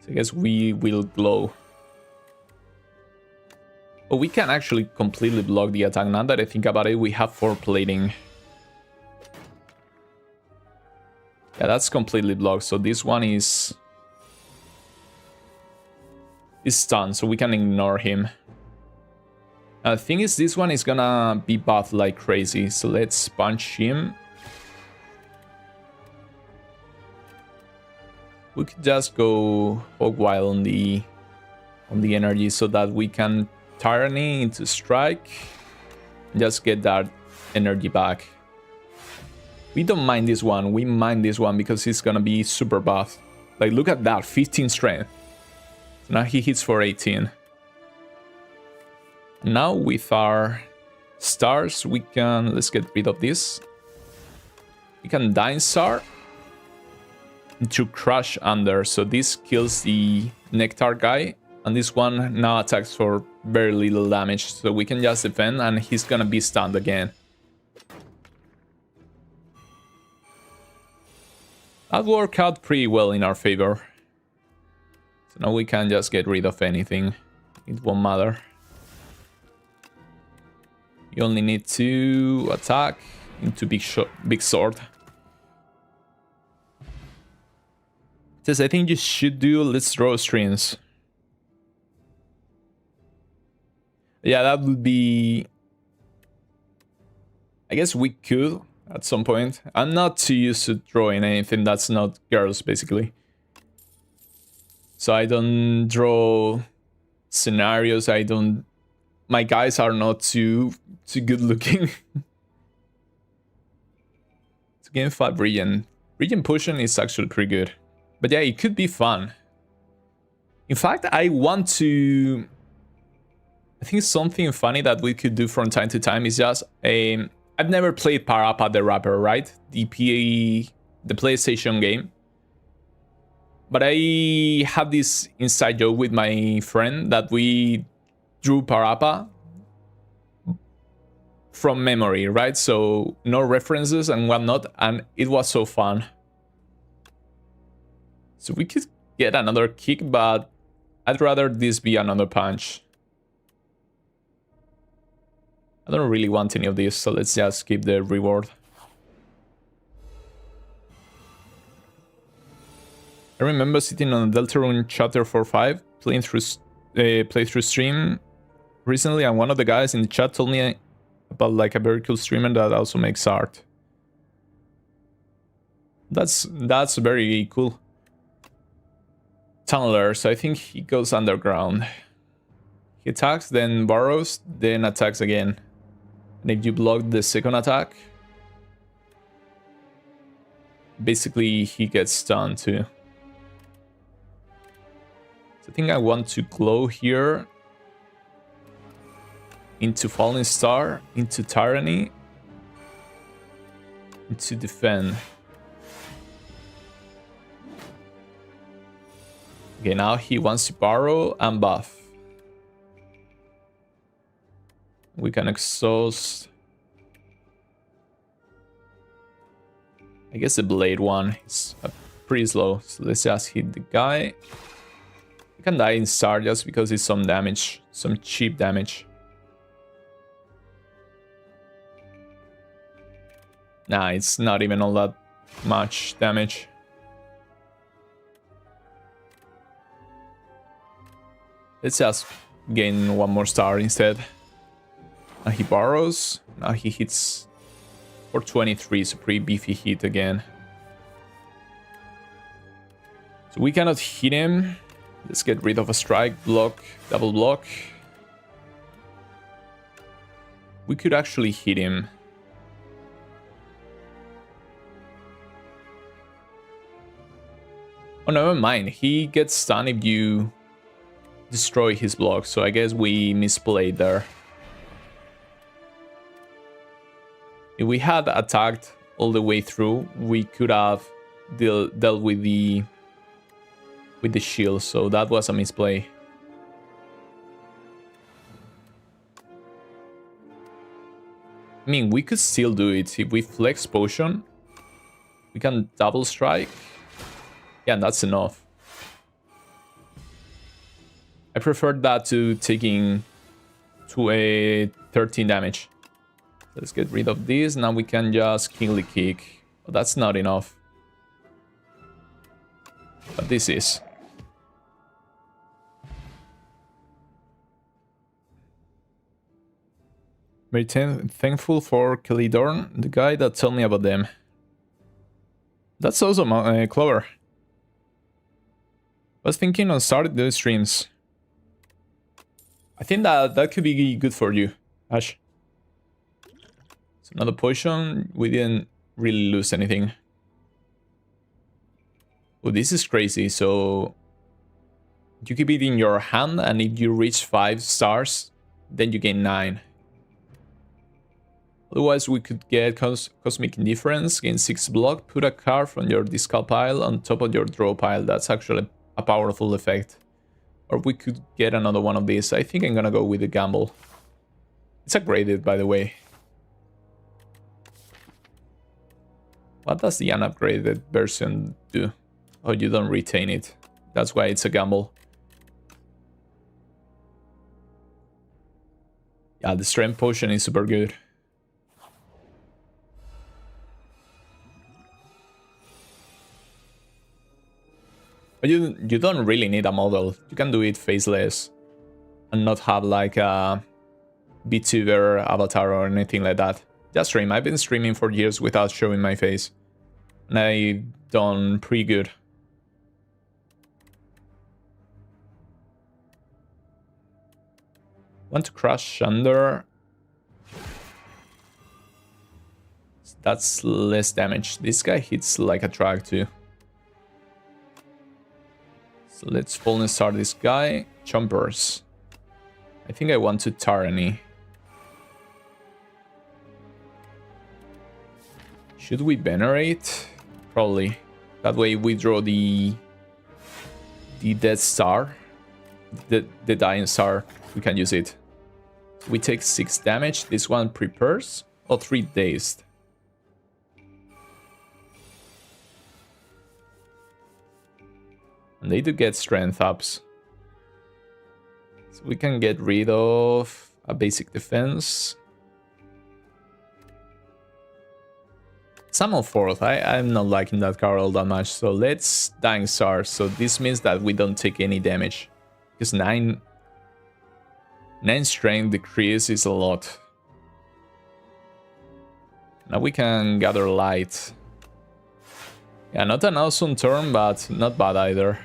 Speaker 1: So I guess we will glow. Oh, we can actually completely block the attack. Now that I think about it, we have 4 plating. Yeah, that's completely blocked. So this one is stunned, so we can ignore him. The thing is, this one is gonna be buffed like crazy. So let's punch him. We could just go Hog Wild on the energy so that we can Tyranny into Strike. Just get that energy back. We don't mind this one. We mind this one because he's gonna be super buffed. Like, look at that, 15 strength. So now he hits for 18. Now with our stars, we can... Let's get rid of this. We can Dinosaur to crush under. So this kills the Nectar guy. And this one now attacks for very little damage. So we can just defend and he's gonna be stunned again. That worked out pretty well in our favor. So now we can just get rid of anything. It won't matter. You only need to attack into big sword. Says I think you should do let's draw strings. Yeah, that would be... I guess we could at some point. I'm not too used to drawing anything that's not girls, basically. So I don't draw scenarios. My guys are not too good looking. It's game 5 Regent. Regent Potion is actually pretty good. But yeah, it could be fun. In fact, I think something funny that we could do from time to time is just I've never played Parappa the Rapper, right? The PlayStation game. But I have this inside joke with my friend that we drew Parappa from memory, right? So no references and whatnot, and it was so fun. So we could get another kick, but I'd rather this be another punch. I don't really want any of this, so let's just keep the reward. I remember sitting on Deltarune Chapter 4-5, playing through playthrough stream recently, and one of the guys in the chat told me about like a very cool streamer that also makes art. That's very cool. Tunneler, so I think he goes underground. He attacks, then burrows, then attacks again. And if you block the second attack, basically he gets stunned too. So I think I want to glow here into Falling Star, into Tyranny, into Defend. Okay, now he wants to borrow and buff. We can exhaust. I guess the blade one is pretty slow, so let's just hit the guy. He can die in start just because it's some damage, some cheap damage. Nah, it's not even all that much damage. Let's just gain one more star instead. Now he borrows. Now he hits for 23, so pretty beefy hit again. So we cannot hit him. Let's get rid of a strike, block, double block. We could actually hit him. Oh, never mind. He gets stunned if you destroy his block, so I guess we misplayed there. If we had attacked all the way through, we could have dealt with the shield, so that was a misplay. I mean, we could still do it. If we flex potion, we can double strike. Yeah, that's enough. I prefer that to taking to a 13 damage. Let's get rid of this. Now we can just kill the kick. But that's not enough. But this is. Very thankful for Kelidorn, the guy that told me about them. That's awesome, Clover. I was thinking on starting those streams. I think that could be good for you, Ash. So another potion. We didn't really lose anything. Oh, this is crazy. So you keep it in your hand, and if you reach 5 stars, then you gain 9. Otherwise, we could get Cosmic Indifference, gain 6 block, put a card from your discard pile on top of your draw pile. That's actually a powerful effect. Or we could get another one of these. I think I'm gonna go with the gamble. It's upgraded, by the way. What does the unupgraded version do? Oh, you don't retain it. That's why it's a gamble. Yeah, the strength potion is super good. But you don't really need a model. You can do it faceless and not have like a VTuber avatar or anything like that. Just stream. I've been streaming for years without showing my face. And I've done pretty good. Want to crush under. That's less damage. This guy hits like a truck too. So let's Fallen Star this guy. Chompers. I think I want to Tyranny. Should we Venerate? Probably. That way we draw the Dead Star. The Dying Star. We can use it. We take 6 damage. This one prepares. Or 3 dazed. And they do get strength ups. So we can get rid of a basic defense. Summon Forth. I'm not liking that card all that much. So let's Dying Star. So this means that we don't take any damage. Because 9 strength decrease is a lot. Now we can Gather Light. Yeah, not an awesome turn, but not bad either.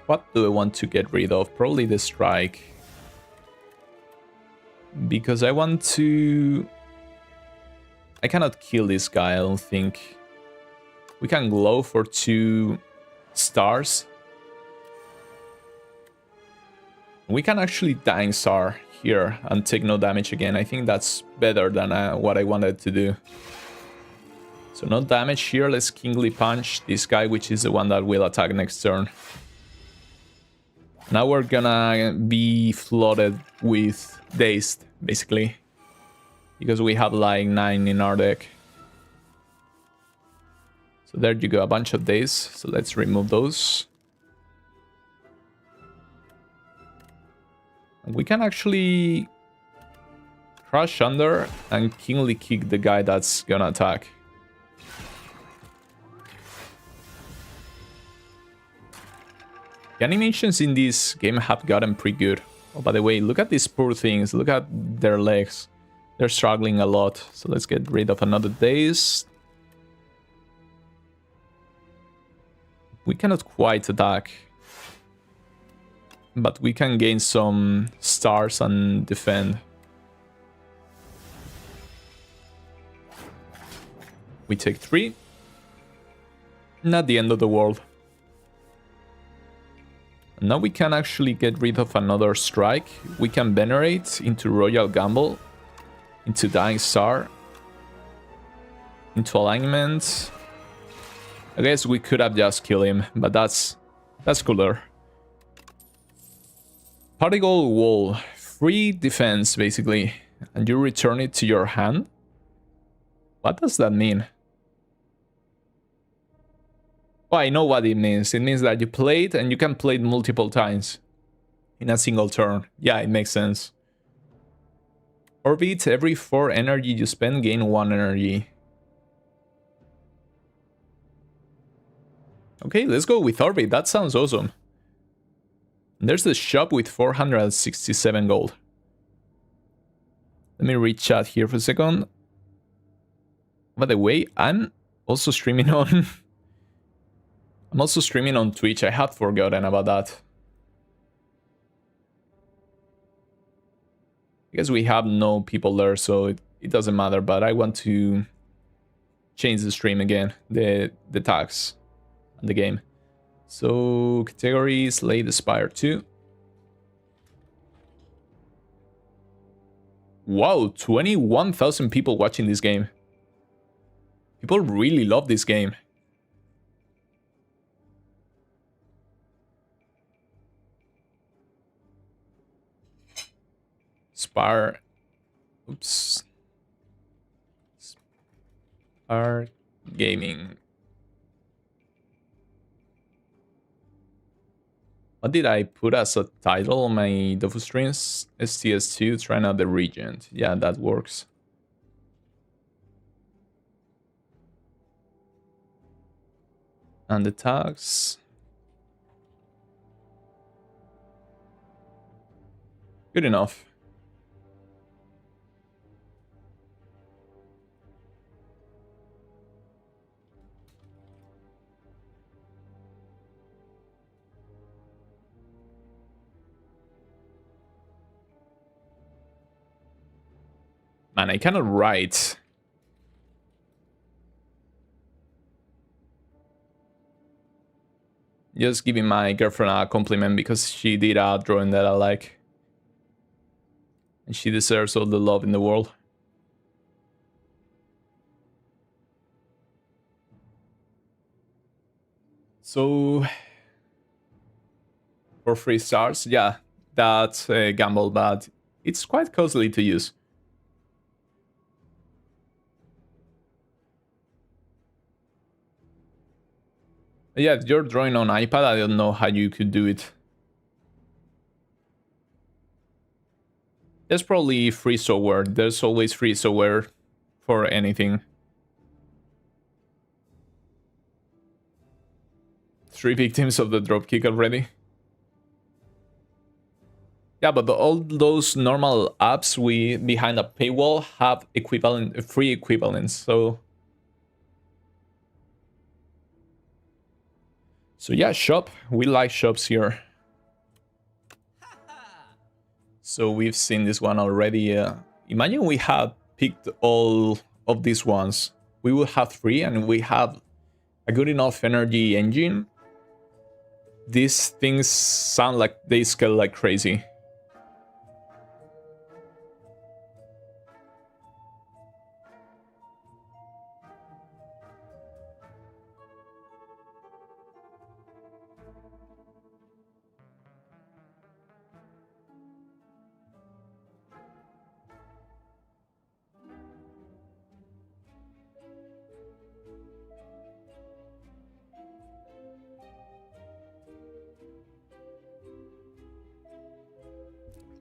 Speaker 1: What do I want to get rid of? Probably the Strike. Because I want to... I cannot kill this guy, I don't think. We can Glow for 2 stars. We can actually Dying Star here and take no damage again. I think that's better than what I wanted to do. So no damage here. Let's Kingly Punch this guy, which is the one that will attack next turn. Now we're gonna be flooded with Dazed, basically. Because we have like 9 in our deck. So there you go, a bunch of Dazed. So let's remove those. We can actually Crush under and Kingly Kick the guy that's gonna attack. The animations in this game have gotten pretty good. Oh, by the way, look at these poor things. Look at their legs. They're struggling a lot. So let's get rid of another Daze. We cannot quite attack. But we can gain some stars and defend. We take 3. Not the end of the world. Now we can actually get rid of another strike. We can Venerate into Royal Gamble, into Dying Star, into Alignment. I guess we could have just killed him, but that's cooler. Particle Wall, free defense basically, and you return it to your hand. What does that mean? Oh, I know what it means. It means that you play it and you can play it multiple times in a single turn. Yeah, it makes sense. Orbit, every 4 energy you spend, gain 1 energy. Okay, let's go with Orbit. That sounds awesome. There's the shop with 467 gold. Let me read chat here for a second. By the way, I'm also streaming on... I'm also streaming on Twitch. I had forgotten about that. I guess we have no people there, so it doesn't matter, but I want to change the stream again, the tags and the game. So, category Slay the Spire II. Wow, 21,000 people watching this game. People really love this game. Spire. Oops. Spire Gaming. What did I put as a title on my Dofu streams? Sts II, trying out the Regent. Yeah, that works. And the tags. Good enough. Man, I cannot write. Just giving my girlfriend a compliment because she did a drawing that I like. And she deserves all the love in the world. So, for 3 stars, yeah, that's a gamble, but it's quite costly to use. Yeah, if you're drawing on iPad, I don't know how you could do it. There's probably free software. There's always free software for anything. 3 victims of the dropkick already. Yeah, but all those normal apps behind a paywall have free equivalents. So yeah, shop. We like shops here. So we've seen this one already. Imagine we had picked all of these ones. We will have 3 and we have a good enough energy engine. These things sound like they scale like crazy.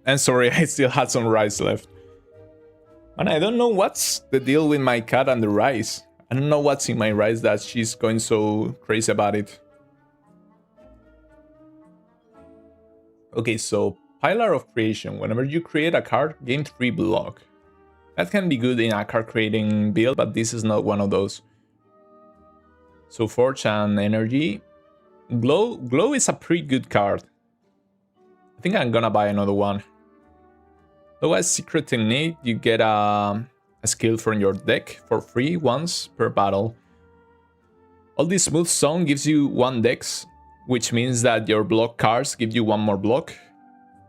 Speaker 1: And sorry, I still had some rice left. And I don't know what's the deal with my cat and the rice. I don't know what's in my rice that she's going so crazy about it. Okay, so Pillar of Creation. Whenever you create a card, gain 3 block. That can be good in a card creating build, but this is not one of those. So Forge and Energy. Glow is a pretty good card. I think I'm gonna buy another one. Though as Secret Technique, you get a skill from your deck for free once per battle. All this Smooth Stone gives you 1 dex, which means that your block cards give you 1 more block.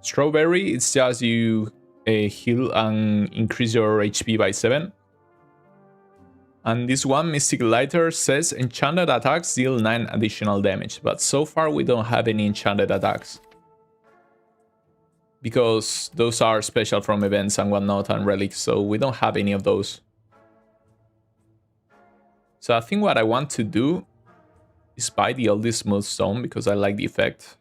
Speaker 1: Strawberry, it's just you heal and increase your HP by 7. And this one, Mystic Lighter, says enchanted attacks deal 9 additional damage, but so far we don't have any enchanted attacks. Because those are special from events and whatnot and relics, so we don't have any of those. So I think what I want to do is buy the Oldest Smooth Stone because I like the effect.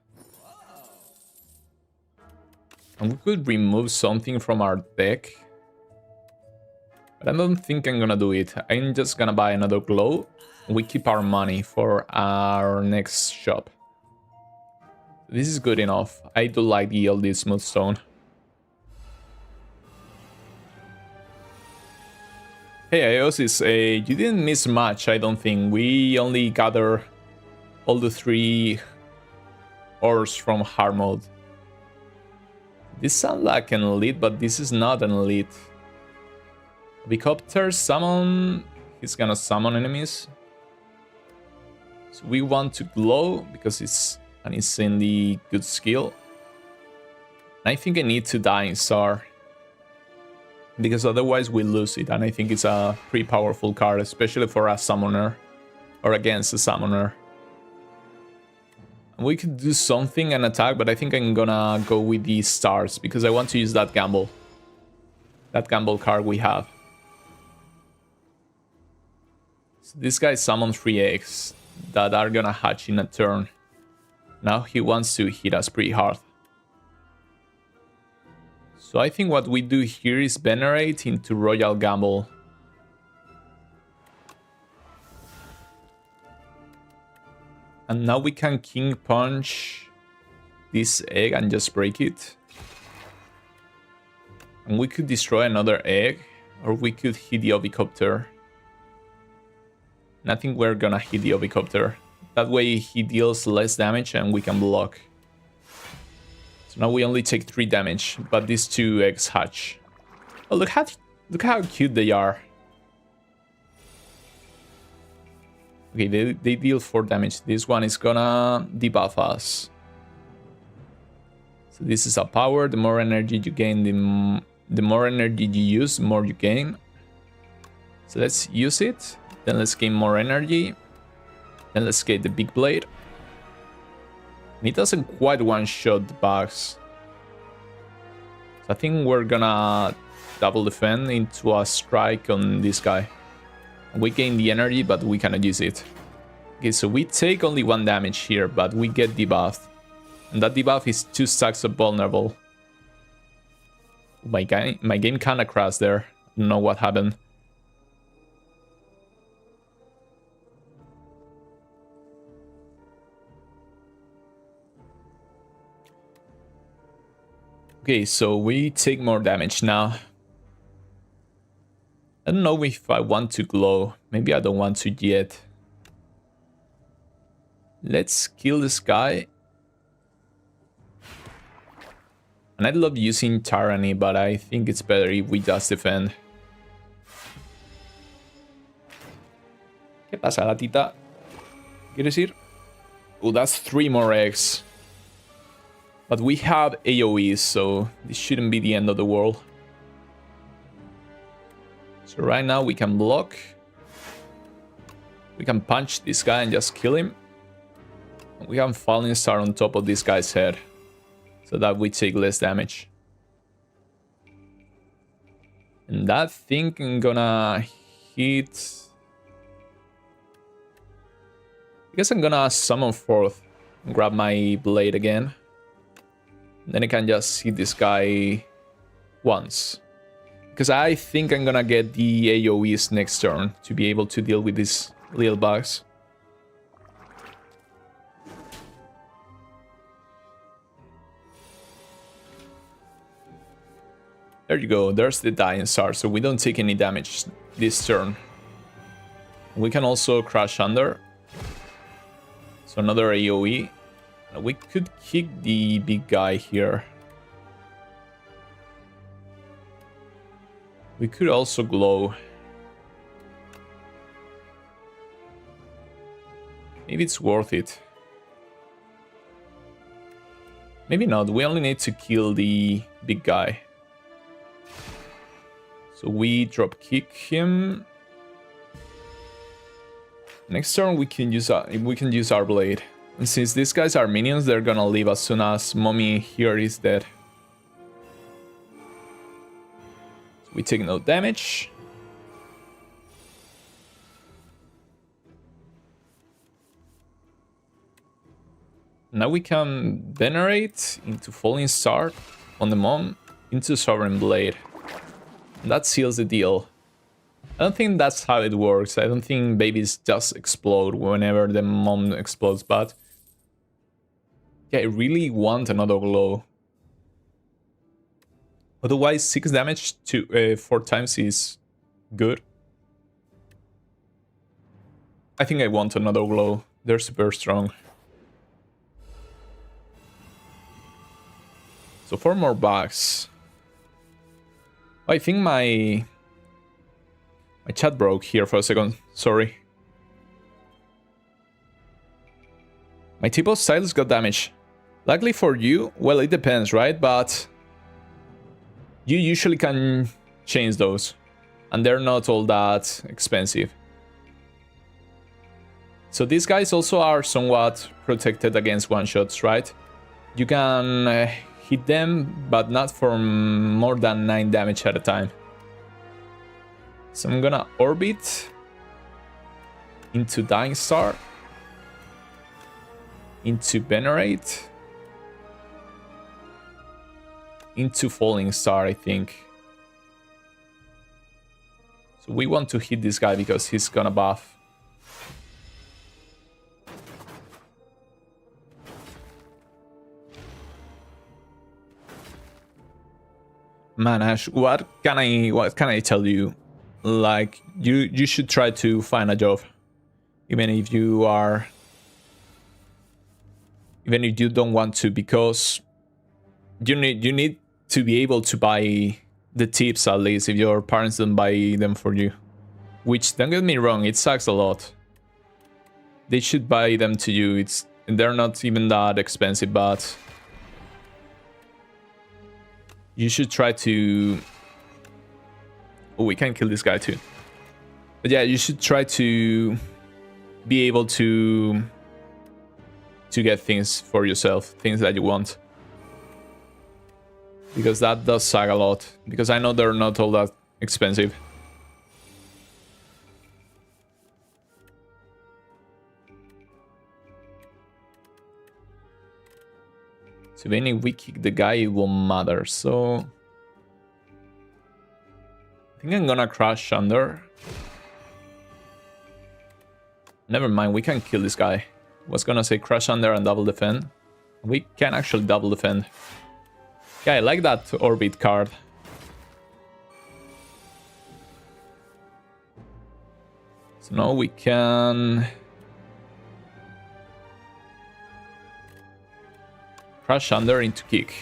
Speaker 1: And we could remove something from our deck. But I don't think I'm gonna do it. I'm just gonna buy another Glow. We keep our money for our next shop. This is good enough. I do like the LD Smooth Stone. Hey Iosis, you didn't miss much, I don't think. We only gather all the 3 ores from hard mode. This sounds like an elite, but this is not an elite. Bicopter summon. He's gonna summon enemies. So we want to Glow because it's an insanely good skill. I think I need to Dying Star, because otherwise we lose it, and I think it's a pretty powerful card, especially for a summoner or against a summoner. We could do something and attack, but I think I'm gonna go with the stars because I want to use that gamble. That gamble card we have. So this guy summoned 3 eggs that are gonna hatch in a turn. Now he wants to hit us pretty hard. So I think what we do here is Venerate into Royal Gamble. And now we can King Punch this egg and just break it. And we could destroy another egg, or we could hit the Ovicopter. And I think we're gonna hit the Ovicopter. That way he deals less damage and we can block. So now we only take 3 damage, but these 2 eggs hatch. Oh, look, Look how cute they are. Okay, they deal 4 damage. This one is gonna debuff us. So this is a power. The more energy you gain, the more energy you use, the more you gain. So let's use it. Then let's gain more energy. Then let's get the big blade. And it doesn't quite one-shot the bugs. So I think we're gonna double defend into a strike on this guy. We gain the energy, but we cannot use it. Okay, so we take only 1 damage here, but we get debuffed. And that debuff is 2 stacks of vulnerable. My game kinda crashed there. I don't know what happened. Okay, so we take more damage now. I don't know if I want to glow. Maybe I don't want to yet. Let's kill this guy. And I love using Tyranny, but I think it's better if we just defend. ¿Qué pasa, gatita? ¿Quieres ir? Oh, that's 3 more eggs. But we have AoEs, so this shouldn't be the end of the world. So right now we can block. We can punch this guy and just kill him. We have Falling Star on top of this guy's head, so that we take less damage. And that thing I'm gonna hit... I guess I'm gonna summon forth and grab my blade again. Then I can just hit this guy once. Because I think I'm gonna get the AoEs next turn to be able to deal with these little bugs. There you go, there's the Dying Star, so we don't take any damage this turn. We can also crash under. So another AoE. We could kick the big guy here. We could also glow. Maybe it's worth it. Maybe not, we only need to kill the big guy. So we drop kick him. Next turn we can use our blade. And since these guys are minions, they're gonna leave as soon as Mommy here is dead. So we take no damage. Now we can venerate into Falling Star on the Mom into Sovereign Blade. And that seals the deal. I don't think that's how it works. I don't think babies just explode whenever the mom explodes, but yeah, I really want another glow. Otherwise, 6 damage to 4 times is good. I think I want another glow. They're super strong. So 4 more bugs. I think my chat broke here for a second. Sorry. My T-Boss Stylus got damage. Luckily for you, well, it depends, right? But you usually can change those, and they're not all that expensive. So these guys also are somewhat protected against one-shots, right? You can hit them, but not for more than 9 damage at a time. So I'm gonna orbit into Dying Star, into Venerate, into Falling Star, I think. So we want to hit this guy because he's gonna buff. Man, Ash, what can I tell you? Like, you should try to find a job, even if you don't want to, because you need to be able to buy the tips at least if your parents don't buy them for you. Which, don't get me wrong, it sucks a lot. They should buy them to you. They're not even that expensive, but you should try to... Oh, we can kill this guy too. But yeah, you should try to be able to get things for yourself, things that you want. Because that does suck a lot. Because I know they're not all that expensive. So even if we kick the guy, it won't matter. So I think I'm gonna crash under. Never mind, we can kill this guy. Was gonna say crash under and double defend. We can actually double defend. Yeah, I like that orbit card. So now we can crash under into kick.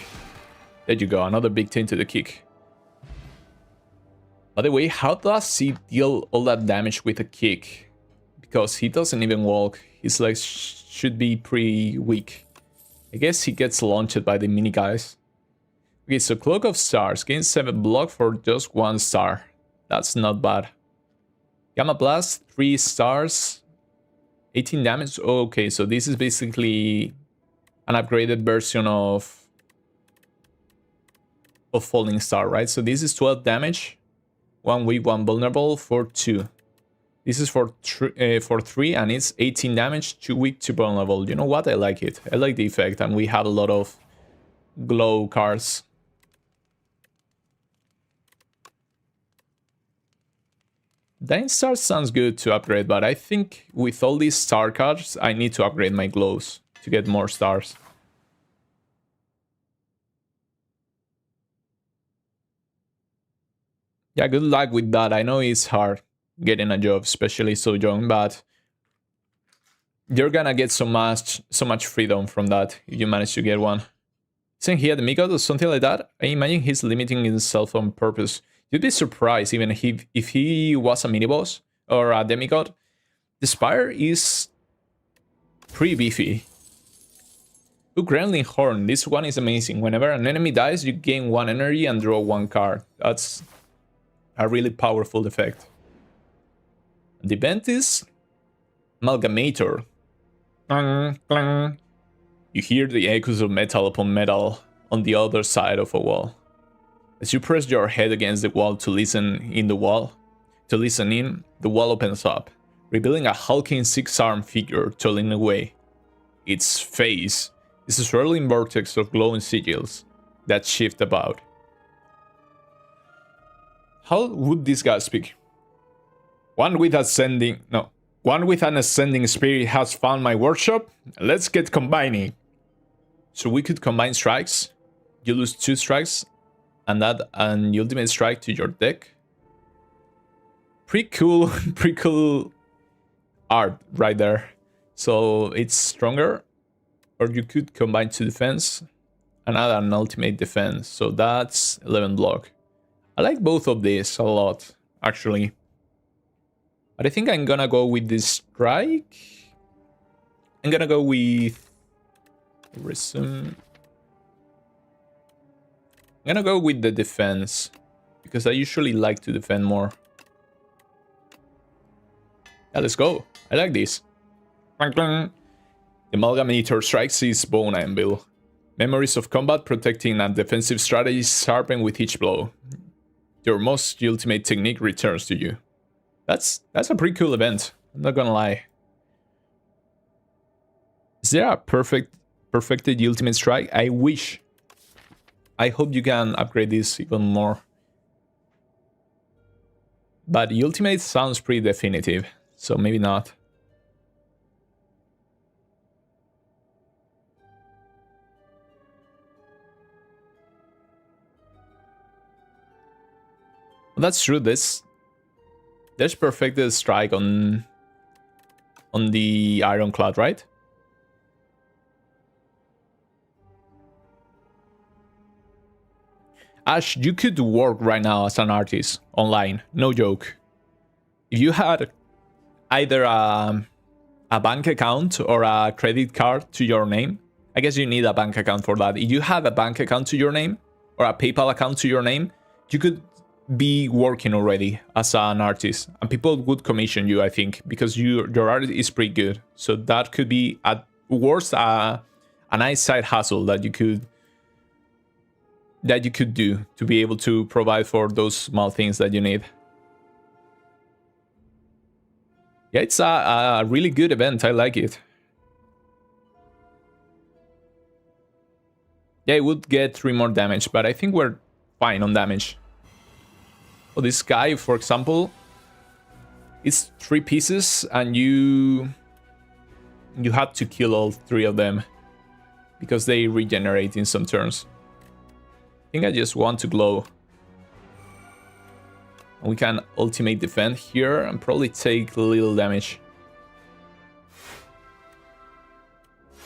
Speaker 1: There you go, another big thing to the kick. By the way, how does he deal all that damage with a kick? Because he doesn't even walk. His legs should be pretty weak. I guess he gets launched by the mini guys. Okay, so Cloak of Stars gains 7 block for just 1 star. That's not bad. Gamma Blast, 3 stars, 18 damage. Oh, okay, so this is basically an upgraded version of Falling Star, right? So this is 12 damage, 1 weak, 1 vulnerable for 2. This is for 3 and it's 18 damage, 2 weak, 2 vulnerable. You know what? I like it. I like the effect and we have a lot of glow cards. Dying Star sounds good to upgrade, but I think with all these star cards, I need to upgrade my glows to get more stars. Yeah, good luck with that. I know it's hard getting a job, especially so young, but you're gonna get so much freedom from that if you manage to get one. Isn't he a demigod or something like that? I imagine he's limiting himself on purpose. You'd be surprised even if he was a mini-boss or a demigod. The Spire is pretty beefy. Ooh, Gremlin Horn. This one is amazing. Whenever an enemy dies, you gain 1 energy and draw 1 card. That's a really powerful effect. The event is Amalgamator. Clang, clang. You hear the echoes of metal upon metal on the other side of a wall. As you press your head against the wall to listen in, the wall opens up, revealing a hulking 6-armed figure toiling away. Its face is a swirling vortex of glowing sigils that shift about. How would this guy speak? One with an ascending spirit has found my workshop. Let's get combining. So we could combine strikes. You lose 2 strikes and add an ultimate strike to your deck. Pretty cool art right there. So it's stronger. Or you could combine 2 defense and add an ultimate defense. So that's 11 block. I like both of these a lot, actually. But I think I'm gonna go with this strike. I'm gonna go with Rhythm. I'm gonna go with the defense, because I usually like to defend more. Yeah, let's go. I like this. The Amalgamator strikes his bone anvil. Memories of combat protecting and defensive strategies sharpen with each blow. Your most ultimate technique returns to you. That's a pretty cool event, I'm not gonna lie. Is there a perfected ultimate strike? I wish. I hope you can upgrade this even more. But the ultimate sounds pretty definitive, so maybe not. Well, that's true. There's perfected strike on the Ironclad, right? Ash, you could work right now as an artist online. No joke. If you had either a bank account or a credit card to your name, I guess you need a bank account for that. If you had a bank account to your name or a PayPal account to your name, you could be working already as an artist, and people would commission you, I think, because your art is pretty good. So that could be at worst a nice side hustle that you could do to be able to provide for those small things that you need. Yeah, it's a really good event. I like it. Yeah, it would get 3 more damage, but I think we're fine on damage. Oh, this guy, for example, it's 3 pieces, and you have to kill all 3 of them because they regenerate in some turns. I think I just want to glow. And we can ultimate defend here and probably take little damage.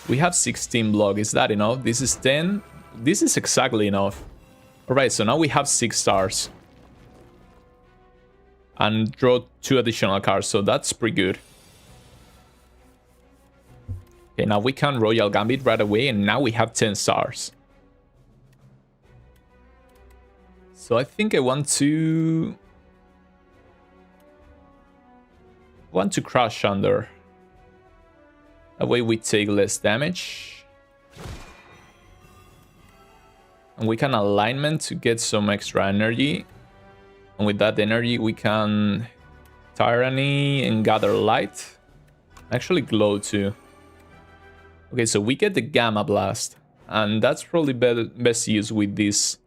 Speaker 1: We have 16 block. Is that enough? This is 10. This is exactly enough. Alright, so now we have 6 stars. And draw 2 additional cards, so that's pretty good. Okay, now we can Royal Gambit right away, and now we have 10 stars. So I think I want to crush under. That way we take less damage. And we can alignment to get some extra energy. And with that energy we can Tyranny and Gather Light. Actually glow too. Okay, so we get the Gamma Blast. And that's probably best used with this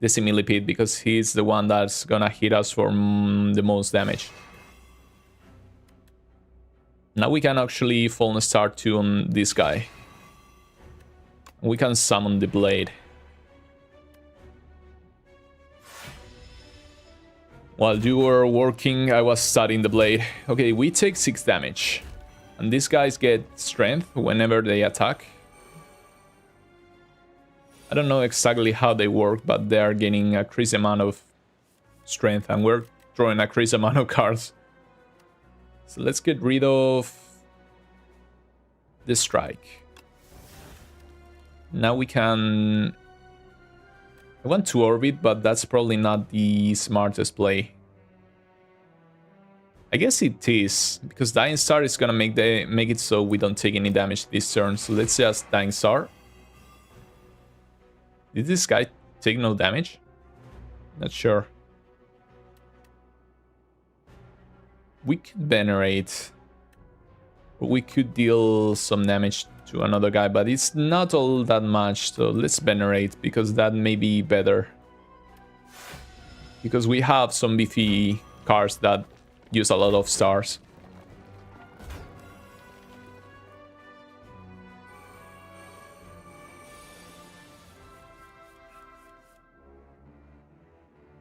Speaker 1: Millipede, because he's the one that's gonna hit us for the most damage. Now we can actually Fallen Star 2 on this guy. We can summon the Blade. While you were working, I was studying the Blade. Okay, we take 6 damage. And these guys get strength whenever they attack. I don't know exactly how they work, but they are gaining a increased amount of strength, and we're drawing a increased amount of cards. So let's get rid of the strike. Now we can... I want to orbit, but that's probably not the smartest play. I guess it is, because Dying Star is gonna make it so we don't take any damage this turn. So let's just Dying Star. Did this guy take no damage? Not sure. We could Venerate. We could deal some damage to another guy, but it's not all that much. So let's Venerate, because that may be better. Because we have some beefy cards that use a lot of stars.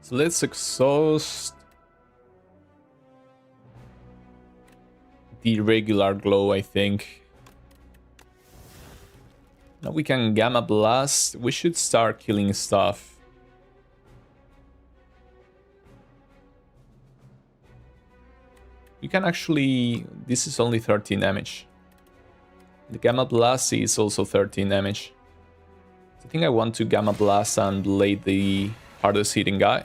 Speaker 1: So let's exhaust the regular glow, I think. Now we can Gamma Blast. We should start killing stuff. You can actually... This is only 13 damage. The Gamma Blast is also 13 damage. I think I want to Gamma Blast and Blade the hardest hitting guy.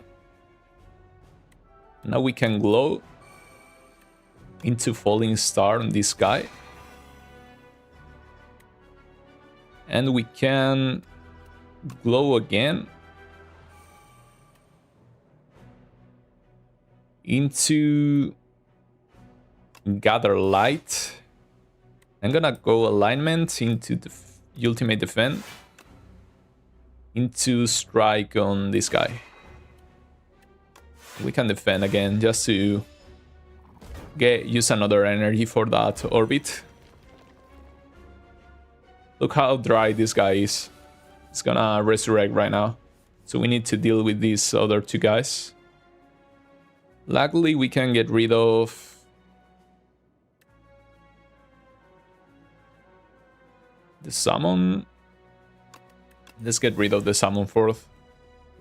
Speaker 1: Now we can glow into Falling Star on this guy. And we can glow again into Gather Light. I'm gonna go alignment into the ultimate defend into strike on this guy. We can defend again just to use another energy for that orbit. Look how dry this guy is. It's gonna resurrect right now. So we need to deal with these other 2 guys. Luckily we can get rid of the summon. Let's get rid of the summon fourth.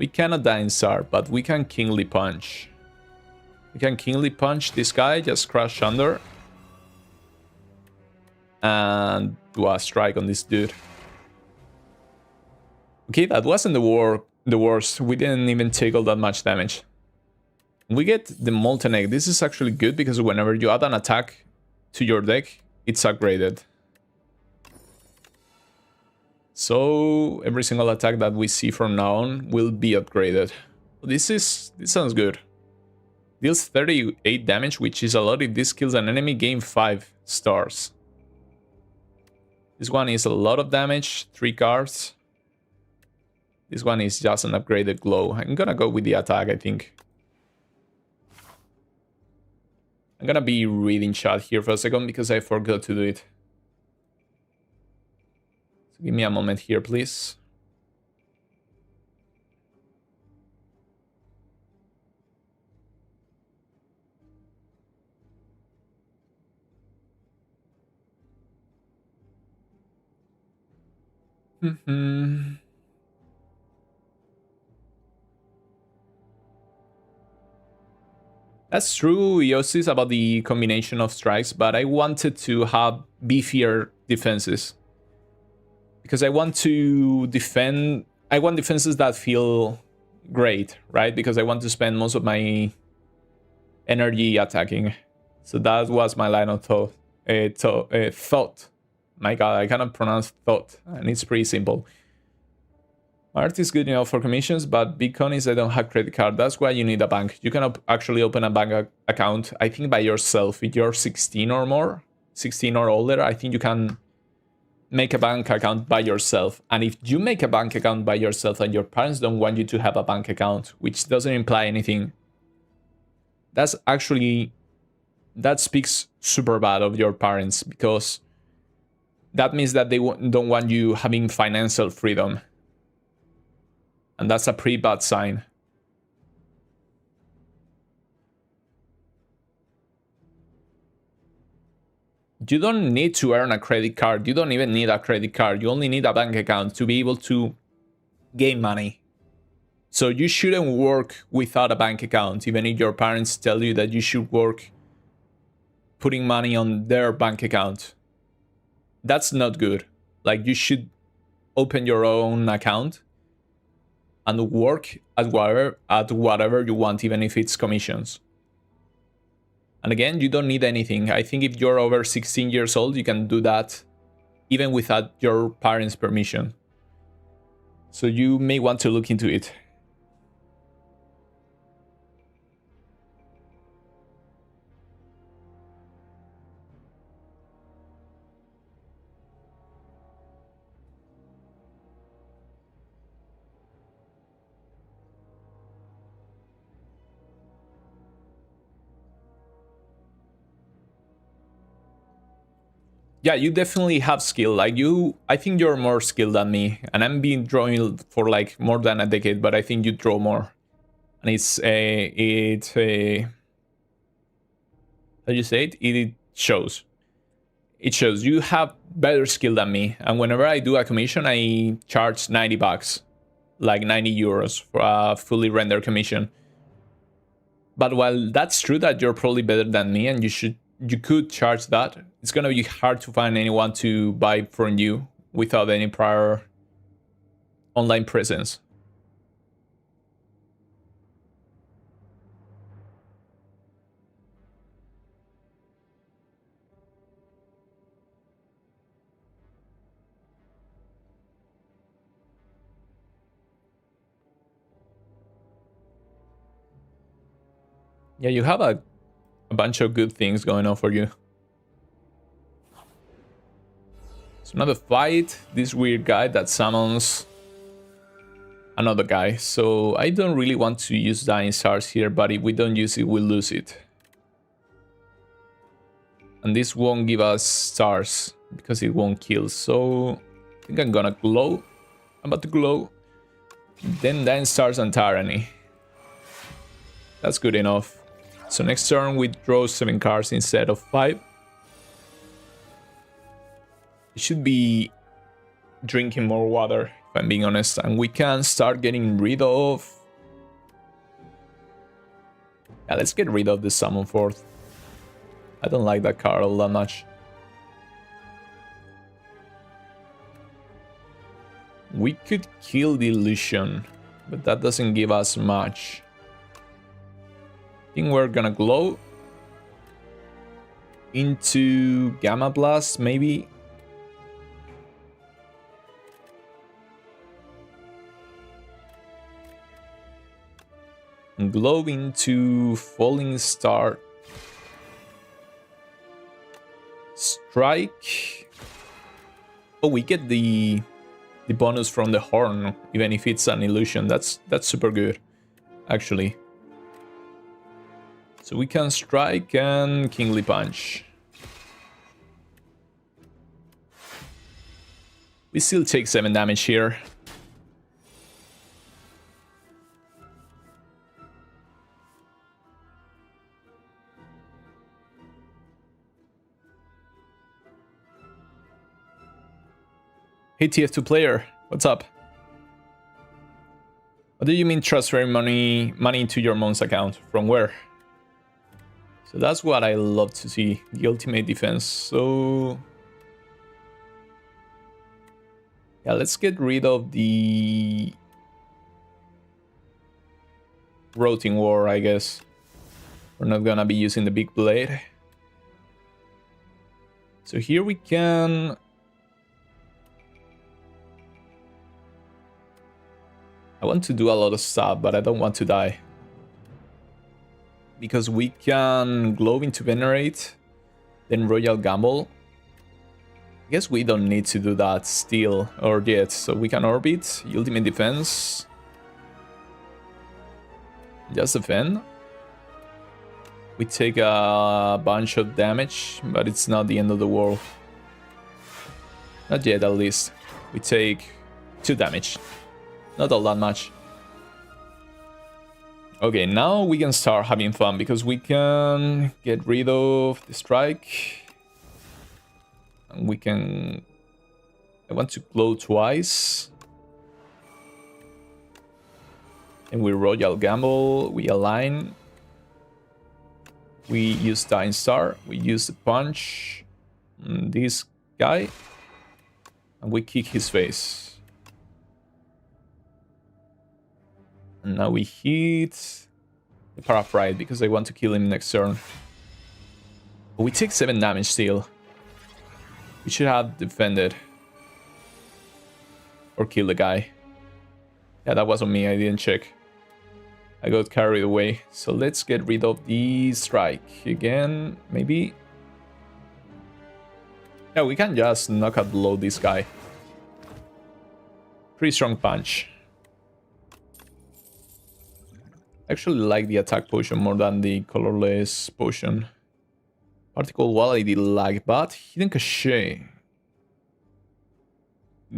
Speaker 1: We cannot Dying Star, but we can Kingly Punch. We can Kingly Punch this guy, just crush under. And do a strike on this dude. Okay, that wasn't the worst. We didn't even take all that much damage. We get the Molten Egg. This is actually good because whenever you add an attack to your deck, it's upgraded. So every single attack that we see from now on will be upgraded. This sounds good. Deals 38 damage, which is a lot. If this kills an enemy, gain 5 stars. This one is a lot of damage, 3 cards. This one is just an upgraded glow. I'm gonna go with the attack, I think. I'm gonna be reading chat here for a second because I forgot to do it. So give me a moment here, please. That's true, Yosis, about the combination of strikes, but I wanted to have beefier defenses. Because I want to defend... I want defenses that feel great, right? Because I want to spend most of my energy attacking. So that was my line of thought. Thought. My god, I cannot pronounce thought, and it's pretty simple. Art is good enough for commissions, but Bitcoin is I don't have credit card. That's why you need a bank. You can actually open a bank account, I think, by yourself. If you're 16 or more, 16 or older, I think you can make a bank account by yourself. And if you make a bank account by yourself and your parents don't want you to have a bank account, which doesn't imply anything, that's actually... that speaks super bad of your parents, because that means that they don't want you having financial freedom. And that's a pretty bad sign. You don't need to earn a credit card. You don't even need a credit card. You only need a bank account to be able to gain money. So you shouldn't work without a bank account, even if your parents tell you that you should work putting money on their bank account. That's not good. Like, you should open your own account and work at whatever you want, even if it's commissions. And again, you don't need anything. I think if you're over 16 years old, you can do that even without your parents' permission. So you may want to look into it. Yeah, you definitely have skill. Like, I think you're more skilled than me, and I'm been drawing for like more than a decade, but I think you draw more. And how do you say it? It shows. It shows you have better skill than me. And whenever I do a commission, I charge $90, like 90 euros for a fully rendered commission. But while that's true that you're probably better than me, and you could charge that, it's gonna be hard to find anyone to buy from you without any prior online presence. Yeah, you have a bunch of good things going on for you. So another fight, this weird guy that summons another guy. So I don't really want to use Dying Stars here, but if we don't use it, we'll lose it. And this won't give us stars because it won't kill. So I think I'm gonna glow. I'm about to glow. Then Dying Stars and Tyranny. That's good enough. So next turn we draw 7 cards instead of 5. It should be drinking more water. if I'm being honest. And we can start getting rid of... Yeah, let's get rid of the Summon Forth. I don't like that card all that much. We could kill the Illusion, but that doesn't give us much. I think we're gonna glow into Gamma Blast, maybe. Glow into Falling Star. Strike. Oh, we get the bonus from the horn, even if it's an illusion. That's super good, actually. So we can strike and Kingly Punch. We still take 7 damage here. Hey TF2 player, what's up? What do you mean transferring money into your mom's account? From where? So that's what I love to see, the ultimate defense. So yeah, let's get rid of the Rotting War, I guess. We're not gonna be using the big blade. So here we can... I want to do a lot of stuff, but I don't want to die. Because we can Glow into Venerate, then Royal Gamble. I guess we don't need to do that still or yet. So we can Orbit, Ultimate Defense. Just defend. We take a bunch of damage, but it's not the end of the world. Not yet, at least. We take 2 damage. Not all that much. Okay, now we can start having fun because we can get rid of the strike. And we can... I want to glow twice. And we Royal Gamble, we align. We use Dying Star, we use the punch on this guy. And we kick his face. And now we hit the Paraphrite because I want to kill him next turn. But we take 7 damage still. We should have defended. Or kill the guy. Yeah, that was on me, I didn't check. I got carried away. So let's get rid of the strike again, maybe. Yeah, we can just knock out below this guy. Pretty strong punch. I actually like the attack potion more than the colorless potion. Particle Wall I did like, but Hidden Cache.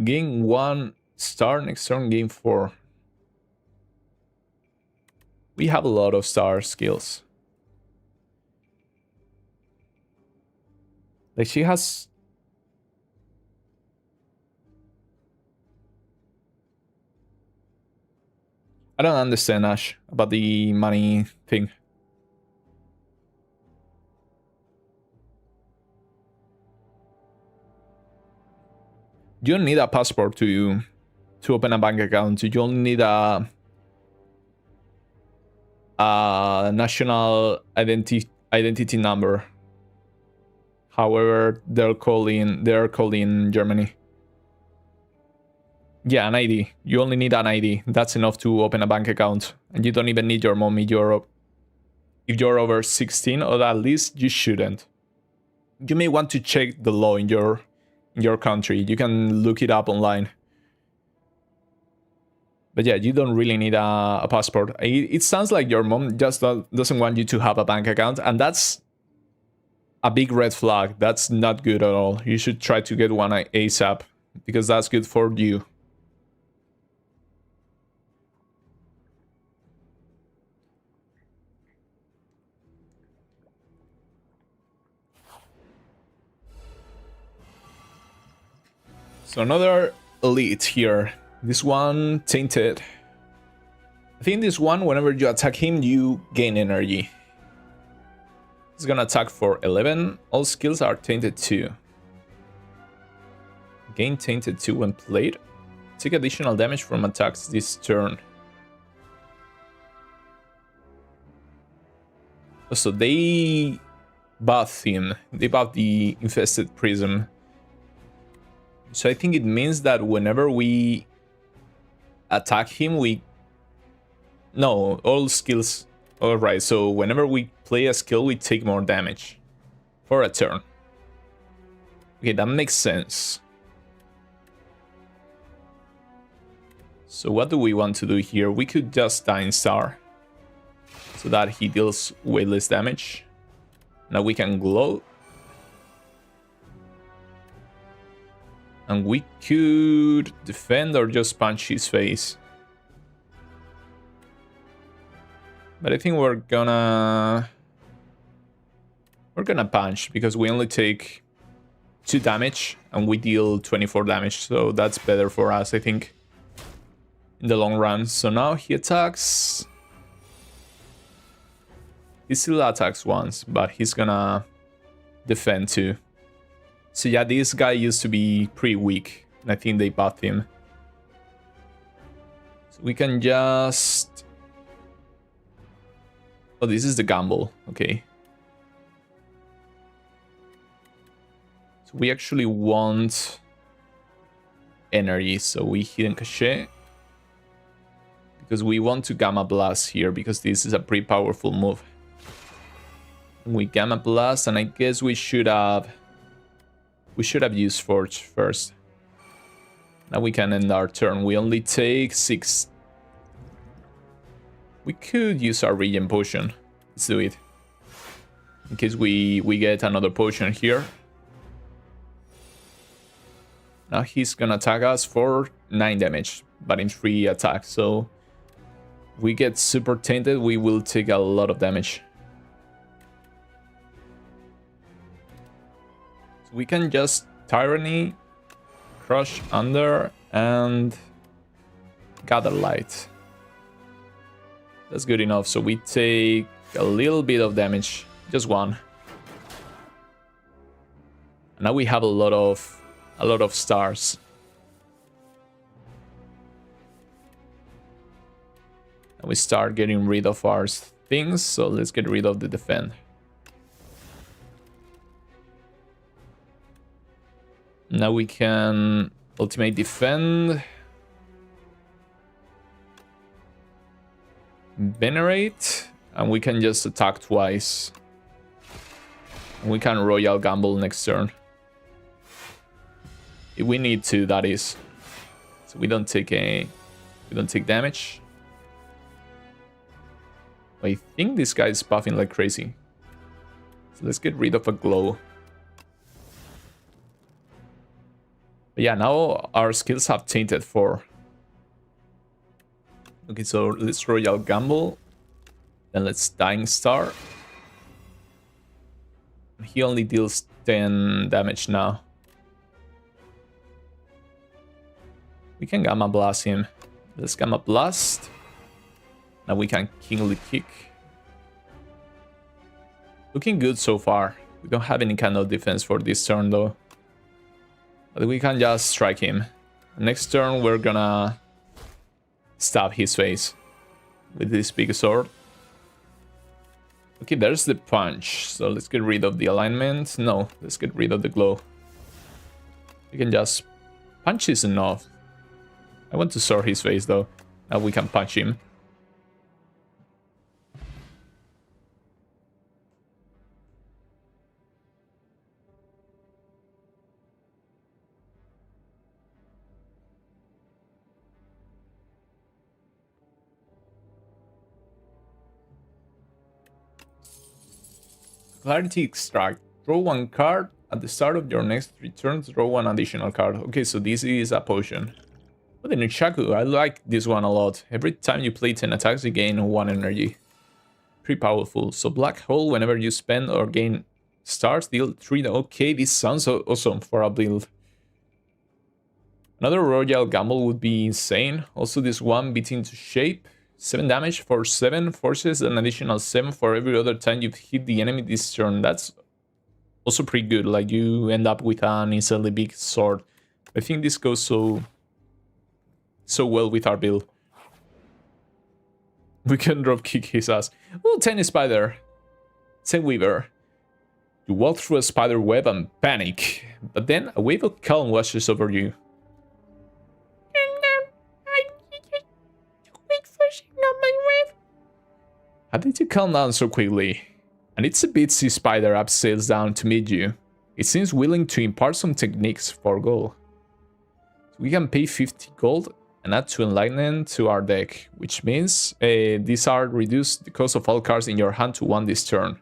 Speaker 1: Gain 1 star, next turn gain 4. We have a lot of star skills. Like she has... I don't understand, Ash, about the money thing. You don't need a passport to open a bank account. You only need a national identity number. However, they're called in Germany. Yeah, an ID. You only need an ID. That's enough to open a bank account. And you don't even need your mom if you're over 16, or at least you shouldn't. You may want to check the law in your country. You can look it up online. But yeah, you don't really need a passport. It sounds like your mom just doesn't want you to have a bank account, and that's a big red flag. That's not good at all. You should try to get one ASAP, because that's good for you. So another elite here. This one, Tainted. I think this one, whenever you attack him, you gain energy. He's gonna attack for 11. All skills are Tainted 2. Gain Tainted 2 when played. Take additional damage from attacks this turn. So they buff him. They buff the Infested Prism. So I think it means that whenever we attack him, no, all skills. Alright, so whenever we play a skill, we take more damage for a turn. Okay, that makes sense. So what do we want to do here? We could just Dying Star so that he deals way less damage. Now we can glow. And we could defend or just punch his face. But I think we're gonna punch because we only take 2 damage and we deal 24 damage. So that's better for us, I think, in the long run. So now he attacks. He still attacks once, but he's gonna defend too. So yeah, this guy used to be pretty weak, and I think they buffed him. So we can just... Oh, this is the gamble. Okay. So we actually want energy, so we Hidden Cachet. Because we want to Gamma Blast here, because this is a pretty powerful move. We Gamma Blast, and I guess we should have used Forge first. Now we can end our turn. We only take 6. We could use our Regent potion. Let's do it. In case we get another potion here. Now he's gonna attack us for 9 damage, but in 3 attacks. So if we get super tainted, we will take a lot of damage. So we can just Tyranny, Crush Under, and Gather Light. That's good enough. So we take a little bit of damage, just 1. And now we have a lot of stars. And we start getting rid of our things. So let's get rid of the defend. Now we can ultimate defend. Venerate, and we can just attack twice. And we can Royal Gamble next turn. If we need to, that is. So we don't take damage. I think this guy is buffing like crazy. So let's get rid of a glow. But yeah, now our skills have Tainted 4. Okay, so let's Royal Gamble. Then let's Dying Star. He only deals 10 damage now. We can Gamma Blast him. Let's Gamma Blast. Now we can Kingly Kick. Looking good so far. We don't have any kind of defense for this turn though. But we can just strike him. Next turn we're gonna stab his face with this big sword. Okay, there's the punch. So let's get rid of the alignment. No, let's get rid of the glow. We can just punch is enough. I want to sword his face though. Now we can punch him. Clarity Extract. Draw 1 card. At the start of your next 3 turns, draw 1 additional card. Okay, so this is a potion. Oh, the Nunchaku. I like this one a lot. Every time you play 10 attacks, you gain 1 energy. Pretty powerful. So Black Hole, whenever you spend or gain stars, deal 3. Okay, this sounds awesome for a build. Another royal gamble would be insane. Also, this one beat into shape. 7 damage for 7, forces an additional 7 for every other time you've hit the enemy this turn. That's also pretty good. Like, you end up with an instantly big sword. I think this goes so well with our build. We can drop kick his ass. Oh, tiny spider. Saint Weaver. You walk through a spider web and panic, but then a wave of calm washes over you. How did you calm down so quickly? And it's a bitsy spider up sails down to meet you. It seems willing to impart some techniques for gold. So we can pay 50 gold and add 2 enlightenment to our deck, which means these are reduced the cost of all cards in your hand to 1 this turn.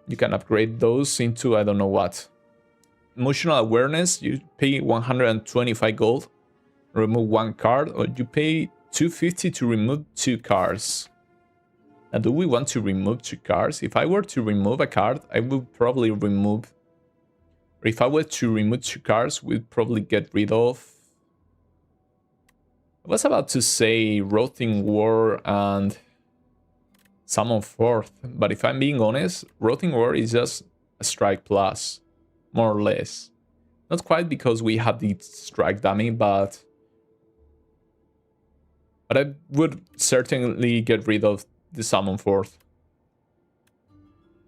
Speaker 1: You can upgrade those into I don't know what. Emotional awareness, you pay 125 gold, remove 1 card, or you pay 250 to remove 2 cards. Now, do we want to remove 2 cards? If I were to remove a card, I would probably remove... Or if I were to remove 2 cards, we'd probably get rid of... I was about to say Rotting War and Summon Forth, but if I'm being honest, Rotting War is just a strike plus, more or less. Not quite because we have the strike dummy, but I would certainly get rid of the Summon Forth.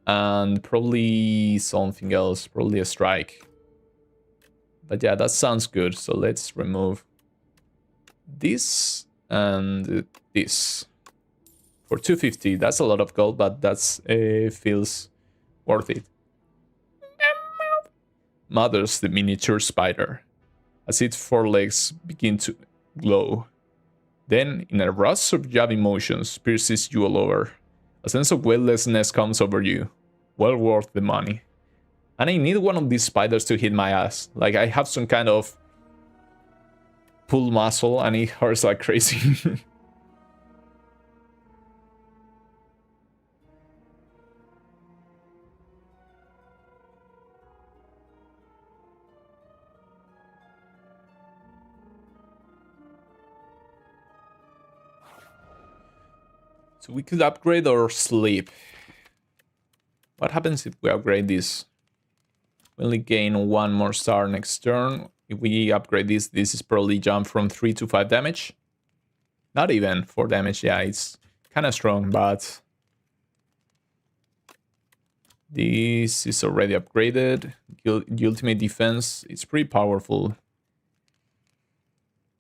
Speaker 1: And probably something else, probably a strike. But yeah, that sounds good, so let's remove this and this. For 250, that's a lot of gold, but that's feels worth it. Mothers the miniature spider, as its 4 legs begin to glow. Then, in a rush of jab emotions, pierces you all over. A sense of weightlessness comes over you. Well worth the money. And I need one of these spiders to hit my ass. Like, I have some kind of pull muscle and it hurts like crazy. So we could upgrade or sleep. What happens if we upgrade this? We only gain 1 more star next turn. If we upgrade this, this is probably jump from 3 to 5 damage. Not even 4 damage, yeah, it's kind of strong, but this is already upgraded. The ultimate defense, it's pretty powerful.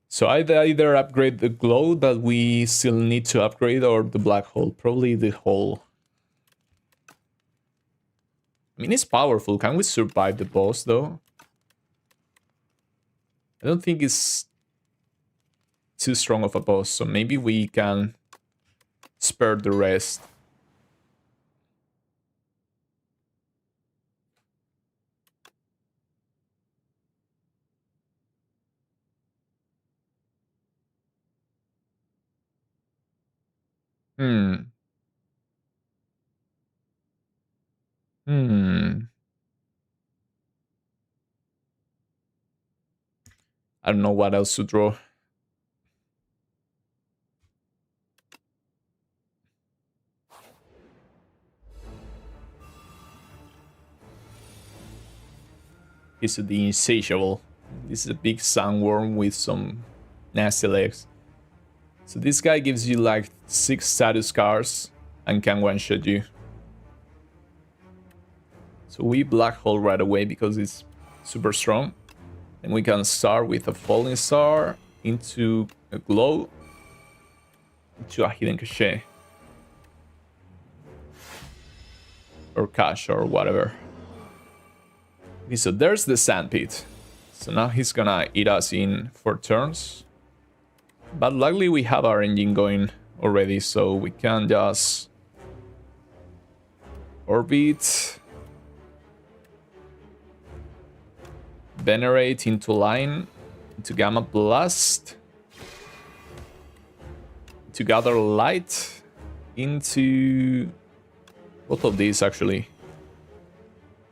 Speaker 1: So I'd either upgrade the glow that we still need to upgrade or the black hole. Probably the hole. I mean, it's powerful. Can we survive the boss, though? I don't think it's too strong of a boss, so maybe we can spare the rest. Hmm. I don't know what else to draw. He's the Insatiable. This is a big sandworm with some nasty legs. So this guy gives you like 6 status cards and can one-shot you. So we black hole right away because it's super strong. And we can start with a falling star into a glow into a hidden cachet. Or cache or whatever. Okay, so there's the sandpit. So now he's gonna eat us in 4 turns. But luckily we have our engine going already, so we can just orbit, venerate into line, into gamma blast, to gather light, into both of these actually.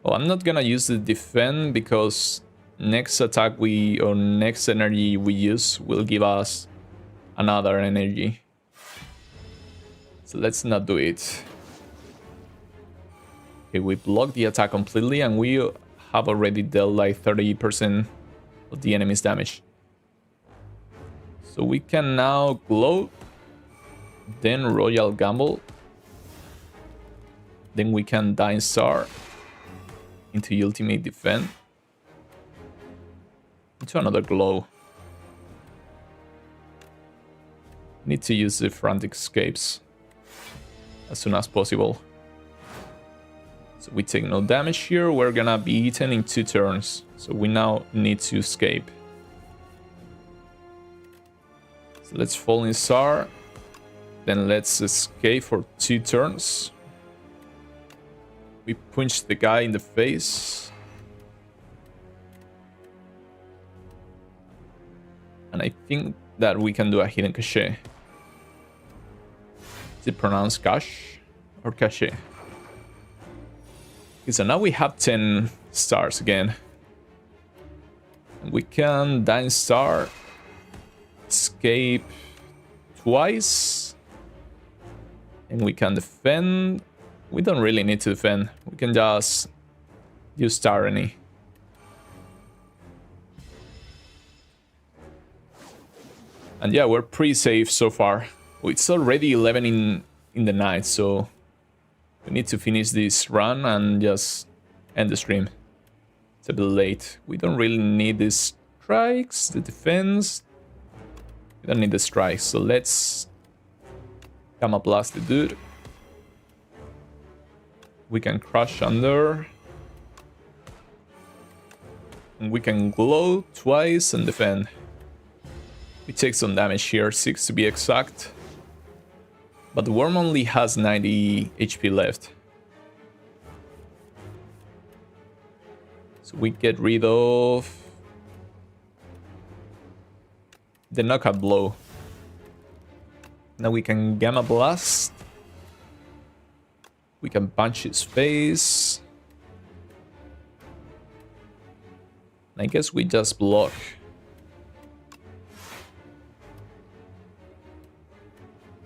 Speaker 1: Well, I'm not gonna use the defend because next attack or next energy we use will give us another energy. So let's not do it. Okay, we block the attack completely and we have already dealt like 30% of the enemy's damage. So we can now glow, then Royal Gamble, then we can Dying Star into Ultimate Defend, into another glow. Need to use the Frantic Escapes as soon as possible. So we take no damage here, we're gonna be eaten in 2 turns. So we now need to escape. So let's fall in Star, then let's escape for 2 turns. We punch the guy in the face. And I think that we can do a hidden cachet. Is it pronounced cash or cachet? Okay, so now we have 10 stars again. We can Dying Star, escape twice, and we can defend. We don't really need to defend. We can just use Tyranny. And yeah, we're pretty safe so far. It's already 11 in the night, so we need to finish this run and just end the stream. It's a bit late. We don't really need the strikes, the defense. We don't need the strikes, so let's Gamma Blast the dude. We can crush under. And we can glow twice and defend. We take some damage here, 6 to be exact. But the worm only has 90 HP left. So we get rid of the knockout blow. Now we can Gamma Blast. We can punch his face. I guess we just block.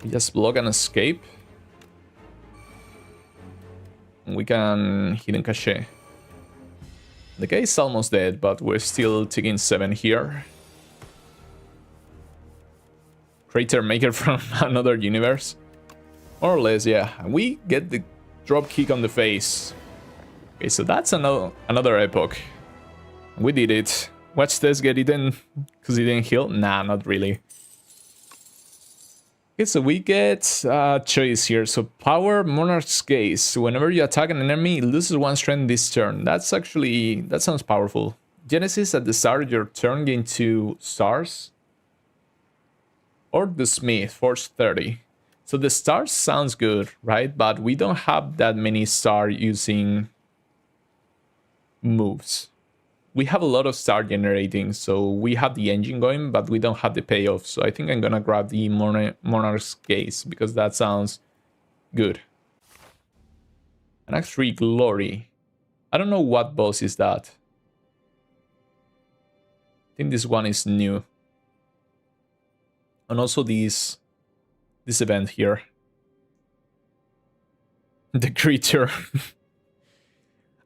Speaker 1: We just block and escape. And we can Hidden Cachet. The guy is almost dead, but we're still taking 7 here. Crater Maker from another universe. More or less, yeah. We get the drop kick on the face. Okay, so that's another epoch. We did it. Watch Tess get eaten because he didn't heal? Nah, not really. Okay, so we get a choice here. So Power Monarch's Gaze. Whenever you attack an enemy, it loses 1 strength this turn. That sounds powerful. Genesis, at the start of your turn, gain 2 stars. Or the Smith, force 30. So the stars sounds good, right? But we don't have that many star using moves. We have a lot of star generating, so we have the engine going, but we don't have the payoff. So I think I'm gonna grab the Monarch's Gaze because that sounds good. And Act 3 Glory. I don't know what boss is that. I think this one is new. And also this event here. The creature.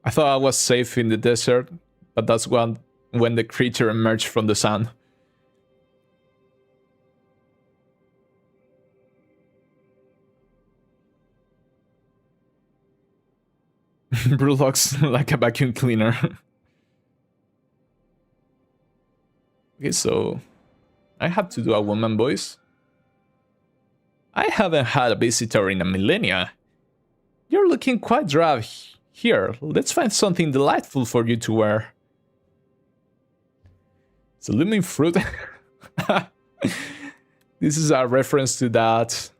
Speaker 1: I thought I was safe in the desert, but that's when the creature emerged from the sun. Brewlocks like a vacuum cleaner. Okay, so I have to do a woman voice. I haven't had a visitor in a millennia. You're looking quite drab here. Let's find something delightful for you to wear. It's a looming fruit. This is a reference to that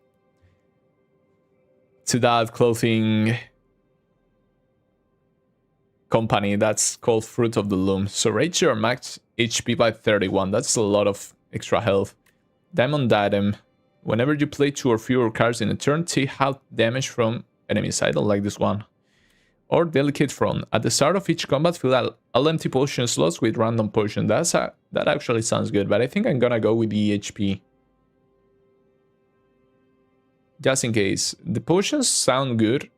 Speaker 1: clothing company that's called Fruit of the Loom. So raise your max HP by 31. That's a lot of extra health. Diamond Diadem. Whenever you play 2 or fewer cards in a turn, take half damage from enemies. I don't like this one. or Delicate Front. At the start of each combat, fill all empty potion slots with random potion. That actually sounds good, but I think I'm gonna go with the HP. Just in case. The potions sound good.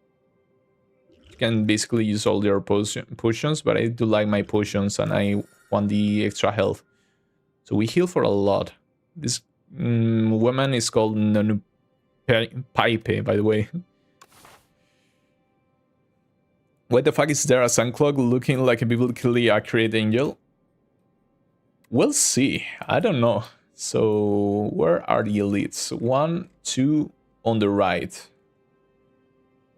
Speaker 1: You can basically use all your potions, but I do like my potions and I want the extra health. So we heal for a lot. This woman is called Nonu Pipe, by the way. Why the fuck is there a Sunclog looking like a biblically accurate angel? We'll see. I don't know. So where are the elites? 1, 2 on the right.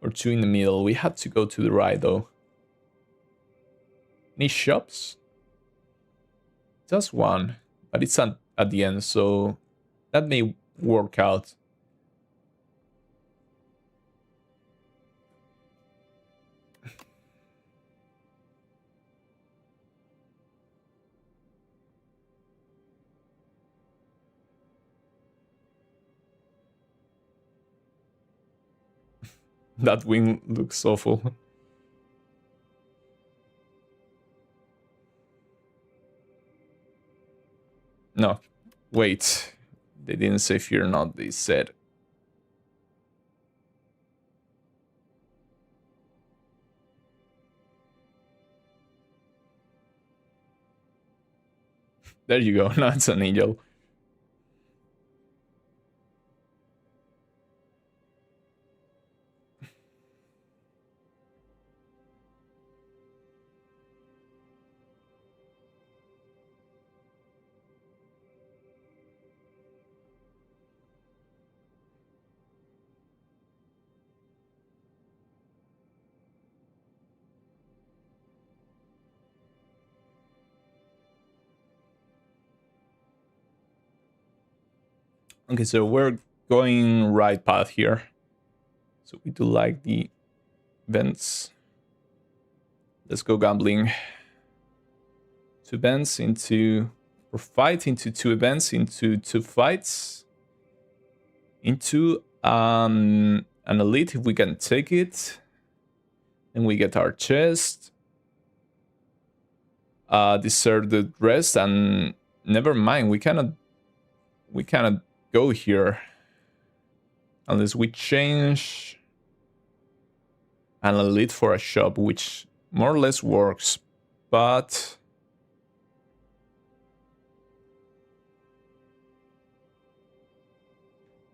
Speaker 1: Or 2 in the middle. We have to go to the right though. Any shops? Just one. But it's at the end, so that may work out. That wing looks awful. No, wait. They didn't say fear not, they said. There you go, now it's an angel. Okay, so we're going right path here. So we do like the events. Let's go gambling. 2 events into... or fight into 2 events, into 2 fights. Into an elite if we can take it. And we get our chest. Deserted rest, and never mind, we cannot go here unless we change an elite for a shop, which more or less works, but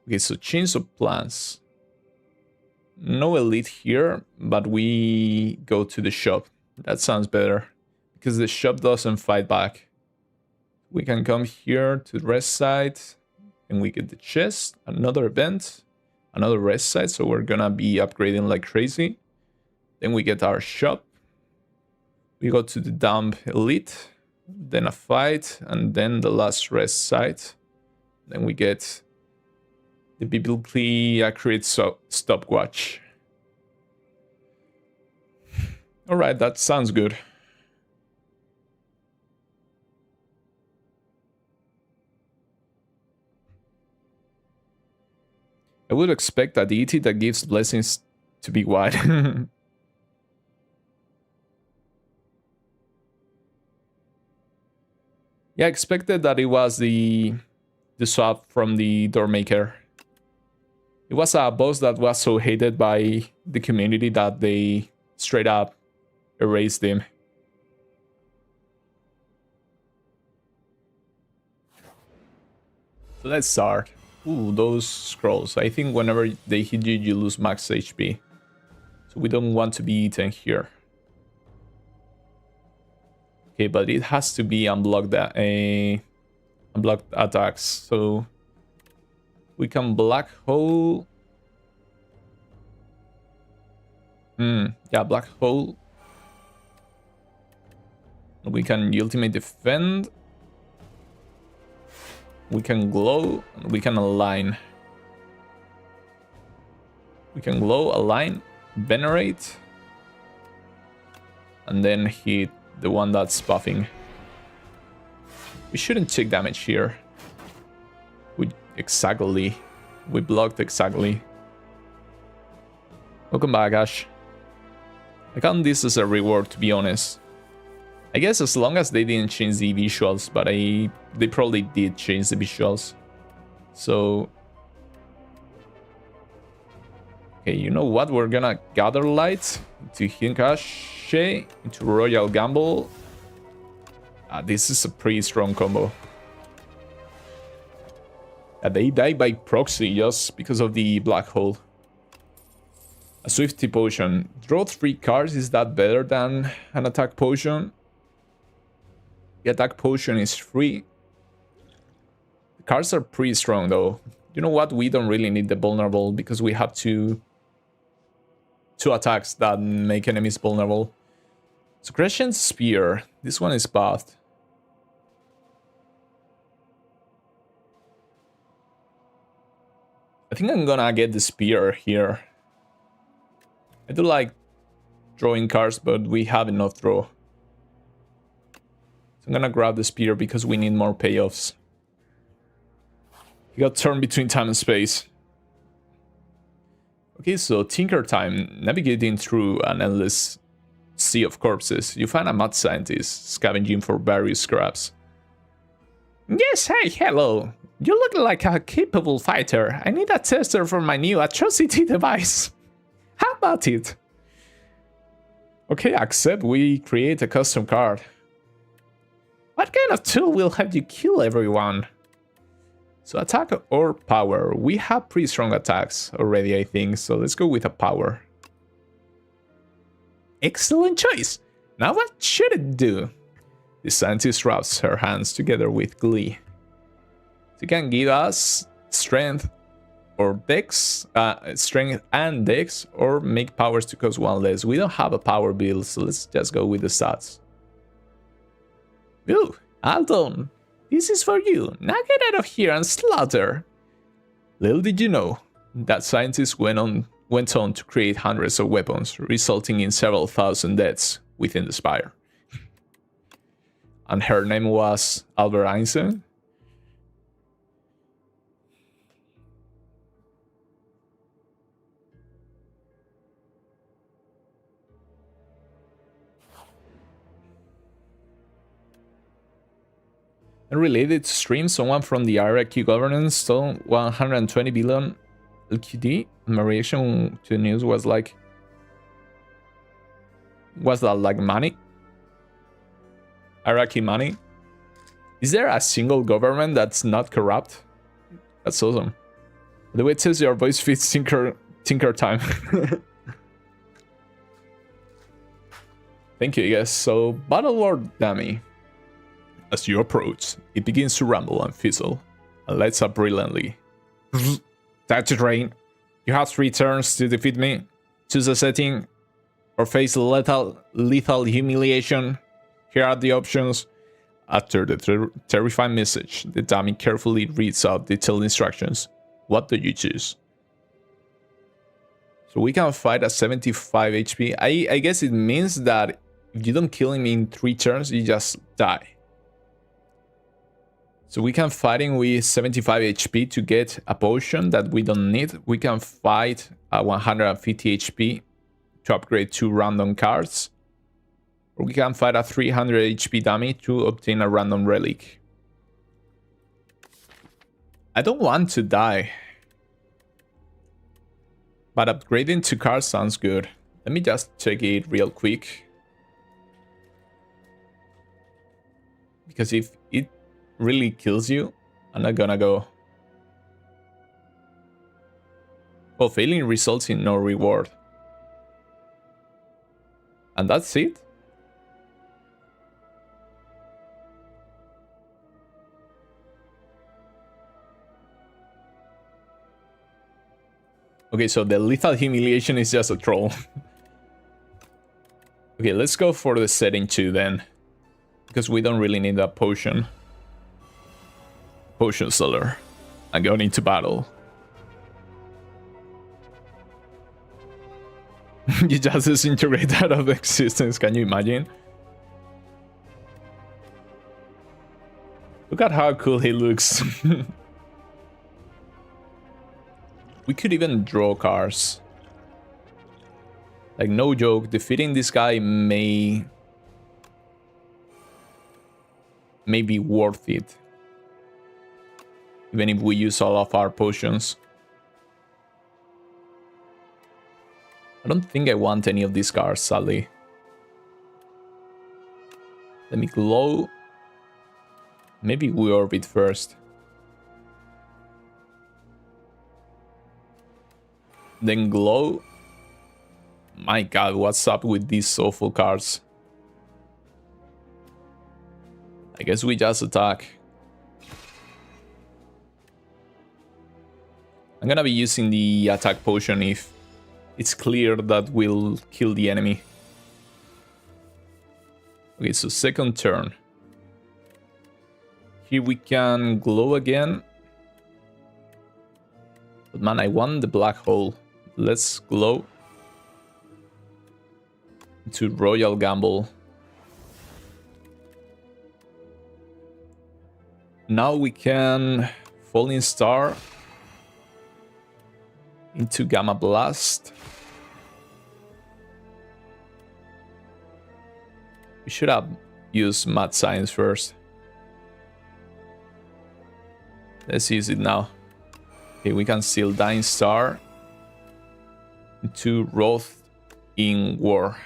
Speaker 1: okay, so change of plans. No elite here, but we go to the shop. That sounds better because the shop doesn't fight back. We can come here to the rest side and we get the chest, another event, another rest side. So we're gonna be upgrading like crazy. Then we get our shop. We go to the dump elite, then a fight, and then the last rest site. Then we get the biblically accurate stopwatch. Alright, that sounds good. I would expect a deity that gives blessings to be wide. Yeah, I expected that it was the swap from the Doormaker. It was a boss that was so hated by the community that they straight up erased him. So let's start. Ooh, those scrolls. I think whenever they hit you, you lose max HP. So we don't want to be eaten here. Okay, but it has to be unblocked attacks. So we can black hole. Yeah, black hole. We can ultimate defend. We can glow. We can align. We can glow, align, venerate, and then hit the one that's buffing. We shouldn't take damage here. We blocked exactly. Welcome back, Ash. I count this as a reward, to be honest. I guess as long as they didn't change the visuals, but they probably did change the visuals. So... okay, you know what? We're gonna gather light into Hinkashi, into Royal Gamble. This is a pretty strong combo. They die by proxy just because of the black hole. A Swifty potion. Draw 3 cards. Is that better than an attack potion? The attack potion is free. The cards are pretty strong though. You know what? We don't really need the vulnerable because we have two attacks that make enemies vulnerable. So Regent Spear. This one is buffed. I think I'm gonna get the spear here. I do like drawing cards, but we have enough draw. So I'm gonna grab the spear because we need more payoffs. You got torn between time and space. Okay, so Tinker Time. Navigating through an endless sea of corpses, you find a mad scientist scavenging for various scraps. Yes, hey, hello. You look like a capable fighter. I need a tester for my new atrocity device. How about it? Okay, accept. We create a custom card. What kind of tool will have you kill everyone? So attack or power. We have pretty strong attacks already, I think. So let's go with a power. Excellent choice. Now what should it do? The scientist rubs her hands together with glee. It can give us strength or dex, strength and dex, or make powers to cost 1 less. We don't have a power build, so let's just go with the stats. Ooh, Alton, this is for you. Now get out of here and slaughter. Little did you know, that scientist went on to create hundreds of weapons, resulting in several thousand deaths within the Spire. And her name was Albert Einstein. Related to stream, someone from the Iraqi governance stole 120 billion LQD. My reaction to the news was like, was that like money? Iraqi money? Is there a single government that's not corrupt? That's awesome. The way it says your voice fits Tinker Time. Thank you, guys. So, Battle Lord Dummy. As you approach, it begins to rumble and fizzle, and lights up brilliantly. Time to train. You have 3 turns to defeat me. Choose a setting, or face lethal humiliation. Here are the options. After the terrifying message, the dummy carefully reads out detailed instructions. What do you choose? So we can fight at 75 HP. I guess it means that if you don't kill him in 3 turns, you just die. So we can fight him with 75 HP to get a potion that we don't need. We can fight at 150 HP to upgrade 2 random cards. Or we can fight at 300 HP dummy to obtain a random relic. I don't want to die. But upgrading 2 cards sounds good. Let me just check it real quick. Because if it really kills you, I'm not gonna go. Well, failing results in no reward. And that's it? Okay, so the lethal humiliation is just a troll. Okay, let's go for the setting 2 then. Because we don't really need that potion. Potion seller. I'm going into battle. You just disintegrate out of existence, can you imagine? Look at how cool he looks. We could even draw cards. Like, no joke, defeating this guy may be worth it. Even if we use all of our potions. I don't think I want any of these cards, sadly. Let me glow. Maybe we orbit first. Then glow. My god, what's up with these awful cards? I guess we just attack. I'm gonna be using the attack potion if it's clear that we'll kill the enemy. Okay, so second turn. Here we can glow again. But man, I want the black hole. Let's glow. To Royal Gamble. Now we can Falling Star into Gamma Blast. We should have used Mad Science first. Let's use it now. Okay, we can seal Dying Star into Wrath in War.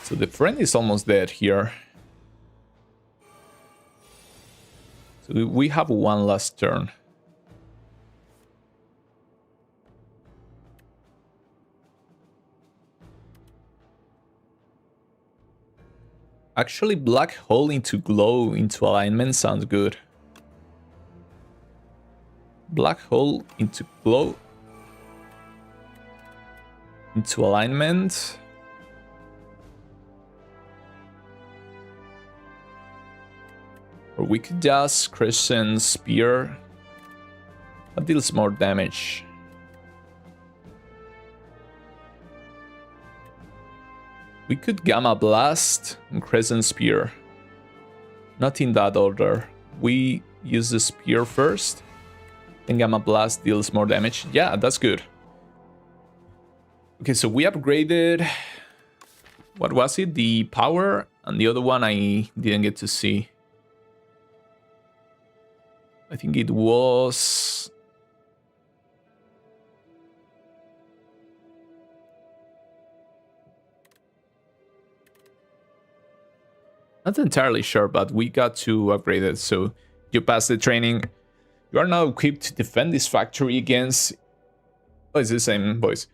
Speaker 1: So the friend is almost dead here. So we have one last turn. Actually, Black Hole into Glow into alignment sounds good. Black Hole into Glow into alignment. Or we could just Crescent Spear. That deals more damage. We could Gamma Blast and Crescent Spear. Not in that order. We use the Spear first. Then Gamma Blast deals more damage. Yeah, that's good. Okay, so we upgraded... What was it? The power? And the other one I didn't get to see. I think it was... Not entirely sure, but we got to upgrade it. So you passed the training. You are now equipped to defend this factory against... Oh, it's the same voice.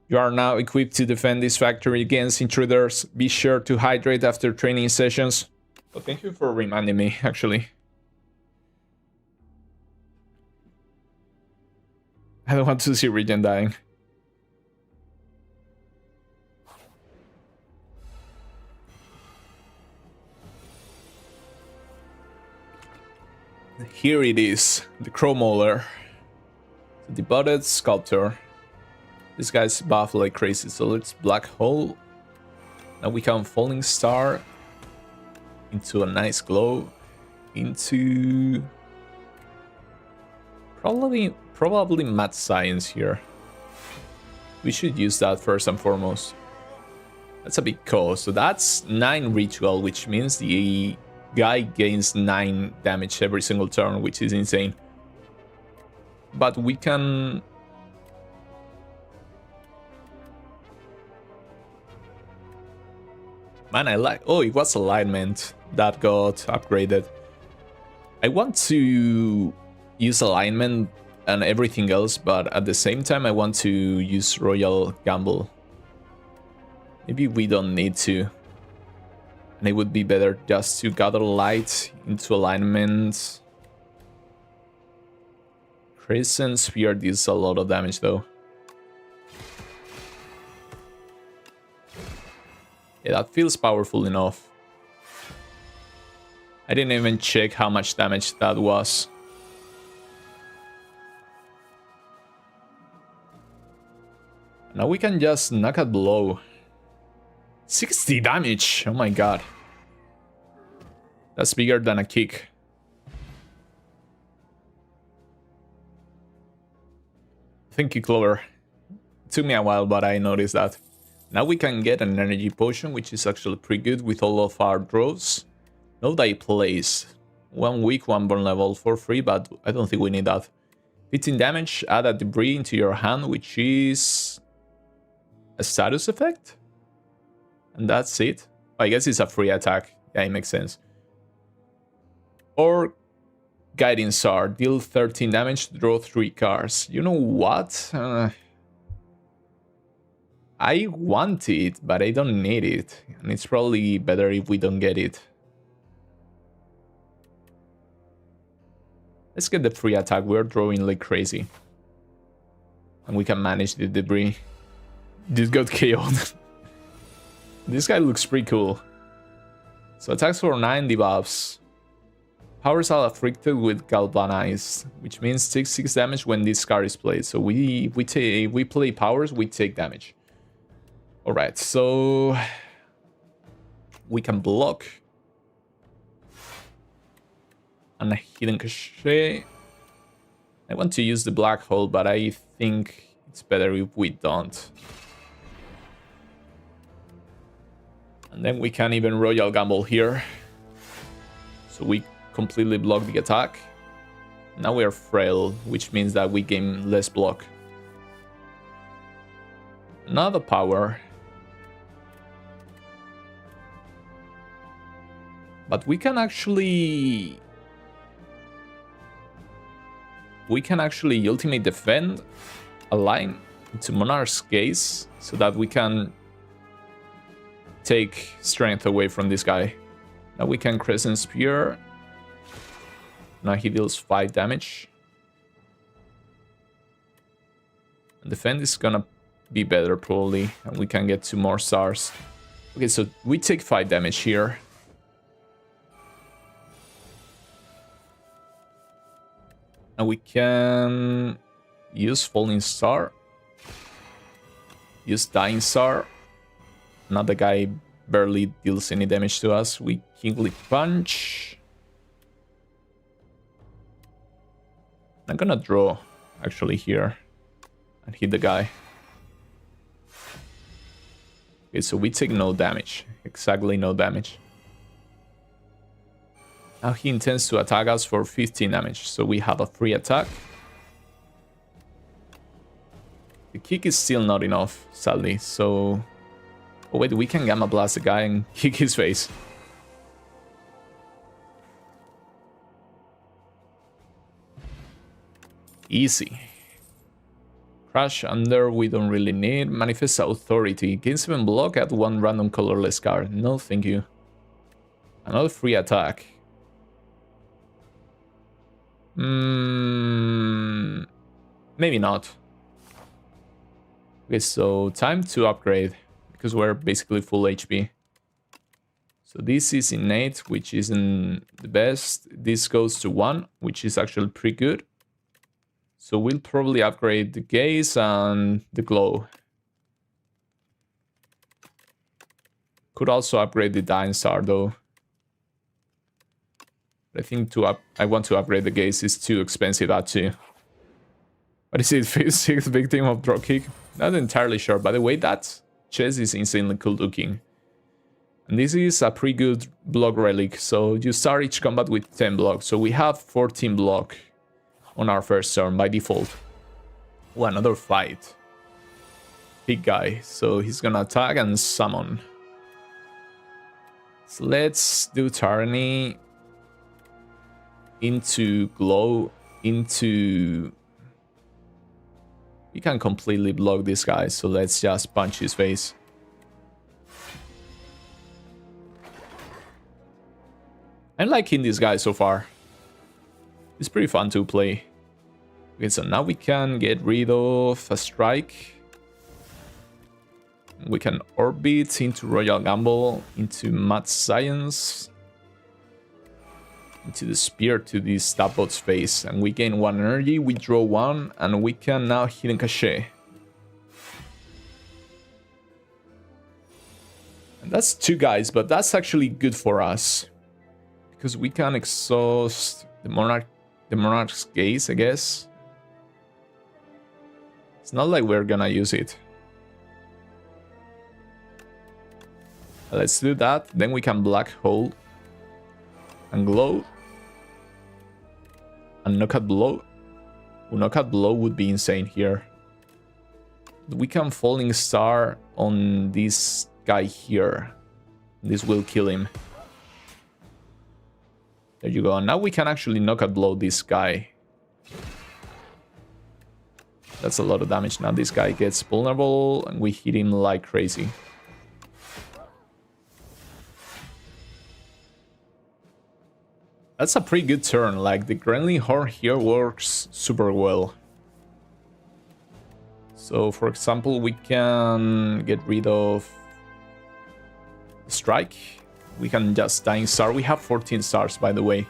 Speaker 1: You are now equipped to defend this factory against intruders. Be sure to hydrate after training sessions. Well, thank you for reminding me, actually. I don't want to see Regent dying. Here it is, the Crow Mauler. The Debuted Sculptor. This guy's buffed like crazy, so let's Black Hole. Now we can Falling Star into a nice glow. Into... Probably Mad Science here. We should use that first and foremost. That's a big cost. So that's 9 ritual, which means the guy gains 9 damage every single turn, which is insane. But we can... Man, I like... Oh, it was alignment that got upgraded. I want to use alignment and everything else, but at the same time I want to use Royal Gamble. Maybe we don't need to. And it would be better just to gather light into alignment. Crescent Spear deals a lot of damage though. Yeah, that feels powerful enough. I didn't even check how much damage that was. Now we can just knock out blow. 60 damage! Oh my god. That's bigger than a kick. Thank you, Clover. It took me a while, but I noticed that. Now we can get an energy potion, which is actually pretty good with all of our draws. No die place. 1 weak, 1 burn level for free, but I don't think we need that. 15 damage, add a debris into your hand, which is a status effect? And that's it. I guess it's a free attack. Yeah, it makes sense. Or Guiding Star, deal 13 damage, draw 3 cards. You know what? I want it, but I don't need it. And it's probably better if we don't get it. Let's get the free attack. We're drawing like crazy. And we can manage the debris. This got KO'd. This guy looks pretty cool. So attacks for 9 debuffs. Powers are afflicted with Galvanize, which means takes 6 damage when this card is played. So we play powers, we take damage. Alright, so we can block. And a Hidden Cachet. I want to use the Black Hole, but I think it's better if we don't. And then we can even Royal Gamble here. So we completely block the attack. Now we are frail, which means that we gain less block. Another power. But we can actually ultimate defend a line into Monarch's Gaze so that we can take strength away from this guy. Now we can Crescent Spear. Now he deals 5 damage. And defend is gonna be better probably, and we can get 2 more stars. Okay, so we take 5 damage here. And we can use Falling Star. Use Dying Star. Another guy barely deals any damage to us. We Kingly Punch. I'm gonna draw actually here and hit the guy. Okay, so we take no damage. Exactly no damage. Now he intends to attack us for 15 damage, so we have a free attack. The kick is still not enough, sadly, so... Oh wait, we can Gamma Blast the guy and kick his face. Easy. Crash Under, we don't really need. Manifest Authority. Gain 7 block, add 1 random colorless card. No, thank you. Another free attack. Maybe not. Okay, so time to upgrade, because we're basically full HP. So this is innate, which isn't the best. This goes to 1, which is actually pretty good. So we'll probably upgrade the Gaze and the Glow. Could also upgrade the Dying Star though. But I think I want to upgrade the Gaze. It's too expensive that too. What is it? 6th victim of Dropkick? Not entirely sure. By the way, that chest is insanely cool looking. And this is a pretty good block relic. So you start each combat with 10 block. So we have 14 block on our first turn by default. Oh, another fight. Big guy. So he's gonna attack and summon. So let's do Tyranny into Glow into... We can completely block this guy, so let's just punch his face. I'm liking this guy so far. It's pretty fun to play. Okay, so now we can get rid of a strike. We can orbit into Royal Gamble, into Mad Science, into the spear to this Stabot's face, and we gain 1 energy, we draw 1, and we can now Hidden Cachet. And that's 2 guys, but that's actually good for us, because we can exhaust the Monarch's Gaze, I guess. It's not like we're gonna use it. Let's do that. Then we can black hole and glow and knockout blow. Knockout blow would be insane here. We can falling star on this guy here. This will kill him. There you go. And now we can actually knockout blow this guy. That's a lot of damage. Now this guy gets vulnerable and we hit him like crazy. That's a pretty good turn. Like, the Gremlin Horn here works super well. So, for example, we can get rid of Strike. We can just Dying Star. We have 14 stars, by the way.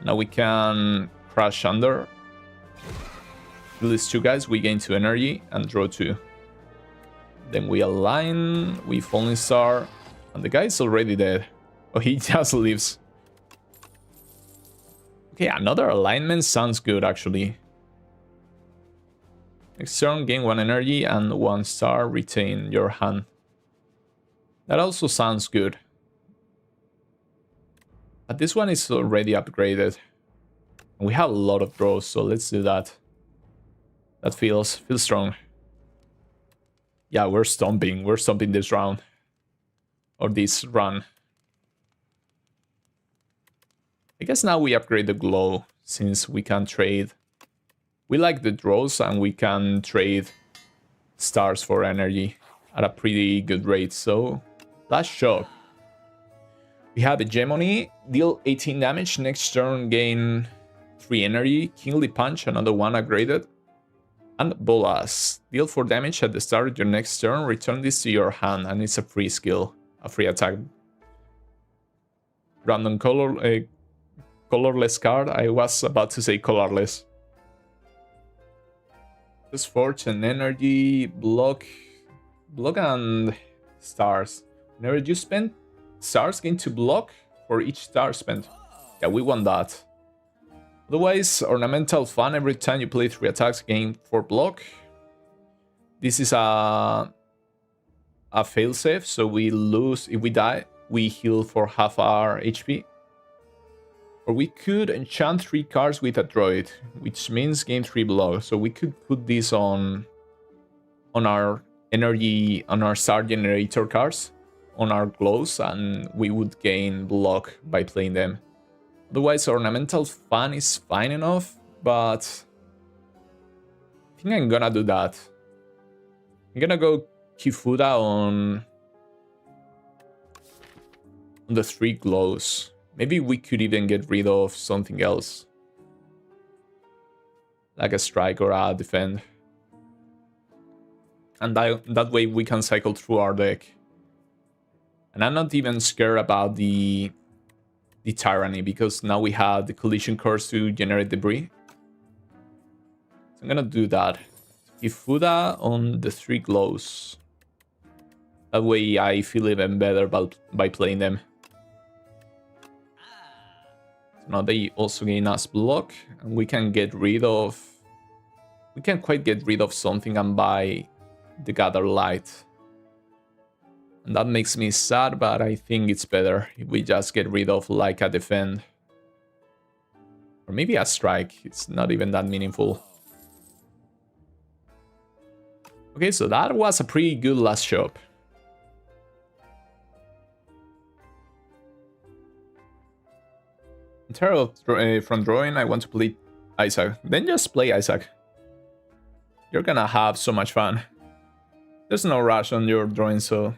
Speaker 1: Now we can Crash Under. Kill these two guys. We gain 2 energy and draw 2. Then we align. We Falling Star. And the guy is already dead. Oh, he just lives. Okay, another alignment sounds good, actually. Next turn, gain 1 energy and 1 star, retain your hand. That also sounds good. But this one is already upgraded. We have a lot of draws, so let's do that. That feels strong. Yeah, we're stomping this round. Or this run. I guess now we upgrade the glow, since we can trade. We like the draws and we can trade stars for energy at a pretty good rate. So, last shot. We have Hegemony, deal 18 damage, next turn gain 3 energy, Kingly Punch, another one upgraded. And Bolas, deal 4 damage at the start of your next turn, return this to your hand, and it's a free skill, a free attack. Random colorless card. I was about to say colorless. Just Forge and energy, block and stars. Whenever you spend stars, gain 2 block for each star spent. Yeah, we want that. Otherwise, ornamental fun. Every time you play 3 attacks, gain 4 block. This is a failsafe, so we lose if we die. We heal for half our HP. Or we could enchant 3 cards with a droid, which means gain 3 block. So we could put this on our energy, on our star generator cards, on our glows, and we would gain block by playing them. Otherwise, ornamental fun is fine enough, but I think I'm gonna do that. I'm gonna go Kifuda on the 3 glows. Maybe we could even get rid of something else. Like a strike or a defend. And that way we can cycle through our deck. And I'm not even scared about the Tyranny, because now we have the collision course to generate debris. So I'm gonna do that. Kifuda on the 3 glows. That way I feel even better by playing them. Now they also gain us block, and we can get rid of... We can quite get rid of something and buy the Gather Light. And that makes me sad, but I think it's better if we just get rid of like a defend. Or maybe a strike, it's not even that meaningful. Okay, so that was a pretty good last shop. From drawing, I want to play Isaac. Then just play Isaac. You're gonna have so much fun. There's no rush on your drawing, so...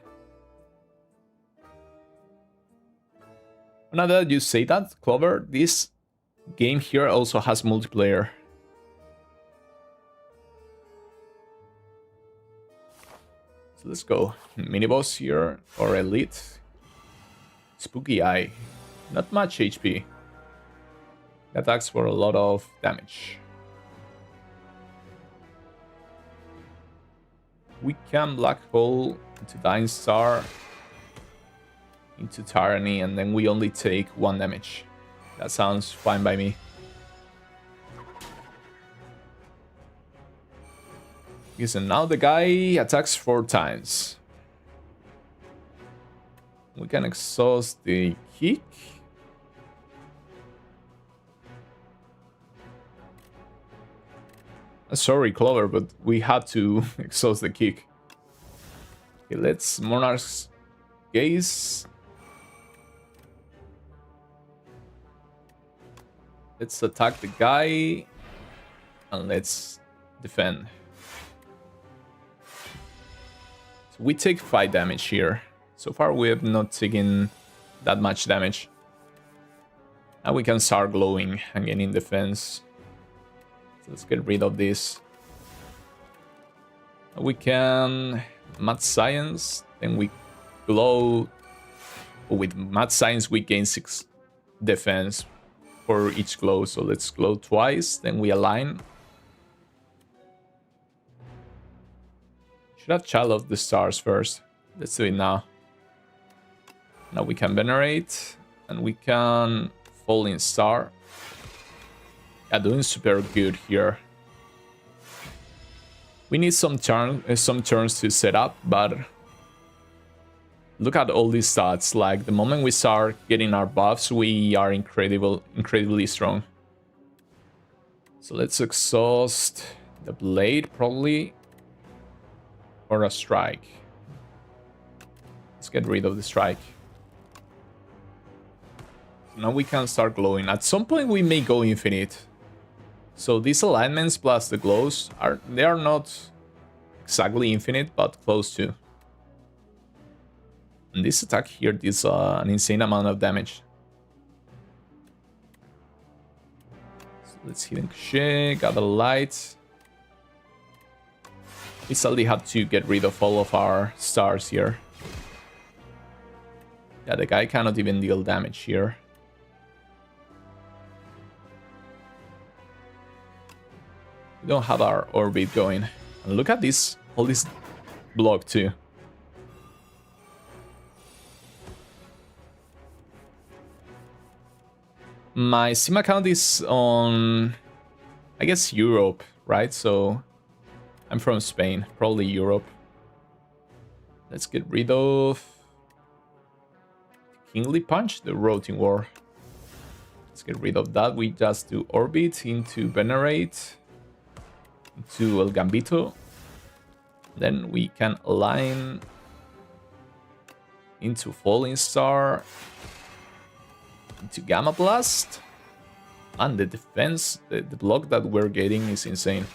Speaker 1: Now that you say that, Clover, this game here also has multiplayer. So let's go. Mini-boss here, or Elite. Spooky Eye. Not much HP. Attacks for a lot of damage. We can Black Hole into Dying Star, into Tyranny, and then we only take 1 damage. That sounds fine by me. Okay, so now the guy attacks 4 times. We can exhaust the kick. Sorry, Clover, but we had to exhaust the kick. Okay, let's Monarch's Gaze. Let's attack the guy. And let's defend. So we take 5 damage here. So far we have not taken that much damage. Now we can start glowing and gaining defense. So let's get rid of this. We can Mad Science, then we glow. With Mad Science we gain 6 defense for each glow. So let's glow twice, then we align. Should have Child of the Stars first. Let's do it now. Now we can Venerate, and we can Falling Star. Yeah, doing super good here. We need some turns to set up, but look at all these stats. Like the moment we start getting our buffs, we are incredibly strong. So let's exhaust the blade probably. Or a strike. Let's get rid of the strike. Now we can start glowing. At some point we may go infinite. So these alignments plus the glows are not exactly infinite, but close to. And this attack here does an insane amount of damage. So let's hit and Crochet, gather light. We sadly have to get rid of all of our stars here. Yeah, the guy cannot even deal damage here. We don't have our orbit going. And look at this, all this block too. My Sim account is on, I guess, Europe, right? So I'm from Spain, probably Europe. Let's get rid of Kingly Punch, the Rotating War. Let's get rid of that. We just do Orbit into Venerate, into El Gambito. Then we can align into Falling Star, into Gamma Blast. And the defense, the block that we're getting is insane.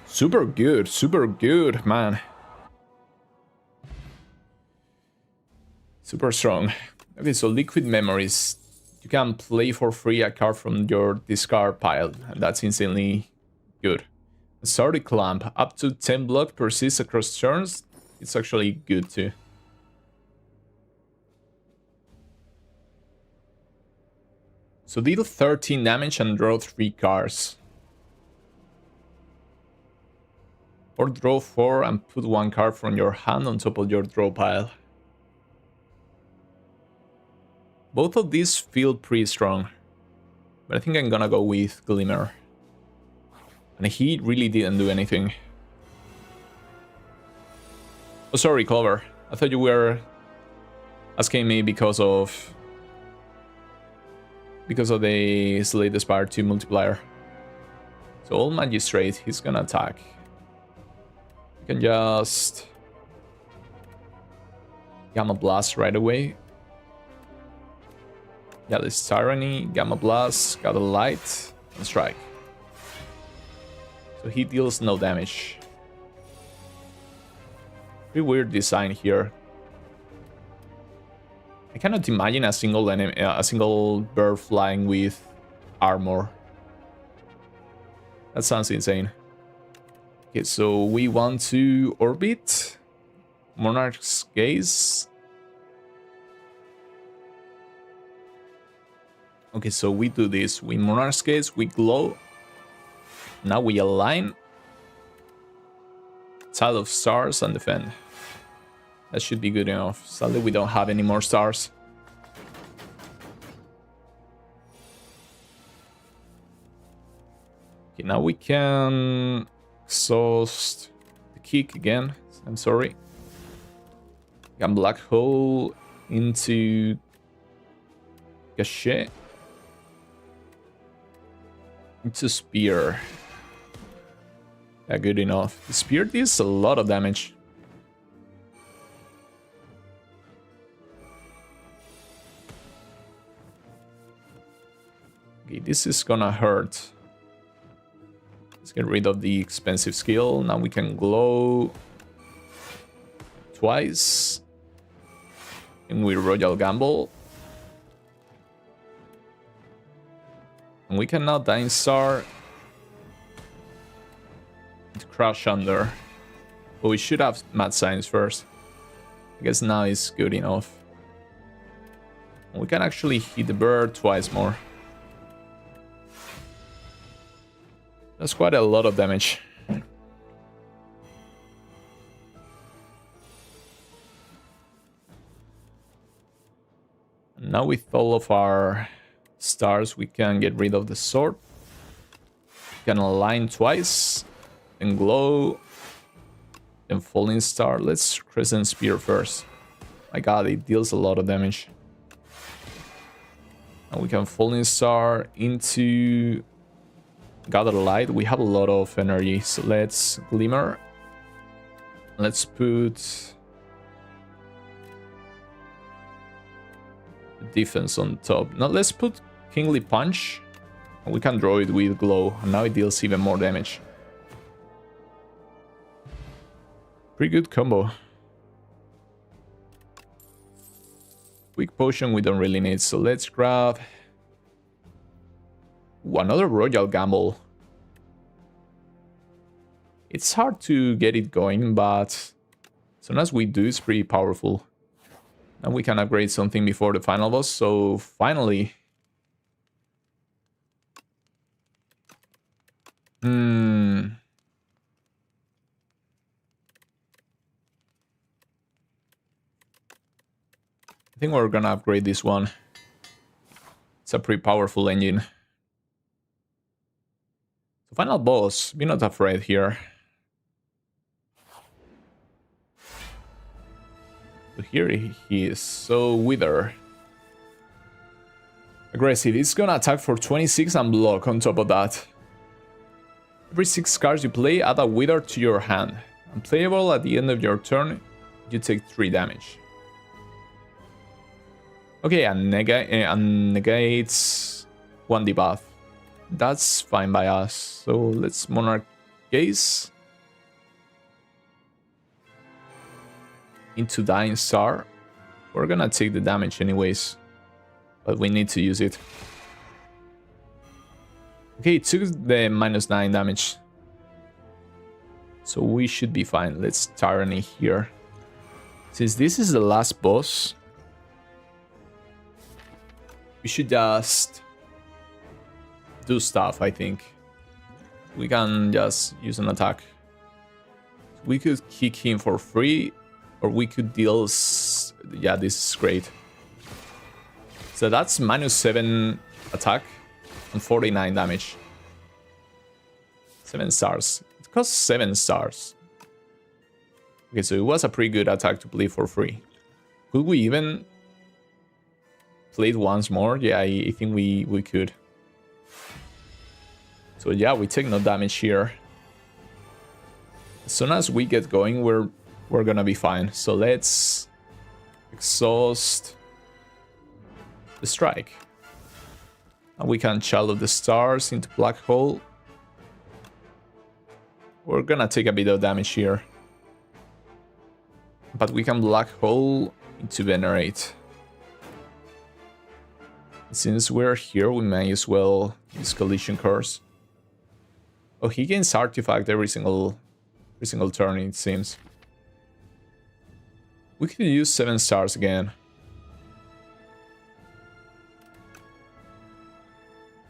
Speaker 1: Super good, man. Super strong. Okay, so Liquid Memories. You can play for free a card from your discard pile, and that's insanely good. Sorry Clamp, up to 10 block persists across turns. It's actually good too. So deal 13 damage and draw 3 cards. Or draw 4 and put 1 card from your hand on top of your draw pile. Both of these feel pretty strong, but I think I'm gonna go with Glimmer. And he really didn't do anything. Oh, sorry, Clover. I thought you were asking me because of the Slay the Spire II multiplier. So all Magistrate, he's gonna attack. You can just Gamma Blast right away. Yeah, this Tyranny, Gamma Blast, got a light, and strike. So he deals no damage. Pretty weird design here. I cannot imagine a single enemy, a single bird flying with armor. That sounds insane. Okay, so we want to orbit Monarch's Gaze. Okay, so we do this. We Monarch's Gaze, we glow. Now we align. Child of Stars and defend. That should be good enough. Sadly, we don't have any more stars. Okay, now we can Exhaust the kick again. I'm sorry. Can black hole into Gachet. Into spear. Yeah, good enough. The spear deals a lot of damage. Okay, this is gonna hurt. Let's get rid of the expensive skill. Now we can glow twice. And we Royal Gamble. And we can now Dying Star and Crash Under. But we should have Mad Science first. I guess now is good enough. And we can actually hit the bird twice more. That's quite a lot of damage. And now with all of our stars, we can get rid of the sword. We can align twice. And glow. Then falling star. Let's Crescent Spear first. My god, it deals a lot of damage. And we can falling star into Gather Light. We have a lot of energy, so let's Glimmer. Let's put defense on top. Now let's put Kingly Punch. And we can draw it with glow, and now it deals even more damage. Pretty good combo. Quick potion we don't really need, so let's grab another Royal Gamble. It's hard to get it going, but as soon as we do, it's pretty powerful. And we can upgrade something before the final boss, so finally. I think we're gonna upgrade this one. It's a pretty powerful engine. So final boss, be not afraid here. So here he is, so Wither. Aggressive, he's gonna attack for 26 and block on top of that. Every 6 cards you play, add a Wither to your hand. Unplayable at the end of your turn, you take 3 damage. Okay, and negates 1 debuff. That's fine by us. So let's Monarch Gaze. Into Dying Star. We're gonna take the damage anyways. But we need to use it. Okay, it took the -9 damage. So we should be fine. Let's Tyranny here. Since this is the last boss, we should just do stuff, I think. We can just use an attack. We could kick him for free, or we could deal... Yeah, this is great. So that's -7 attack and 49 damage. 7 stars. It costs 7 stars. Okay, so it was a pretty good attack to play for free. Could we even play it once more? Yeah, I think we could. So yeah, we take no damage here. As soon as we get going, we're gonna be fine. So let's exhaust the strike. And we can Child of the Stars into Black Hole. We're gonna take a bit of damage here. But we can Black Hole into Venerate. Since we're here, we may as well use Collision Curse. Oh, he gains Artifact every single turn, it seems. We could use 7 stars again.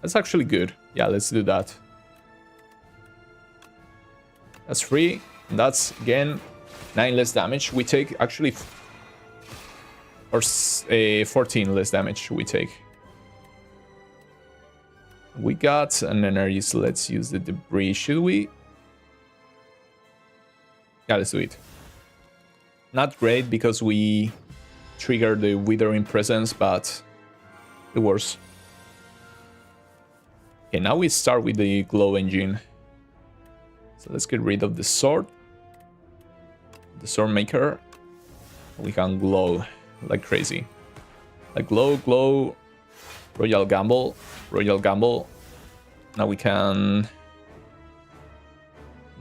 Speaker 1: That's actually good. Yeah, let's do that. That's 3. And that's, again, 9 less damage. We take, actually... Or 14 less damage we take. We got an energy, so let's use the debris. Should we? Yeah, let's do it. Not great because we triggered the Withering Presence, but it works. Okay, now we start with the Glow Engine. So let's get rid of the sword. The sword maker. We can glow like crazy. Like glow, glow, Royal Gamble, Royal Gamble. Now we can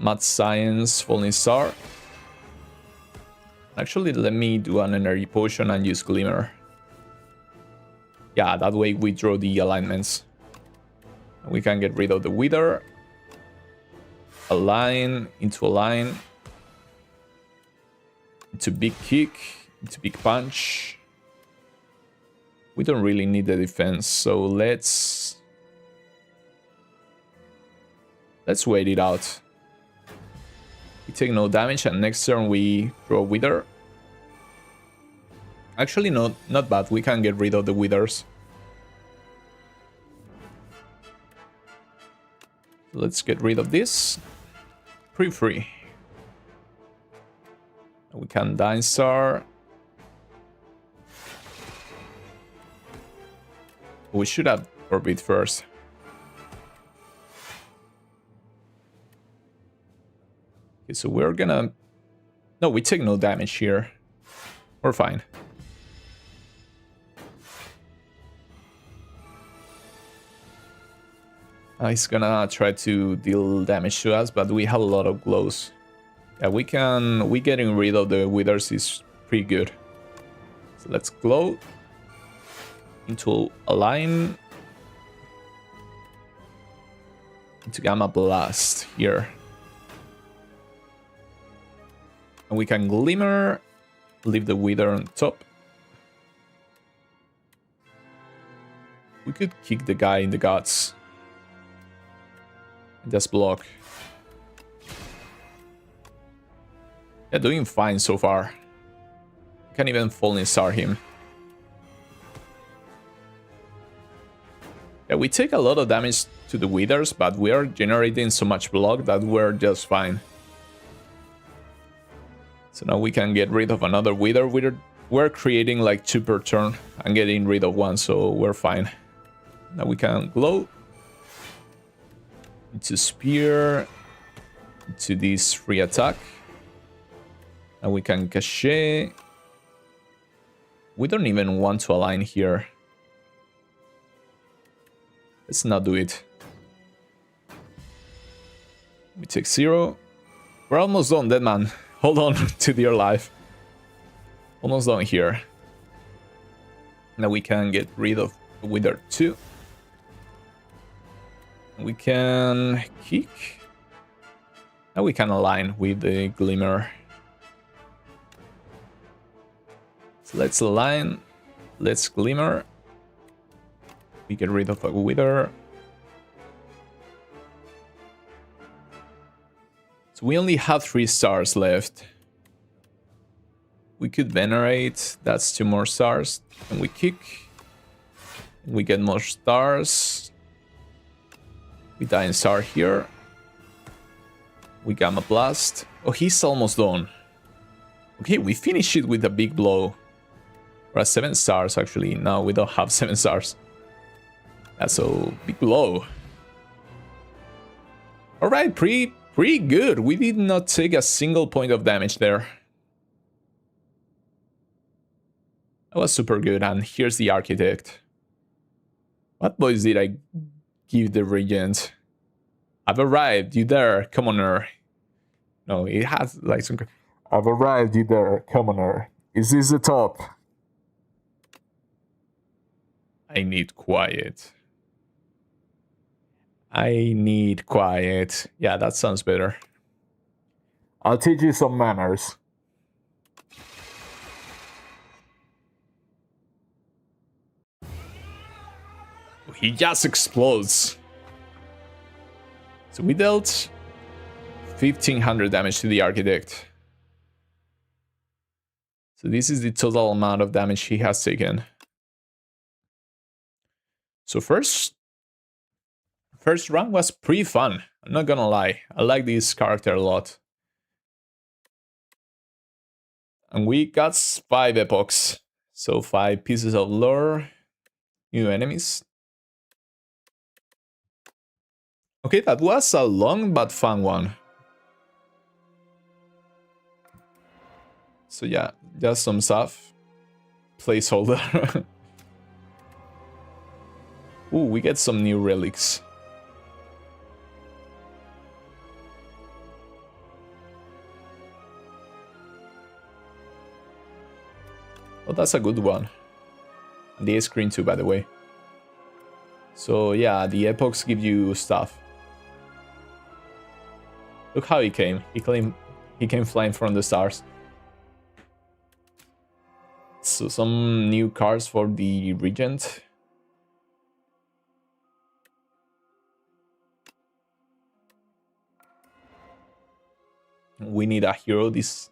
Speaker 1: Mad Science, Falling Star. Actually, let me do an energy potion and use Glimmer. Yeah, that way we draw the alignments. We can get rid of the Wither. Align into align. Into big kick. Into big punch. We don't really need the defense, so let's wait it out. We take no damage, and next turn we draw Wither. Actually, not bad. We can get rid of the Withers. Let's get rid of this. Pretty free. We can Dainstar. We should have Orbit first. Okay, so we're gonna... No, we take no damage here. We're fine. He's gonna try to deal damage to us, but we have a lot of glows. Yeah, we getting rid of the Withers is pretty good. So let's glow. Into Align. Into Gamma Blast here. And we can Glimmer, leave the Wither on top. We could kick the guy in the guts. Just block. Yeah, doing fine so far. Can't even Falling Star him. Yeah, we take a lot of damage to the Withers, but we are generating so much block that we're just fine. So now we can get rid of another Wither. We're creating like 2 per turn and getting rid of 1, so we're fine. Now we can glow. Into Spear. Into this free attack. And we can Cachet. We don't even want to align here. Let's not do it. We take 0. We're almost done, dead man. Hold on to dear life. Almost done here. Now we can get rid of Wither 2. We can kick. Now we can align with the Glimmer. So let's align. Let's Glimmer. We get rid of a Wither. So we only have 3 stars left. We could Venerate. That's 2 more stars. And we kick. We get more stars. We Dainstar here. We Gamma Blast. Oh, he's almost done. Okay, we finish it with a big blow. We're at 7 stars, actually. No, we don't have 7 stars. That's a big blow. Alright, pretty good. We did not take a single point of damage there. That was super good. And here's the Architect. What voice did I give the Regent? I've arrived, you there, commoner. No, it has like some... I've arrived, you there, commoner. Is this the top? I need quiet. I need quiet. Yeah, that sounds better. I'll teach you some manners. He just explodes. So we dealt 1500 damage to the Architect. So this is the total amount of damage he has taken. So first run was pretty fun. I'm not gonna lie. I like this character a lot. And we got 5 epochs. So 5 pieces of lore, new enemies. Okay, that was a long but fun one. So yeah, just some stuff. Placeholder. Ooh, we get some new relics. Oh, that's a good one. And the screen too, by the way. So yeah, the epochs give you stuff. Look how he came. He came flying from the stars. So some new cards for the Regent. We need a hero. This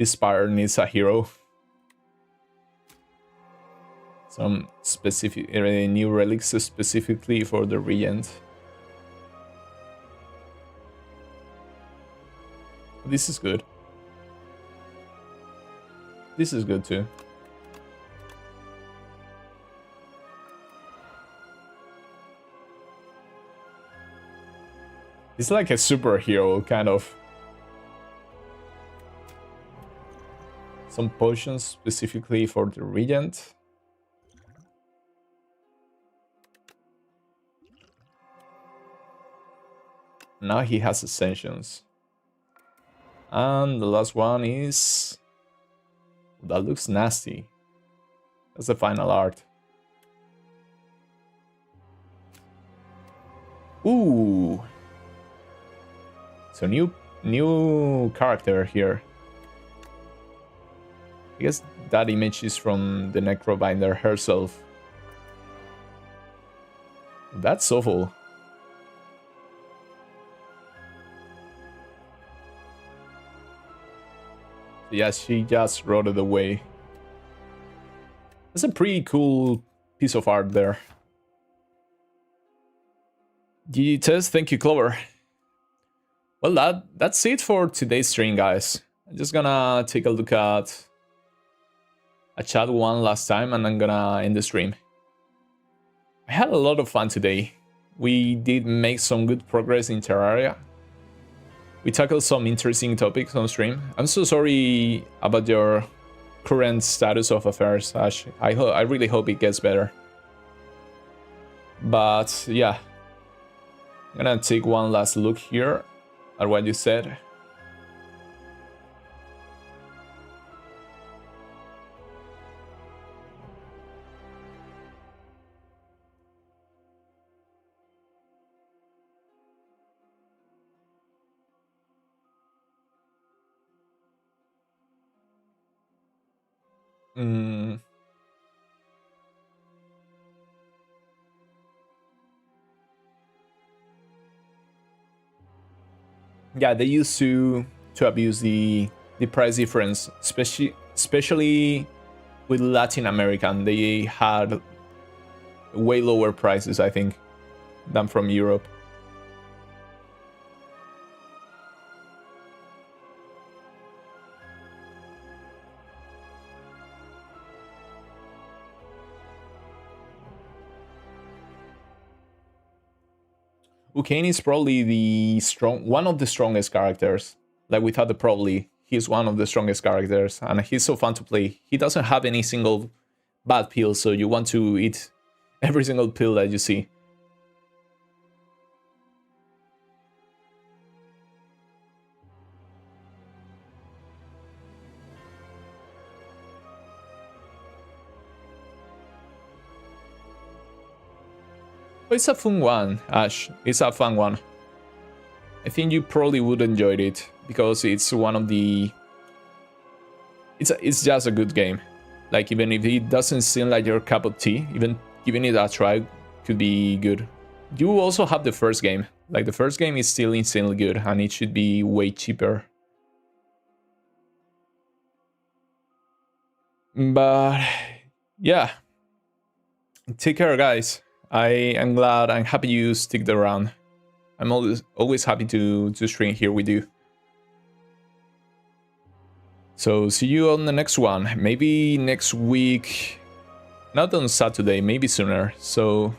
Speaker 1: Spire needs a hero. Some specific new relics specifically for the Regent. This is good. This is good too. It's like a superhero, kind of. Some potions specifically for the Regent. Now he has Ascensions. And the last one is... That looks nasty. That's the final art. Ooh. So new character here. I guess that image is from the Necrobinder herself. That's awful. Yeah, she just wrote it away. That's a pretty cool piece of art there. GG Test, thank you, Clover. Well, that's it for today's stream, guys. I'm just gonna take a look at a chat one last time, and I'm gonna end the stream. I had a lot of fun today. We did make some good progress in Terraria. We tackled some interesting topics on stream. I'm so sorry about your current status of affairs, Ash. I really hope it gets better. But yeah, I'm gonna take one last look here at what you said. Yeah, they used to abuse the price difference, especially with Latin American. They had way lower prices, I think, than from Europe. Ukane is probably one of the strongest characters. Like, without the probably, he's one of the strongest characters, and he's so fun to play. He doesn't have any single bad pill, so you want to eat every single pill that you see. But it's a fun one, Ash. It's a fun one. I think you probably would enjoy it because it's one of the... It's just a good game. Like, even if it doesn't seem like your cup of tea, even giving it a try could be good. You also have the first game. Like, the first game is still insanely good, and it should be way cheaper. But yeah, take care, guys. I am glad and happy you stick around. I'm always happy to stream here with you. So see you on the next one. Maybe next week, not on Saturday, maybe sooner. So